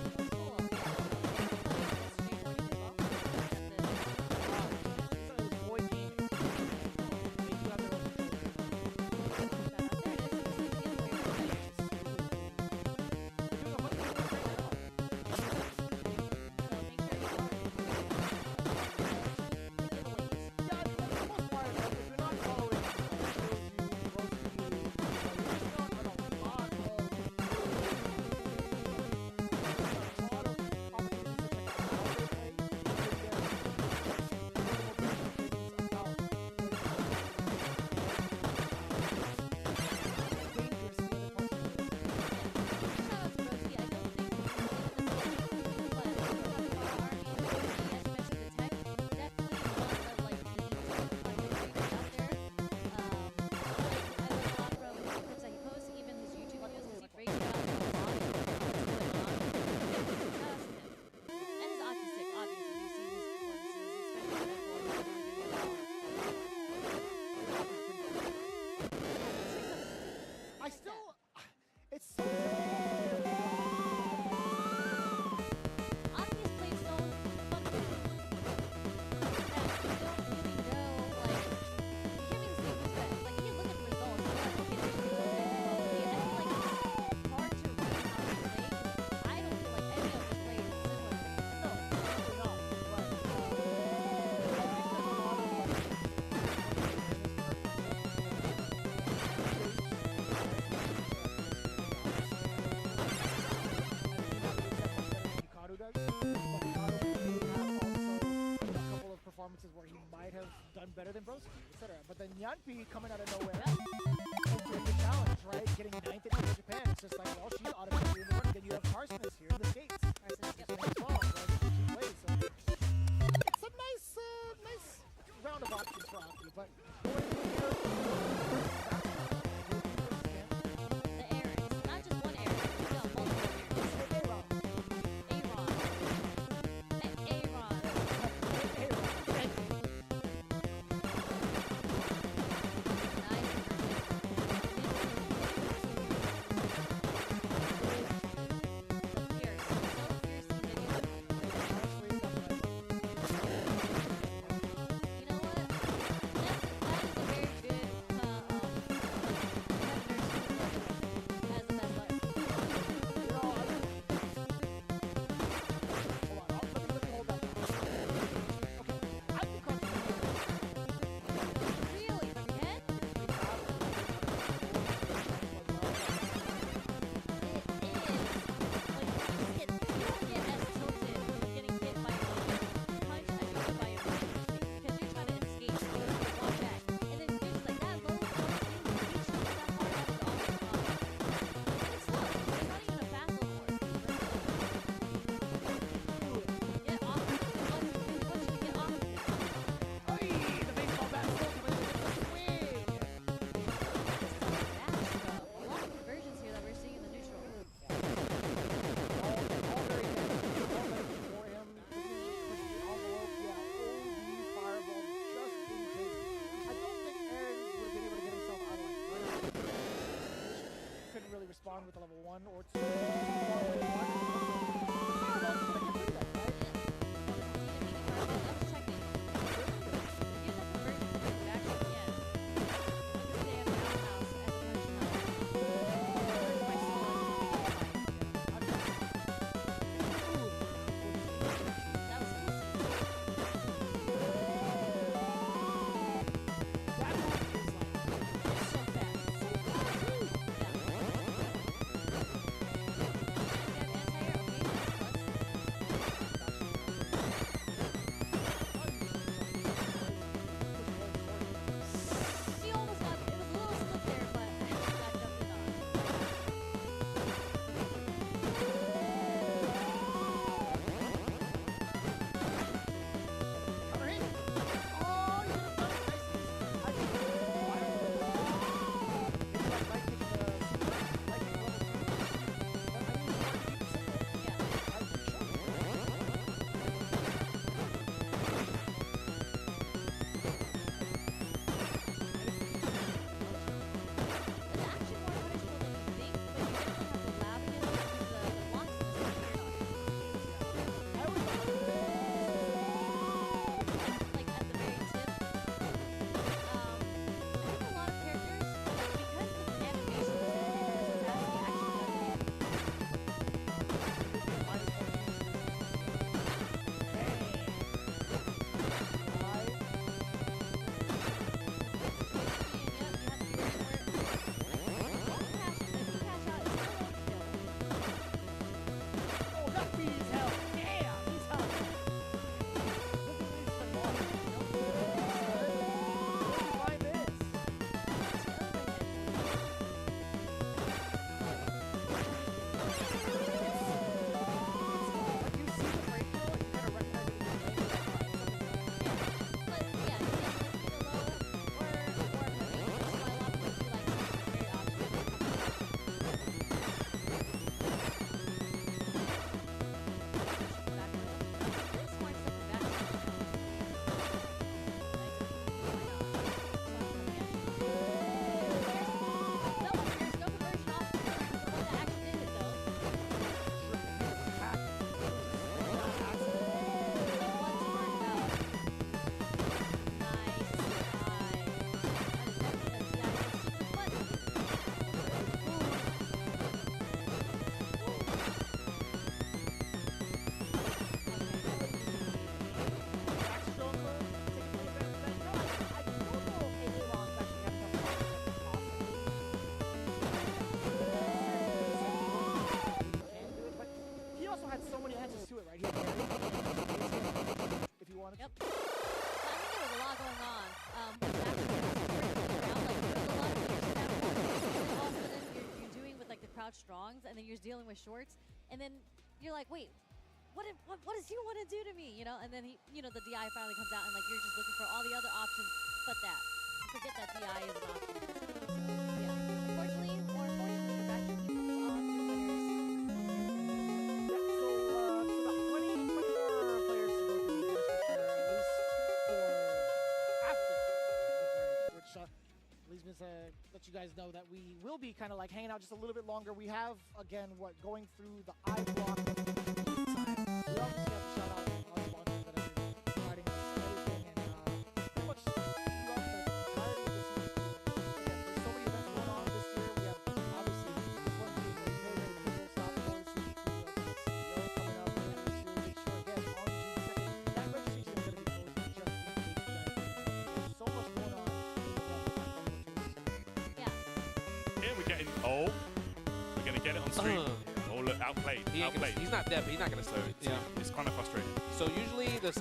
So it's Void Gaming. They do have their own I still, it's so. Obvious plays so fundamentally that you don't really know, like, you can't really say who's better. Like, you can look at the results, you're like, okay, this is good. I feel like it's hard to read how to play. I don't feel like any of the players is similar. No, absolutely not. Hikaru does. But Hikaru may have also a couple of performances where he might have done better than Broski, etc. But then Yanpi coming out of nowhere and doing the challenge, right? Getting 9th in New Japan. It's just like, well, she's automatically in the running. Then you have Carson this here in the States. Carson is as well, right? She plays, so it's a nice round of options for Aki. But going into here, The Aarons, not just one Aaron, we got multiple Aarons. A-Ron. And A-Ron. spawn with a level 1 or 2. Spawn with 1. strongs, and then you're dealing with shorts, and then you're like, wait, what does he want to do to me? You know, and then he, you know, the DI finally comes out, and like you're just looking for all the other options, but that. You forget that DI is an option. Yeah. Unfortunately, or fortunately, the back keeps on your winners. Yeah, so about 20 more players to go through the list, at least for after the break, which leads me to let you guys know that we will be kind of like hanging out just a little bit longer. We have, again, going through the I block of the time. We obviously have to shout out our sponsors that are providing us everything and pretty much throughout the entirety of this season. Again, there's so many events going on this year. We have, obviously, this one being the very cool Stop Boys CEO coming up later this year. Make sure, again, on June 2nd, that registration is going to be closed just in case you guys don't know. There's so much going on. Here we're getting, we're going to get it on stream. Oh, look, outplayed. He's not dead, but he's not going to slow it. Yeah. It's kind of frustrating. So usually the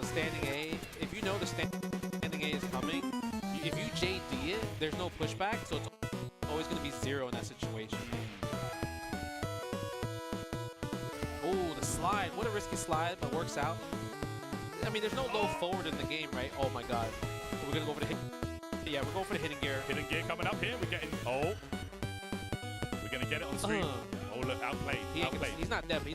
standing A, if you know the standing A is coming, if you JD it, there's no pushback, so it's always going to be 0 in that situation. Oh, the slide. What a risky slide, but works out. I mean, there's no low forward in the game, right? Oh my god. We're going to go for the hit. Yeah, we're going for the hidden gear. Hidden gear coming up here. We're getting, we're going to get it on stream. Oh, look, outplayed. He's not dead, but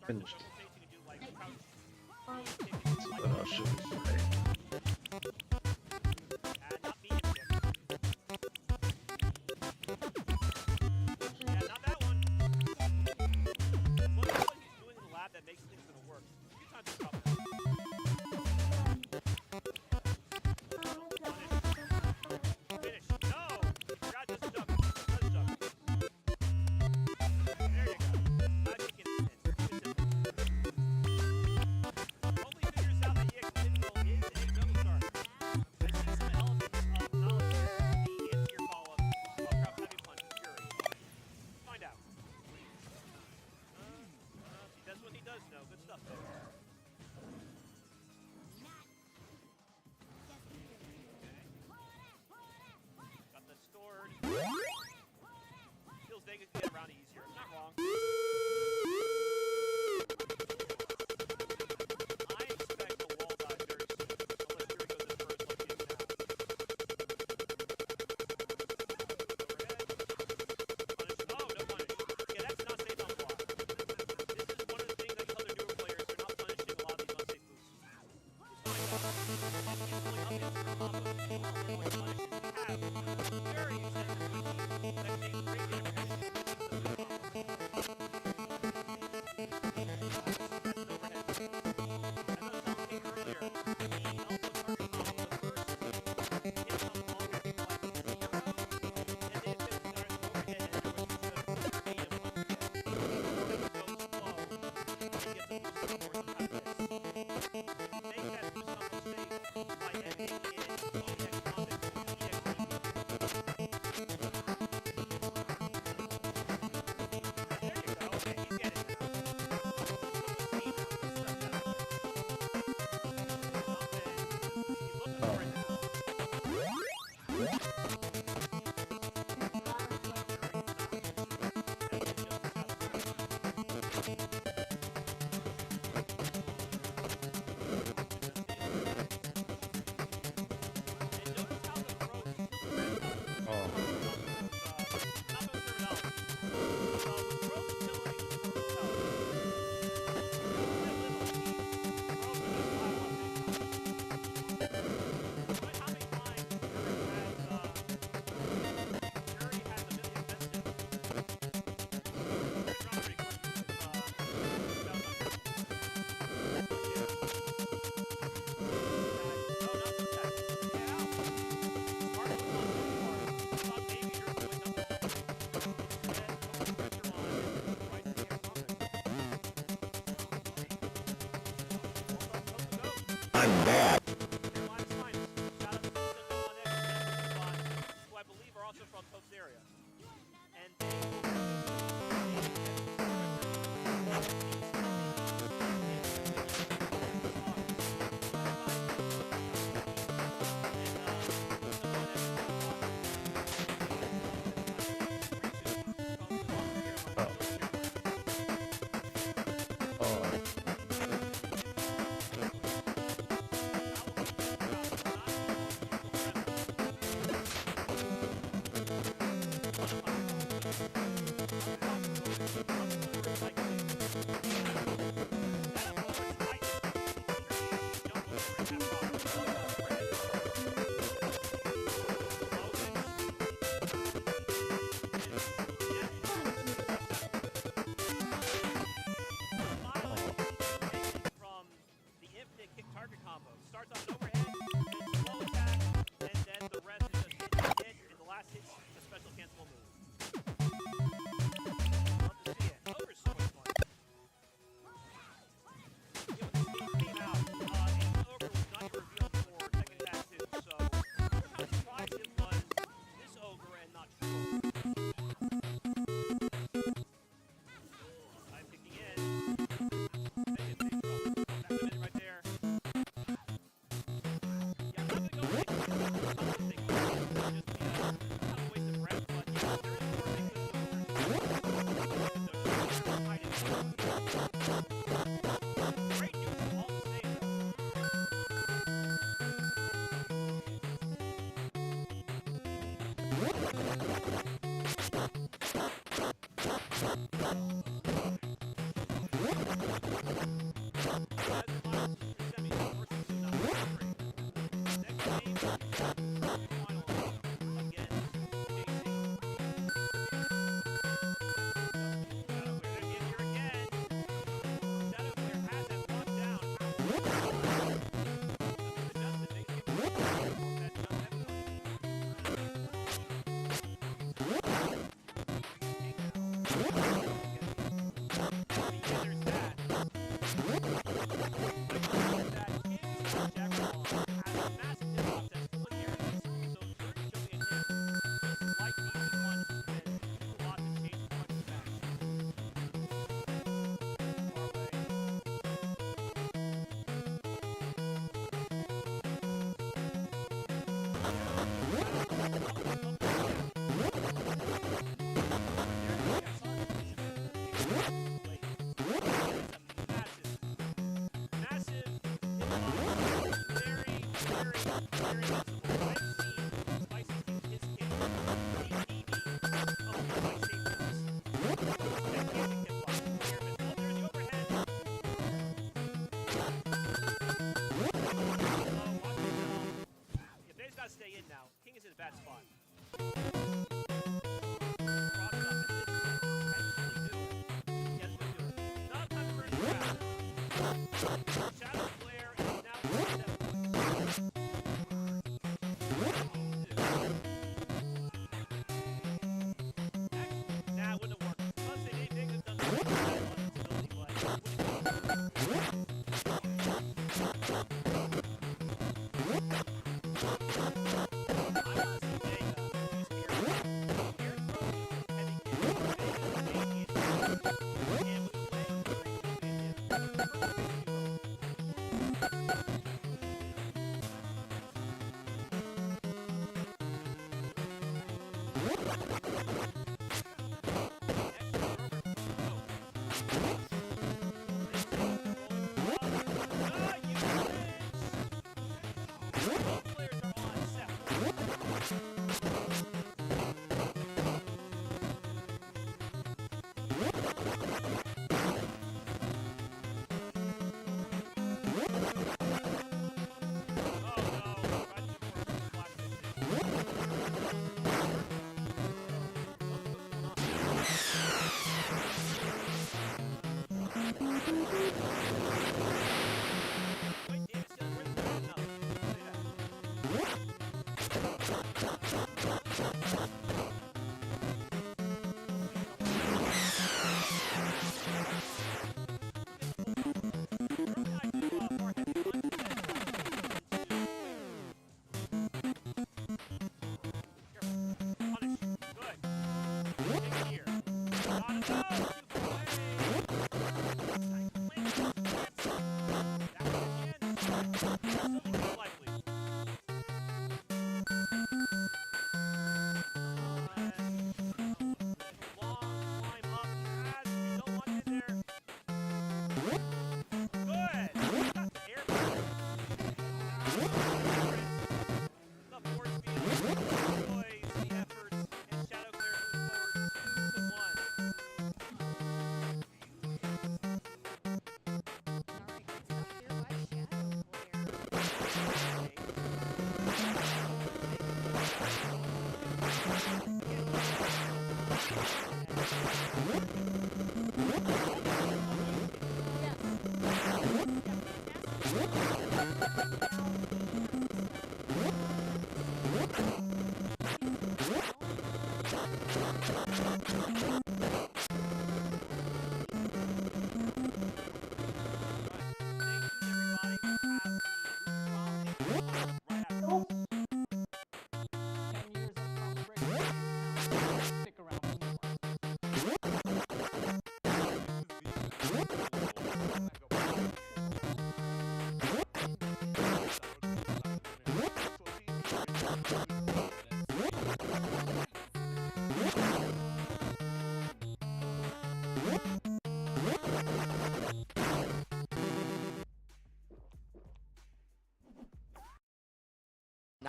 Finished. That's what I should say. That makes things gonna work. A few times it's tough. Finish. No! Forgot just jump. Just jump. There you go. Glad you can consistent. Hopefully figures out that EX Digital is a double star. I see some elements of knowledge here in the anti-gear column of Crowd Heavy Punch and Fury. Find out. He does what he does know. Good stuff there. Got that stored. Feels Vega can get around easier. Not wrong. I expect a wall dive very soon. Unless Fury goes in first like he is now. Overhead. Punish. Oh, no punish. Yeah, that's not safe on block. This is one of the things I tell their newer players. They're not punishing a lot of these unsafe boosts. Very extensive that makes great I'm back. Who I believe are also from Pope's area. And Oh. Stay in now. King is in a bad spot. Shadow Flare is now nah, it wouldn't have worked. Plus, they could have done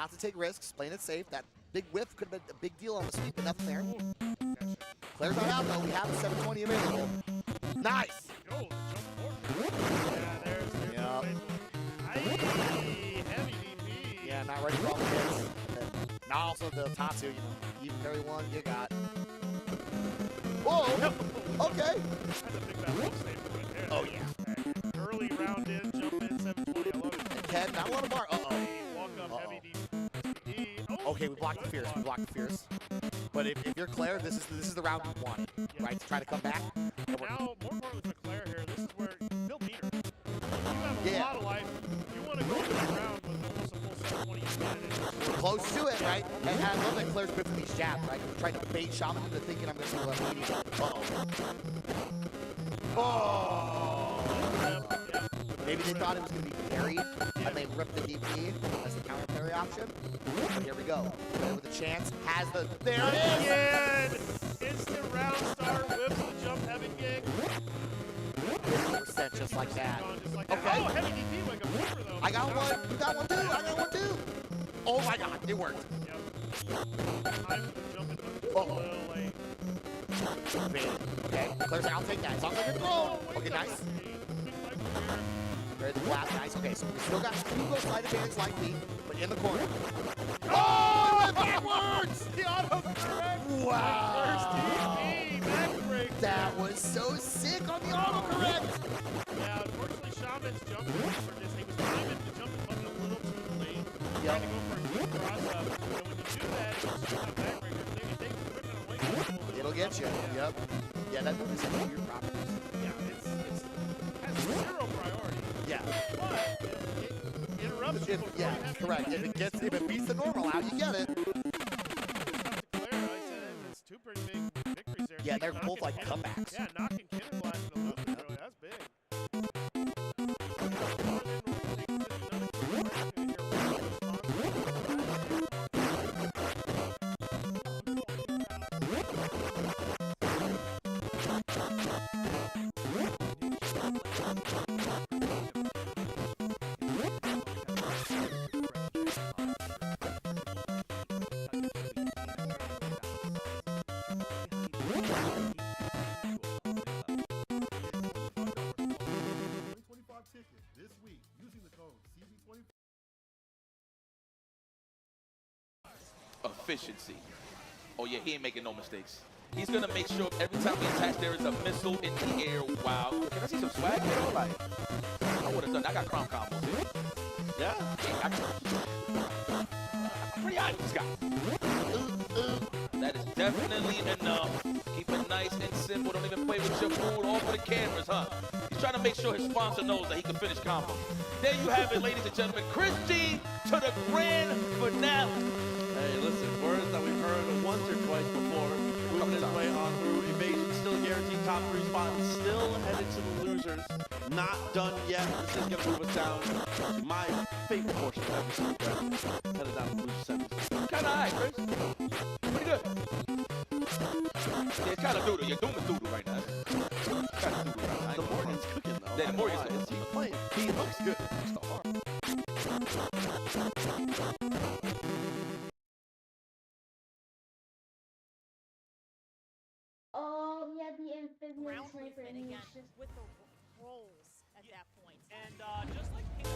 Not to take risks, playing it safe. That big whiff could have been a big deal on the sweep, but nothing there. Claire's not out though. We have the 720 available. Nice. Yep. Heavy DP. Yeah, not ready for all the hits. And now also the Tatsu, you know, even carry one, you got. Whoa. Okay. That's a big battle save right there. Oh yeah. Early round in, jump in, head. Not a lot of bar. Uh-oh. Walk up, heavy Okay, we blocked the Fierce. We blocked the Fierce. But if you're Claire, this is the round you want, right? To try to come back. Now, more importantly for Claire here, this is where Bill Peter. You have a lot of life. You want to go into the round with almost a full 720 advantage. We're close to it, right? And I love that Claire's good for these jabs, right? We're trying to bait Shaman into thinking I'm going to do a medium. Maybe they thought it was going to be parried, and they ripped the DP as the counter parry option. But here we go. Claire with a chance. Has the... There it is! Again! Instant round start. Whips the jump heavy kick. 50% just like that. Okay. Okay. Oh, heavy DP wing up over though. I got one. You got one too. I got one too. Oh my God, it worked. Time for the jump into a little late. Okay, Claire's like, I'll take that. As long as I can throw. Okay, nice. There's the blast, nice. Okay, so we still got two go slide advantage like me, but in the corner. Oh, it went backwards! The auto correct. Wow. First DP, backbreak. That was so sick on the auto correct. Yeah, unfortunately, Shaman's jump he was timing the jump button a little too late. Yep. Trying to go for a quick cross up. You know, when you do that, it's just a backbreaker. If you take the equipment away, It'll get you. Yep. Yeah, that is a weird properties. Yeah, it has zero priority. Yeah. But it interrupts you before Yeah, you have to correct. If it beats the normal out, you get it. It's two pretty big victories there. Yeah, they're both like comebacks. Yeah, knocking Cannon Blast into losing really, that's big. Efficiency. Oh yeah, he ain't making no mistakes. He's gonna make sure every time he attacks there is a missile in the air. Wow. Can I see some swag here? Like, I would have done that. I got crown combos here. Yeah? I'm pretty hot, this guy. That is definitely enough. Keep it nice and simple. Don't even play with your food all for the cameras, huh? He's trying to make sure his sponsor knows that he can finish combos. There you have it, ladies and gentlemen. Chris G to the grand finale. Hey, listen, words that we've heard once or twice before. Moving his way on through evasion, still guaranteed top 3 spot, still headed to the losers. Not done yet. This is gonna move us down to my favorite portion of every single round. Headed down to the loser semis. Kinda high, Chris. Pretty good. Yeah, it's kinda doodle. Your doom is doodle right now. Kinda doodle right now. The Morgan's cooking though. Yeah, the Morgan's cooking. He's playing. He looks good. It's the heart. Oh, yeah, the amphibian Ground sniper movement and he again was just with the rolls at that point. And just like Pink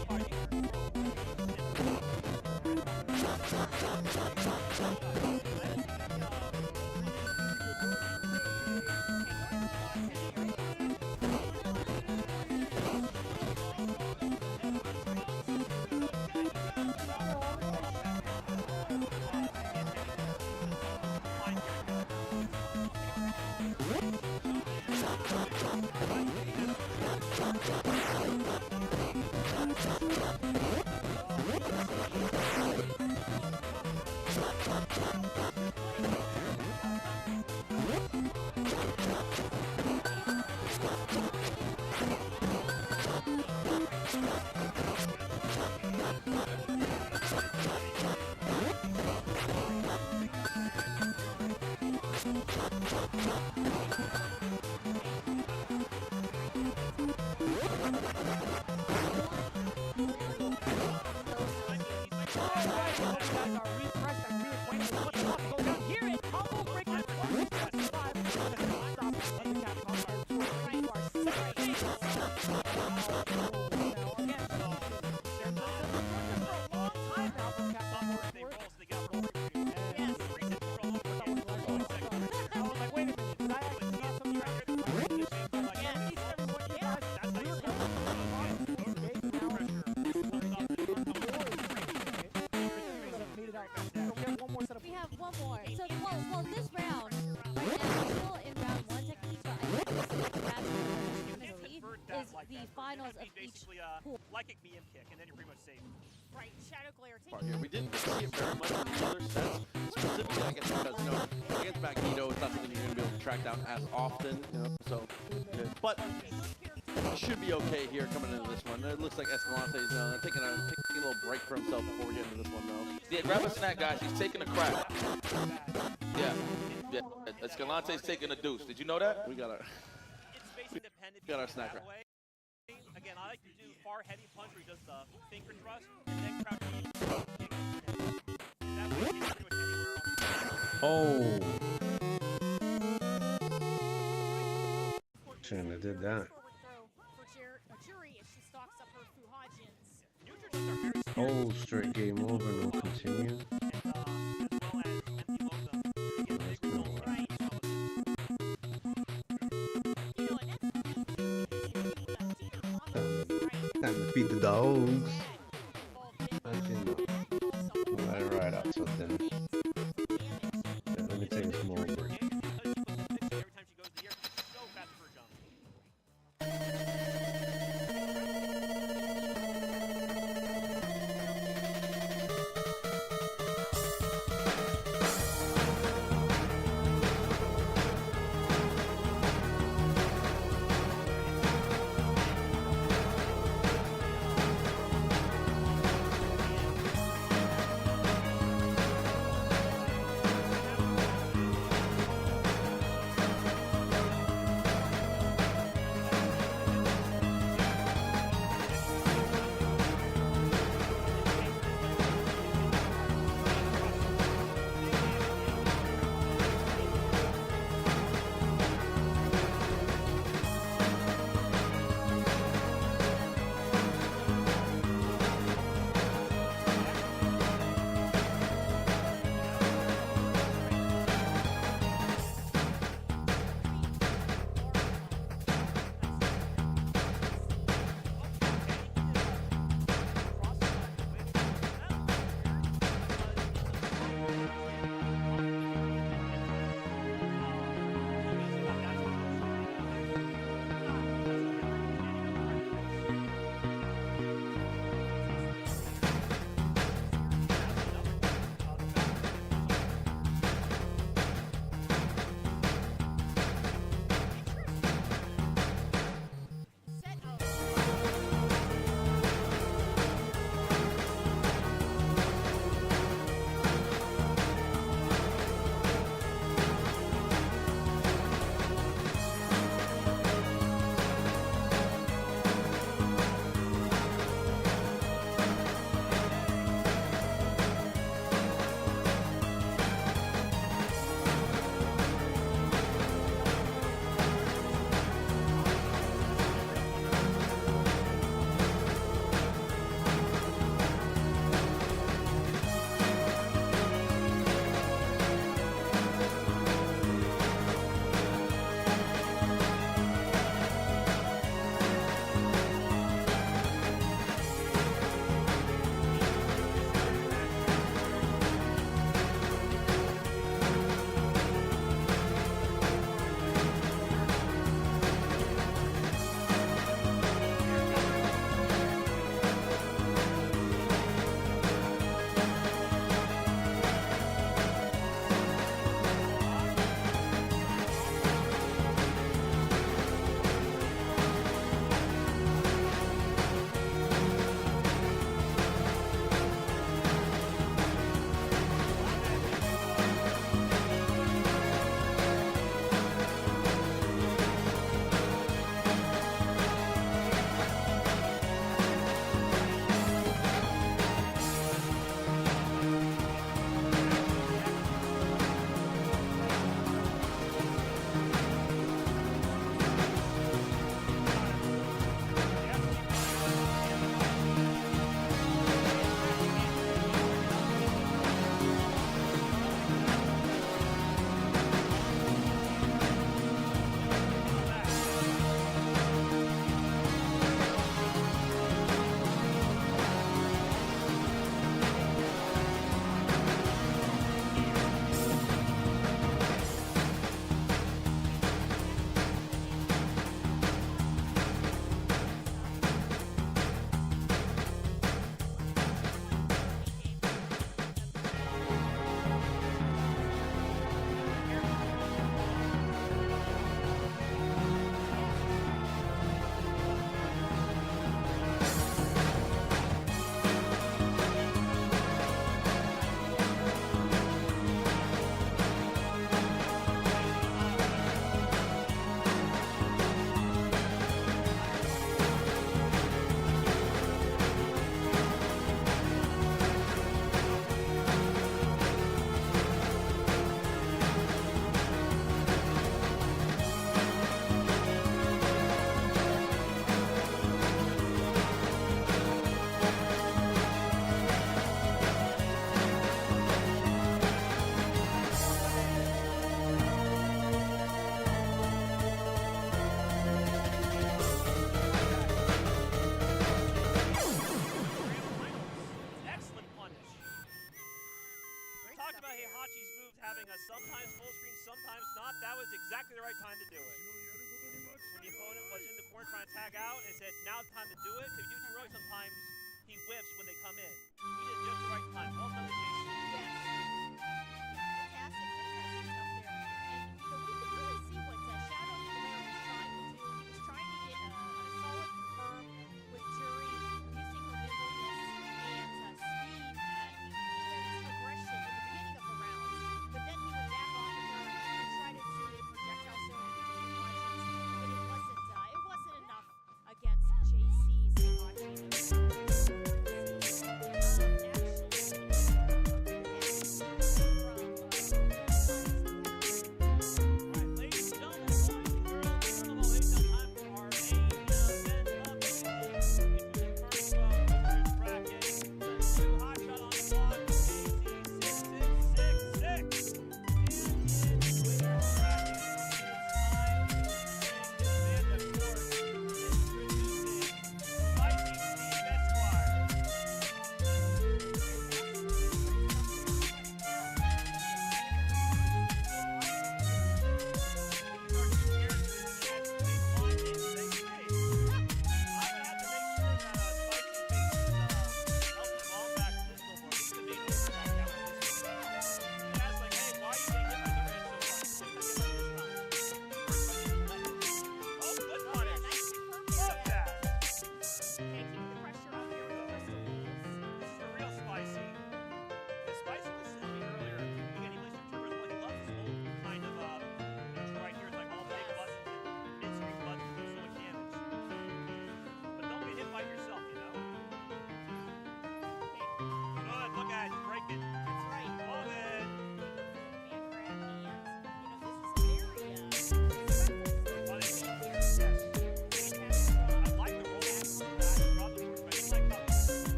Well, this round, right now, we're still in round 1 technically, so I think this is the match we're going to see is the finals of each pool. Like a BM kick, and then you're pretty much safe. Right, Shadow Glare Part here. We didn't see it very much in the other sets, specifically I guess because, you know, against Magneto, it's not something you're going to be able to track down as often, you know, so, yeah. But should be okay here coming into this one. It looks like Escalante's taking a little break for himself before we get into this one, though. Yeah, grab a snack, guys. He's taking a crack. Yeah. Escalante's taking a deuce. Did you know that? We got our snack. Again, I like to do far heavy punch where he does the finger thrust and then crouch kick. That way he can pretty much anywhere Oh. Shouldn't have did that. Oh, straight game over, no continue. Time to feed the dogs. Right up till finish. Yeah, let me take a small break. having a sometimes full screen, sometimes not. That was exactly the right time to do it. When the opponent was in the corner trying to tag out and said, now's the time to do it. If you do too early, sometimes he whiffs when they come in. He did just the right time. Well done to JC. Yes. Fantastic, fantastic stuff there. And, you know, we could really see what Shadow Blair was trying to do. He was trying to get a solid confirm with Jury, using her nimbleness and speed. He had his progression at the beginning of the rounds, but then he would back off of her and try to do the projectile zone and launches, but it wasn't enough against JC's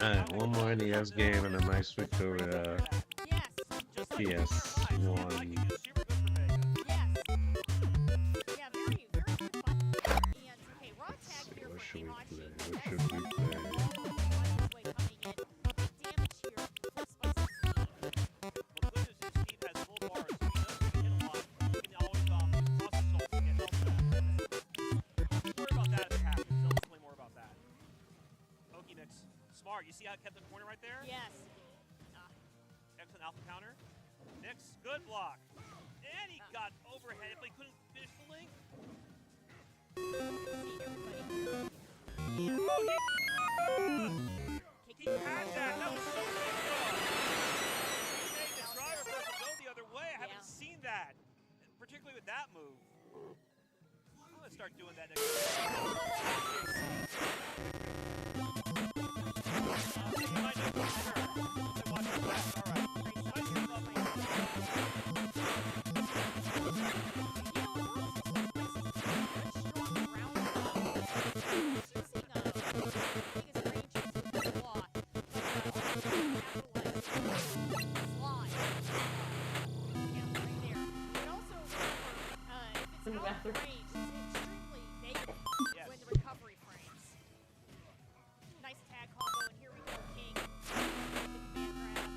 Alright, one more NES game and then I switch over to PS1. What should we play? What should we play? Smart, you see how it kept the corner right there? Yes. Excellent alpha counter. Nix, good block. And he got overhead, but he couldn't finish the link. He had that. That was so good. He made the driver person go the other way. I haven't seen that, particularly with that move. I'm going to start doing that next when the recovery frames. Nice tag combo, and here we go, King. The command grab.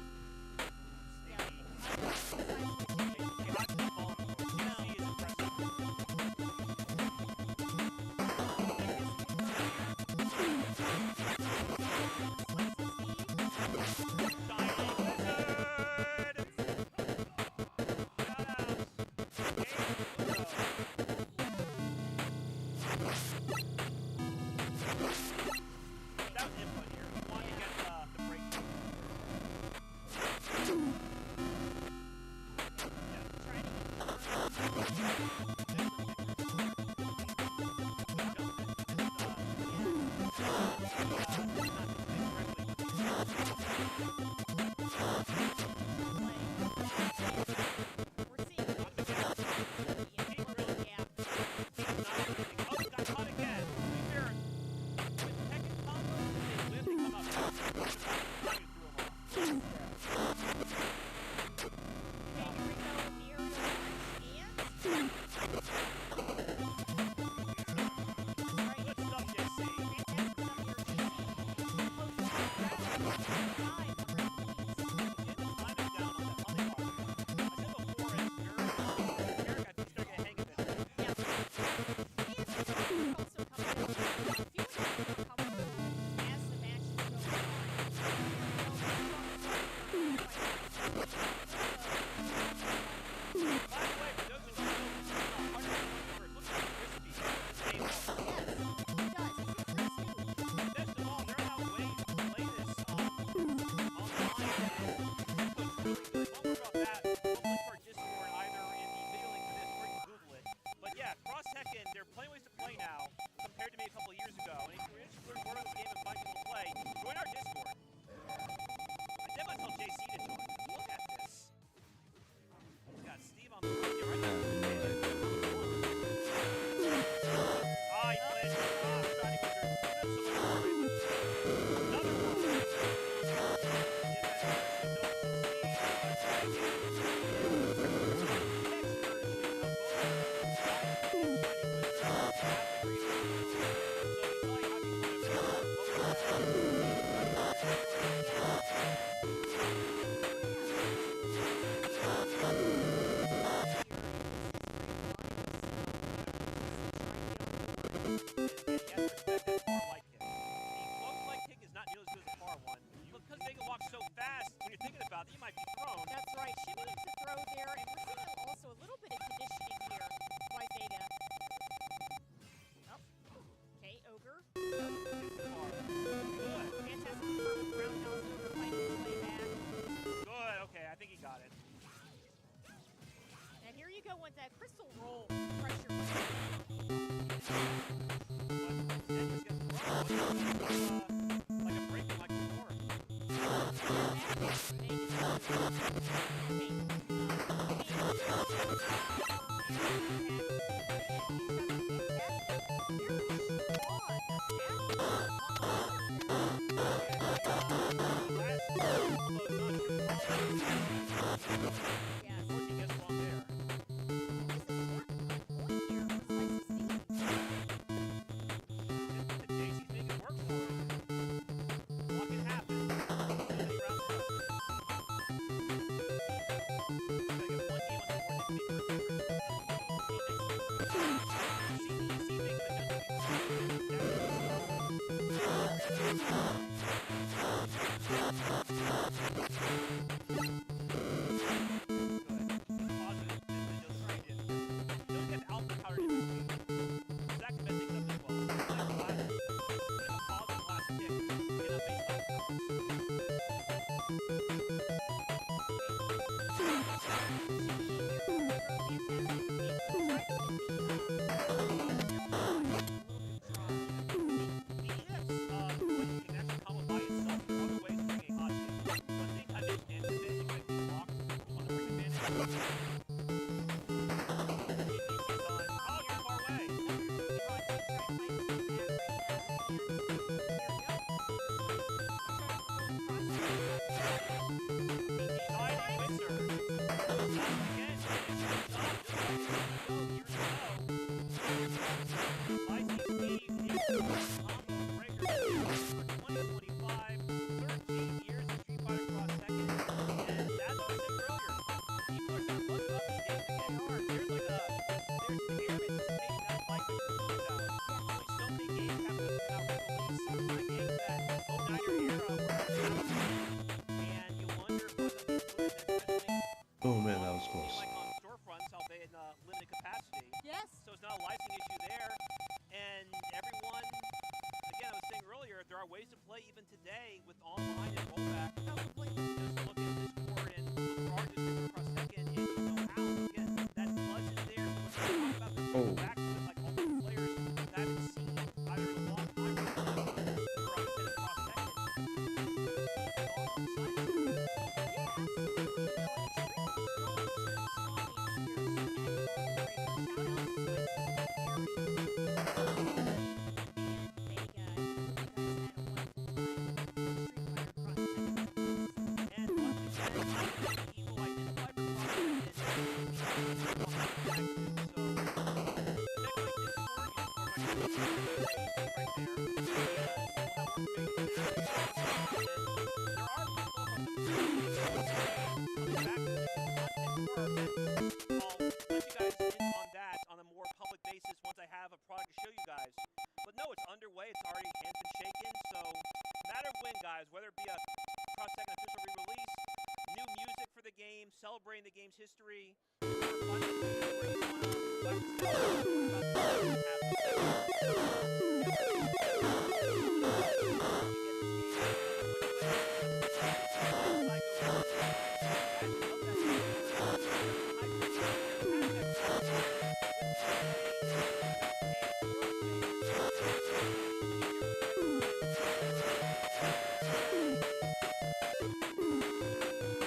People are be a cross-second official re-release. New music for the game, celebrating the game's history.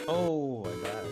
Oh, I died.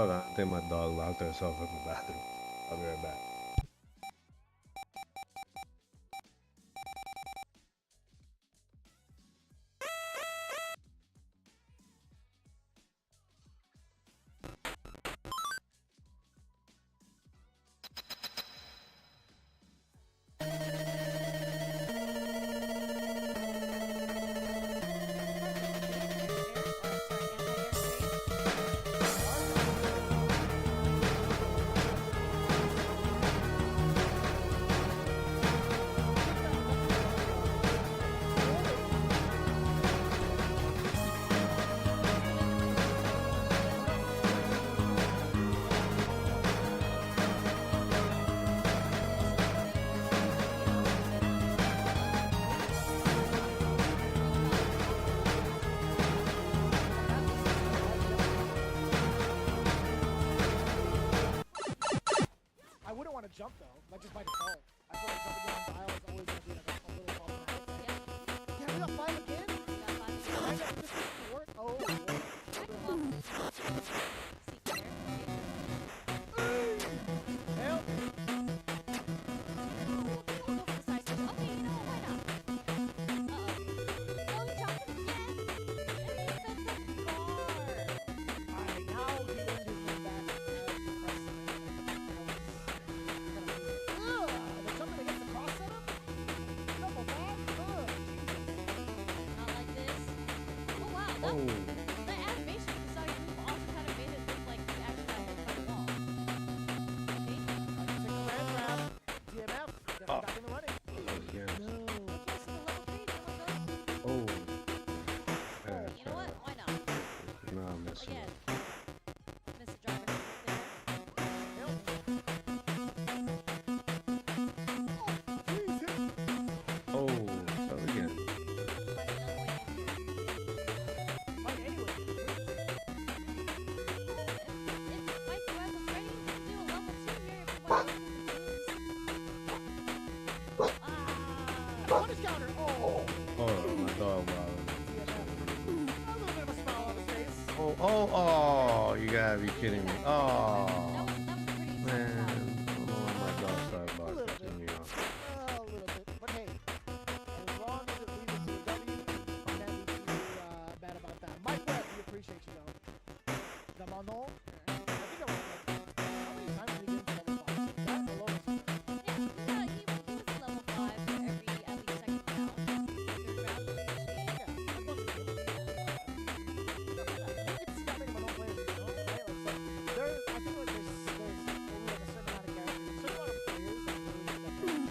Hold on, I think my dog locked herself in the bathroom. I'll be right back. I wouldn't want to jump though, like just by default. I feel like jumping down dial is always going to be like a little problematic. Yeah, we got 5 again? I got this work. Oh, help! Oh. The animation you saw you move also kind of made it look like you actually got hit by the ball. DMF, definitely Oh. back in the running. Yeah. No. Oh. Yeah. You know what? Why not? No, I'm missing Again, it. Mr. Driver Oh, so again. Bonus counter. Oh. Oh, my dog, wow. A little bit of a smile on his face. Oh, you gotta be kidding me. Oh, man. I don't know why my dog started barking me off. A little bit. But hey, as long as it leads us to a W, I can't be too bad about that. Mike Webb, we appreciate you though. The Manon. I think I was like, how many times did he get into level 5? That alone is Yeah, he was level 5 for every at least second round. Third round for each game. Yeah, that's once a game. It's that many Manon players, you know? Right? Like, so there, I feel like there's only like a certain amount of characters, a certain amount of players that really step up.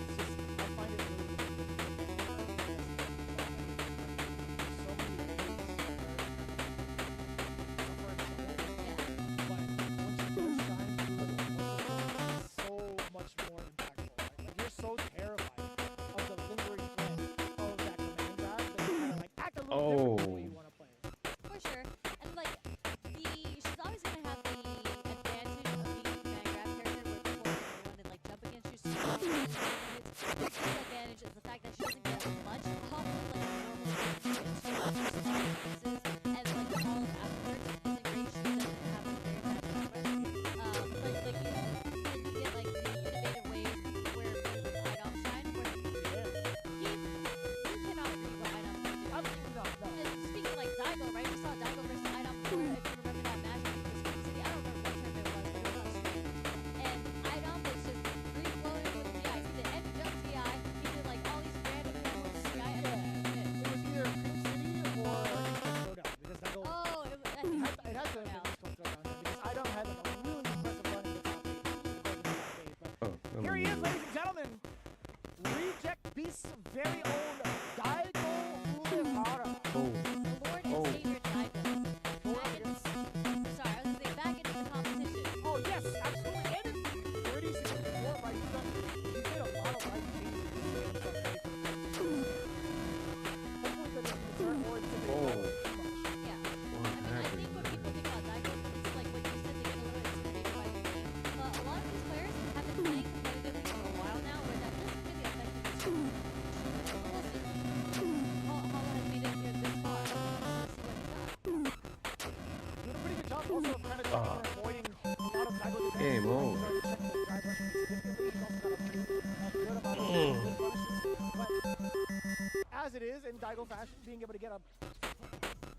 It's just, I find it really difficult. So many ways. So much more impactful, right? Like you're so terrified of the lingering threat of that command grab that you kind of like act a little different than the way you want to play. For sure. And like she's always gonna have the advantage of being a command grab character where people are gonna want to like jump against you so much. The disadvantage is the fact that she doesn't get much help with like normal pieces and like all afterwards integration doesn't have a very fast progress. Like you get like the Here he is, ladies and gentlemen. Reject Beast's very own Daigo Uehara. Lord and Savior Daigo. Sorry, I was gonna say back into the competition. Oh yes, absolutely. And in 3064, right? He did a lot of life changes. Hopefully that doesn't deter or intimidate. Yeah. I think when people think about Daigo, it's like what you said, they get a little intimidated by the game. But a lot of these players have been playing competitively for a while now, where that doesn't really affect them. We'll see. Hala has made it here this far. Let's see what he's got. Doing a pretty good job also of kind of avoiding a lot of Daigo defense. Game over. As it is, in Daigo fashion, being able to get a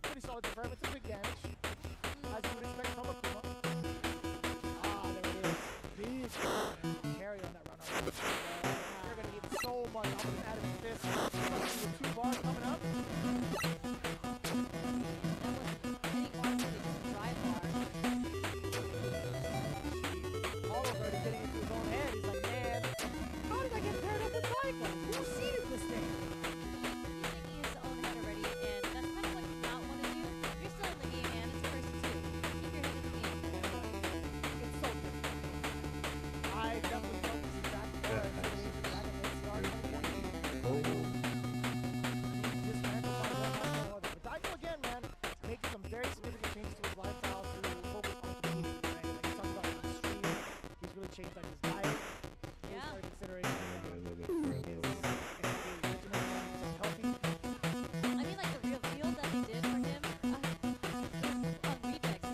pretty solid defer with some big damage, as you would expect from Akuma. Ah, there it is. Big carry on that run-up. You're going to need so much option out of his fist. With 2 bars coming up. Oliver is getting into his own head. He's like, man, how did I get paired up with Daigo? Who seeded this thing? He's thinking his own head already, and that's kind of what you not want to do. You're still in the game, man. It's first and 2. Keep your head in the game. It's so different. I definitely felt this exact way. But Daigo again, man, making some very significant changes to his lifestyle through focus on community. Right? Like he talked about on the stream, he's really changed like his diet. Really started considering healthy. I mean, like the reveal that they did for him on Rejects,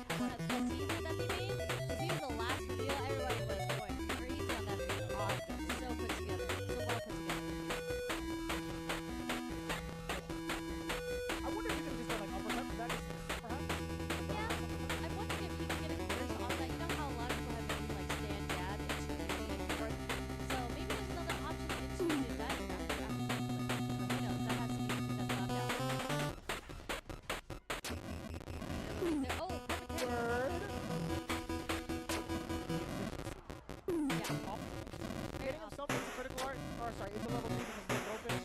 the teaser that they made, because he was the last reveal. Everybody was going crazy on that video. So put together, so well put together. I wonder if he could have just done like uppercut to that, perhaps. Yeah, I'm wondering if he can get a burst off that. You know how a lot of people have been like stand jab into the game. So maybe there's another option into that after you know, that has to be that's not down. Oh, perfect word. Yeah. Getting himself into critical art, or sorry, into level 2 because of the goldfish.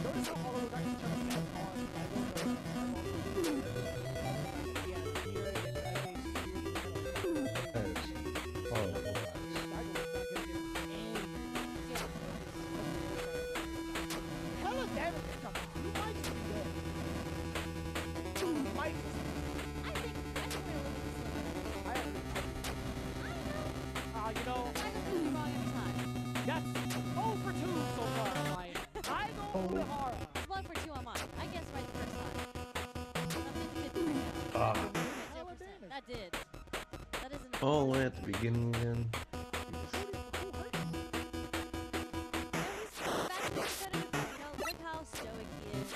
Notice how Oliver was actually trying to step on Daigo. Hella damage incoming. You might just be dead. You might just be I think we're a little bit slower. I agree. You know, I could be wrong every time. that's 0 for 2 so far, Ryan. Daigo Uehara. 1 for 2 I'm on. I guessed right the first time. I'm 50-50 right now. Ah. 0%. That did. That isn't. All the way at the beginning again. Look how stoic he is.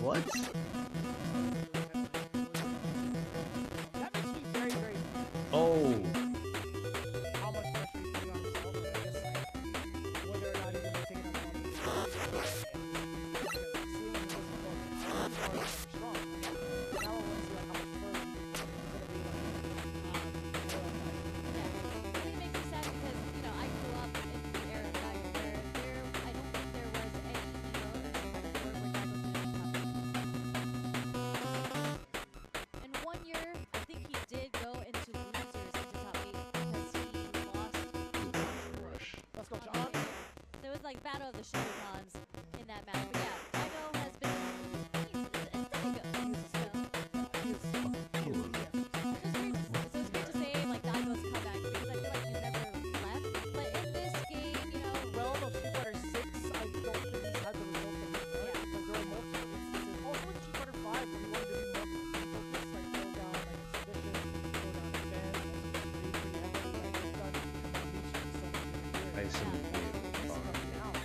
What? That makes me very, very Oh. how much pressure he's putting on himself. And I guess like whether or not he's gonna take it on the because seeing this book strong. Now I want to see like how much further he's gonna be like. I think it makes me sad because, you know, I grew up in the era of Daigo where I don't think there was any hero in the where Daigo didn't come. And 1 year, I think he did go into losers into top 8 because he lost. Rush. Let's go, John. There was like battle of the Shadowcons in that match. But yeah, Daigo has been. It's Daigo. So it's great to say like Daigo's comeback because I feel like he's never left. But in this game, you know, Realm of Street Fighter 6, I don't think he's had the result that he's done. Because there are multiple instances. Also in Street Fighter 5 where he wanted to be more focused, like go down like exhibition, go down defense, pretty heavily, like he's done combinations so much. I assume He's coming out.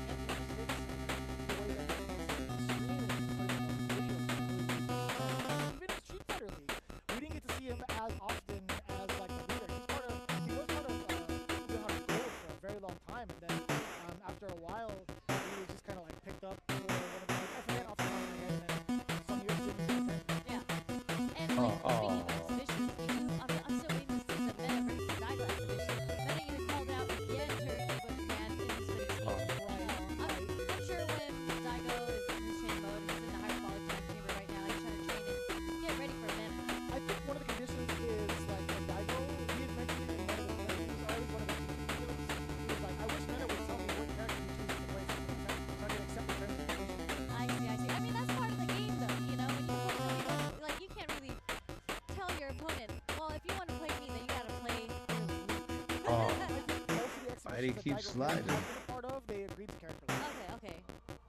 Why do you keep sliding? Part of, they agreed to character limit. Okay.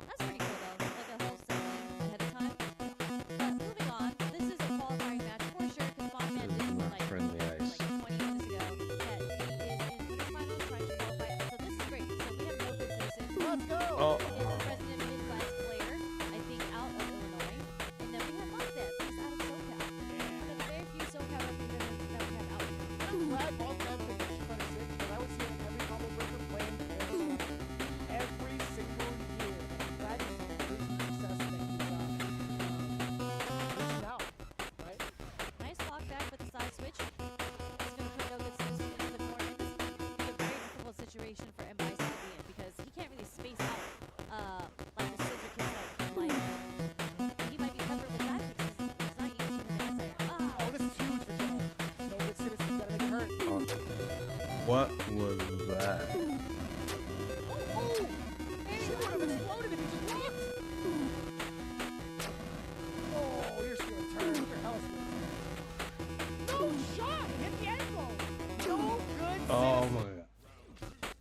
That's pretty cool though. Like a whole segment ahead of time. But moving on, this is a qualifying match for sure because Mothman This is did not like friendly ice. 20 minutes ago that he is in quarterfinals trying to qualify. So this is great. So we have no good citizen. Let's go! Oh. Is the President Midwest player, I think, out of Illinois. And then we have Mothman, who's out of SoCal. One of the very few SoCal representatives that we have out. I'm glad Mothman picked Street Fighter 6 because I would see every combo breaker playing Arizona every single year. That is the big success that he's reaching out, right? Nice block back with the side switch. It's going to put no good citizen into the corner. This is a very difficult situation for MBIS to be in because he can't really space out like the scissor kick like he might be covered with that because he's not used to the answer. Oh, this is huge for Joe. No good citizen gotta make it hurt. What was that? Oh! She would have exploded if he just walked! Oh, you're still a turn. Your hell is no shot! Hit the ankle! No good Oh citizen. my god.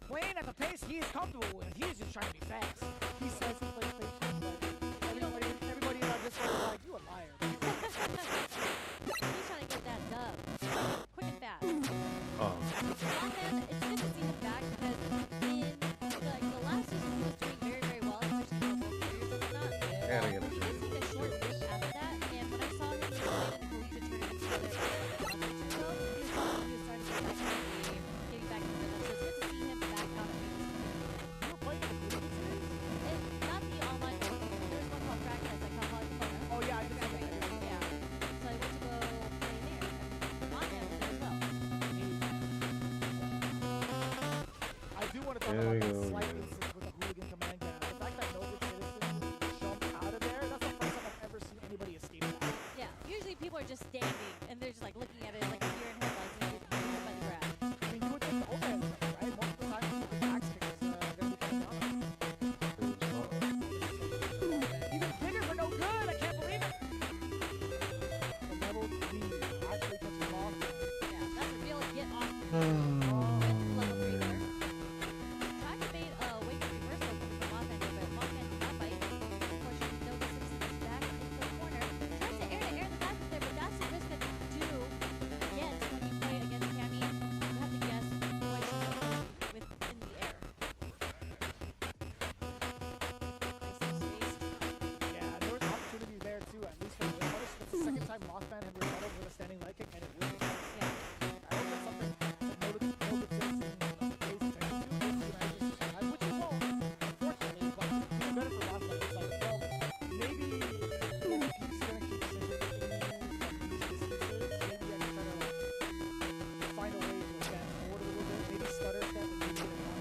Playing at the pace he is comfortable with. He's just trying to be fast. He says he plays patient, but everybody in our Discord is like, you a liar. He's trying to get that dub quick and fast. Oh. Mothman, it's good to see him back because in the last season he was doing very, very well, especially for both players and whatnot. Gotta get He did take a short break after that, and when I saw him play in the collegiate tournaments for their a month or two ago, he was starting to get back into the game, getting back into the rhythm. So it's good to see him back out of Vegas. You were playing in the collegiate series? And not the online one. There's one called Practice, like called Kona. Oh yeah, I did that. Yeah. So I went to go play there. Mothman was there as well. I do want to talk There about we that go. slight instance with the hooligan command gun. The fact that no good citizen jumped out of there, that's the first time I've ever seen anybody escape that. Yeah. Usually people are just standing and they're just like looking at it like a deer in headlights and get hit by the grass. I mean, you would think the overhead stuff, right? Most of the time, the axe kick is going to be kind of even bigger for no good. I can't believe it. The level 3 actually touches him off. Yeah, that's a real get off level 3 there. Tried to bait wake reversal coming from Mothman there, but Mothman did not bite. Unfortunately, no good citizen is back into the corner. Tries to air the back there, but that's the risk that you do get when you play against Cammy. You have to guess what she's doing within the air. Yeah, there was opportunity there too, at least for the punish. That's the second time Mothman had rebutted with a standing leg kick, and it wouldn't. Yeah. I hope that's something that no good citizen pays attention to. Which it won't, unfortunately, but it's better for Mothman. It's like, well, maybe if he's going to keep scissor kicking me from these distances, maybe I can try to like, find a way to advance forward a little bit, maybe stutter step and maybe get it on.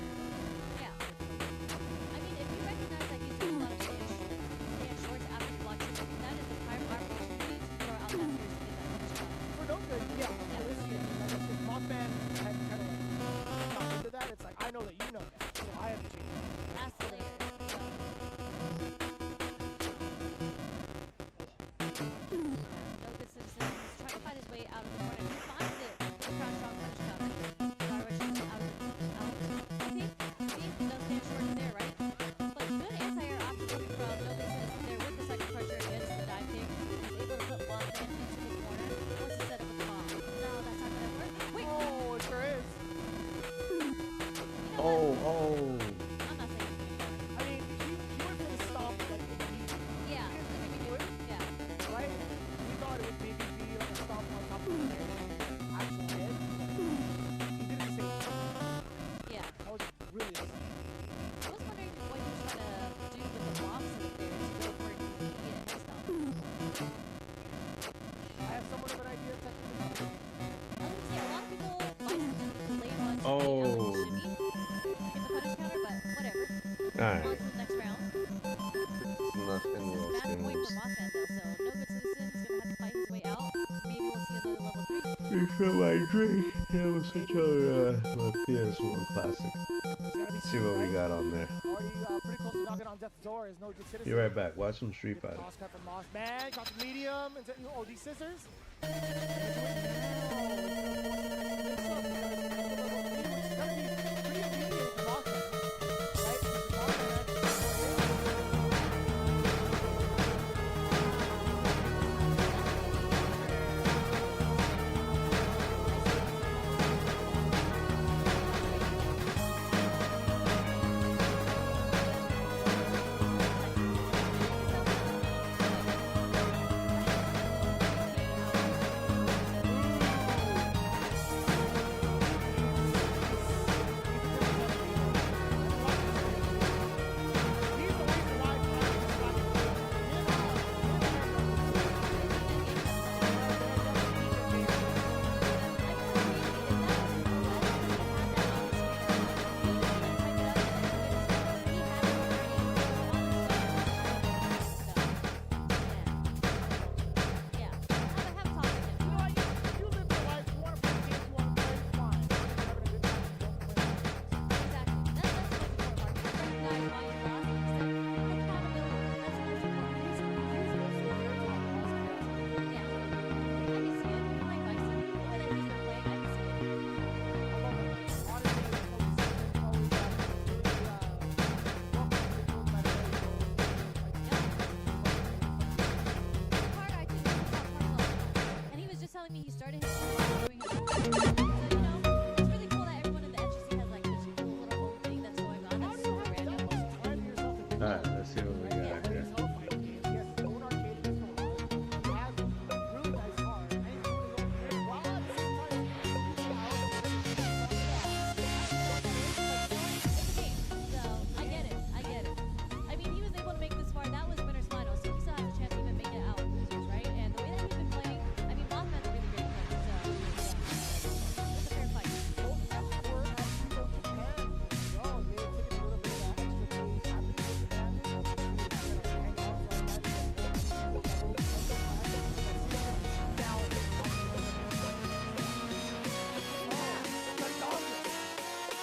Yeah. I mean, if you recognize that he's doing a lot of stand shorts after the block, that is a prime opportunity to throw out that fierce to get that punch shot. For no good, yeah. This year, if Mothman had kind of like not into that, it's like, I know that you know that, so I have to change it. That's the layer. No good citizen. He's trying to find his way out of the corner. He finds it. The crouch strong punch counter. Rush is out. Okay. See, he does stand short in there, right? But good anti-air option coming from no good citizen there with the second pressure against the dive kick. He's able to put Mothman into the corner. Wants to set up a bomb. No, that's not gonna work. Wait. Oh, it sure is. Oh. I'm not saying anything. I mean, he went for the stomp like immediately. Yeah. Did he do it? Yeah. Right? We thought it would maybe be like a stomp on top of the actual head. He did it safe. Yeah. That was really awesome. I was wondering what he was trying to do with the bombs up there to go for an immediate head stomp. I have somewhat of an idea technically. I was gonna say, a lot of people like to do the delayed runs Oh. shimmy, get the punish counter, but whatever. Alright. On to the next round. Nothing This is else bad in point this. for Mothman though, so no good citizen is gonna have to fight his way out. Maybe we'll see another level 3. Refill my drink. That was such a PS1 classic. See what we got on there. Already pretty close to knocking on death's door is no good citizen. Be right back. Watch some Street Fighter. Toss cut from Mothman, got the medium, and oh, these scissors.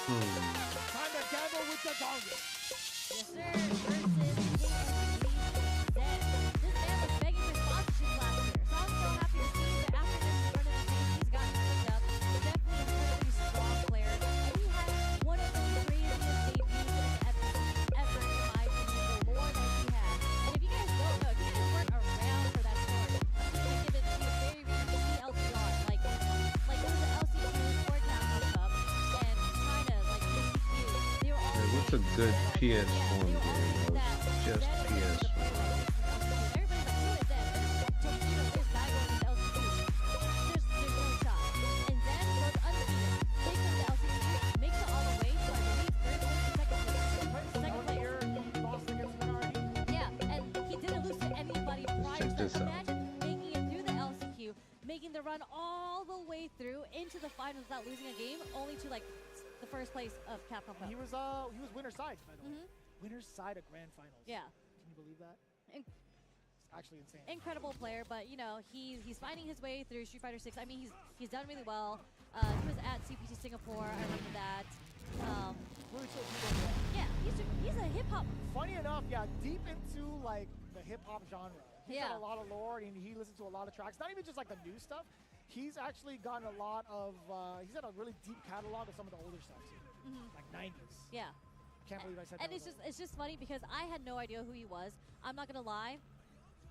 Time to gamble with the Dongus. Yes, sir. Versus Zed. This man was begging for sponsorship last year, so I'm so happy to see that after this run of the season, he's gotten picked up. Definitely an incredibly strong player, and he had one of the craziest debuts in ever, in my opinion. The lore that he had. And if you guys don't know, if you guys weren't around for that story, I'm just gonna give it to you very recently. LCR, like it was the LCQ for Capcom Cup, and China, like DCQ, they were all. What's a good PS1 game? Just PS1. Making the run all the way through into the finals without losing a game, only to like the first place of Capcom Cup. He was winner's side, by the way. Winner's side of grand finals. Yeah. Can you believe that? It's actually insane. Incredible player, but you know he's finding his way through Street Fighter 6. I mean he's done really well. He was at CPT Singapore. I remember that. Yeah, he's a hip hop. Funny enough, yeah, deep into like the hip hop genre. He's Yeah. got a lot of lore, and he listens to a lot of tracks. Not even just like the new stuff. He's actually gotten a lot of. He's got a really deep catalog of some of the older stuff too, like 90s. Yeah. Can't believe I said And that. it's just funny because I had no idea who he was. I'm not gonna lie,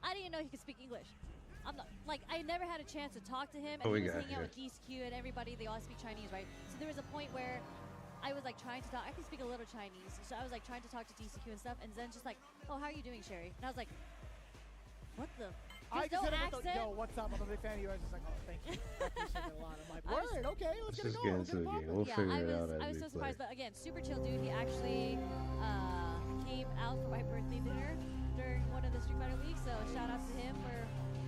I didn't know he could speak English. I'm not like I never had a chance to talk to him. And Oh, he we was got hanging out here. with DCQ and everybody. They all speak Chinese, right? So there was a point where I was like trying to talk. I can speak a little Chinese, so I was like trying to talk to DCQ and stuff. And Zen's just like, "Oh, how are you doing, Sherry?" And I was like, "What the?" I There's no just hit him with the, accent. yo, what's up? I'm a big fan of you. I was just like, oh, thank you. I appreciate it a lot. I'm like, word, okay, let's get it Just going. get Let's into get the it game. poppin'. We'll figure it out I as was we so play. surprised, but again, super chill dude. He actually came out for my birthday dinner during one of the Street Fighter leagues, so shout out to him for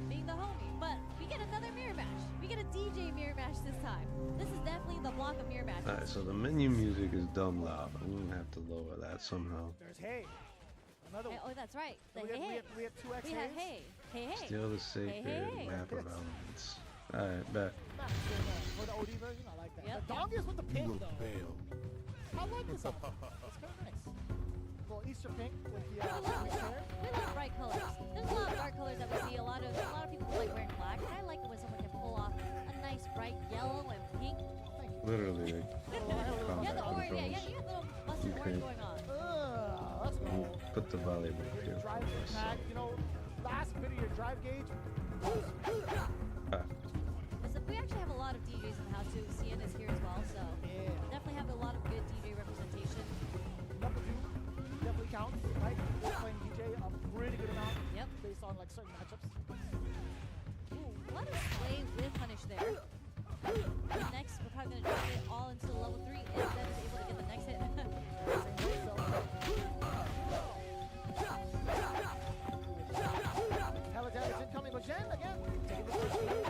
being the homie. But we get another mirror match. We get a DJ mirror match this time. This is definitely the block of mirror matches. Alright, so the menu music is dumb loud. I'm gonna have to lower that somehow. There's Hey. Another Hey, one. oh, that's right. The we, hey, have, we have two X We have hey, hey, hey. Still the sacred hey. map of elements. Alright, bet. For the OD version, I like that. Yep. The dong is with the pink, You though. fail. I like this outfit. It's kind of nice. Little Easter pink with the We love pink hair. We love bright colors. There's a lot of dark colors that we see. A lot of people like wearing black. And I like it when someone can pull off a nice bright yellow and pink. Literally, like, Yeah, the combat orange. Yeah, controls. you got little mustard You orange can- going on. Let's go. We'll put the volley back here. Drive for us. tag, you know, last bit of your drive gauge. Listen, we actually have a lot of DJs in the house too. CN is here as well, so definitely have a lot of good DJ representation. Number 2 definitely counts, right? We're playing DJ a pretty good amount. Yep. Based on like certain matchups. Ooh, what a slay with punish there. Next, we're probably gonna drop it all into level 3, and then is able to get the next hit. Hella damage incoming, but Jen again taking the first lead.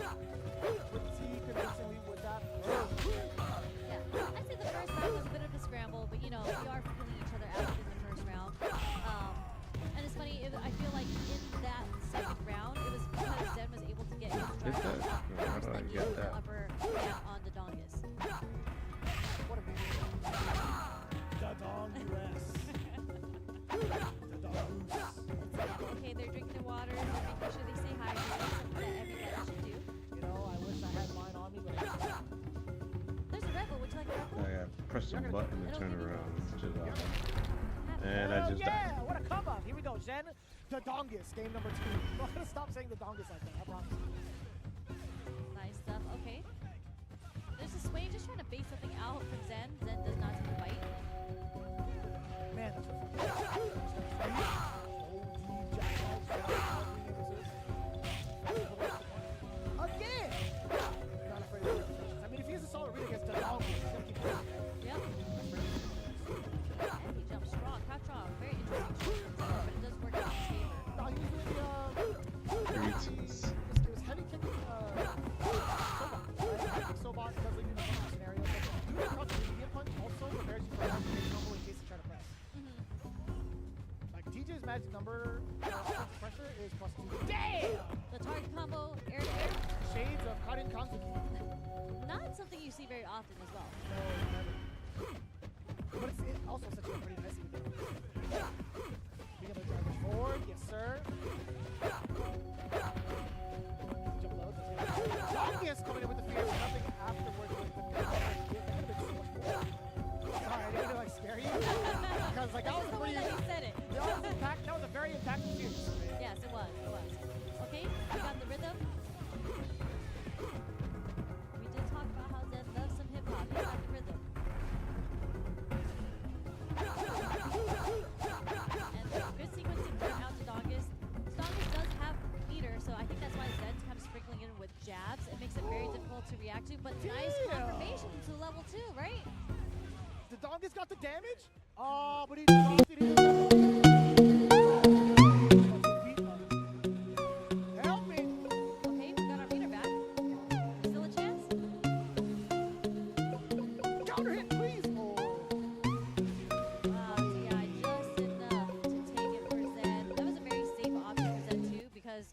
Pretty convincingly with that. Yeah, I'd say the first round was a bit of a scramble, but you know, we are feeling each other out in the first round. And it's funny, I feel like in that second round, it was because Zen was able to get his Get drive that? off How first, do I then get use the that? upper hand on the Dongus. What a baby. The Dong US. The Dong Okay, they're drinking water, they're making sure they stay hydrated, something that everybody should do. You know, I wish I had mine on me, but I don't. There's a Red Bull, would you like a Red Bull? I gotta press the button to turn around. Which is awesome. And I just died. Yeah, what a come up. Here we go, Zen. The Dongus, game number 2. I'm not gonna stop saying the Dongus like that, I promise. Nice stuff, okay. There's a Swain just trying to bait something out from Zen. Zen does not take a bite. Man, again! Not afraid of the I mean, if he has a solid read against the Dongus, he's gonna keep going. Yep. And he jumps strong, crouch strong. Very interesting shot from Zen, but it does work out in his favor. No, he was doing Greetings. it was heavy kicking Sobot does leave you in a funny scenario, but doing a cross medium punch also prepares you for a combo in case you try to press. Like DJ's magic number pressure is +2. Damn! The target combo, air to air. Shades of Karin Kanzuki. Not something you see very often as well. No, never. also such a pretty messy with it. Being able to drive it forward, yes sir. Jump low, Dongus coming in with the fear, but nothing afterwards with the that could have been so much more. Sorry, I didn't like scare you. Because like that was a the way pretty that you said it. that was a very impactful fear. Yes, it was. It was. Okay, we got the rhythm. We did talk about how Zen loves some hip hop. He got the rhythm. And good sequencing thrown out to Dongus. Dongus does have meter, so I think that's why Zen's kind of sprinkling in with jabs. It makes it very difficult to react to, but nice confirmation to level 2, right? The Dongus got the damage? Oh, but he dropped it in. Help me! Okay, we got our meter back. Still a chance? Counter hit, please! Yeah, just enough to take it for Zen. That was a very safe option for Zen too, because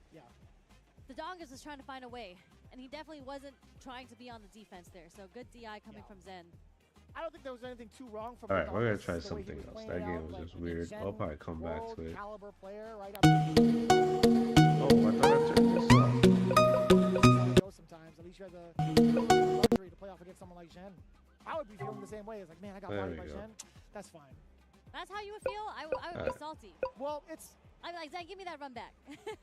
the Dongus was trying to find a way, and he definitely wasn't trying to be on the defense there. So good DI coming from Zen. I don't think there was anything too wrong from Alright, the we're gonna Dongus, try the way he something was else. playing That it game out, was like, just again, weird. Zen, I'll probably come back to it. caliber player, right? Oh, I thought I turned this off. Sometimes, at least you have the luxury to play off against someone like Zhen. I would be feeling the same way. It's like, man, I got There bodied we by go. Zhen. That's fine. That's how you would feel? I would be Alright. salty. Well, it's... I'd be like, Zen, give me that run back.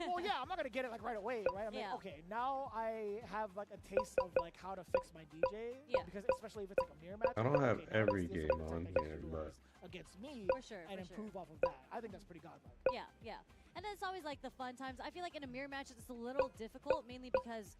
Well, yeah, I'm not going to get it like right away, right? I'm Yeah. like, okay, now I have like a taste of like how to fix my DJ. Yeah. Because especially if it's like a mirror match. I don't I'm like, have okay, now every let's see if game I can on protect my here, individuals but against me For sure, and for sure. improve off of that. I think that's pretty godlike. Yeah, yeah. And then it's always like the fun times. I feel like in a mirror match, it's a little difficult, mainly because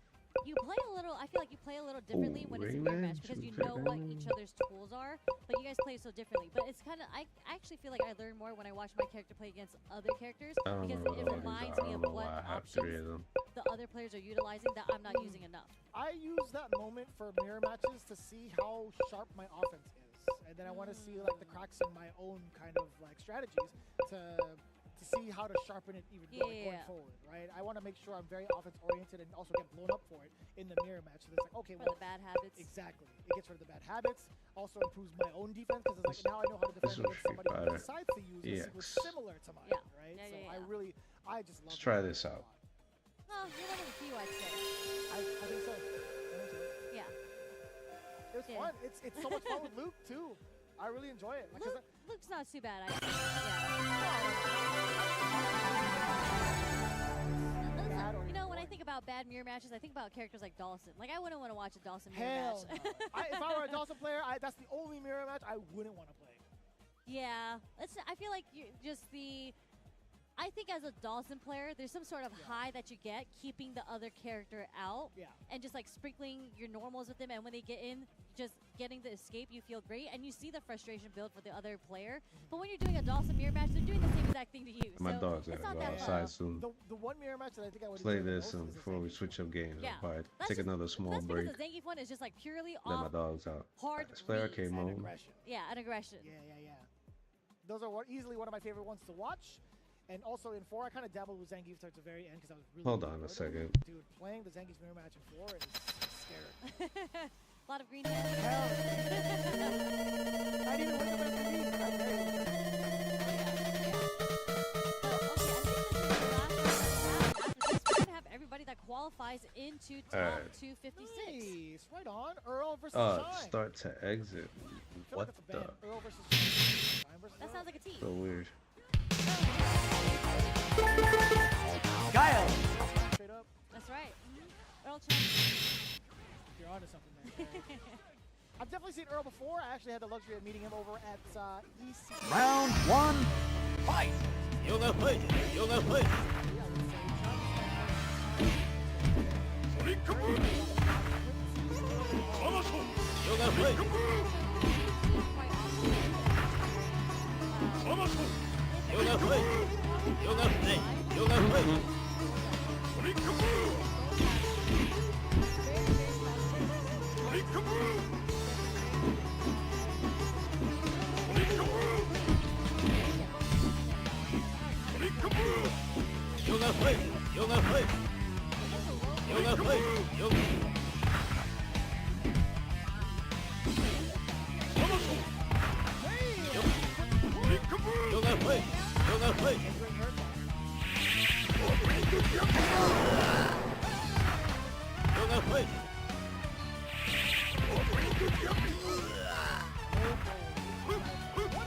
you play a little, I feel like you play a little differently when it's a mirror match because you know what each other's tools are, but you guys play so differently. But it's kind of, I actually feel like I learn more when I watch my character play against other characters I don't because know it what all these reminds are. I me of don't know what why I have 3 of options them. the other players are utilizing that I'm not using enough. I use that moment for mirror matches to see how sharp my offense is. And then I want to see like the cracks in my own kind of like strategies to see how to sharpen it even more going forward, right? I want to make sure I'm very offense oriented and also get blown up for it in the mirror match. So it's like, okay, For well, the bad habits. Exactly. It gets rid of the bad habits. Also improves my own defense because it's like now I know how to This defend was against somebody who Street decides to use a secret EX. similar to mine, right? Yeah, so yeah, I just love Let's try that this a out. lot. Oh, you're one of the few, I'd say. I think so. I think so. Yeah. It was fun. It's so much fun with Luke too. I really enjoy it. Like, 'cause Luke's not too bad, I think. Yeah. You know, when I think about bad mirror matches, I think about characters like Dawson. Like, I wouldn't want to watch a Dawson mirror Hell match. no. If I were a Dawson player, that's the only mirror match I wouldn't want to play. Yeah, I feel like you just I think as a Dawson player, there's some sort of high that you get keeping the other character out, and just like sprinkling your normals with them, and when they get in, just getting the escape, you feel great, and you see the frustration build for the other player. But when you're doing a Dawson mirror match, they're doing the same exact thing to you. My so dog's it's gotta not go that outside fun. soon. The one mirror match that I think I would Play enjoy the this most and is before we switch up games. Yeah. I'll probably That's take just- another small That's break. because the Zangief one is just like purely Let my off dogs out. hard Let's play reads. arcade mode. Yeah, an aggression. Yeah. Those are easily one of my favorite ones to watch. And also in 4, I kind of dabbled with Zangief towards the very end because I was really Hold on a bored. second. Dude, playing the Zangief mirror match in 4 is scary. A lot of green hands. I didn't even wake up after these. I tell you. We're gonna have everybody that qualifies into top Alright. 256. Nice. Right on. Earl versus Shine. Start to exit. I feel What like it's a the? ban. Earl versus Shine. Shine versus That Earl. sounds like a team. So weird. Guile. Straight up. That's right. Earl Chen. You're onto something there. I've definitely seen Earl before. I actually had the luxury of meeting him over at EC. Round 1, fight! Yoga foot! Yoga foot! Yoga foot! Yoga foot! Yoga foot! Yoga foot! Yoga foot! Yoga foot! Yoga foot! Yoga. What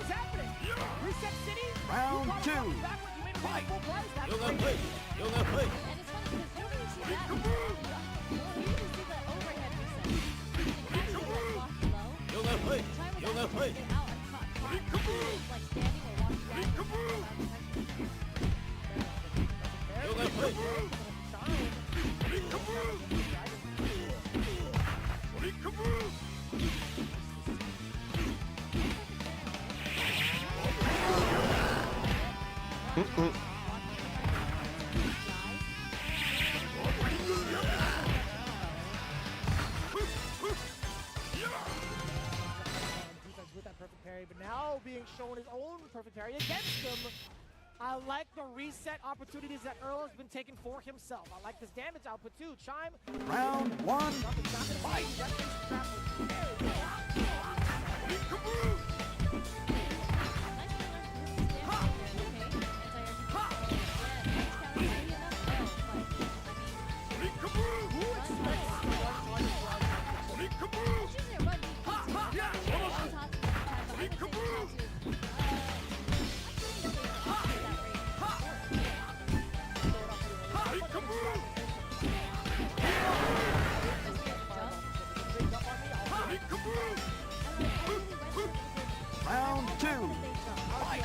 is happening? Reset City? Round You brought two. it back when you made it full price. That's And it's funny because you don't really see that. You usually see the overhead reset. The catch is like walking low. Chime was actually taking out and caught like standing or walking Defense with that perfect parry, but now being shown his own perfect parry against him. I like the reset opportunities that Earl has been taking for himself. I like this damage output too. Chime. Round one. Fight. Round two. Fight.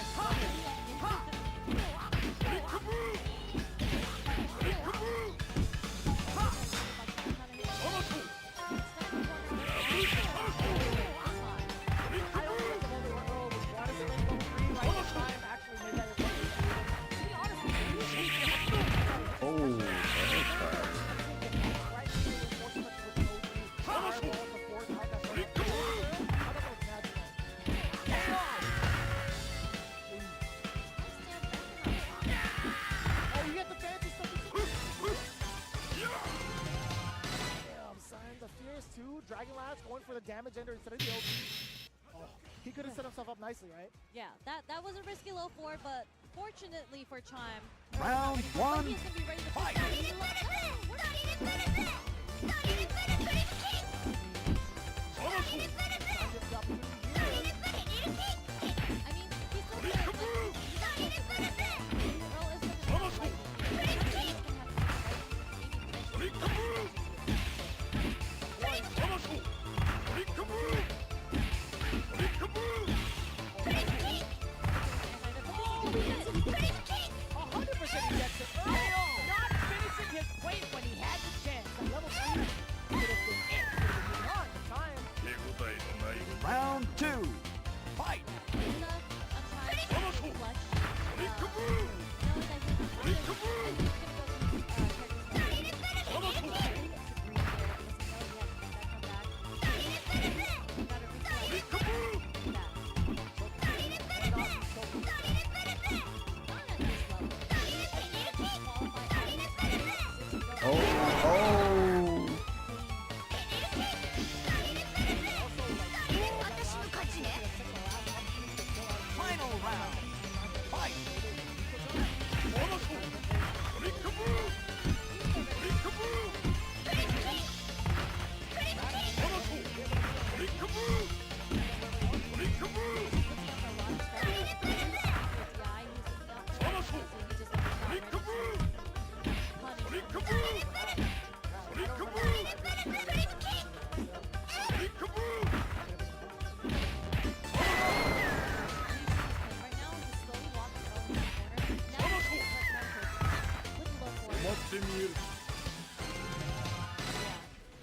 Oh, you get the fancy stuff. Damn, son, the Fierce 2, Dragon Lance going for the damage ender instead of the OP. Oh, he could have set himself up nicely, right? Yeah, that was a risky low forward, but fortunately for Chime, Round one. he's gonna be ready to Fight. push that. We're not even benefit. Not even benefit. Not even benefit. I mean, he's still good, but he's not even benefit. Earl is gonna be like, Round two. Fight. Final round. Fight.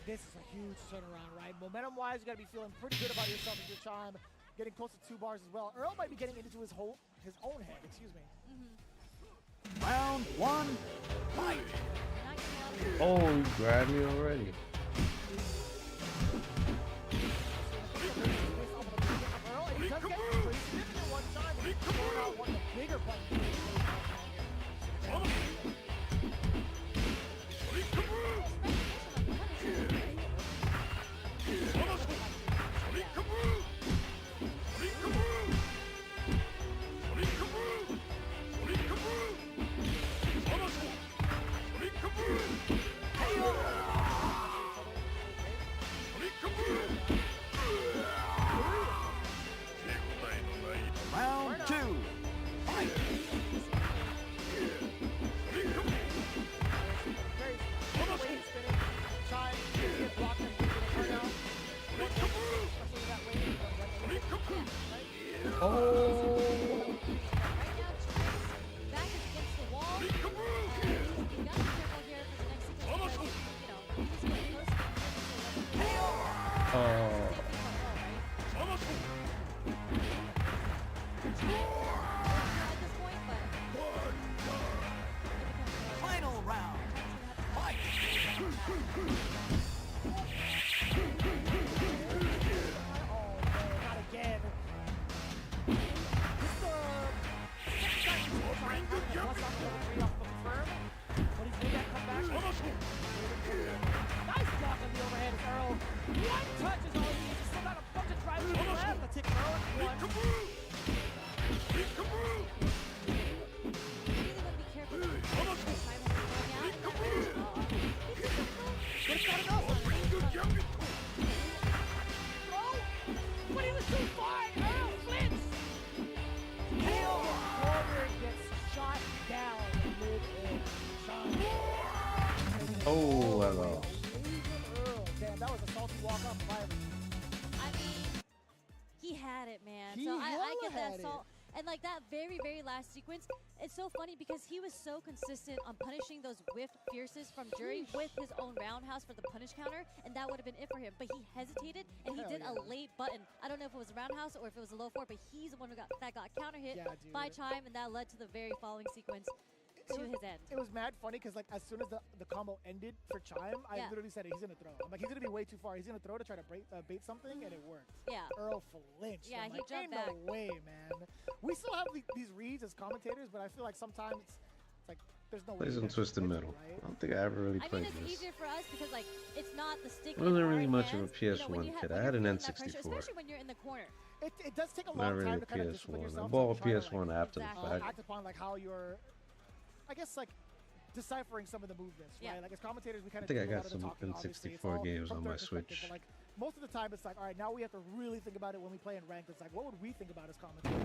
This is a huge turnaround, right? Momentum-wise, you got to be feeling pretty good about yourself as your Chime, getting close to 2 bars as well. Earl might be getting into his own head, excuse me. Round one. Fight. Oh, you grabbed me already. Earl, and he does get pretty significant one time, but he's throwing out one of the bigger buttons. Oh! Right now, Trey's back is against the wall. You got to be careful here for the next sequence because, you know, he's getting close to the Oh. Final round. Fight. Not again. This second time he's trying to bust off level 3 off the firm, but he's made that comeback. Nice block on the overhead as Earl. One touch is all he needs. He's still got a bunch of drives to the left. Let's take Earl at one. But he was too far. Earl flips. Hale Warrior gets shot down mid-air. Oh, hello. Damn, that was a salty walk-off fire. I mean, he had it, man. He So I get hella that had salt. And like that very, very last sequence, it's so funny because he was so consistent on punishing those whiffed fierces from Jury with his own roundhouse for the punish counter, and that would have been it for him. But he hesitated, and he Hell did yeah. a late button. I don't know if it was a roundhouse or if it was a low four, but he's the one who got counter hit by Chime, and that led to the very following sequence to his end. It was mad funny because like as soon as the combo ended for Chime, I Yeah. literally said he's gonna throw. I'm like, he's gonna be way too far. He's gonna throw to try to bait something, and it worked. Yeah. Earl flinched. Yeah, I'm he like, jumped ain't back. no way, man. We still have these reads as commentators, but I feel like sometimes it's like there's no way. Plays you in guys Twisted can Middle. fix it, I right? don't think I ever really I mean, played it's this. easier for us because like it's not the stick. Wasn't in really our much of a hands, you know, when PS1 you kid. when I had you're an feeling that pressure, N64. especially when you're in the corner. It does take a Not long really time a to kind of discipline PS1. I yourself. bought a to try to, PS1 like, after the fact. act upon like how you're, I guess like deciphering some of the movements, right? Like as commentators, we kind I of think do I a got lot of the some talking, obviously. It's N64 all games from on their my perspective, Switch. but, like most of the time, it's like, all right, now we have to really think about it when we play in ranked. It's like, what would we think about as commentators?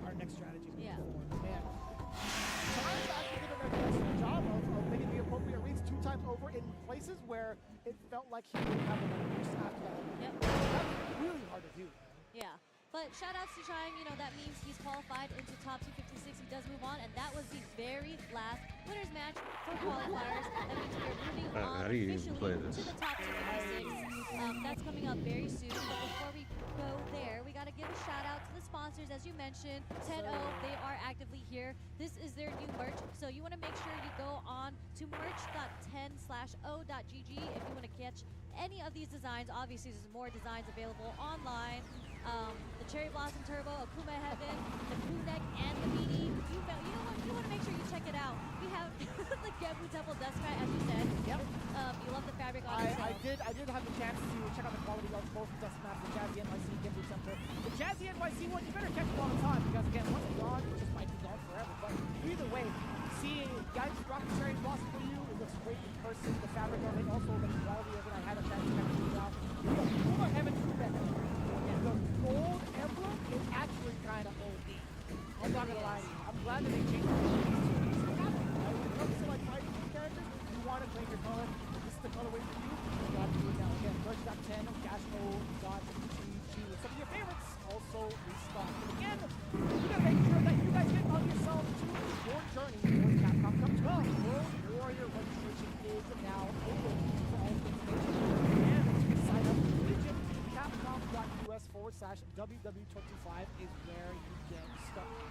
Our next strategies moving forward. Man, Chime actually did an excellent job of making the appropriate reads 2 times over in places where it felt like he didn't have enough boost after that. Yep. That's really hard to do, man. Yeah. But shout outs to Chime, you know, that means he's qualified into top 256. He does move on, and that was the very last winners match for qualifiers. That means we're moving on How do you even officially play to this? the top 256. That's coming up very soon. But before we go there, we got to give a shout out to the sponsors, as you mentioned. 10-0, they are actively here. This is their new merch, so you want to make sure you go on to merch.10/o.gg if you want to catch any of these designs. Obviously, there's more designs available online. The Cherry Blossom Turbo, Akuma Heaven, the crew neck, and the beanie. You know what? You want to make sure you check it out. We have the Gebu Temple Dust Sky, as you said. Yep. You love the fabric on it. I did have the chance to check out the quality of both Dust Maps, the Jazzy NYC, Gebu Temple. The Jazzy NYC one, you better catch it all the time because again, once it's gone, it just might be gone forever. But either way, seeing guys rock the Cherry Blossom for you, it looks great in person. The fabric of it, also the quality of it, I had a chance to check it out. The Akuma Heaven crew neck. The gold emblem is actually kind of OD. I'm not gonna lie to you. I'm glad that they changed it. When it comes to like fighting these characters, you want to claim your color. This is the colorway for you. You got to do it now. Again, Merch.10, Gashmo.GG. Some of your favorites also restocked. And again, you gotta make sure that you guys get on yourself to your journey towards Capcom Cup 12. World Warrior registration is now open for all things nature. And to sign up for Legion, Capcom.us/WW25 is where you get started.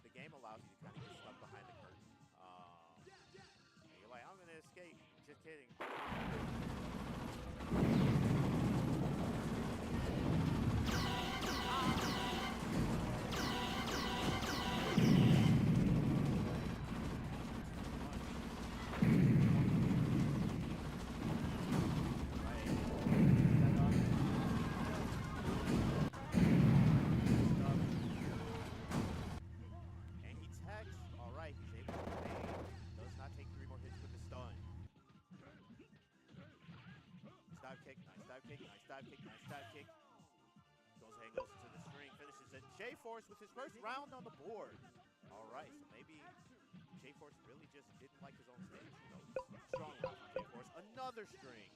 The game allows you to kind of get stuck behind the curtain. And you're like, I'm going to escape. Just kidding. And he tags. All right, he's able to evade. Does not take 3 more hits with the stun. Nice dive kick, nice dive kick, nice dive kick, nice dive kick. Goes ahead and goes into the string, finishes it. J-Force with his first round on the board. All right, so maybe J-Force really just didn't like his own stage. Who knows? Strong round from J-Force. Another string.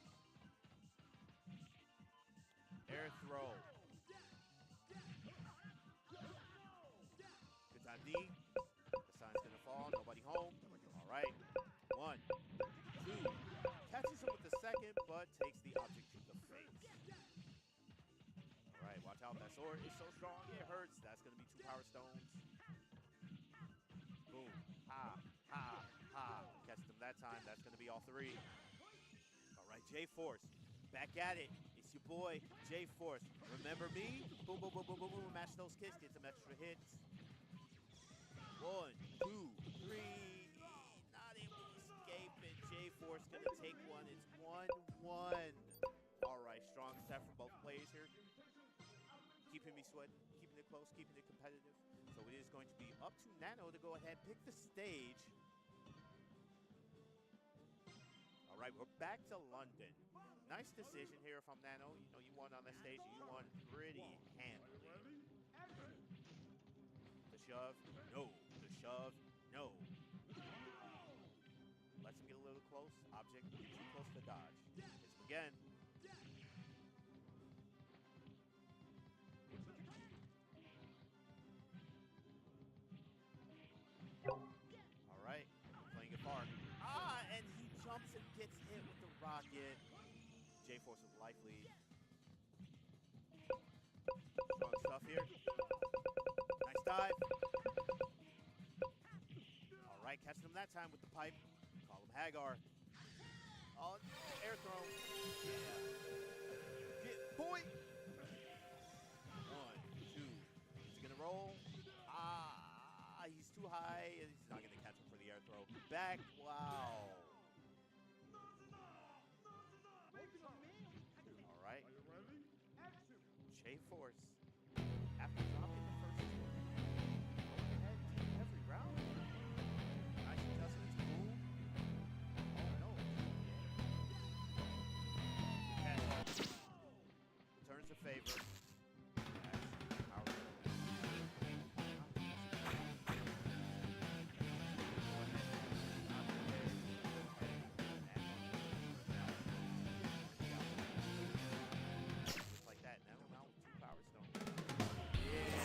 Air throw. Good time D. The sign's gonna fall. Nobody home. All right. 1, 2. Catches him with the second, but takes the object to the face. All right, watch out. That sword is so strong, it hurts. That's gonna be 2 power stones. Boom. Ha, ha, ha. Catch them that time. That's gonna be all 3. All right, J-Force. Back at it. It's your boy, J-Force. Remember me? Boom, boom, boom, boom, boom, boom. Match those kicks. Get some extra hits. 1, 2, 3. Not able to escape it. J-Force gonna take one. It's 1-1. All right, strong set from both players here. Keeping me sweating, keeping it close, keeping it competitive. So it is going to be up to Nano to go ahead and pick the stage. All right, we're back to London. Nice decision here from Nano. You know, you won on that stage. You won pretty handily. The shove, no. The shove, no. Lets him get a little close. Object too close to dodge. Hits him again. All right, playing it far. Ah, and he jumps and gets hit with the rocket. J-Force with life lead. Strong stuff here. Nice dive. All right, catching him that time with the pipe. Call him Hagar. Oh, air throw. Yeah. Get, boy. 1, 2. Is he gonna roll? Ah, he's too high. He's not gonna catch him for the air throw. Back, wow. All right. J-Force. After dropping the first one, going ahead every round. Nice adjustments. Boom. Oh no. Returns a favor. Just like that. Now 2 power stones. Yeah.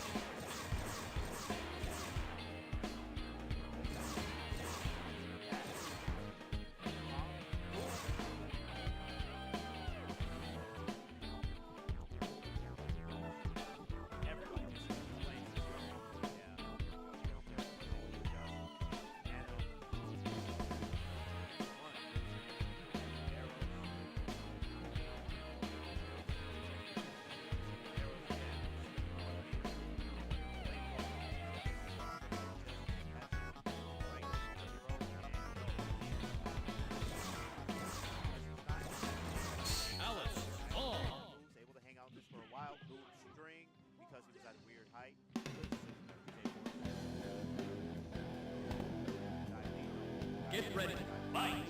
Was able to hang out this for a while. Boom string because he was at a weird height. Get ready. Fight.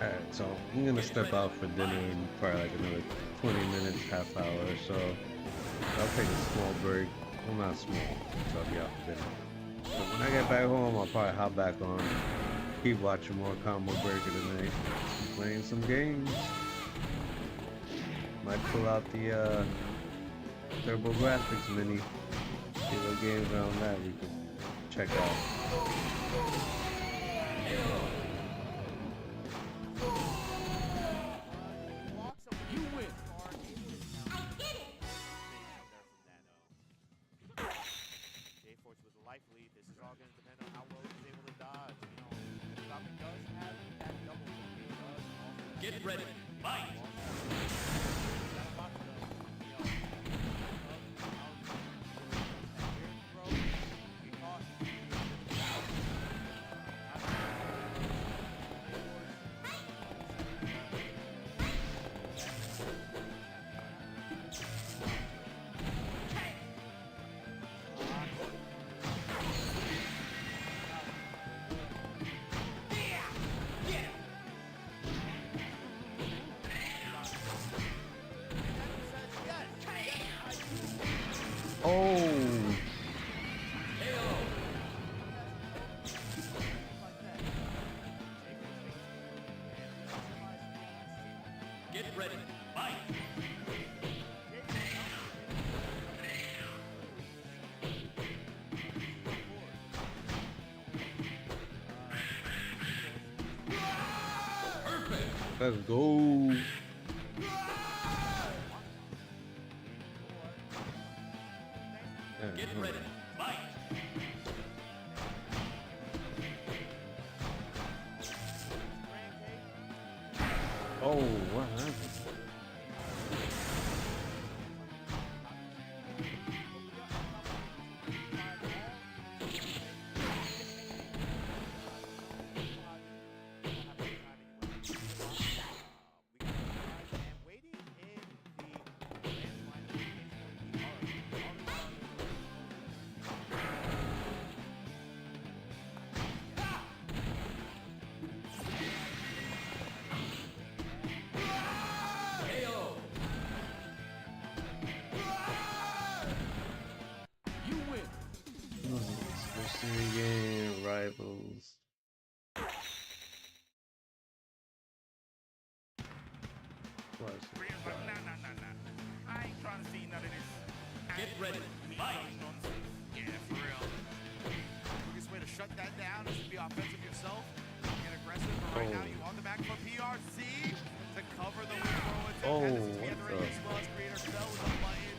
Alright, so I'm gonna step out for dinner in probably like another 20 minutes, half hour or so. I'll take a small break. Well, not small, so I'll be out for dinner. But when I get back home, I'll probably hop back on, keep watching more Combo Breaker tonight, playing some games. Might pull out the Turbo Graphics Mini, see what games around that we can check out. You win. J-Force life lead. This is all going to depend on how well he's able to dodge. You know, Falcon does have that double jump. He does also Get ready, fight! Oh. Get ready, fight! Let's go. Get ready, fight! Oh, what happened? Mystery game, rivals. I ain't trying to see none of this. Get ready, fight! Yeah, for real. Quickest way to shut that down is to be offensive yourself, get aggressive. But right now, you on the back for PRC to cover the win throw. Oh, This is the what other the? end as creator fell with a button.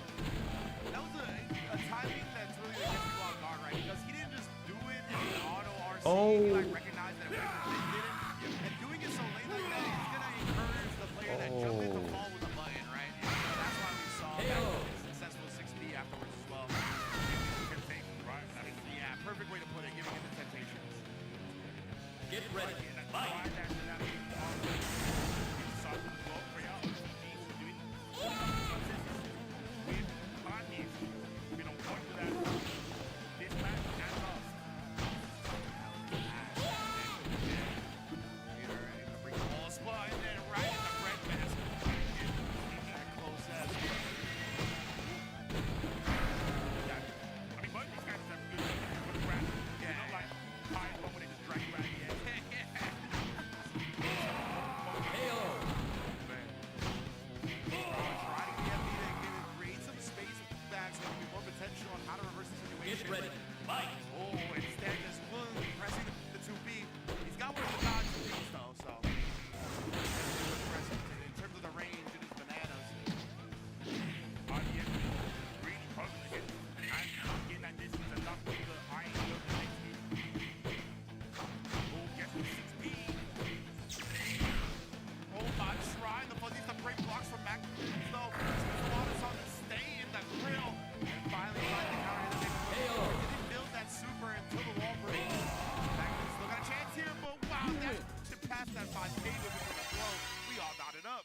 That was a timing that's really gonna get people off guard, right? Because he didn't just do it in an auto RC. He like recognized that it did it. And doing it so late like that, he's gonna encourage the player that jumped in to fall with a button, right? And that's why we saw that successful 6D afterwards as well. Temptation, right? Yeah, perfect way to put it, giving him the temptation. Get ready, fight! Get ready, fight! Oh, instead just pressing the 2B. He's got one of the dodge things though, so in terms of the range, it is bananas. RDX really puzzling it. I'm getting that distance enough to the iron of the next move. Oh, guess what? 6B. Oh, my try. The fuzzies to break blocks from Mac. So, Water's on to stay in the grill. And finally, find the counter. Didn't build that super until the wall breaks. Still got a chance here, but wow, that to pass that 5K with the throw. We all knotted up.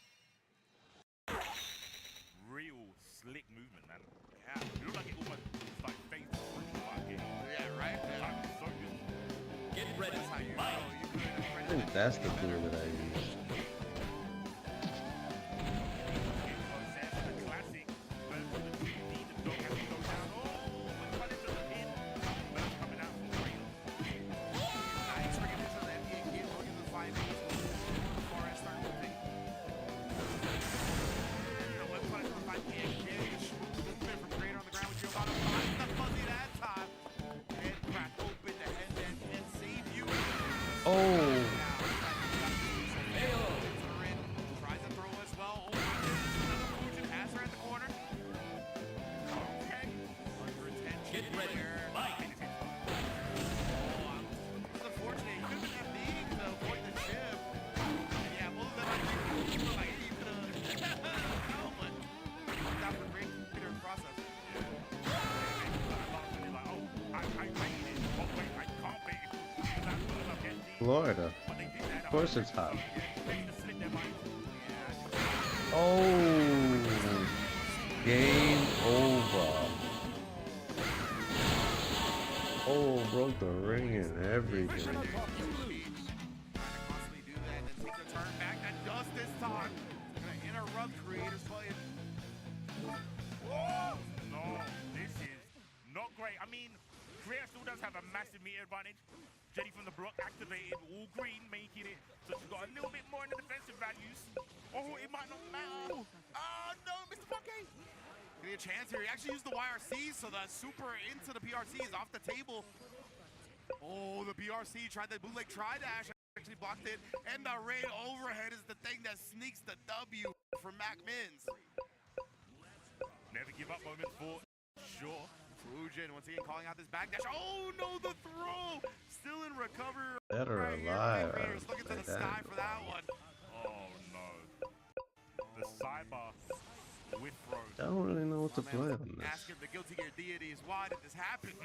Real slick movement, man. Yeah, it looked like it almost like phased through the game. Yeah, right? Yeah. So good. Get ready, That's how you fight! know you could I think that's the clear that I used. classic. But for the 2D, the dog has to go down. Oh, but cut into the pin. But it's coming out for real. Nice recognition of the NBA kid going into the 5 before I start moving. And let's punish for 5 kid. Movement from Creator on the ground with you about to find the fuzzy that time. Head crack open the head then and save you. Oh. Tries to throw as well. Oh, another Fusion has her at the corner. Okay. Under attention. Get ready, fight! Florida. Of course it's hot. Oh, game over. Oh, broke the ring and everything. Creators playing. Oh, no, this is not great. I mean, Creator still does have a massive meter advantage. Jetty from the block activated, all green, making it so she's got a little bit more in the defensive values. Oh, it might not matter. Oh, no, Mr. Funky. Getting a chance here. He actually used the YRC, so the super into the PRC is off the table. Oh, the PRC tried the bootleg tri-dash. Actually blocked it, and the raid overhead is the thing that sneaks the W for Mac Mins. Never give up moment for sure. Fujin once again calling out this backdash. Oh no, the throw! Still in recover. Dead or alive. Looking to the sky for that one. Oh no. The sidebar with throws. I don't really know what to play on this. Asking the Guilty Gear deities, why did this happen?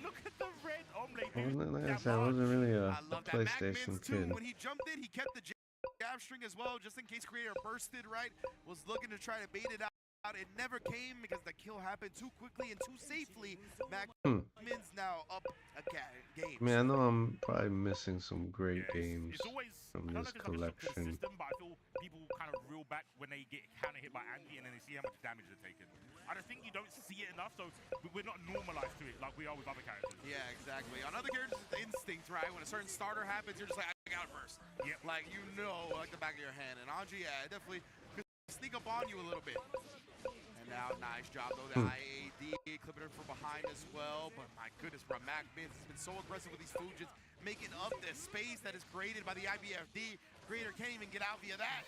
Look at the red omelet. Like I said, I wasn't really a PlayStation kid. When he jumped in, he kept the jab string as well, just in case Creator bursted, right? Was looking to try to bait it out. It never came because the kill happened too quickly and too safely. Mac Mins now up a game. I mean, I know I'm probably missing some great games from this collection. But I feel people kind of reel back when they get counter hit by Andy and then they see how much damage they're taking. I just think you don't see it enough, so we're not normalized to it like we are with other characters. Yeah, exactly. On other characters, it's instinct, right? When a certain starter happens, you're just like, I got it first. Yeah. Like, you know, like the back of your hand. And Anji, yeah, definitely could sneak up on you a little bit. And now, nice job, though. The IAD clipping her from behind as well. But my goodness, bro, Mac Mins has been so aggressive with these Fujins, making up the space that is created by the IBFD. Creator can't even get out via that.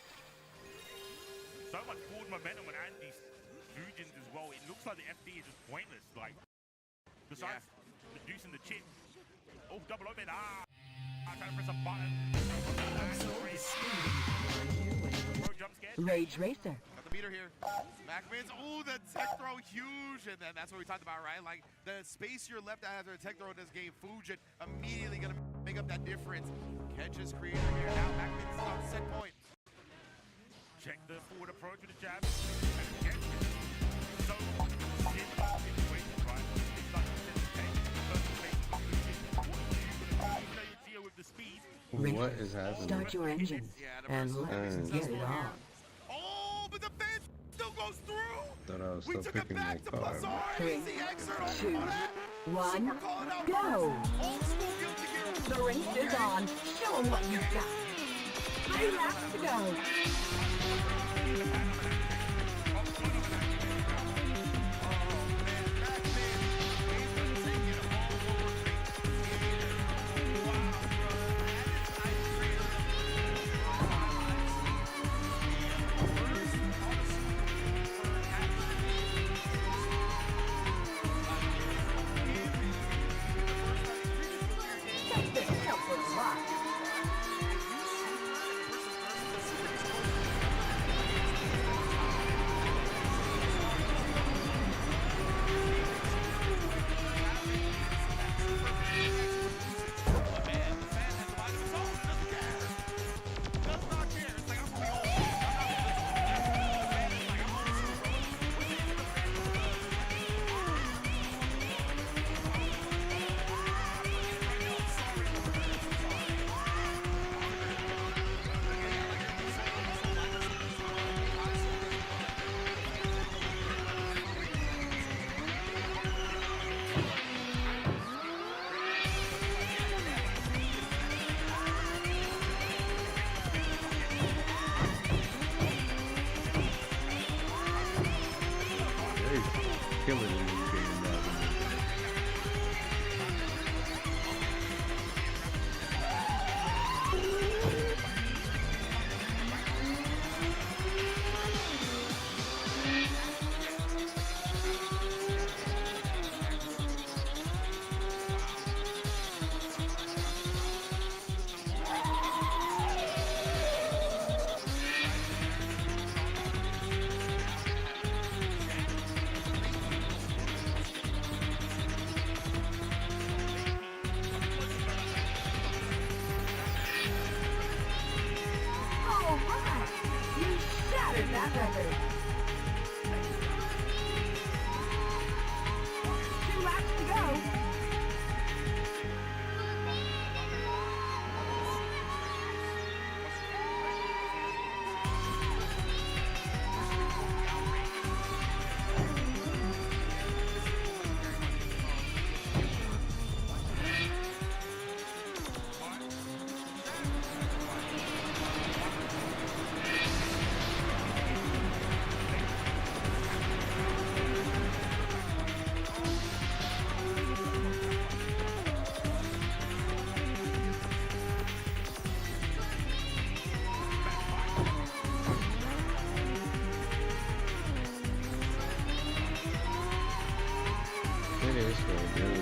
So much forward momentum with Andy's Fujins as well. It looks like the FD is just pointless. Like, besides reducing the chip. Oh, double open. I'm trying to press a button. Rage Racer. Got the meter here. Mac Mins. Oh, the tech throw huge. And then that's what we talked about, right? Like, the space you're left after a tech throw in this game, Fujin immediately going to make up that difference. Catches Creator here. Now Mac Mins is on set point. Check the forward approach with the jab. What is happening? Start your engines and let's get it on. Oh, but the fence still goes through. Thought I was still picking my car. 3, 2, 1, go! The race is on. Show them what you've got. 3 laps to go. this one, yeah.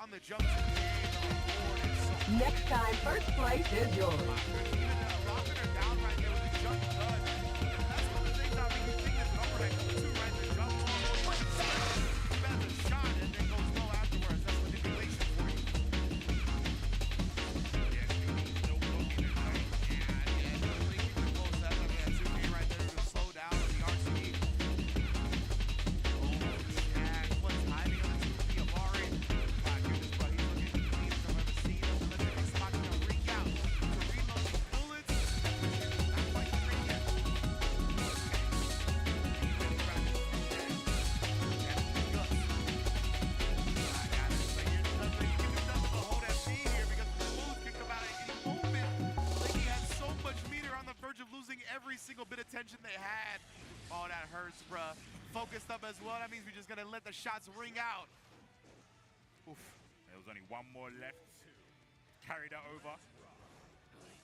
On the jump. Next time, first place is yours. Rocking her down right there with the jump gun. That's one of the things I think you think is an overhead too, right? The jump ball, you better the shot and then goes low afterwards. That's manipulation for you. Yeah, no poking it right. Yeah, really keep it close. That's like that 2K right there to slow down on the RC. Oh, Jack, what timing on the 2K Amari. Every single bit of tension they had. Oh, that hurts, bruh. Focused up as well. That means we're just gonna let the shots ring out. Oof. There was only one more left. Carry that over.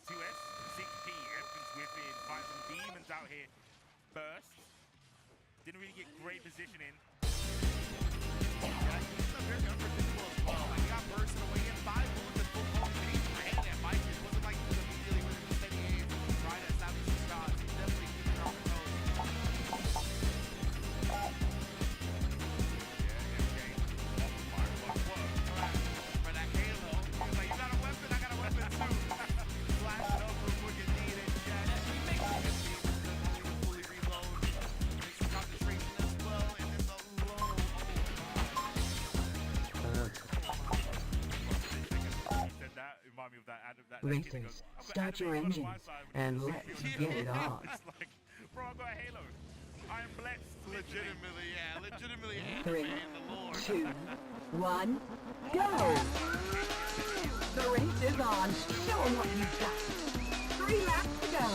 2S, 6P, everything's whipping. Find some demons out here. Burst. Didn't really get great positioning. Yeah, he's not very unpredictable as well. Like, he got burst away in 5 bullets and full focus. And he's right at Mike. It wasn't like he was immediately with a steady aim. Trying to establish his shots. He's definitely keeping it on the nose. For that Halo, he was like, you got a weapon? I got a weapon too. Flash it up real quick and need it. Yeah, he makes it. Fully reload. Makes some concentration as well. And then the low. Racers, start your engines and let's get it on. Like, bro, I got a Halo. I am blessed. Legitimately, yeah. Legitimately, 3, man, the Lord. 2, 1, go! The race is on. Show 'em what you've got. 3 laps to go.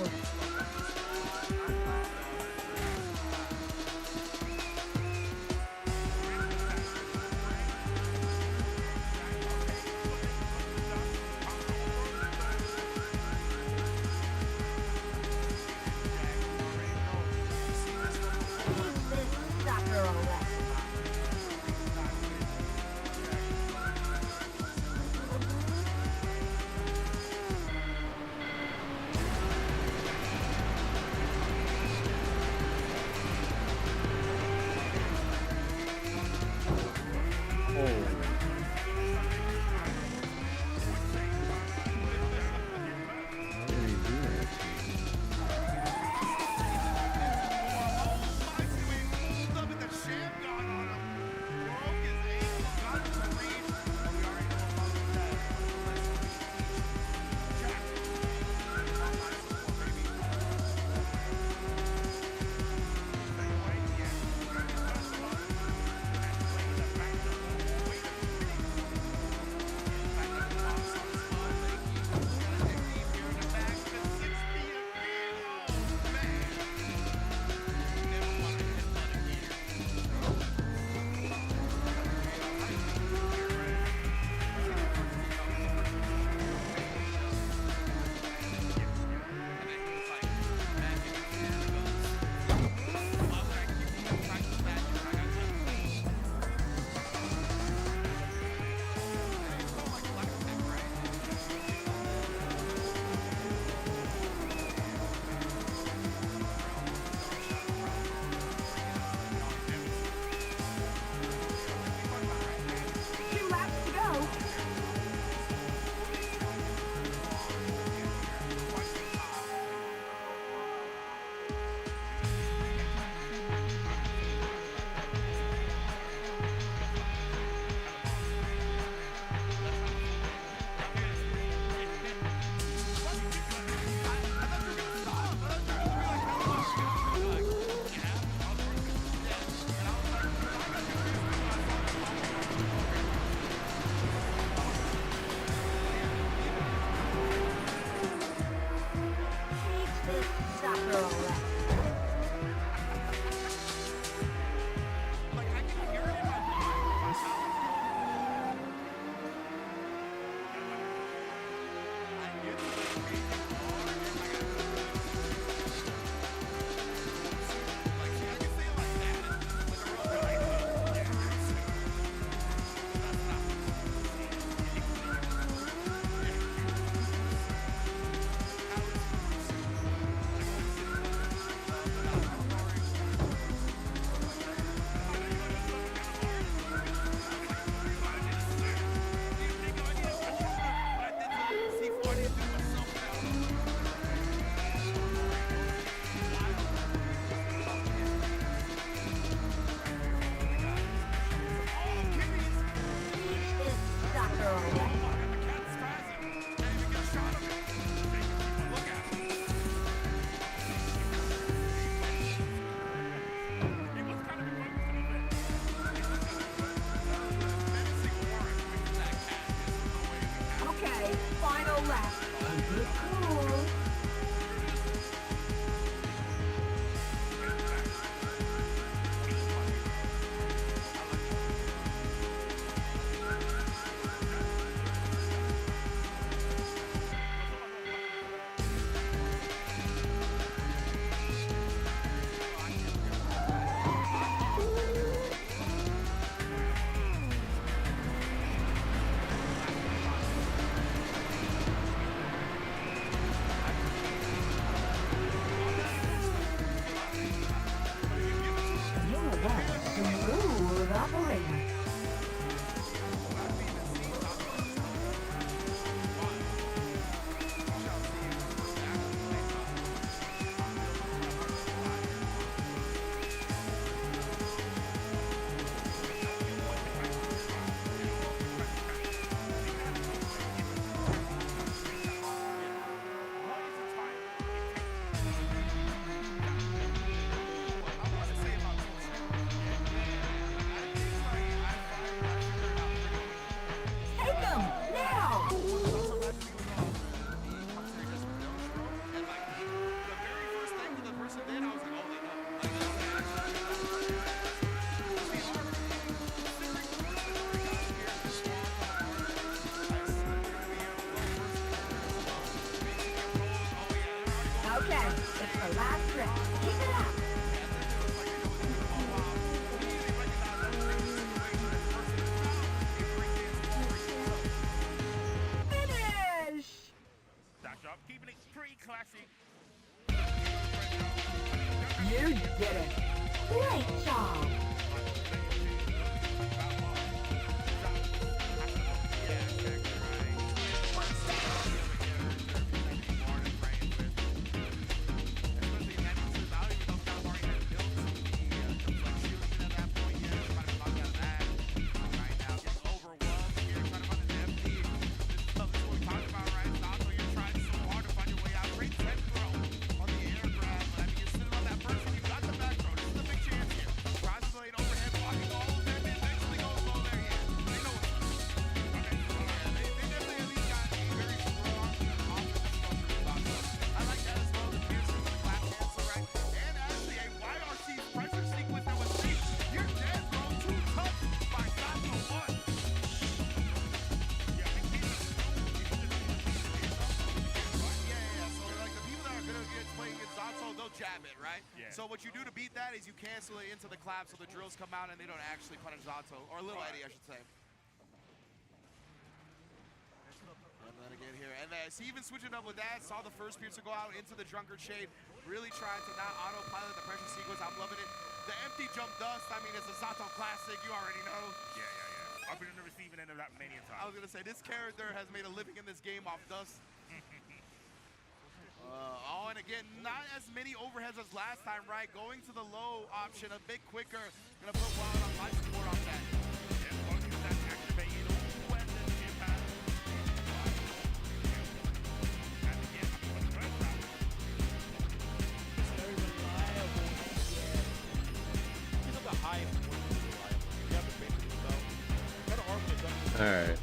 2 laps to go. Take this sucker away. Take this sucker away. Okay, final lap. Keep it cool. You're one smooth operator. Take them now. Okay, it's the last trip. Keep it up. Finish. Backdrop, keeping it pretty classy. You did it. Great job. it, right? Yeah. So what you do to beat that is you cancel it into the clap so the drills come out and they don't actually punish Zato, or Lil Eddie, I should say. And then again here, and then see, even switching up with that, saw the first piercer go out into the drunkard shade, really trying to not autopilot the pressure sequence. I'm loving it. The empty jump dust, I mean, it's a Zato classic, you already know. Yeah, yeah, yeah. I've been on the receiving end of that many a time. I was gonna say, this character has made a living in this game off dust. Oh, and again, not as many overheads as last time, right? Going to the low option a bit quicker. Gonna put Wild on life support on that. Yeah, focus that activated when the chip has. And again, what's the first round? Very reliable. He's not the highest point reliable. You have to face it yourself. Kind of hard when it's done. Alright.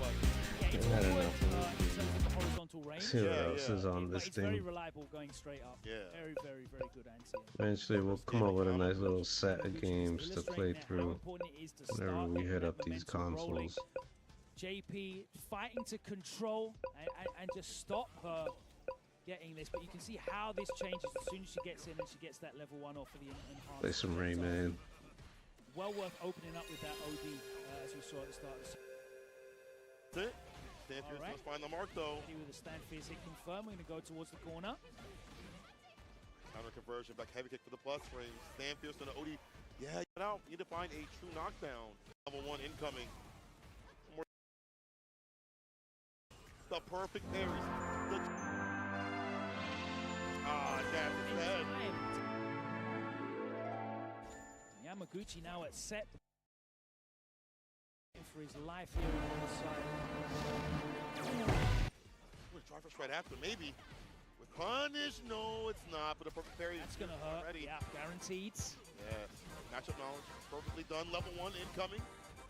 Yeah, it's I don't awkward know. in terms of the horizontal range. See what else is on But this it's very thing. reliable going straight up. Yeah. Very, very, very good anti-air. Eventually, we'll come up with a nice little set of games to play through whenever we hit up these consoles. JP fighting to control and just stop her getting this, but you can see how this changes as soon as she gets in and she gets that level 1 off of the enhanced. Play some Rayman. Well worth opening up with that OD as we saw at the start of the season. That's it. Stanfield's Alright. must find the mark though. With the stand fierce hit confirmed, we're going to go towards the corner. Counter conversion, back heavy kick for the plus frame. Stanfield to the OD. Yeah, get out. You need to find a true knockdown. Level 1 incoming. More. The perfect parries. That's his head. Yamaguchi now at set. For his life here on the side. Try first right after, maybe. With punish, no, it's not. But a perfect parry. That's gonna hurt. Already. Yeah, guaranteed. Yes. Matchup knowledge, perfectly done. Level 1 incoming.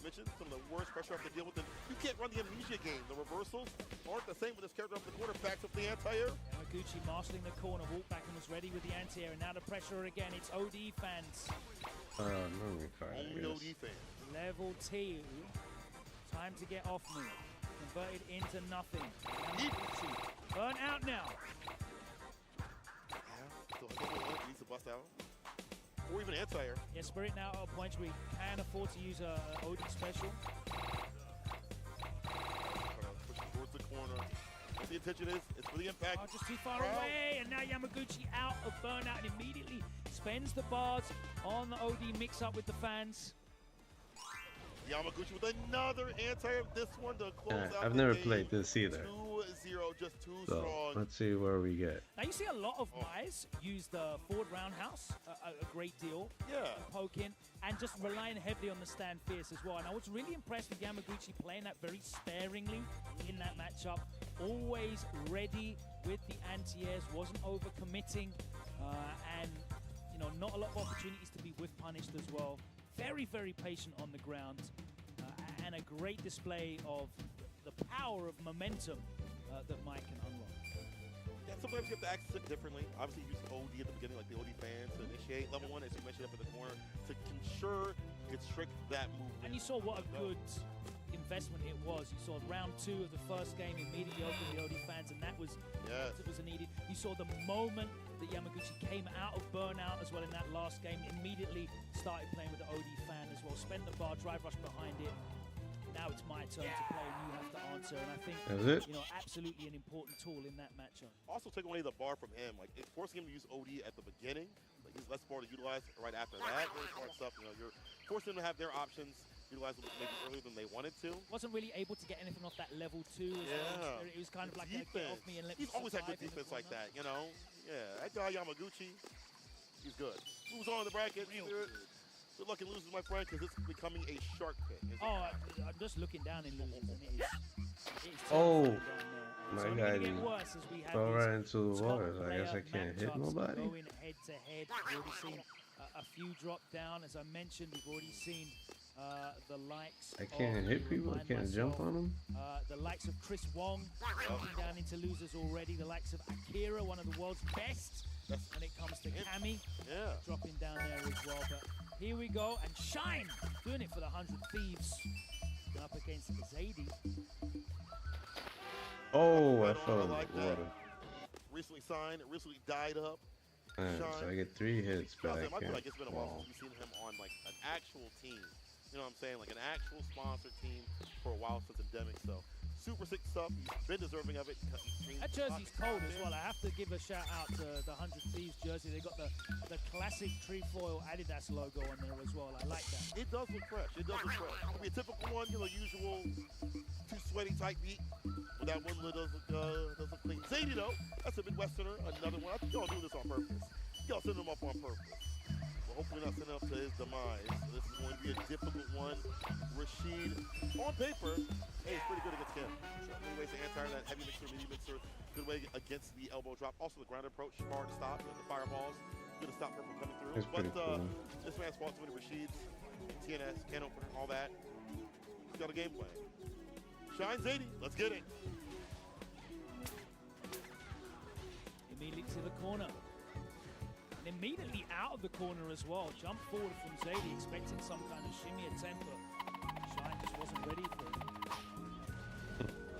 Mentioned some of the worst pressure I have to deal with. And you can't run the amnesia game. The reversals aren't the same with this character up the corner. Backs up the anti-air. Yamaguchi marshalling the corner, walked back and was ready with the anti-air. And now the pressure again. It's OD fans. Memory card, I Only guess. OD fans. Level 2. Time to get off move. Converted into nothing. Yamaguchi burnt out now. Yeah, so needs to bust out. Or even anti-air. Yeah, Spirit now at a point where he can afford to use a OD special. Pushing towards the corner. What the intention is, it's for the impact. Oh, just too far away, and now Yamaguchi out of burnout and immediately spends the bars on the OD mix-up with the fans. Yamaguchi with another anti-air. This one to close out I've the never game. played this either. 2-0, just too So strong. let's see where we get. Now you see a lot of guys use the forward roundhouse a great deal. Yeah. Poking and just relying heavily on the stand fierce as well. And I was really impressed with Yamaguchi playing that very sparingly in that matchup. Always ready with the anti-airs, wasn't over-committing, and you know, not a lot of opportunities to be whiff punished as well. Very, very patient on the ground, and a great display of the power of momentum that Mike can unlock. Yeah, sometimes you have to access it differently. Obviously, you use OD at the beginning, like the OD fans, to initiate level 1, as you mentioned, up in the corner, to ensure you constrict that movement. And you saw what a good investment it was. You saw round 2 of the first game immediately open the OD fans, and that was it was needed. You saw the moment that Yamaguchi came out of burnout as well in that last game, immediately started playing with the OD fan as well. Spent the bar, drive rush behind it. Now it's my turn to play, and you have to answer. And I think you know, absolutely an important tool in that matchup. Also taking away the bar from him, like it's forcing him to use OD at the beginning. Like he's less bar to utilize right after that. Very smart stuff. You know, you're forcing them to have their options utilized maybe earlier than they wanted to. Wasn't really able to get anything off that level 2 as well. It was kind of like a get off me and let He's me always had good survive in the defense like corner. that, you know? Yeah, that guy Yamaguchi, he's good. Moves on in the bracket. Good luck in losing, my friend, because it's becoming a shark pit. Oh, I'm just looking down in losers, and it is Oh, It's my only guy gonna get worse as we have fell these right into the top water. So I guess I player can't hit matchups nobody. Going head to head. We've already seen a few drop down. As I mentioned, we've already seen the likes. I can't hit people. I can't jump on them. The likes of Chris Wong dropping down into losers already. The likes of Akira, one of the world's best when it comes to Kami, dropping down there as well. But here we go, and Shine doing it for the 100 Thieves. Up against Zadie. Oh, I Right on, fell in like the that. water. Recently signed, recently died up. Alright, so I get 3 hits, but I I feel can't like it's been a while fall. since we've seen him on like an actual team. You know what I'm saying? Like an actual sponsored team for a while since Endemic. So super sick stuff. He's been deserving of it. That jersey's cold as well. I have to give a shout out to the 100 Thieves jersey. They got the classic trefoil Adidas logo on there as well. I like that. It does look fresh. It does look fresh. It'll be a typical one, you know, usual too sweaty type beat. But that one does look clean. Zadie though, that's a Midwesterner. Another one. I think y'all doing this on purpose. Y'all send him up on purpose. Well, hopefully not sending up to his demise. This is going to be a difficult one. Rashid, on paper, hey, it's pretty good against him. Many ways to anti that heavy mixer, medium mixer. Good way against the elbow drop. Also the ground approach, hard to stop. The fireballs, good to stop her from coming through. It's pretty cool. This man's fought too many Rashids, TNS, can opener, all that. He's got a game plan. Shine Zadie, let's get it. Immediately to the corner. And immediately out of the corner as well. Jump forward from Zadie, expecting some kind of shimmy attempt, but Shine just wasn't ready for it.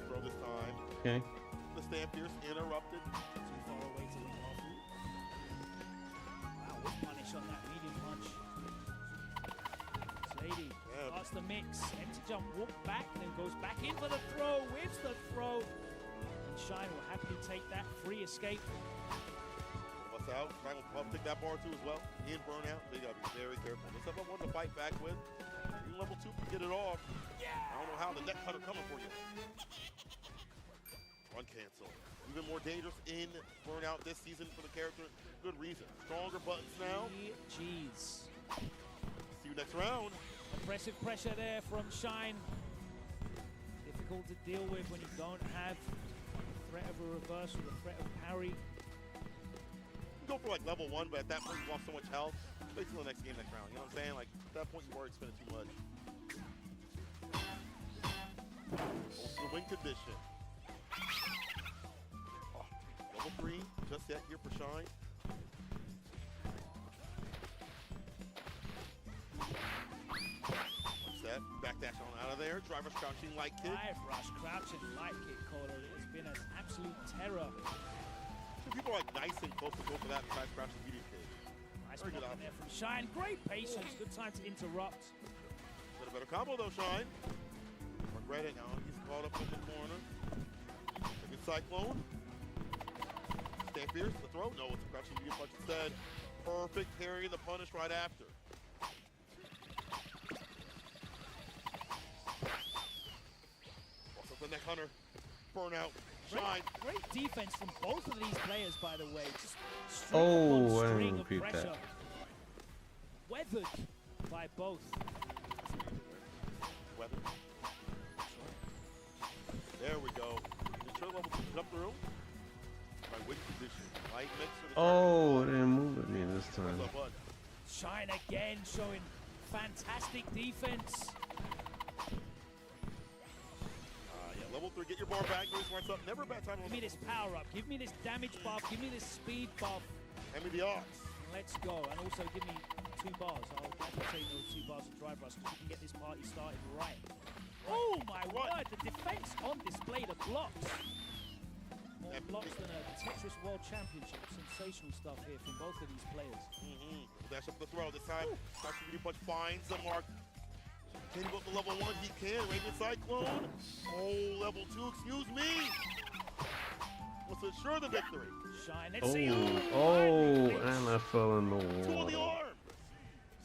Throw this time. Okay. The stand pierce interrupted. Too far away to the off. Wow, what punish on that medium punch. Zadie starts the mix. Empty jump, walk back, then goes back in for the throw. Whips the throw. And Shine will happily take that free escape. Bust out. Shine will probably take that bar too as well. In burnout. So you gotta be very careful. This stuff I wanted to fight back with. You level 2 can get it off. Yeah. I don't know how the neck cutter coming for you. Run cancel. Even more dangerous in burnout this season for the character. Good reason. Stronger buttons now. Jeez. See you next round. Aggressive pressure there from Shine. Difficult to deal with when you don't have the threat of a reversal, the threat of parry. You go for like level 1, but at that point you lost so much health. Wait till the next game, next round. You know what I'm saying? Like at that point you already spending too much. Also the win condition. Oh, level 3, just yet here for Shine. Set, backdash on out of there. Driver's crouching light kick. Drive rush, crouching light kick, Kohler. It has been an absolute terror. People are like nice and close to go for that besides crouching medium kick. Nice block in there from Shine. Great patience. Good time to interrupt. Got a better combo though, Shine. Regret it now. He's caught up in the corner. A good cyclone. Stand fierce. The throw. No, it's a crouching medium punch instead. Perfect parry. The punish right after. Also the neck hunter. Burnout. Shine. Great defense from both of these players, by the way. Just Oh, I string didn't of repeat pressure. that. Weathered by both. Weather. There we go. Control level 2 come through. By win condition. Light mixer. Oh, it didn't move at me this time. Shine again, showing fantastic defense. Yeah, level 3. Get your bar back. Noise marks up. Never a bad time. Give me this power up. Give me this damage buff. Give me this speed buff. Hand me the odds. Let's go. And also give me 2 bars. I'll definitely take those 2 bars of drive rush so we can get this party started right. Oh my word, the defense on display, the blocks. More blocks than a Tetris World Championship. Sensational stuff here from both of these players. Dash up the throw. This time, Crouching medium punch finds the mark. Can he go up to level 1? He can. Radiant Cyclone. Oh, level 2, excuse me. Let's ensure the victory. Shine, let's see. Oh, and I fell in the 2 on the water. arm.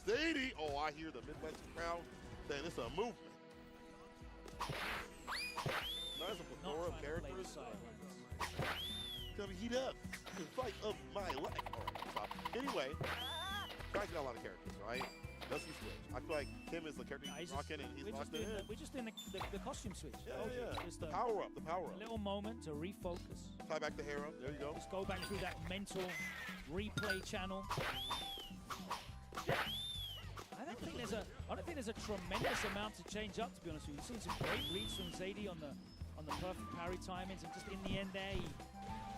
Zadie. Oh, I hear the Midwest crowd saying it's a movement. Nice a plethora of characters. Gonna heat up the fight of my life. All right, stop. Anyway, Shine's got a lot of characters, right? Does he switch? I feel like Kim is the character he's rocking and he's locked in. We're just in the costume switch. Yeah. Just the power up, the power up. A little moment to refocus. Tie back the hair up. There you go. Just go back through that mental replay channel. I don't think there's a tremendous amount to change up, to be honest with you. You've seen some great reads from Zadie on the perfect parry timings, and just in the end there, he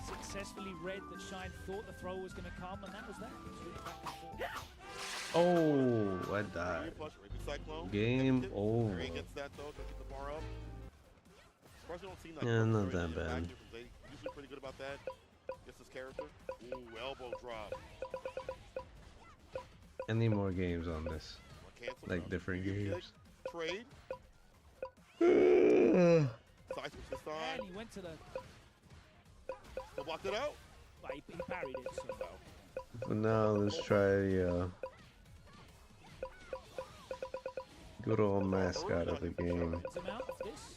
successfully read that Shine thought the throw was going to come, and that was that. It was really back and forth. Oh, I died. Cyclone. Game over. He gets that though, to get the bar up. Of course, don't seem like Yeah, not that bad. Usually pretty good about that. Gets his character. Ooh, elbow drop. I need more games on this. Cancel Like different games. Trade. Uh, Side switch this time. And he went to the. Still blocked it out. Well, he parried it. So. For now, let's try the good old mascot of the game. Him out of this.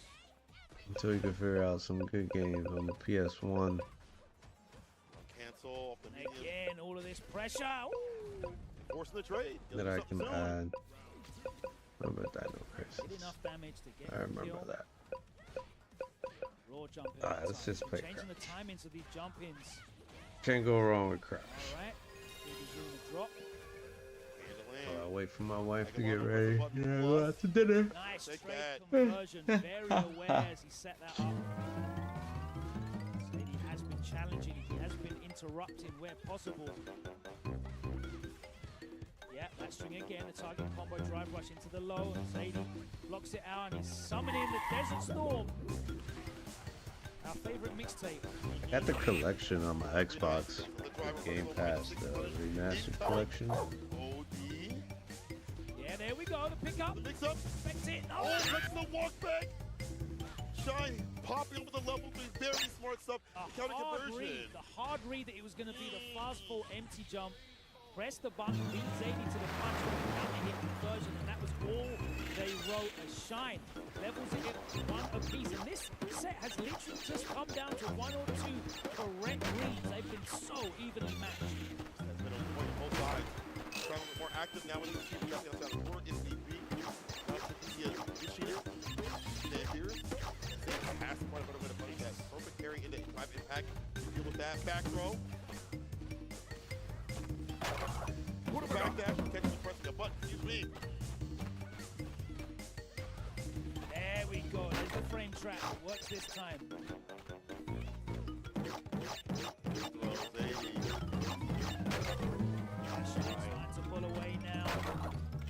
Until we can figure out some good games on the PS1. Cancel off the medium. Again, all of this pressure. Ooh. Forcing the trade. That I can add. Remember Dino Crisis. Did enough damage to get I the remember kill. that. Raw jump in. Alright, let's just play Changing the timings of these jump ins. Can't go wrong with Crash. Alright. Baby's doing a drop. I'll wait for my wife to get ready. Yeah, go out to dinner. Nice straight conversion. Very aware as he set that up. Sadie has been challenging. He has been interrupting where possible. Yeah, that string again. The target combo drive rush into the low. And Sadie blocks it out and he's summoning the Desert Storm. Our favorite mixtape. Got the collection on my Xbox. Game Pass, the remastered collection. Yeah, there we go. The pickup. The mix up. Expect it. No. Oh, that's the walk back. Shine popping over the level with very smart stuff. Counter conversion. The hard read that it was going to be the fast full empty jump. Press the button, beat Zadie to the punch with the counter hit conversion, and that was all they wrote as Shine. Levels it at one apiece, and this set has literally just come down to one or two correct reads. They've been so evenly matched. That's been on point on both sides. Shine a little more active now when he's shooting the outside of the court. Is the beat. Now to the cheater. Stand here. Stand past the point of a bunny that perfect carry into live impact. Deal with that back throw. Back dash, catching the pressing a button, excuse me. There we go. There's the frame trap. Works this time. Trying to pull away now.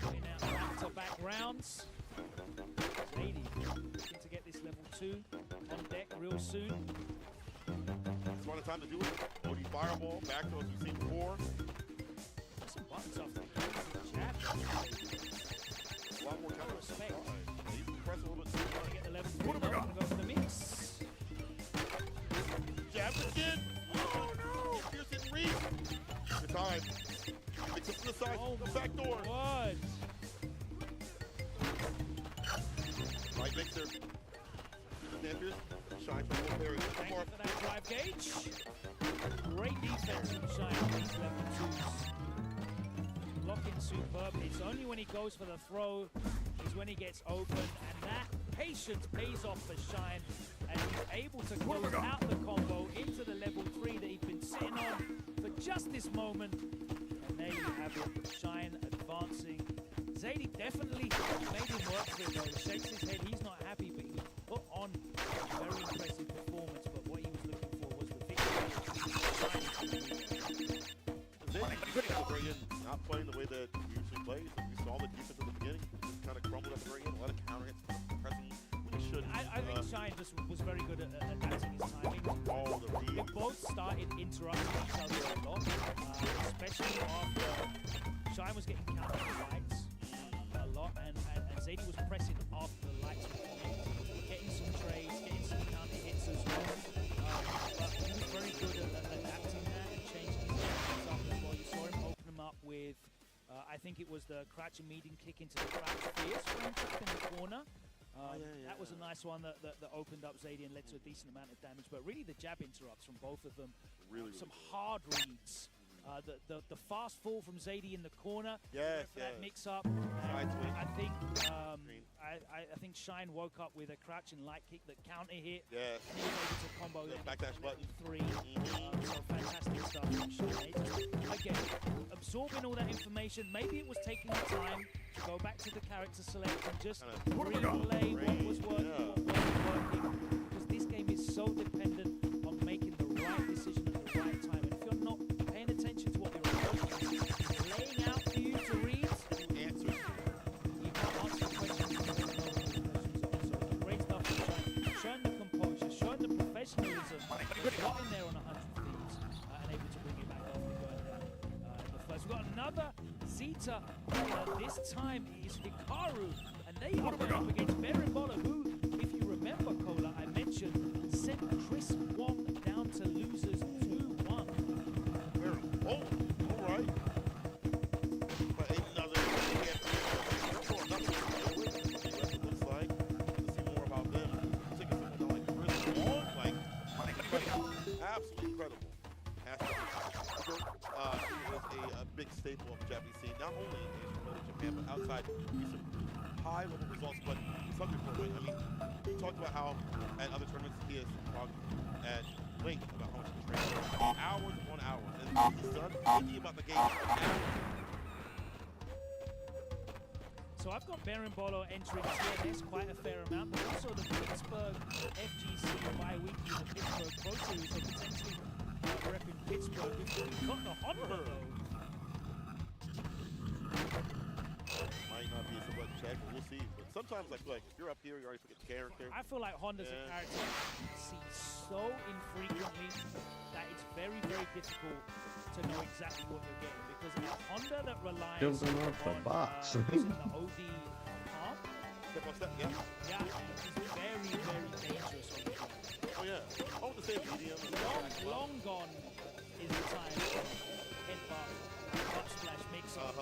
Going out back-to-back rounds. Zadie looking to get this level 2 on deck real soon. It's one of the time to do it. OD fireball, back throw as we've seen before. Some buttons off the jab. A lot more counter respect. You can press a little bit too hard. Get the level 3 low and go for the mix. Jab again. Oh no! Pearson read. Good time. Mix up to the side. The back door. What? Right mixer. Sanders. Shine for little Perry. Thank you for that drive gauge. Great defense from Shine on these level 2s. Blocking superb. It's only when he goes for the throw is when he gets open, and that patience pays off for Shine, and he's able to close out the combo into the level 3 that he'd been sitting on for just this moment. And there you have it, Shine advancing. Zadie definitely made him work for it though. He shakes his head, he's not happy, but he put on a very impressive performance, but what he was looking for was the victory. Not playing the way that he usually plays. We saw the defense at the beginning kind of crumbled at the very end. A lot of counter hits, pressing when he shouldn't. I think Shine just was very good at adapting his timing. All the reads. They both started interrupting each other a lot, especially after Shine was getting counter lights a lot, and Zadie was pressing after the lights were coming, getting some trades, getting some counter hits as well. But he was very good at adapting that and changing his things up as well. You saw him open them up with, I think it was the crouch and medium kick into the crouch fierce frame trap in the corner. That was a nice one that opened up Zadie and led to a decent amount of damage. But really the jab interrupts from both of them. Some hard reads. The fast fall from Zadie in the corner. That mix up. I think Shine woke up with a crouching light kick that counter hit. Yes. And he was able to combo that backdash button. 3. So fantastic stuff from Shine. Again, absorbing all that information. Maybe it was taking the time to go back to the character select and just replay what was working, what wasn't working. Because this game is so dependent on making the right decision at the right time. And if you're not paying attention to what your opponent is laying out for you to read, you can't answer questions. So great stuff from Shine. Showing the composure, showing the professionalism. Got in there on 100 Thieves. better player. This time it is Hikaru, and they are going up against Berimbolo, who, if you remember, Cola, I mentioned, sent Chris Wong down to losers 2-1. All right. But another looks like. Let's see more about them. Take a look like Chris Wong, like absolutely incredible. He is a big staple of the Japanese scene, not only in Japan, but outside. Recent high-level results, but something for him. I mean, we talked about how at other tournaments he has talked at length about how much he trains, hours on hours, and he's done thinking about the game for hours. So I've got Berimbolo entering TNS quite a fair amount, but also the Pittsburgh FGC bi-weekly, the Pittsburgh Pro Series, so potentially repping Pittsburgh. We've got the Honda though. Might not be so much check, but we'll see. But sometimes I feel like if you're up here, you already forget the character. I feel like Honda's a character you see so infrequently that it's very, very difficult to know exactly what you're getting, because a Honda that relies Jumping off the box. the OD arm, Step by step, yeah. yeah, it's very, very dangerous on the ground. Oh yeah. Oh, the same medium. Long gone is the time for headbutt, butt splash mix-up.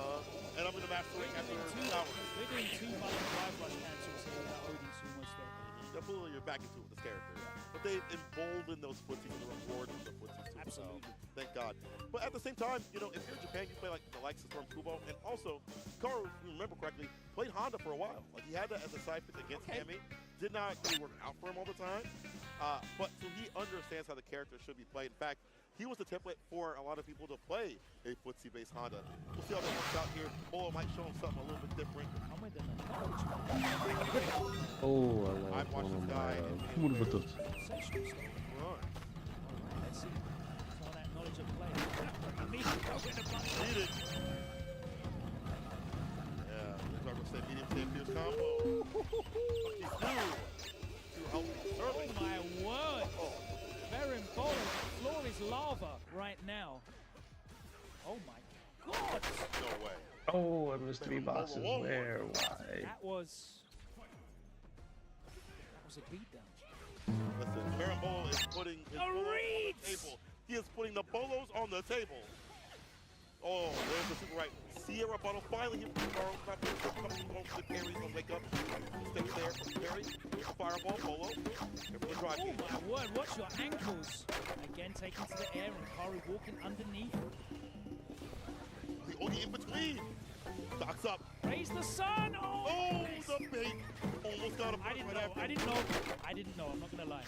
And I'm in the master ring after 2 hours. We're doing 2 button drive rush cancels here without OD too much there. Definitely you're back into it with this character. But they've emboldened those footsies and the reward of the footsies too. Absolutely. So, thank God. But at the same time, you know, if you're in Japan, you play like the likes of Storm Kubo, and also Karu, if you remember correctly, played Honda for a while. Like he had that as a side pick against Kami. Did not really work out for him all the time. But so he understands how the character should be played. In fact, he was the template for a lot of people to play a footsie-based Honda. We'll see how that works out here. Bolo might show him something a little bit different. Oh, I love I've watched one of this guy. my Murbatot. Let's see. Some of that knowledge of play. Beat it. Yeah, we're talking about medium stand fierce combo. Oh my word! Berimbolo, the floor is lava right now. Oh my god! No way. Oh, I missed 3 boxes. Where? Why? That was a beatdown. Listen, Berimbolo is putting his bolos on the table. He is putting the bolos on the table. Oh, there's the super right. Sierra Bottle finally hit Carl. Not the carries on wake up. Stay there. Carry. Fireball. Bolo. Here for the drive. Oh my word, watch your ankles. Again, taken to the air and Karu walking underneath. The only in between. Docks up. Raise the sun. Oh, the bait. Almost got him. I didn't know. I'm not gonna lie.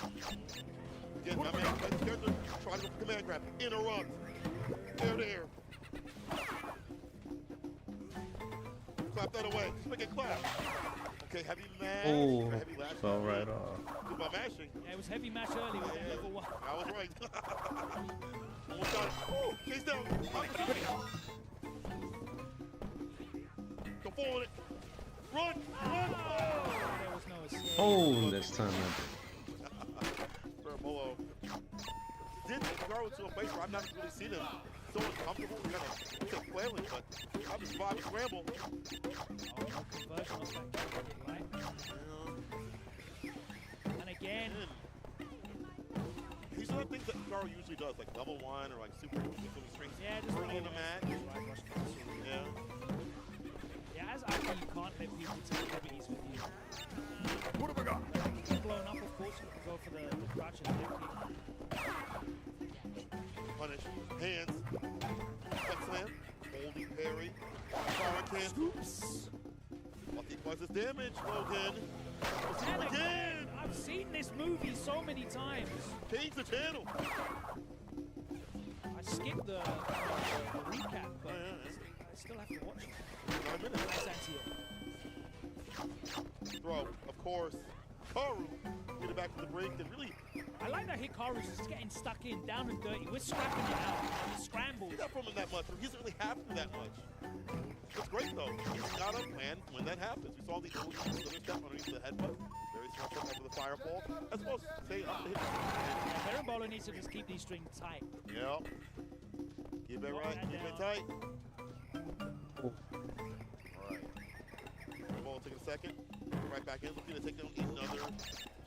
Again, my man, character trying to command grab. Interrupt. There. Clap that away. Just make it clap. Okay, heavy mash. Oh, heavy lash. fell right off. Good by mashing. Yeah, it was heavy match early with that level 1. I was right. Almost got it. Oh, chase down. Go forward. Run. There was no escape. Oh, this time I Berimbolo did grow to a place where I've not really seen him so uncomfortable. We're gonna say flailing, but I'm just surviving scramble. Conversion of that, right? And again, these are the things that Garo usually does, like level 1 or like super strings just early in the match. Yeah. Yeah, as Aki, you can't let people take liberties with you. What have I got? If you get blown up, of course, you can go for the crutch and lip kick. Punish. Hands. Flex slam. Holding parry. Power can. Scoops. What equalizes damage, Logan. And again! I've seen this movie so many times. Change the channel. I skipped the recap, but I still have to watch it. 9 minutes. Nice Throw, of course. Karu get it back to the break and really. I like that Hikaru's just getting stuck in, down and dirty. We're scrapping it out. And the scrambles. He's not from him that much, or he doesn't really have to that much. It's great though. He's got a plan when that happens. We saw the old step underneath the headbutt. Very smart step after the fireball. As well as say up the hit. Yeah, Berimbolo needs to just keep these strings tight. Yeah. Keep it right, keep it tight. Fireball taking a second. Right back in, looking to take down another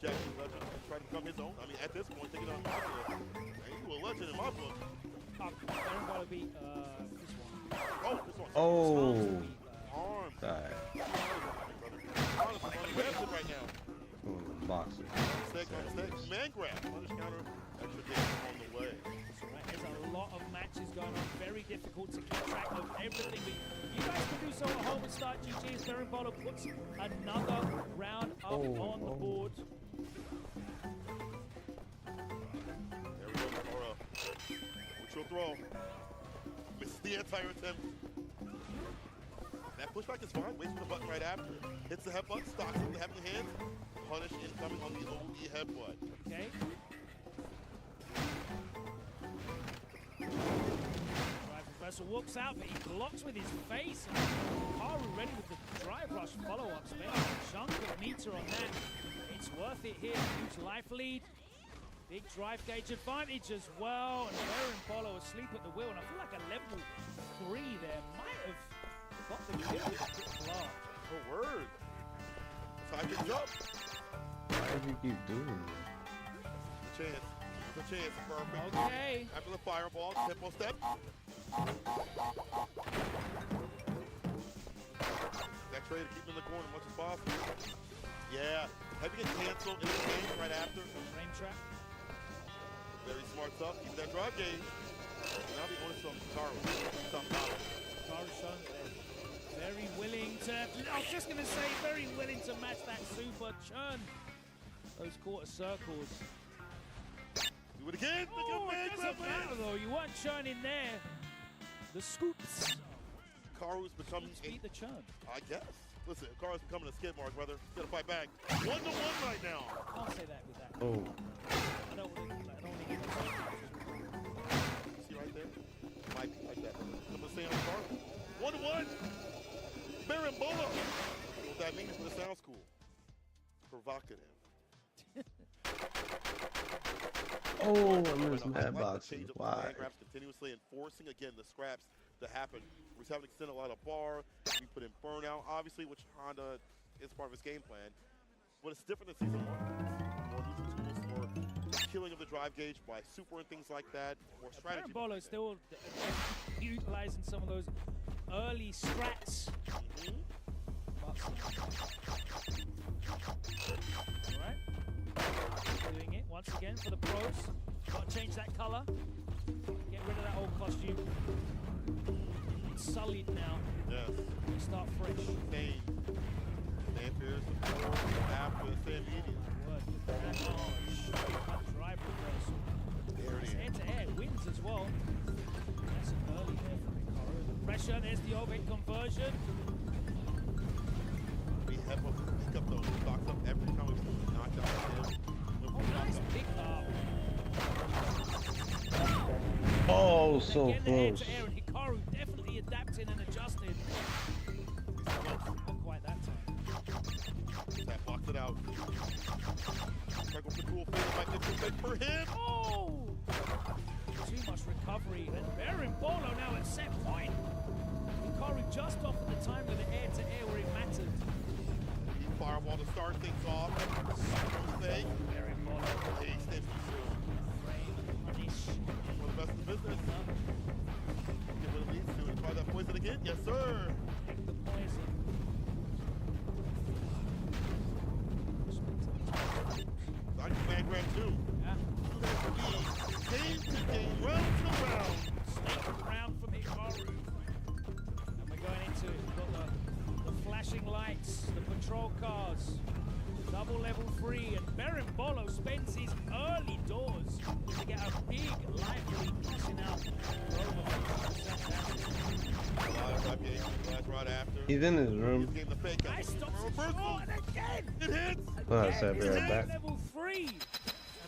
Jackson Legend and try to become his own. I mean, at this point, taking on Mazda. You a legend in my book. Berimbolo beat this one. Oh, this one. Oh. Arm. Die. Arm is right now. Boxer. Mistake on mistake. Man grab. Punish counter. Extra damage on the way. That's right. There's a lot of matches going on. Very difficult to keep track of everything. But you guys can do so at home and start GG as Berimbolo puts another round up on the board. There we go, Cora. Neutral throw. Misses the entire attempt. That pushback is fine. Waits for the button right after. Hits the headbutt, stocks with the heavenly hands. Punish incoming on the OE headbutt. Okay. Drive Professor walks out, but he blocks with his face. And Karu ready with the drive rush follow-up. Spending a chunk of meter on that. It's worth it here. Huge life lead. Big drive gauge advantage as well. And Berimbolo asleep at the wheel. And I feel like a level 3 there might have got the kill with a quick blast. Oh, word. Time to jump. Why do you keep doing that? Chance. The chance. Perfect. Okay. After the fireball, tempo step. That trade to keep him in the corner as much as possible. Yeah. Had to get canceled in the game right after. Frame trap. Very smart stuff. Keep that drive gauge. Now the onus on Karu. Karu's shown that they're very willing to, I was just going to say, very willing to match that super churn. Those quarter circles. Do it again. Oh, it doesn't matter though. You weren't churning there. The scoops. Karu's becoming beat the churn. I guess. Listen, Karu's becoming a skid mark, brother. He's gonna fight back. 1-1 right now. I can't say that with that. Oh. I don't want to get See right there? Might be like that. I'm gonna say on Karu. 1-1. Berimbolo. What that means, but it sounds cool. Provocative. Oh, I'm missing I that like box. the change up the Why? land grabs continuously, enforcing again the scraps to happen. We're just having to extend a lot of bar. We put in burnout, obviously, which Honda is part of his game plan. But it's different than season 1. More using tools, more killing of the drive gauge by super and things like that, more strategy. Berimbolo still utilizing some of those early strats. Alright. Doing it once again for the pros. Got to change that color. Get rid of that old costume. It's sullied now. Yes. Start fresh. Same. Same fears after the same medium. Drive reversal. There it is. Head-to-air wins as well. That's an early there for Ricardo. The pressure, there's the overhead conversion. We have a pick up those stocks up every time we knock out him. Oh, nice pick up. Oh, so Again, the close. head-to-air, and Hikaru definitely adapting and adjusting. Not quite that time. That blocks it out. Try to go for the cool fade. Might get too big for him. Oh! Too much recovery. And Berimbolo now at set point. Hikaru just off at the time with the air-to-air where it mattered. Fireball to start things off. Mistake. Berimbolo. He stays true. For the best of the business. Get what it leads to and try that poison again. Yes, sir. Pick the poison. I can man grab too. Yeah. Game to game, round to round. Snake round from Hikaru. And we're going into it. We've got the flashing lights, the patrol cars, double level 3, and Berimbolo spends his early doors to get a big life lead, pushing out for over 50%. Right after. He's in his room. I stopped and again! It hits! Well, I said be right back. Level 3! And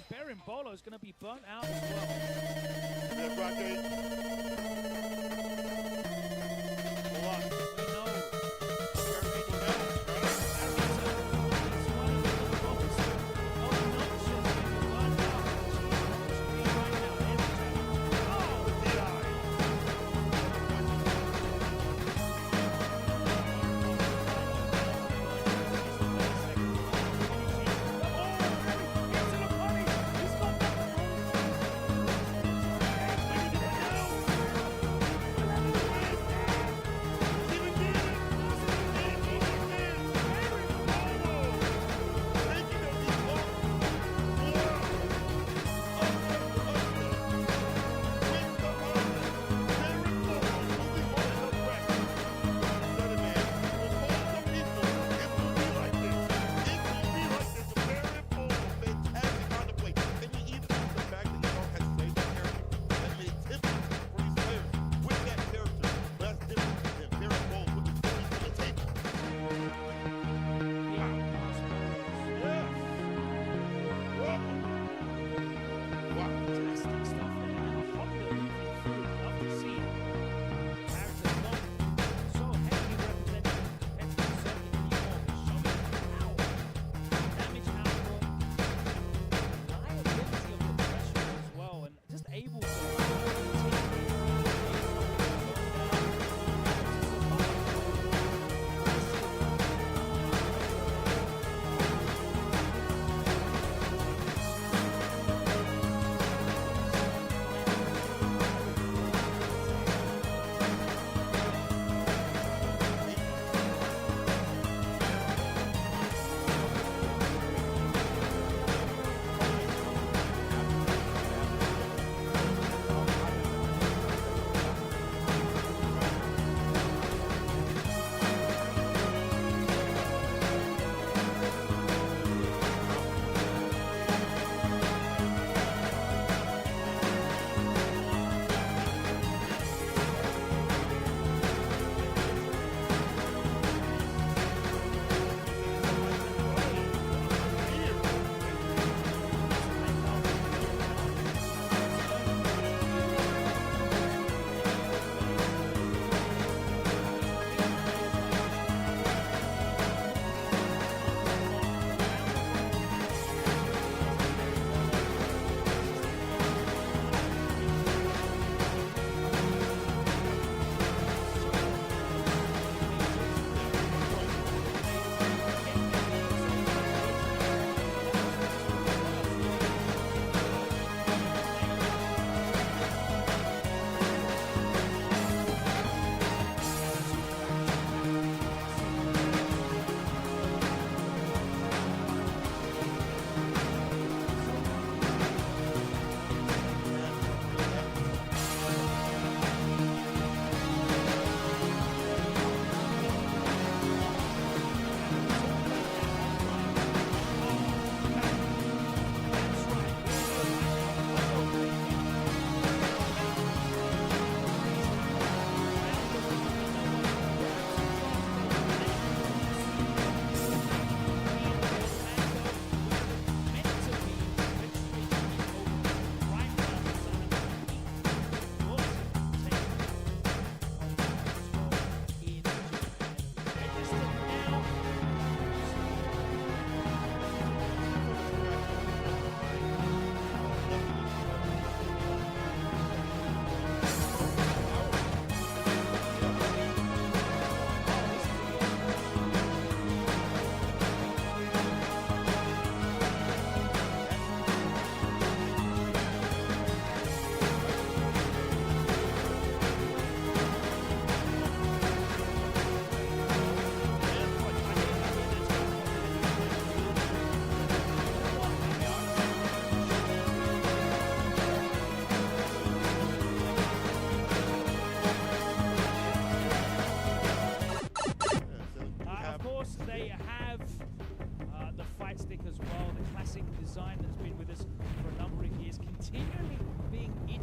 Berimbolo is going to be burnt out as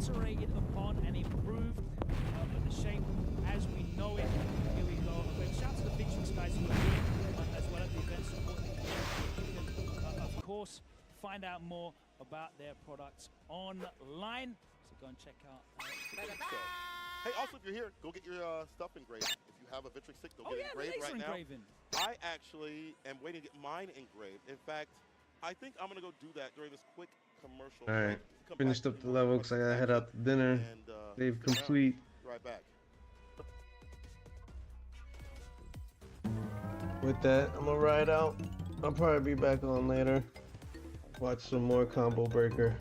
iterated upon and improved the shape as we know it. Here we go. Shout out to the Victrix guys who are doing as well as the event support. You can, of course, find out more about their products online. So go and check out. Hey, also if you're here, go get your stuff engraved. If you have a Victrix stick, go get it engraved right now. Engraving. I actually am waiting to get mine engraved. In fact, I think I'm gonna go do that during this quick commercial. All right, Come finished back up the level because I gotta head out to dinner. and, Save stick around. complete. Be right back. With that, I'm gonna ride out. I'll probably be back on later. Watch some more Combo Breaker.